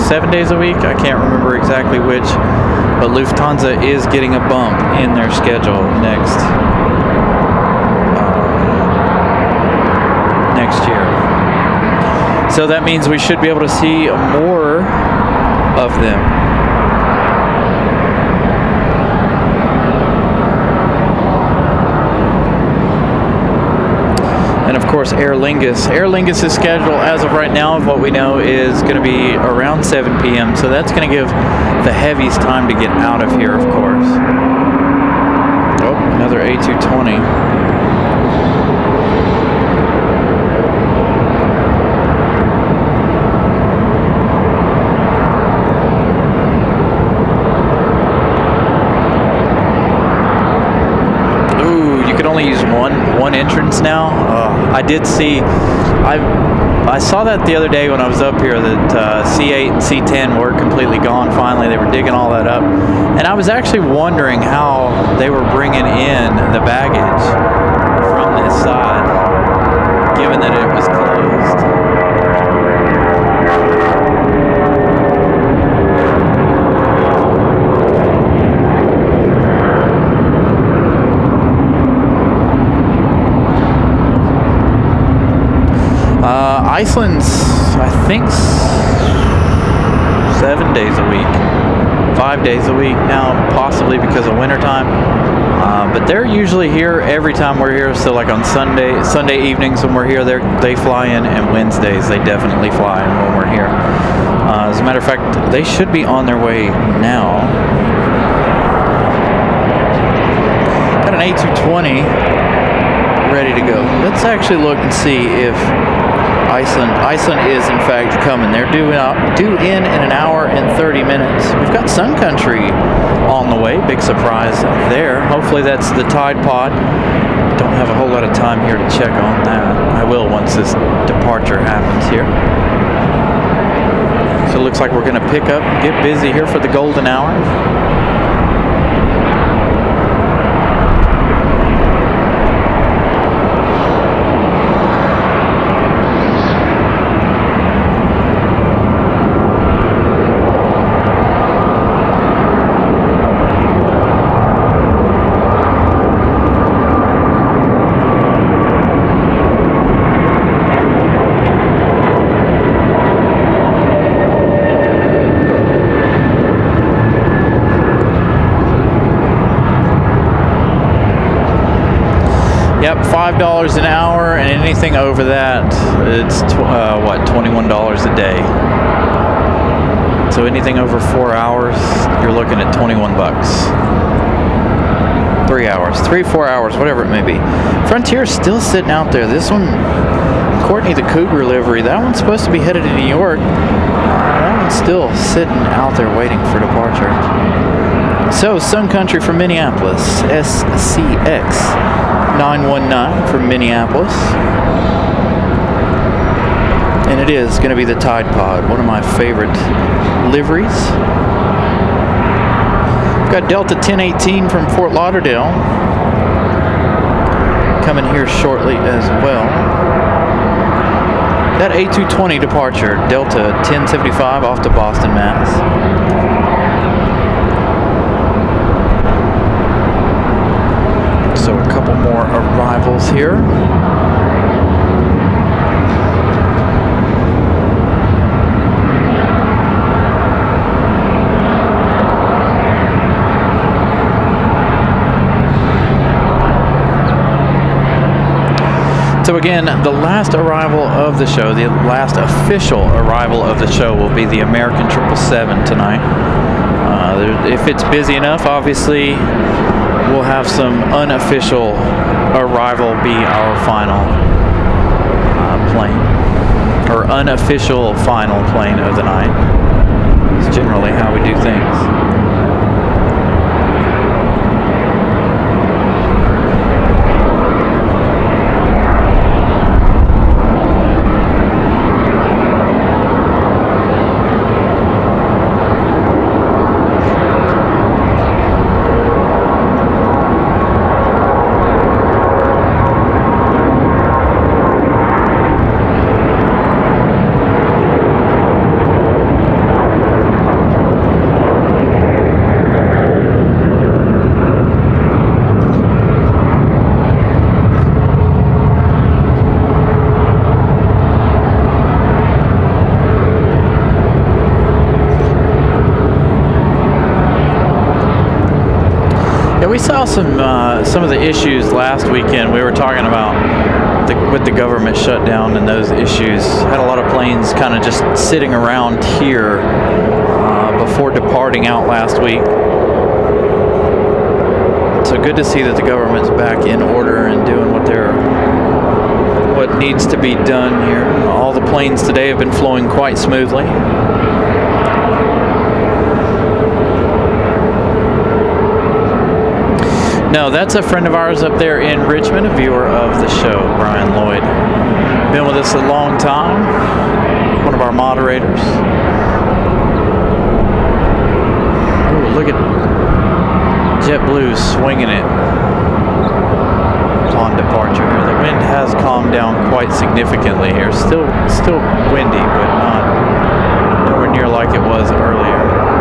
7 days a week. I can't remember exactly which, but Lufthansa is getting a bump in their schedule next year. So that means we should be able to see more of them. And of course, Aer Lingus. Aer Lingus' schedule, as of right now, of what we know, is going to be around 7 p.m. So that's going to give the heavies time to get out of here, of course. Oh, another A220. Only use one entrance now. I did see, I saw that the other day when I was up here, that C8 and C10 were completely gone finally. They were digging all that up, and I was actually wondering how they were bringing in the baggage from this side, given that it was closed. Iceland's, I think, 7 days a week, 5 days a week now, possibly because of wintertime. But they're usually here every time we're here. So like on Sunday evenings when we're here, they fly in, and Wednesdays they definitely fly in when we're here. As a matter of fact, they should be on their way now. Got an A220 ready to go. Let's actually look and see if Iceland is in fact coming. They're due in an hour and 30 minutes. We've got Sun Country on the way. Big surprise there. Hopefully that's the Tide Pod. Don't have a whole lot of time here to check on that. I will once this departure happens here. So it looks like we're going to pick up and get busy here for the golden hour. Yep, $5 an hour, and anything over that, it's $21 a day. So anything over 4 hours, you're looking at 21 bucks. 3 hours, 4 hours, whatever it may be. Frontier's still sitting out there. This one, Courtney the Cougar livery, that one's supposed to be headed to New York. That one's still sitting out there waiting for departure. So Sun Country from Minneapolis, SCX 919 from Minneapolis, and it is going to be the Tide Pod, one of my favorite liveries. We've got Delta 1018 from Fort Lauderdale coming here shortly as well. That A220 departure, Delta 1075 off to Boston, Mass. So a couple more arrivals here. So again, the last arrival of the show, the last official arrival of the show will be the American 777 tonight. If it's busy enough, obviously, we'll have some unofficial arrival be our final plane, or unofficial final plane of the night. It's generally how we do things. We saw some of the issues last weekend. We were talking about with the government shutdown and those issues. Had a lot of planes kind of just sitting around here before departing out last week. So good to see that the government's back in order and doing what needs to be done here. All the planes today have been flowing quite smoothly. No, that's a friend of ours up there in Richmond, a viewer of the show, Brian Lloyd. Been with us a long time, one of our moderators. Ooh, look at JetBlue swinging it on departure. The wind has calmed down quite significantly here. Still windy, but nowhere near like it was earlier.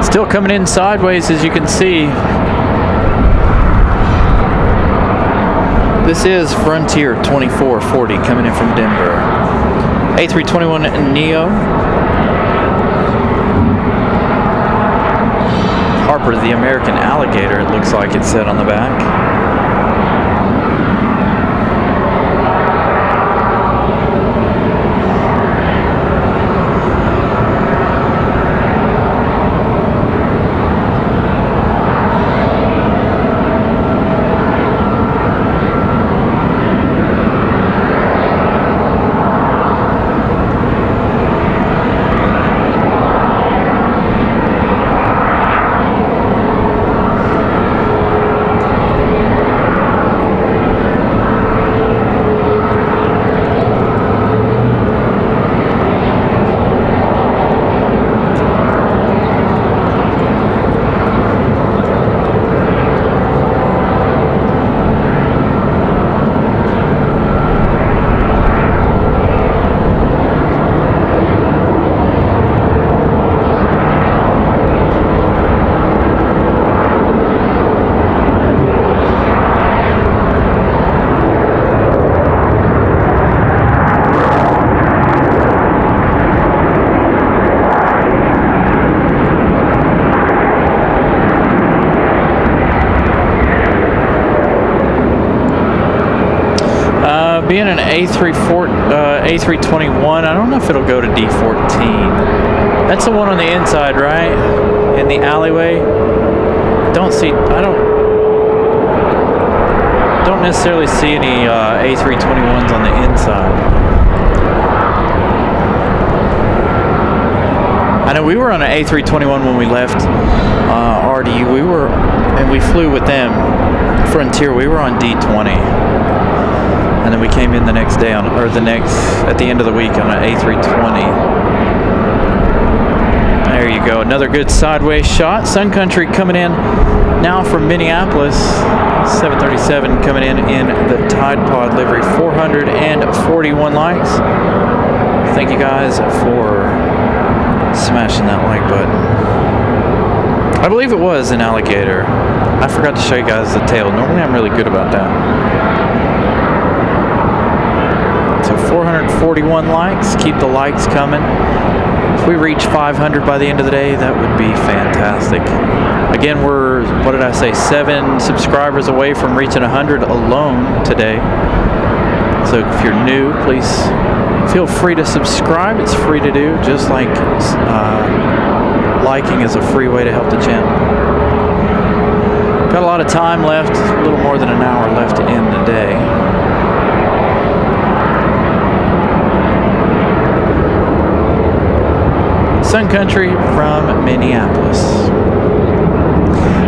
Still coming in sideways, as you can see. This is Frontier 2440 coming in from Denver. A321 Neo. Harper, the American Alligator, it looks like it said on the back. Being an A321, I don't know if it'll go to D14. That's the one on the inside, right? In the alleyway. I don't necessarily see any A321s on the inside. I know we were on an A321 when we left RDU. We flew with them, Frontier. We were on D20. And then we came in the next day at the end of the week on an A320. There you go, another good sideways shot. Sun Country coming in now from Minneapolis. 737 coming in the Tide Pod livery. 441 likes. Thank you guys for smashing that like button. I believe it was an alligator. I forgot to show you guys the tail. Normally I'm really good about that. So 441 likes. Keep the likes coming. If we reach 500 by the end of the day, that would be fantastic. Again, we're, what did I say, 7 subscribers away from reaching 100 alone today. So if you're new, please feel free to subscribe. It's free to do, just like liking is a free way to help the channel. Got a lot of time left, a little more than an hour left in the day. Sun Country from Minneapolis.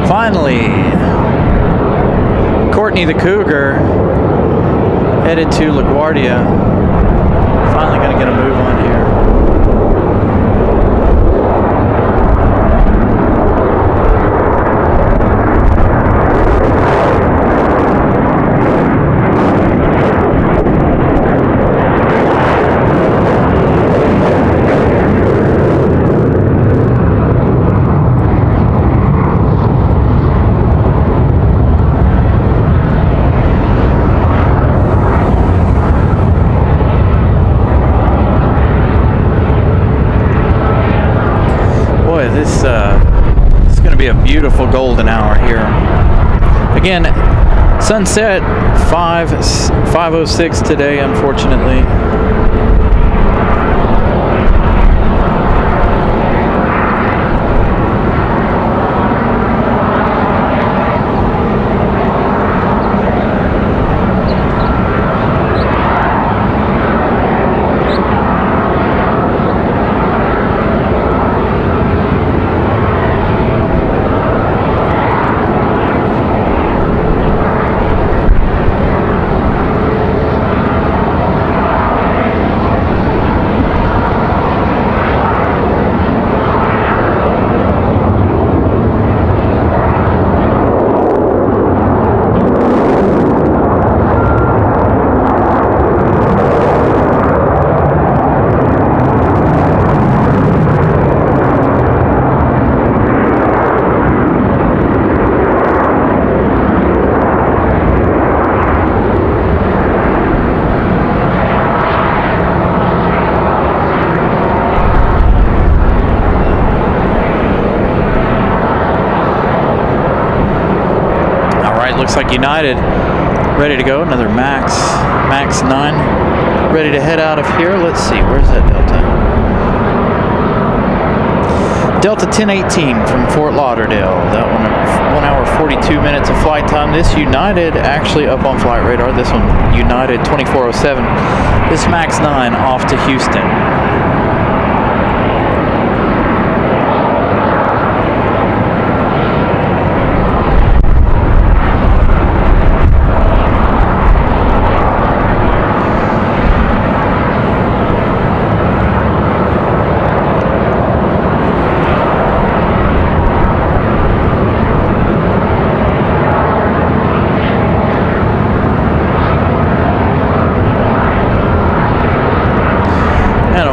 Finally, Courtney the Cougar headed to LaGuardia. Finally going to get a move on here. It's going to be a beautiful golden hour here. Again, sunset 5:06 today, unfortunately. Looks like United ready to go. Another Max 9 ready to head out of here. Let's see, where's that Delta 1018 from Fort Lauderdale. That one, 1 hour 42 minutes of flight time. This United actually up on flight radar. This one United 2407. This Max 9 off to Houston.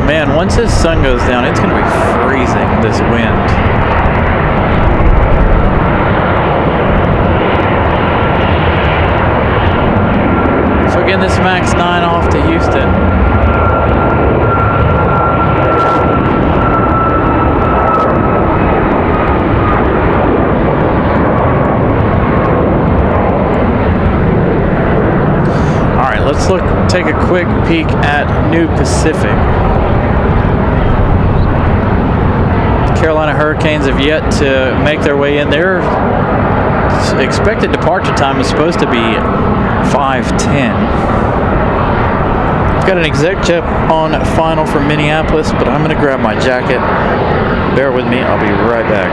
Man, once this sun goes down, it's going to be freezing, this wind. So again, this Max 9 off to Houston. All right, let's take a quick peek at New Pacific. Carolina Hurricanes have yet to make their way in. Their expected departure time is supposed to be 5:10. I've got an exec jet on final from Minneapolis, but I'm going to grab my jacket. Bear with me. I'll be right back.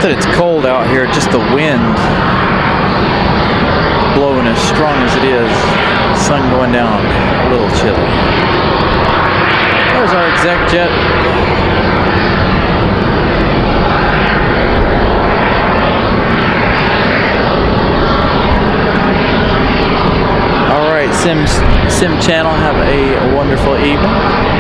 that it's cold out here, just the wind blowing as strong as it is. Sun going down, a little chilly. There's our exec jet. All right, Sim channel, have a wonderful evening.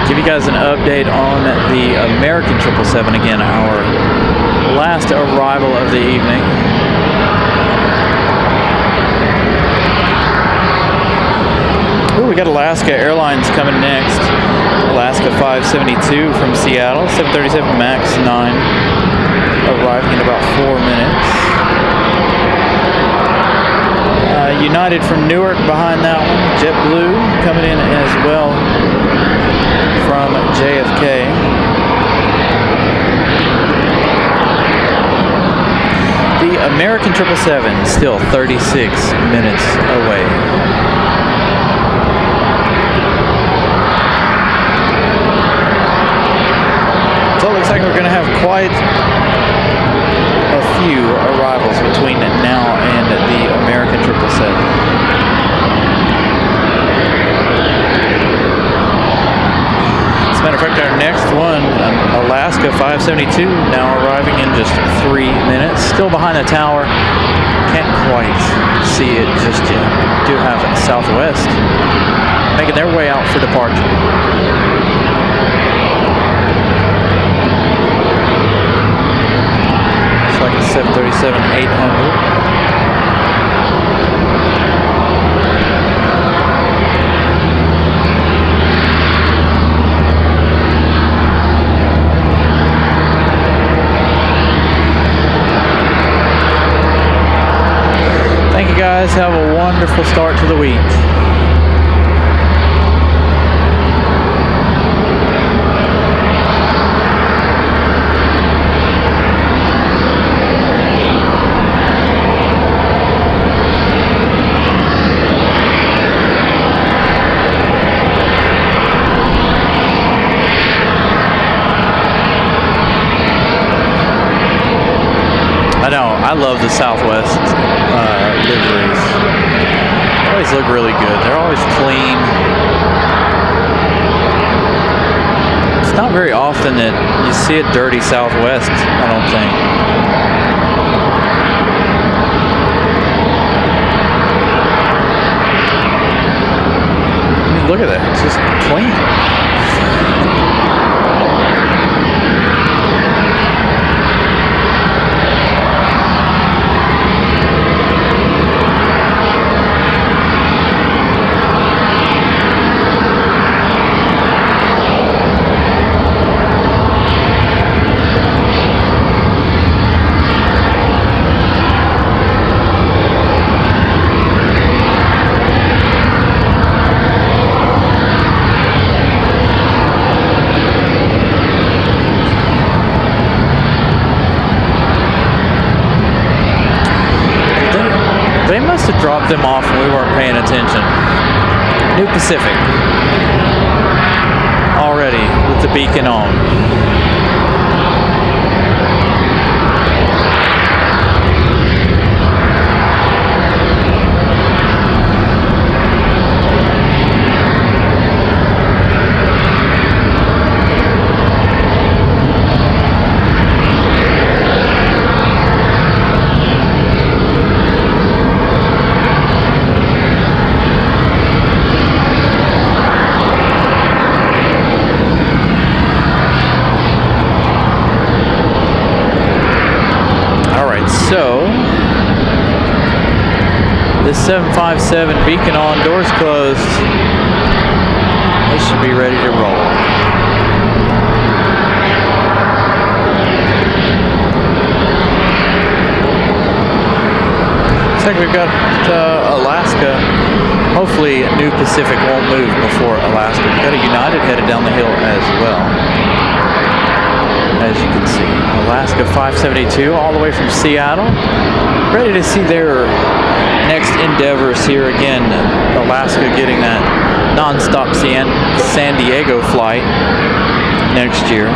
Give you guys an update on the American 777, again, our last arrival of the evening. Ooh, we got Alaska Airlines coming next. Alaska 572 from Seattle, 737 MAX 9, arriving in about 4 minutes. United from Newark behind that one. JetBlue coming in as well from JFK. The American 777 still 36 minutes away. So it looks like we're going to have quite a few arrivals between now and the American 777. Matter of fact, our next one, Alaska 572, now arriving in just 3 minutes. Still behind the tower. Can't quite see it just yet. Do have Southwest making their way out for departure. Looks like a 737-800. Thank you guys. Have a wonderful start to the week. I know, I love the Southwest liveries. They always look really good. They're always clean. It's not very often that you see a dirty Southwest, I don't think. I mean, look at that. It's just clean. They must have dropped them off when we weren't paying attention. New Pacific. Already with the beacon on. So, this 757 beacon on, doors closed. They should be ready to roll. Looks like we've got Alaska Hopefully New Pacific won't move before Alaska. We've got a United headed down the hill as well. As you can see, Alaska 572 all the way from Seattle. Ready to see their next endeavors here again. Alaska getting that non-stop San Diego flight next year.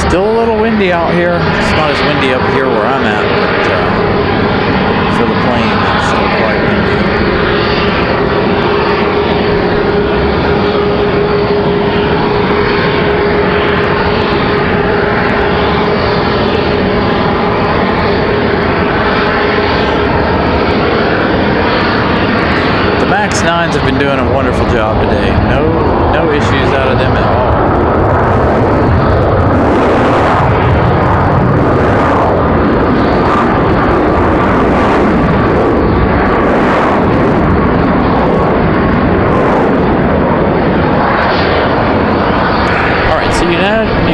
Still a little windy out here. It's not as windy up here where I'm at, but for the plane, it's still quite windy. The MAX 9s have been doing a wonderful job today. No issues out of them at all.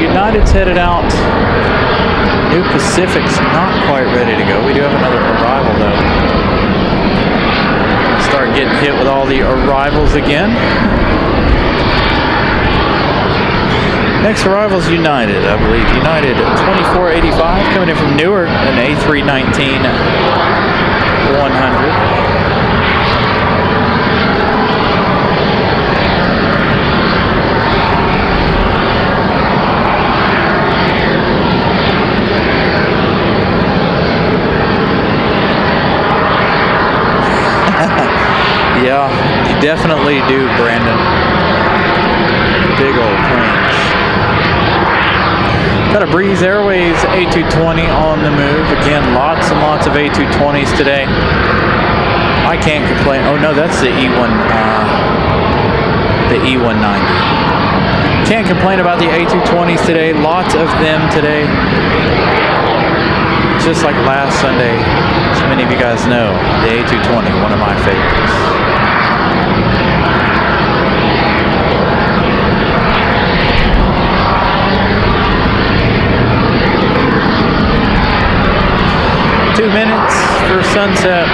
United's headed out. New Pacific's not quite ready to go. We do have another arrival though. Start getting hit with all the arrivals again. Next arrival is United, I believe. United 2485 coming in from Newark, an A319 100. Yeah, you definitely do, Brandon. Big old planes. Got a Breeze Airways A220 on the move. Again, lots and lots of A220s today. I can't complain. Oh no, that's the E190. Can't complain about the A220s today. Lots of them today. Just like last Sunday, as many of you guys know, the A220, one of my favorites. Minutes for sunset.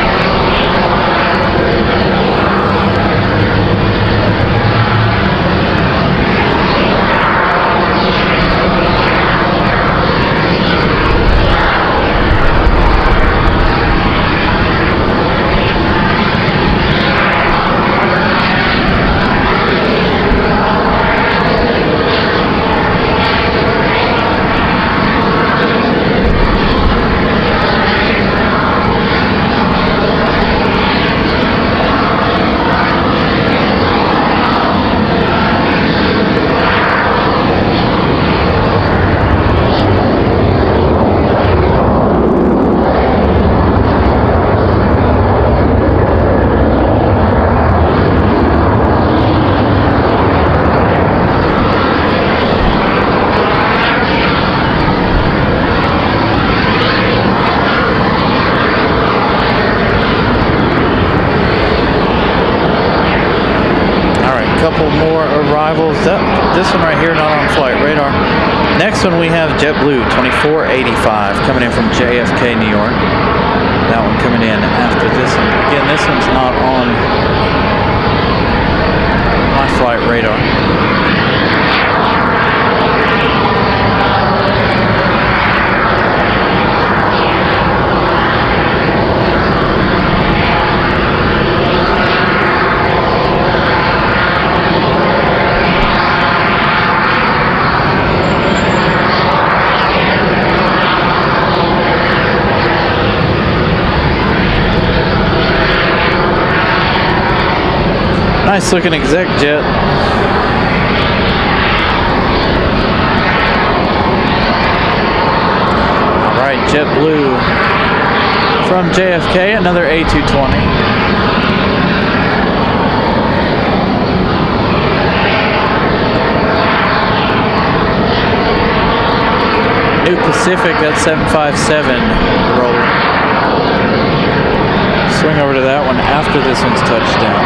Couple more arrivals. This one right here not on flight radar. Next one we have JetBlue 2485 coming in from JFK, New York. That one coming in after this one. Again, this one's not on my flight radar. Nice looking exec jet. All right, JetBlue from JFK, another A220. New Pacific, that 757 roller. Swing over to that one after this one's touched down.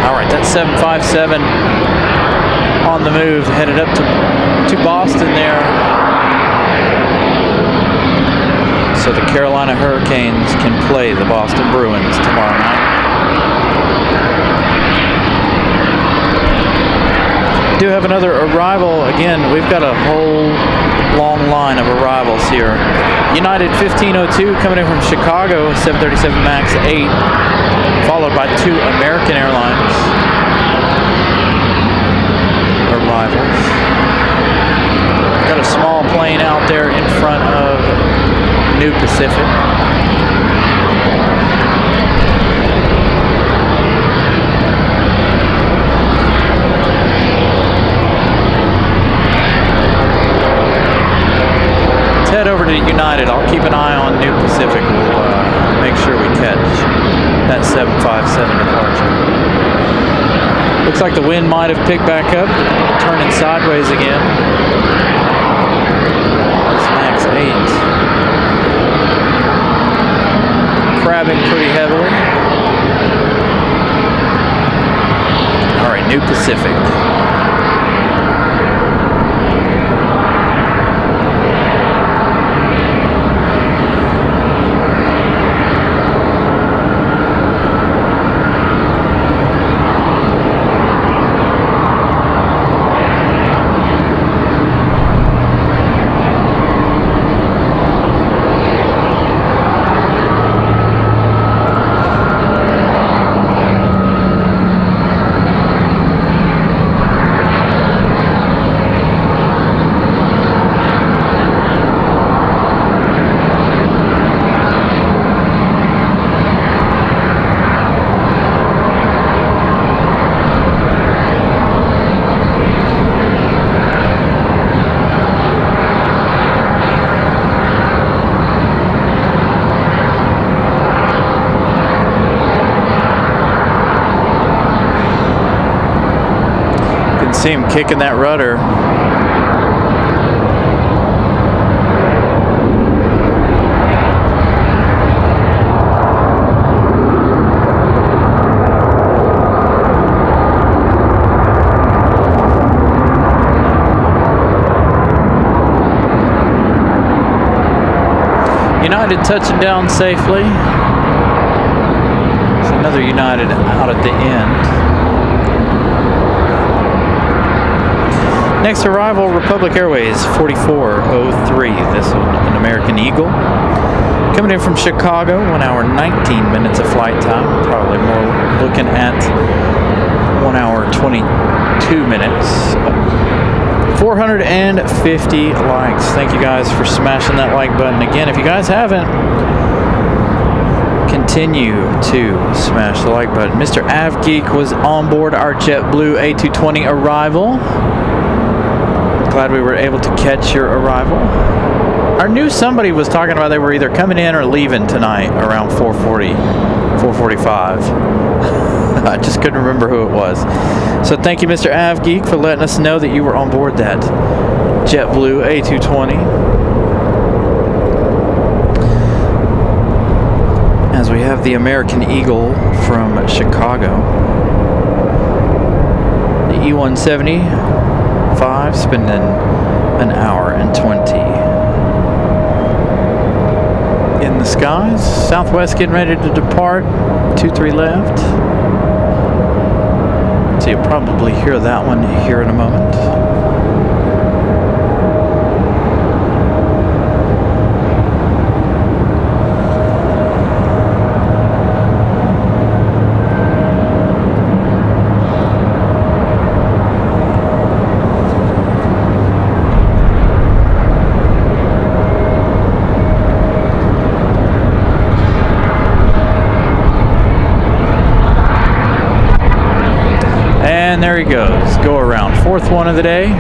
All right, that's 757 on the move, headed up to Boston there. So the Carolina Hurricanes can play the Boston Bruins tomorrow night. Do have another arrival. Again, we've got a whole long line of arrivals here. United 1502 coming in from Chicago, 737 MAX 8, followed by 2 American Airlines arrivals. Got a small plane out there in front of New Pacific. Let's head over to United. I'll keep an eye on New Pacific. We'll make sure we catch that 757 departure. Looks like the wind might have picked back up, turning sideways again. This MAX 8 crabbing pretty heavily. All right, New Pacific. See him kicking that rudder. United touching down safely. There's another United out at the end. Next arrival, Republic Airways 4403. This one, an American Eagle. Coming in from Chicago, 1 hour 19 minutes of flight time. Probably more looking at 1 hour 22 minutes. 450 likes. Thank you guys for smashing that like button. Again, if you guys haven't, continue to smash the like button. Mr. AvGeek was on board our JetBlue A220 arrival. Glad we were able to catch your arrival. I knew somebody was talking about they were either coming in or leaving tonight around 4:40, 4:45. I just couldn't remember who it was. So thank you, Mr. AvGeek, for letting us know that you were on board that JetBlue A220. As we have the American Eagle from Chicago. The E175 spending 1 hour and 20 in the skies. Southwest getting ready to depart. 23 left. So you'll probably hear that one here in a moment. And there he goes. Go around. Fourth one of the day.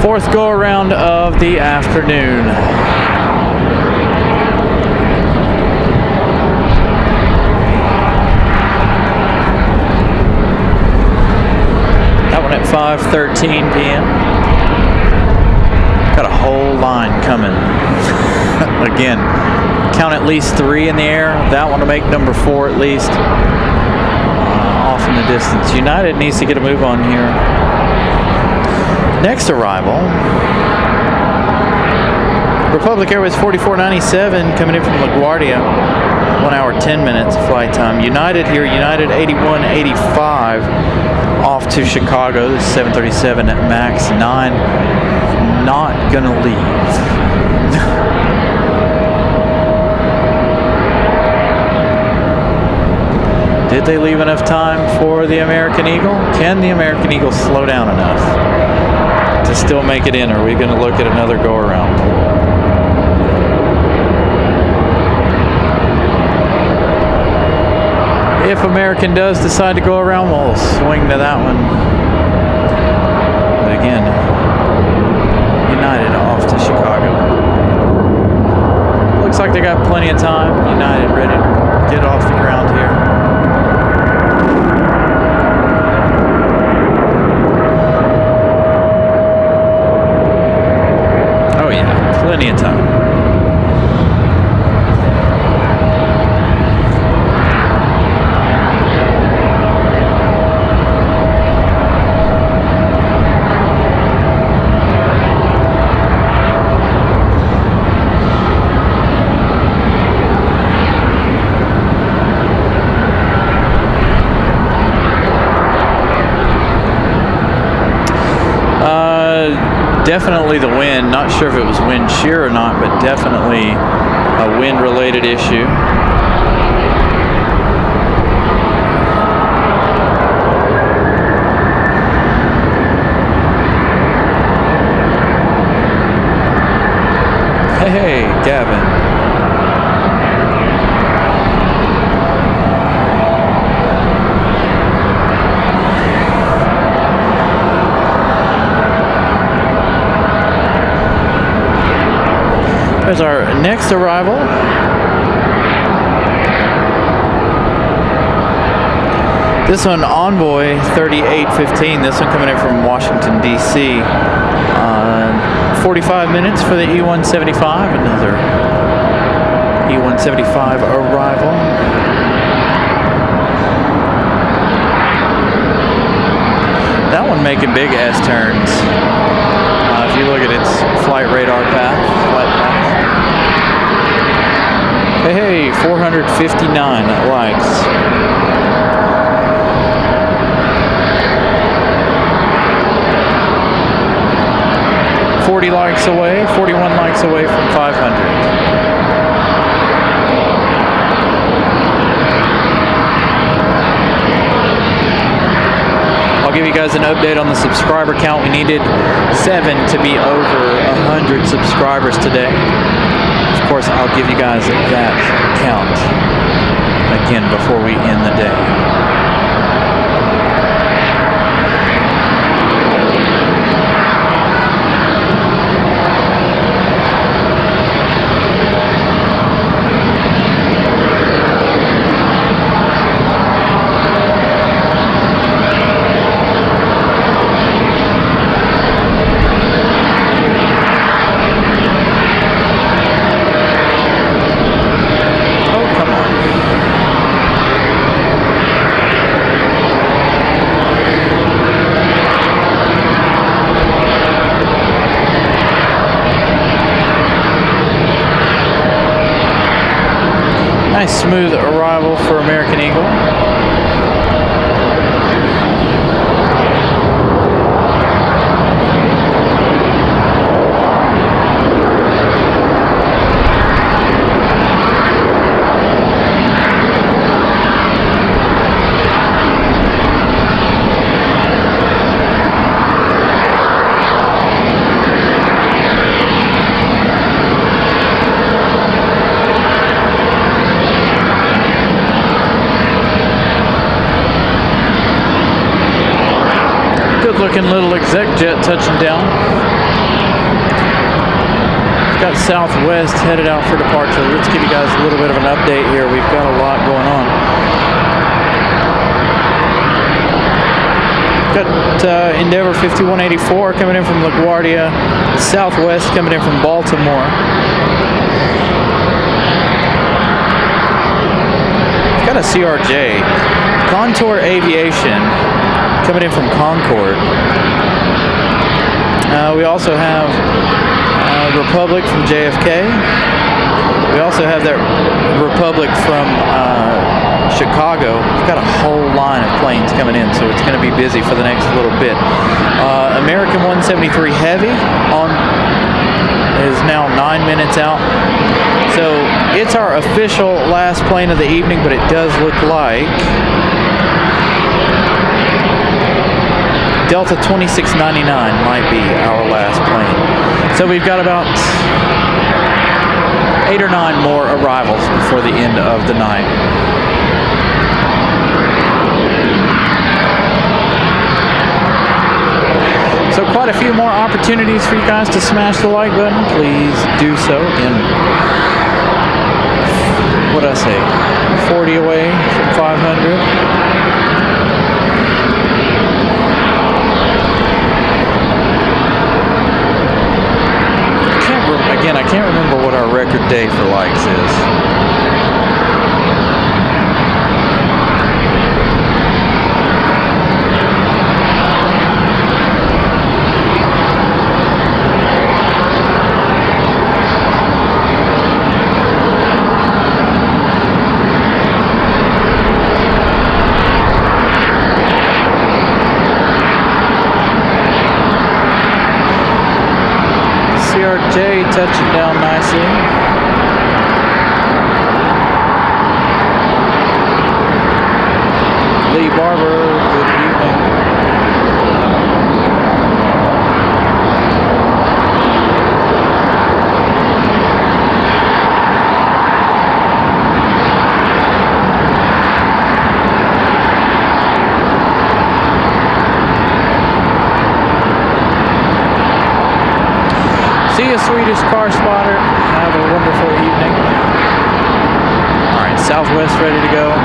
Fourth go around of the afternoon. That one at 5:13 p.m. Got a whole line coming. Again, count at least 3 in the air. That one to make number 4 at least. Off in the distance. United needs to get a move on here. Next arrival, Republic Airways 4497 coming in from LaGuardia, 1 hour 10 minutes flight time. United here, United 8185 off to Chicago. This is 737 at max 9. Not gonna leave. Did they leave enough time for the American Eagle? Can the American Eagle slow down enough to still make it in? Or are we going to look at another go around? If American does decide to go around, we'll swing to that one. But again, United off to Chicago. Looks like they got plenty of time. United ready to get off the ground here. Plenty of time. Definitely the wind. Not sure if it was wind shear or not, but definitely a wind-related issue. Hey, Gavin. There's our next arrival. This one, Envoy 3815. This one coming in from Washington, D.C. 45 minutes for the E175. Another E175 arrival. That one making big S turns. If you look at its flight radar path, flight path. Hey, 459 likes. $40 likes away, 41 likes away from 500. I'll give you guys an update on the subscriber count. We needed 7 to be over 100 subscribers today. Of course, I'll give you guys that count again before we end the day. smooth arrival for American Eagle. Looking little exec jet touching down. It's got Southwest headed out for departure. Let's give you guys a little bit of an update here. We've got a lot going on. Got Endeavor 5184 coming in from LaGuardia. Southwest coming in from Baltimore. We've got a CRJ. Contour Aviation coming in from Concord. We also have Republic from JFK. We also have that Republic from Chicago. We've got a whole line of planes coming in, so it's going to be busy for the next little bit. American 173 Heavy is now 9 minutes out. So it's our official last plane of the evening, but it does look like Delta 2699 might be our last plane. So we've got about 8 or 9 more arrivals before the end of the night. So quite a few more opportunities for you guys to smash the like button. Please do so. And what did I say? 40 away from 500. Again, I can't remember what our record day for likes is. CRJ touching down nicely. Lee Barber, good evening. See you, Swedish car spotter. Have a wonderful evening. All right, Southwest ready to go.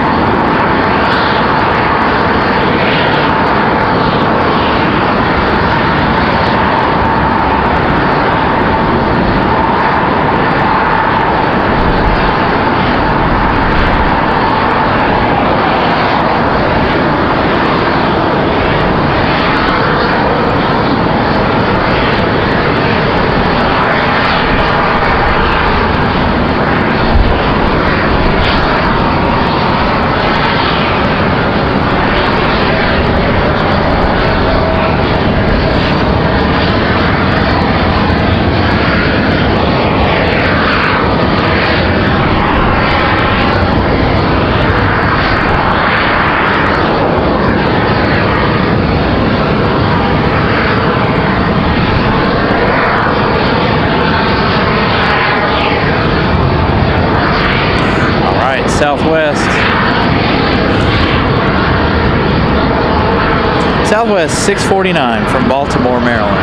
Southwest 649 from Baltimore, Maryland.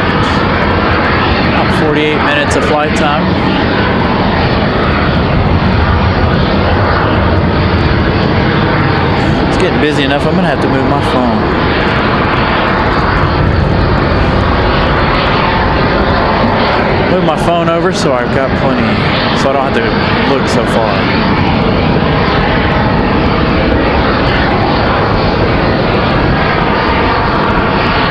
About 48 minutes of flight time. It's getting busy enough, I'm going to have to move my phone. Move my phone over so I've got plenty, so I don't have to look so far.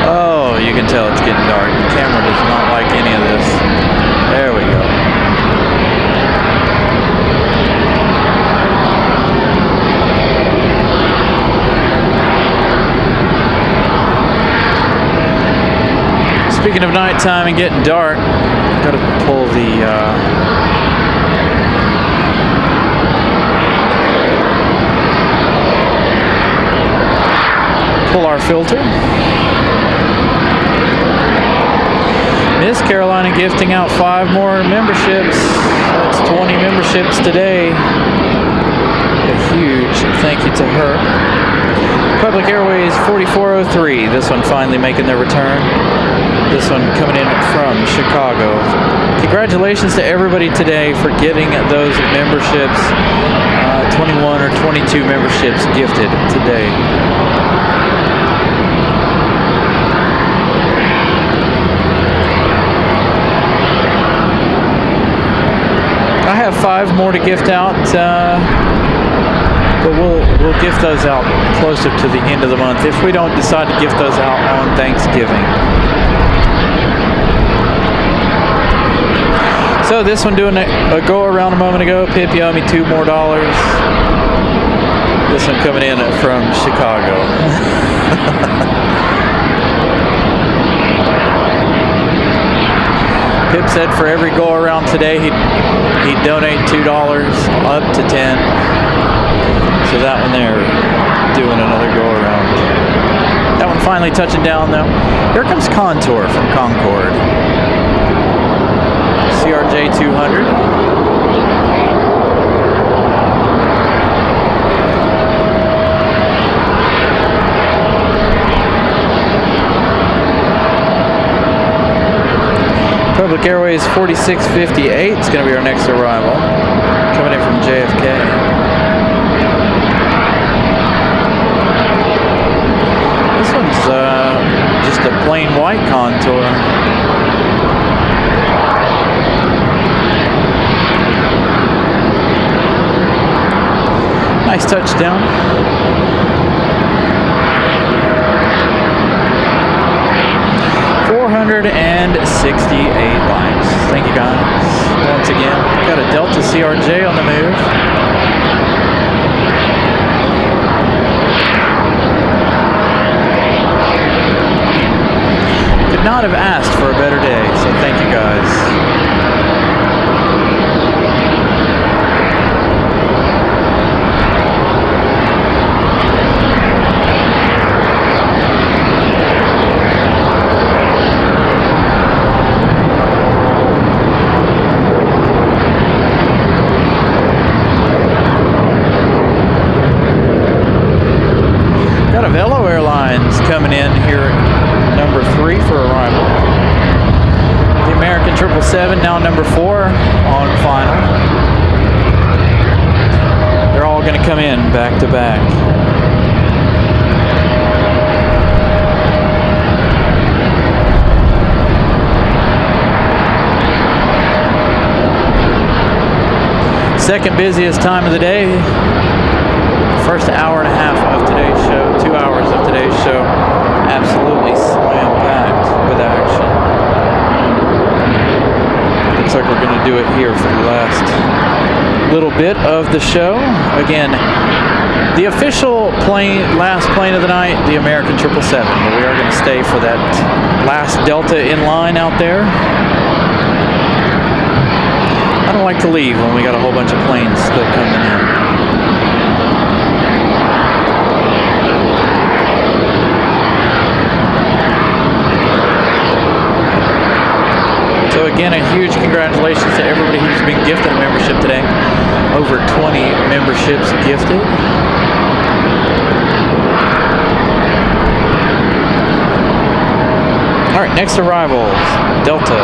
Oh, you can tell it's getting dark. The camera does not like any of this. There we go. Speaking of nighttime and getting dark, gotta pull the pull our filter. Miss Carolina gifting out 5 more memberships. That's 20 memberships today. A huge thank you to her. Public Airways 4403. This one finally making their return. This one coming in from Chicago. Congratulations to everybody today for getting those memberships. 21 or 22 memberships gifted today. I have 5 more to gift out, but we'll gift those out closer to the end of the month if we don't decide to gift those out on Thanksgiving. So this one doing a go around a moment ago. Pip, you owe me $2 more. This one coming in from Chicago. Pip said for every go around today he'd donate $2 up to 10. So that one there doing another go around. That one finally touching down though. Here comes Contour from Concord. CRJ 200. Public Airways 4658 is going to be our next arrival. Coming in from JFK. This one's just a plain white Contour. Nice touchdown. likes. Thank you guys. Once again, got a Delta CRJ on the move. Could not have asked for a better day, so thank you guys. Coming in here at number 3 for arrival. The American 777 now number 4 on final. They're all going to come in back to back. Second busiest time of the day. First hour and a half of today's show, 2 hours of today's show, absolutely slam-packed with action. Looks like we're going to do it here for the last little bit of the show. Again, the official last plane of the night, the American 777, but we are going to stay for that last Delta in line out there. I don't like to leave when we got a whole bunch of planes still coming in. So again, a huge congratulations to everybody who's been gifted a membership today. Over 20 memberships gifted. All right, next arrivals, Delta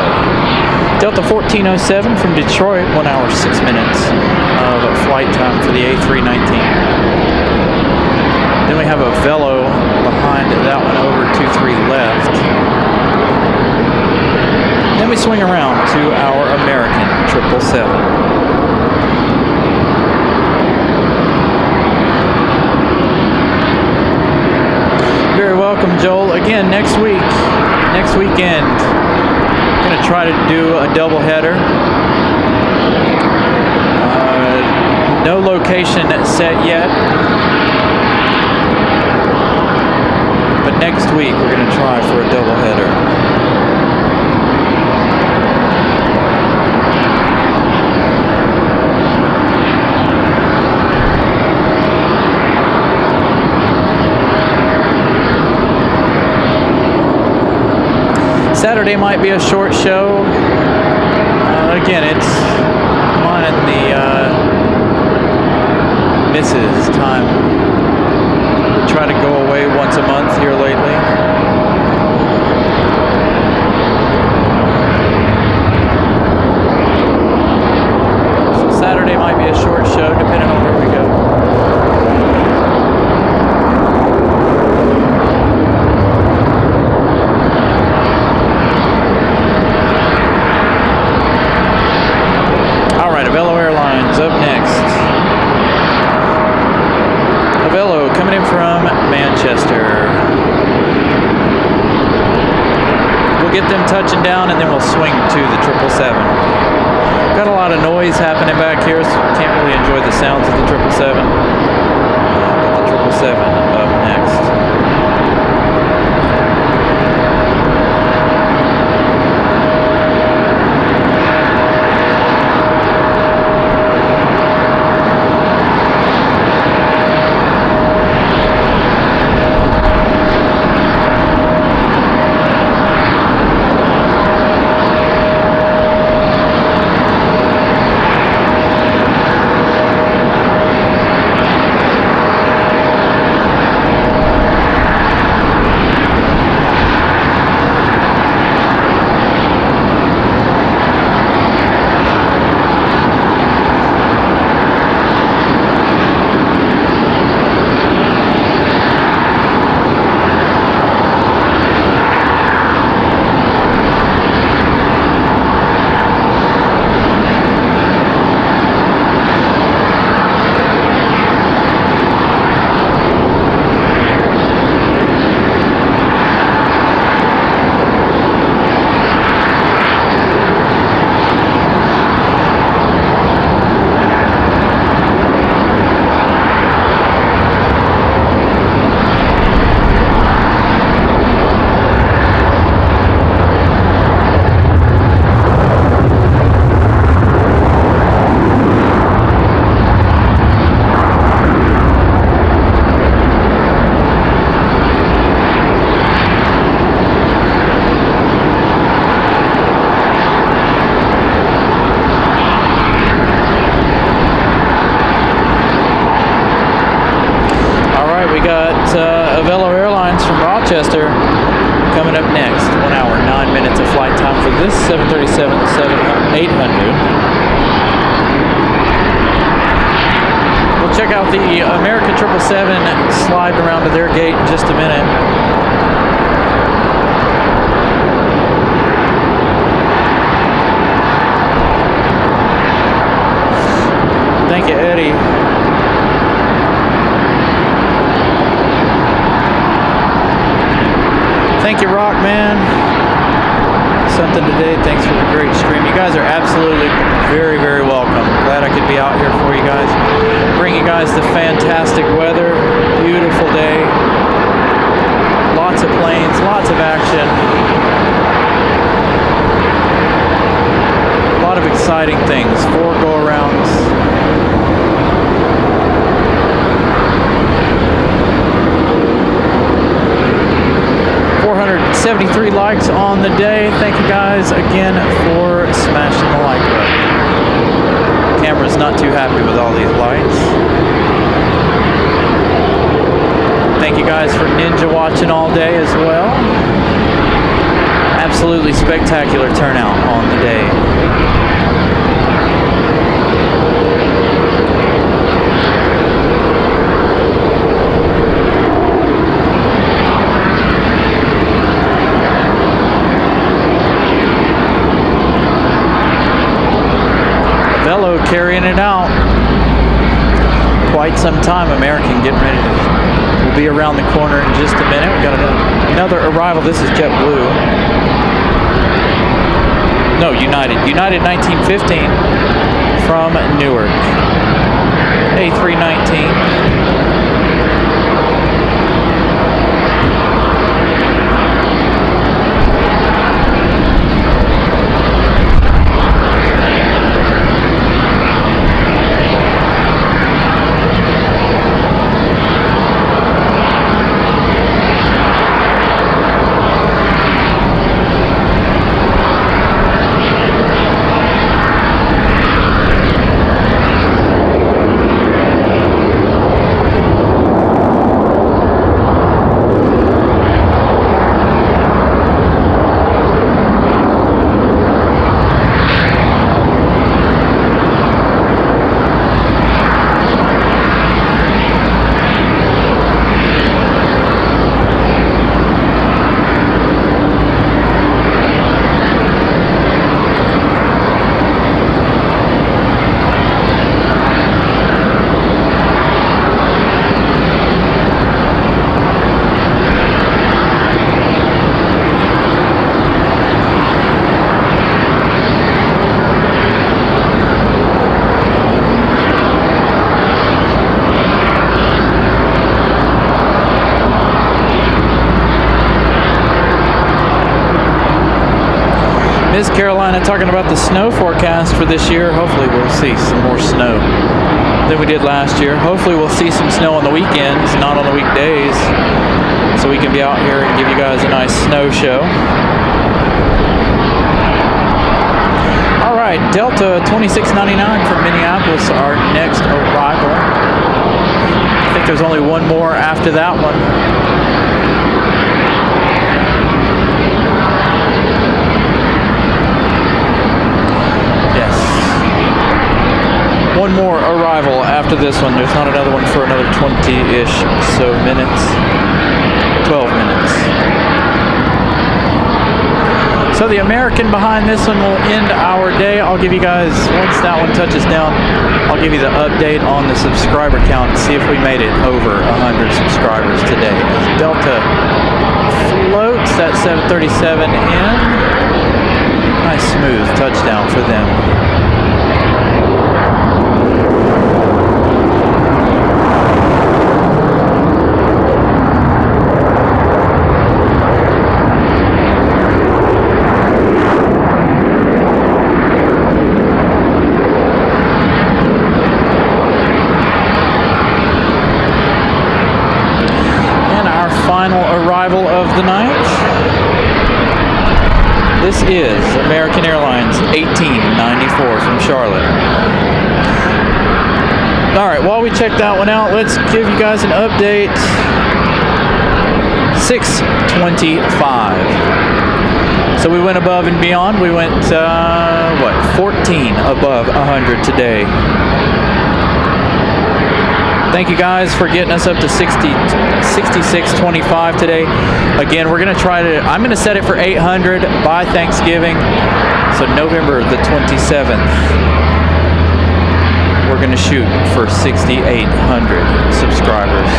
1407 from Detroit, 1 hour 6 minutes of flight time for the A319. Then we have a Velo behind that one over 23 left. Then we swing around to our American 777. Very welcome, Joel. Again, next weekend, I'm going to try to do a double header. No location set yet. But next week, we're going to try for a double header. Saturday might be a short show. Again, it's mine and the missus time. We try to go away once a month here lately. So Saturday might be a short show, depending on where we go. Up next, Avello coming in from Manchester. We'll get them touching down and then we'll swing to the 777. Got a lot of noise happening back here, so can't really enjoy the sounds of the 777. But the 777 up next. Coming up next, 1 hour, 9 minutes of flight time for this 737-800. We'll check out the American 777 sliding around to their gate in just a minute. Thank you, Eddie. Thank you, Rock Man. Something today. Thanks for the great stream. You guys are absolutely very, very welcome. Glad I could be out here for you guys. Bring you guys the fantastic weather. Beautiful day. Lots of planes, lots of action. A lot of exciting things. 4 go-arounds. 473 likes on the day. Thank you guys again for smashing the like button. Camera's not too happy with all these lights. Thank you guys for ninja watching all day as well. Absolutely spectacular turnout on the day. Velo carrying it out. Quite some time. American getting ready to. We'll be around the corner in just a minute. We got another arrival. This is JetBlue. No, United. United 1915 from Newark. A319. Miss Carolina talking about the snow forecast for this year. Hopefully we'll see some more snow than we did last year. Hopefully we'll see some snow on the weekends, not on the weekdays, so we can be out here and give you guys a nice snow show. All right, Delta 2699 from Minneapolis, our next arrival. I think there's only one more after that one. Yes. One more arrival after this one. There's not another one for another 20-ish so minutes. 12 minutes. So the American behind this one will end our day. I'll give you guys, once that one touches down, I'll give you the update on the subscriber count and see if we made it over 100 subscribers today. As Delta floats that 737 in. Nice smooth touchdown for them. Arrival of the night. This is American Airlines 1894 from Charlotte. All right, while we check that one out, let's give you guys an update. 6:25. So we went above and beyond. We went 14 above 100 today. Thank you guys for getting us up to 66.25 today. Again, we're going to I'm going to set it for 800 by Thanksgiving. So November the 27th, we're going to shoot for 6,800 subscribers.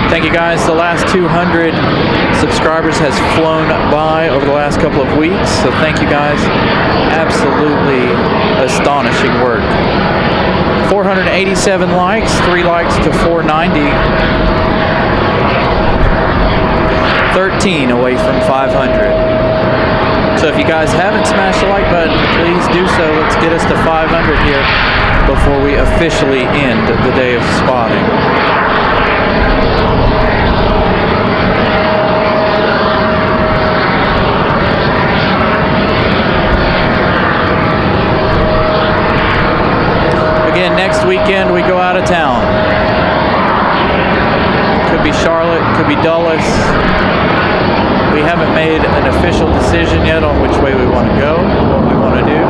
Thank you guys. The last 200 subscribers has flown by over the last couple of weeks. So thank you guys. Absolutely astonishing work. 487 likes, 3 likes to 490. 13 away from 500. So if you guys haven't smashed the like button, please do so. Let's get us to 500 here before we officially end the day of spotting. Again, next weekend we go out of town. Could be Charlotte, could be Dulles. We haven't made an official decision yet on which way we want to go, what we want to do.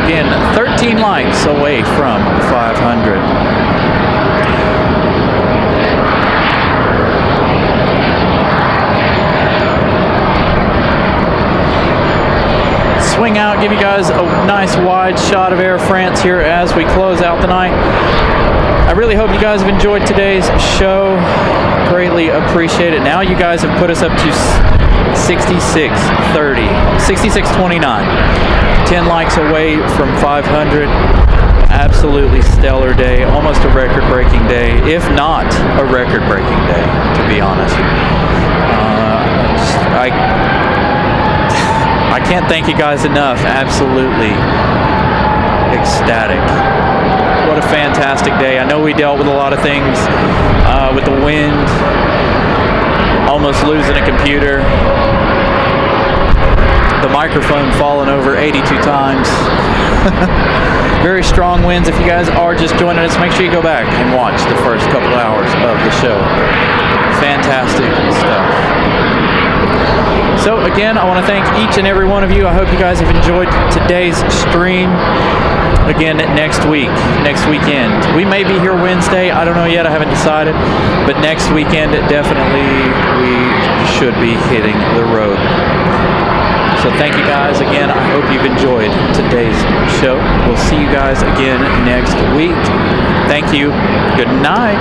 Again, 13 likes away from 500. Swing out, give you guys a nice wide shot of Air France here as we close out the night. I really hope you guys have enjoyed today's show. Greatly appreciate it. Now you guys have put us up to 66.29. 10 likes away from 500. Absolutely stellar day. Almost a record-breaking day, if not a record-breaking day, to be honest. I can't thank you guys enough. Absolutely ecstatic. What a fantastic day. I know we dealt with a lot of things with the wind, almost losing a computer, the microphone falling over 82 times. Very strong winds. If you guys are just joining us, make sure you go back and watch the first couple hours of the show. Fantastic stuff. So again, I want to thank each and every one of you. I hope you guys have enjoyed today's stream. Again, next weekend. We may be here Wednesday. I don't know yet. I haven't decided. But next weekend, definitely we should be hitting the road. So thank you guys again. I hope you've enjoyed today's show. We'll see you guys again next week. Thank you. Good night.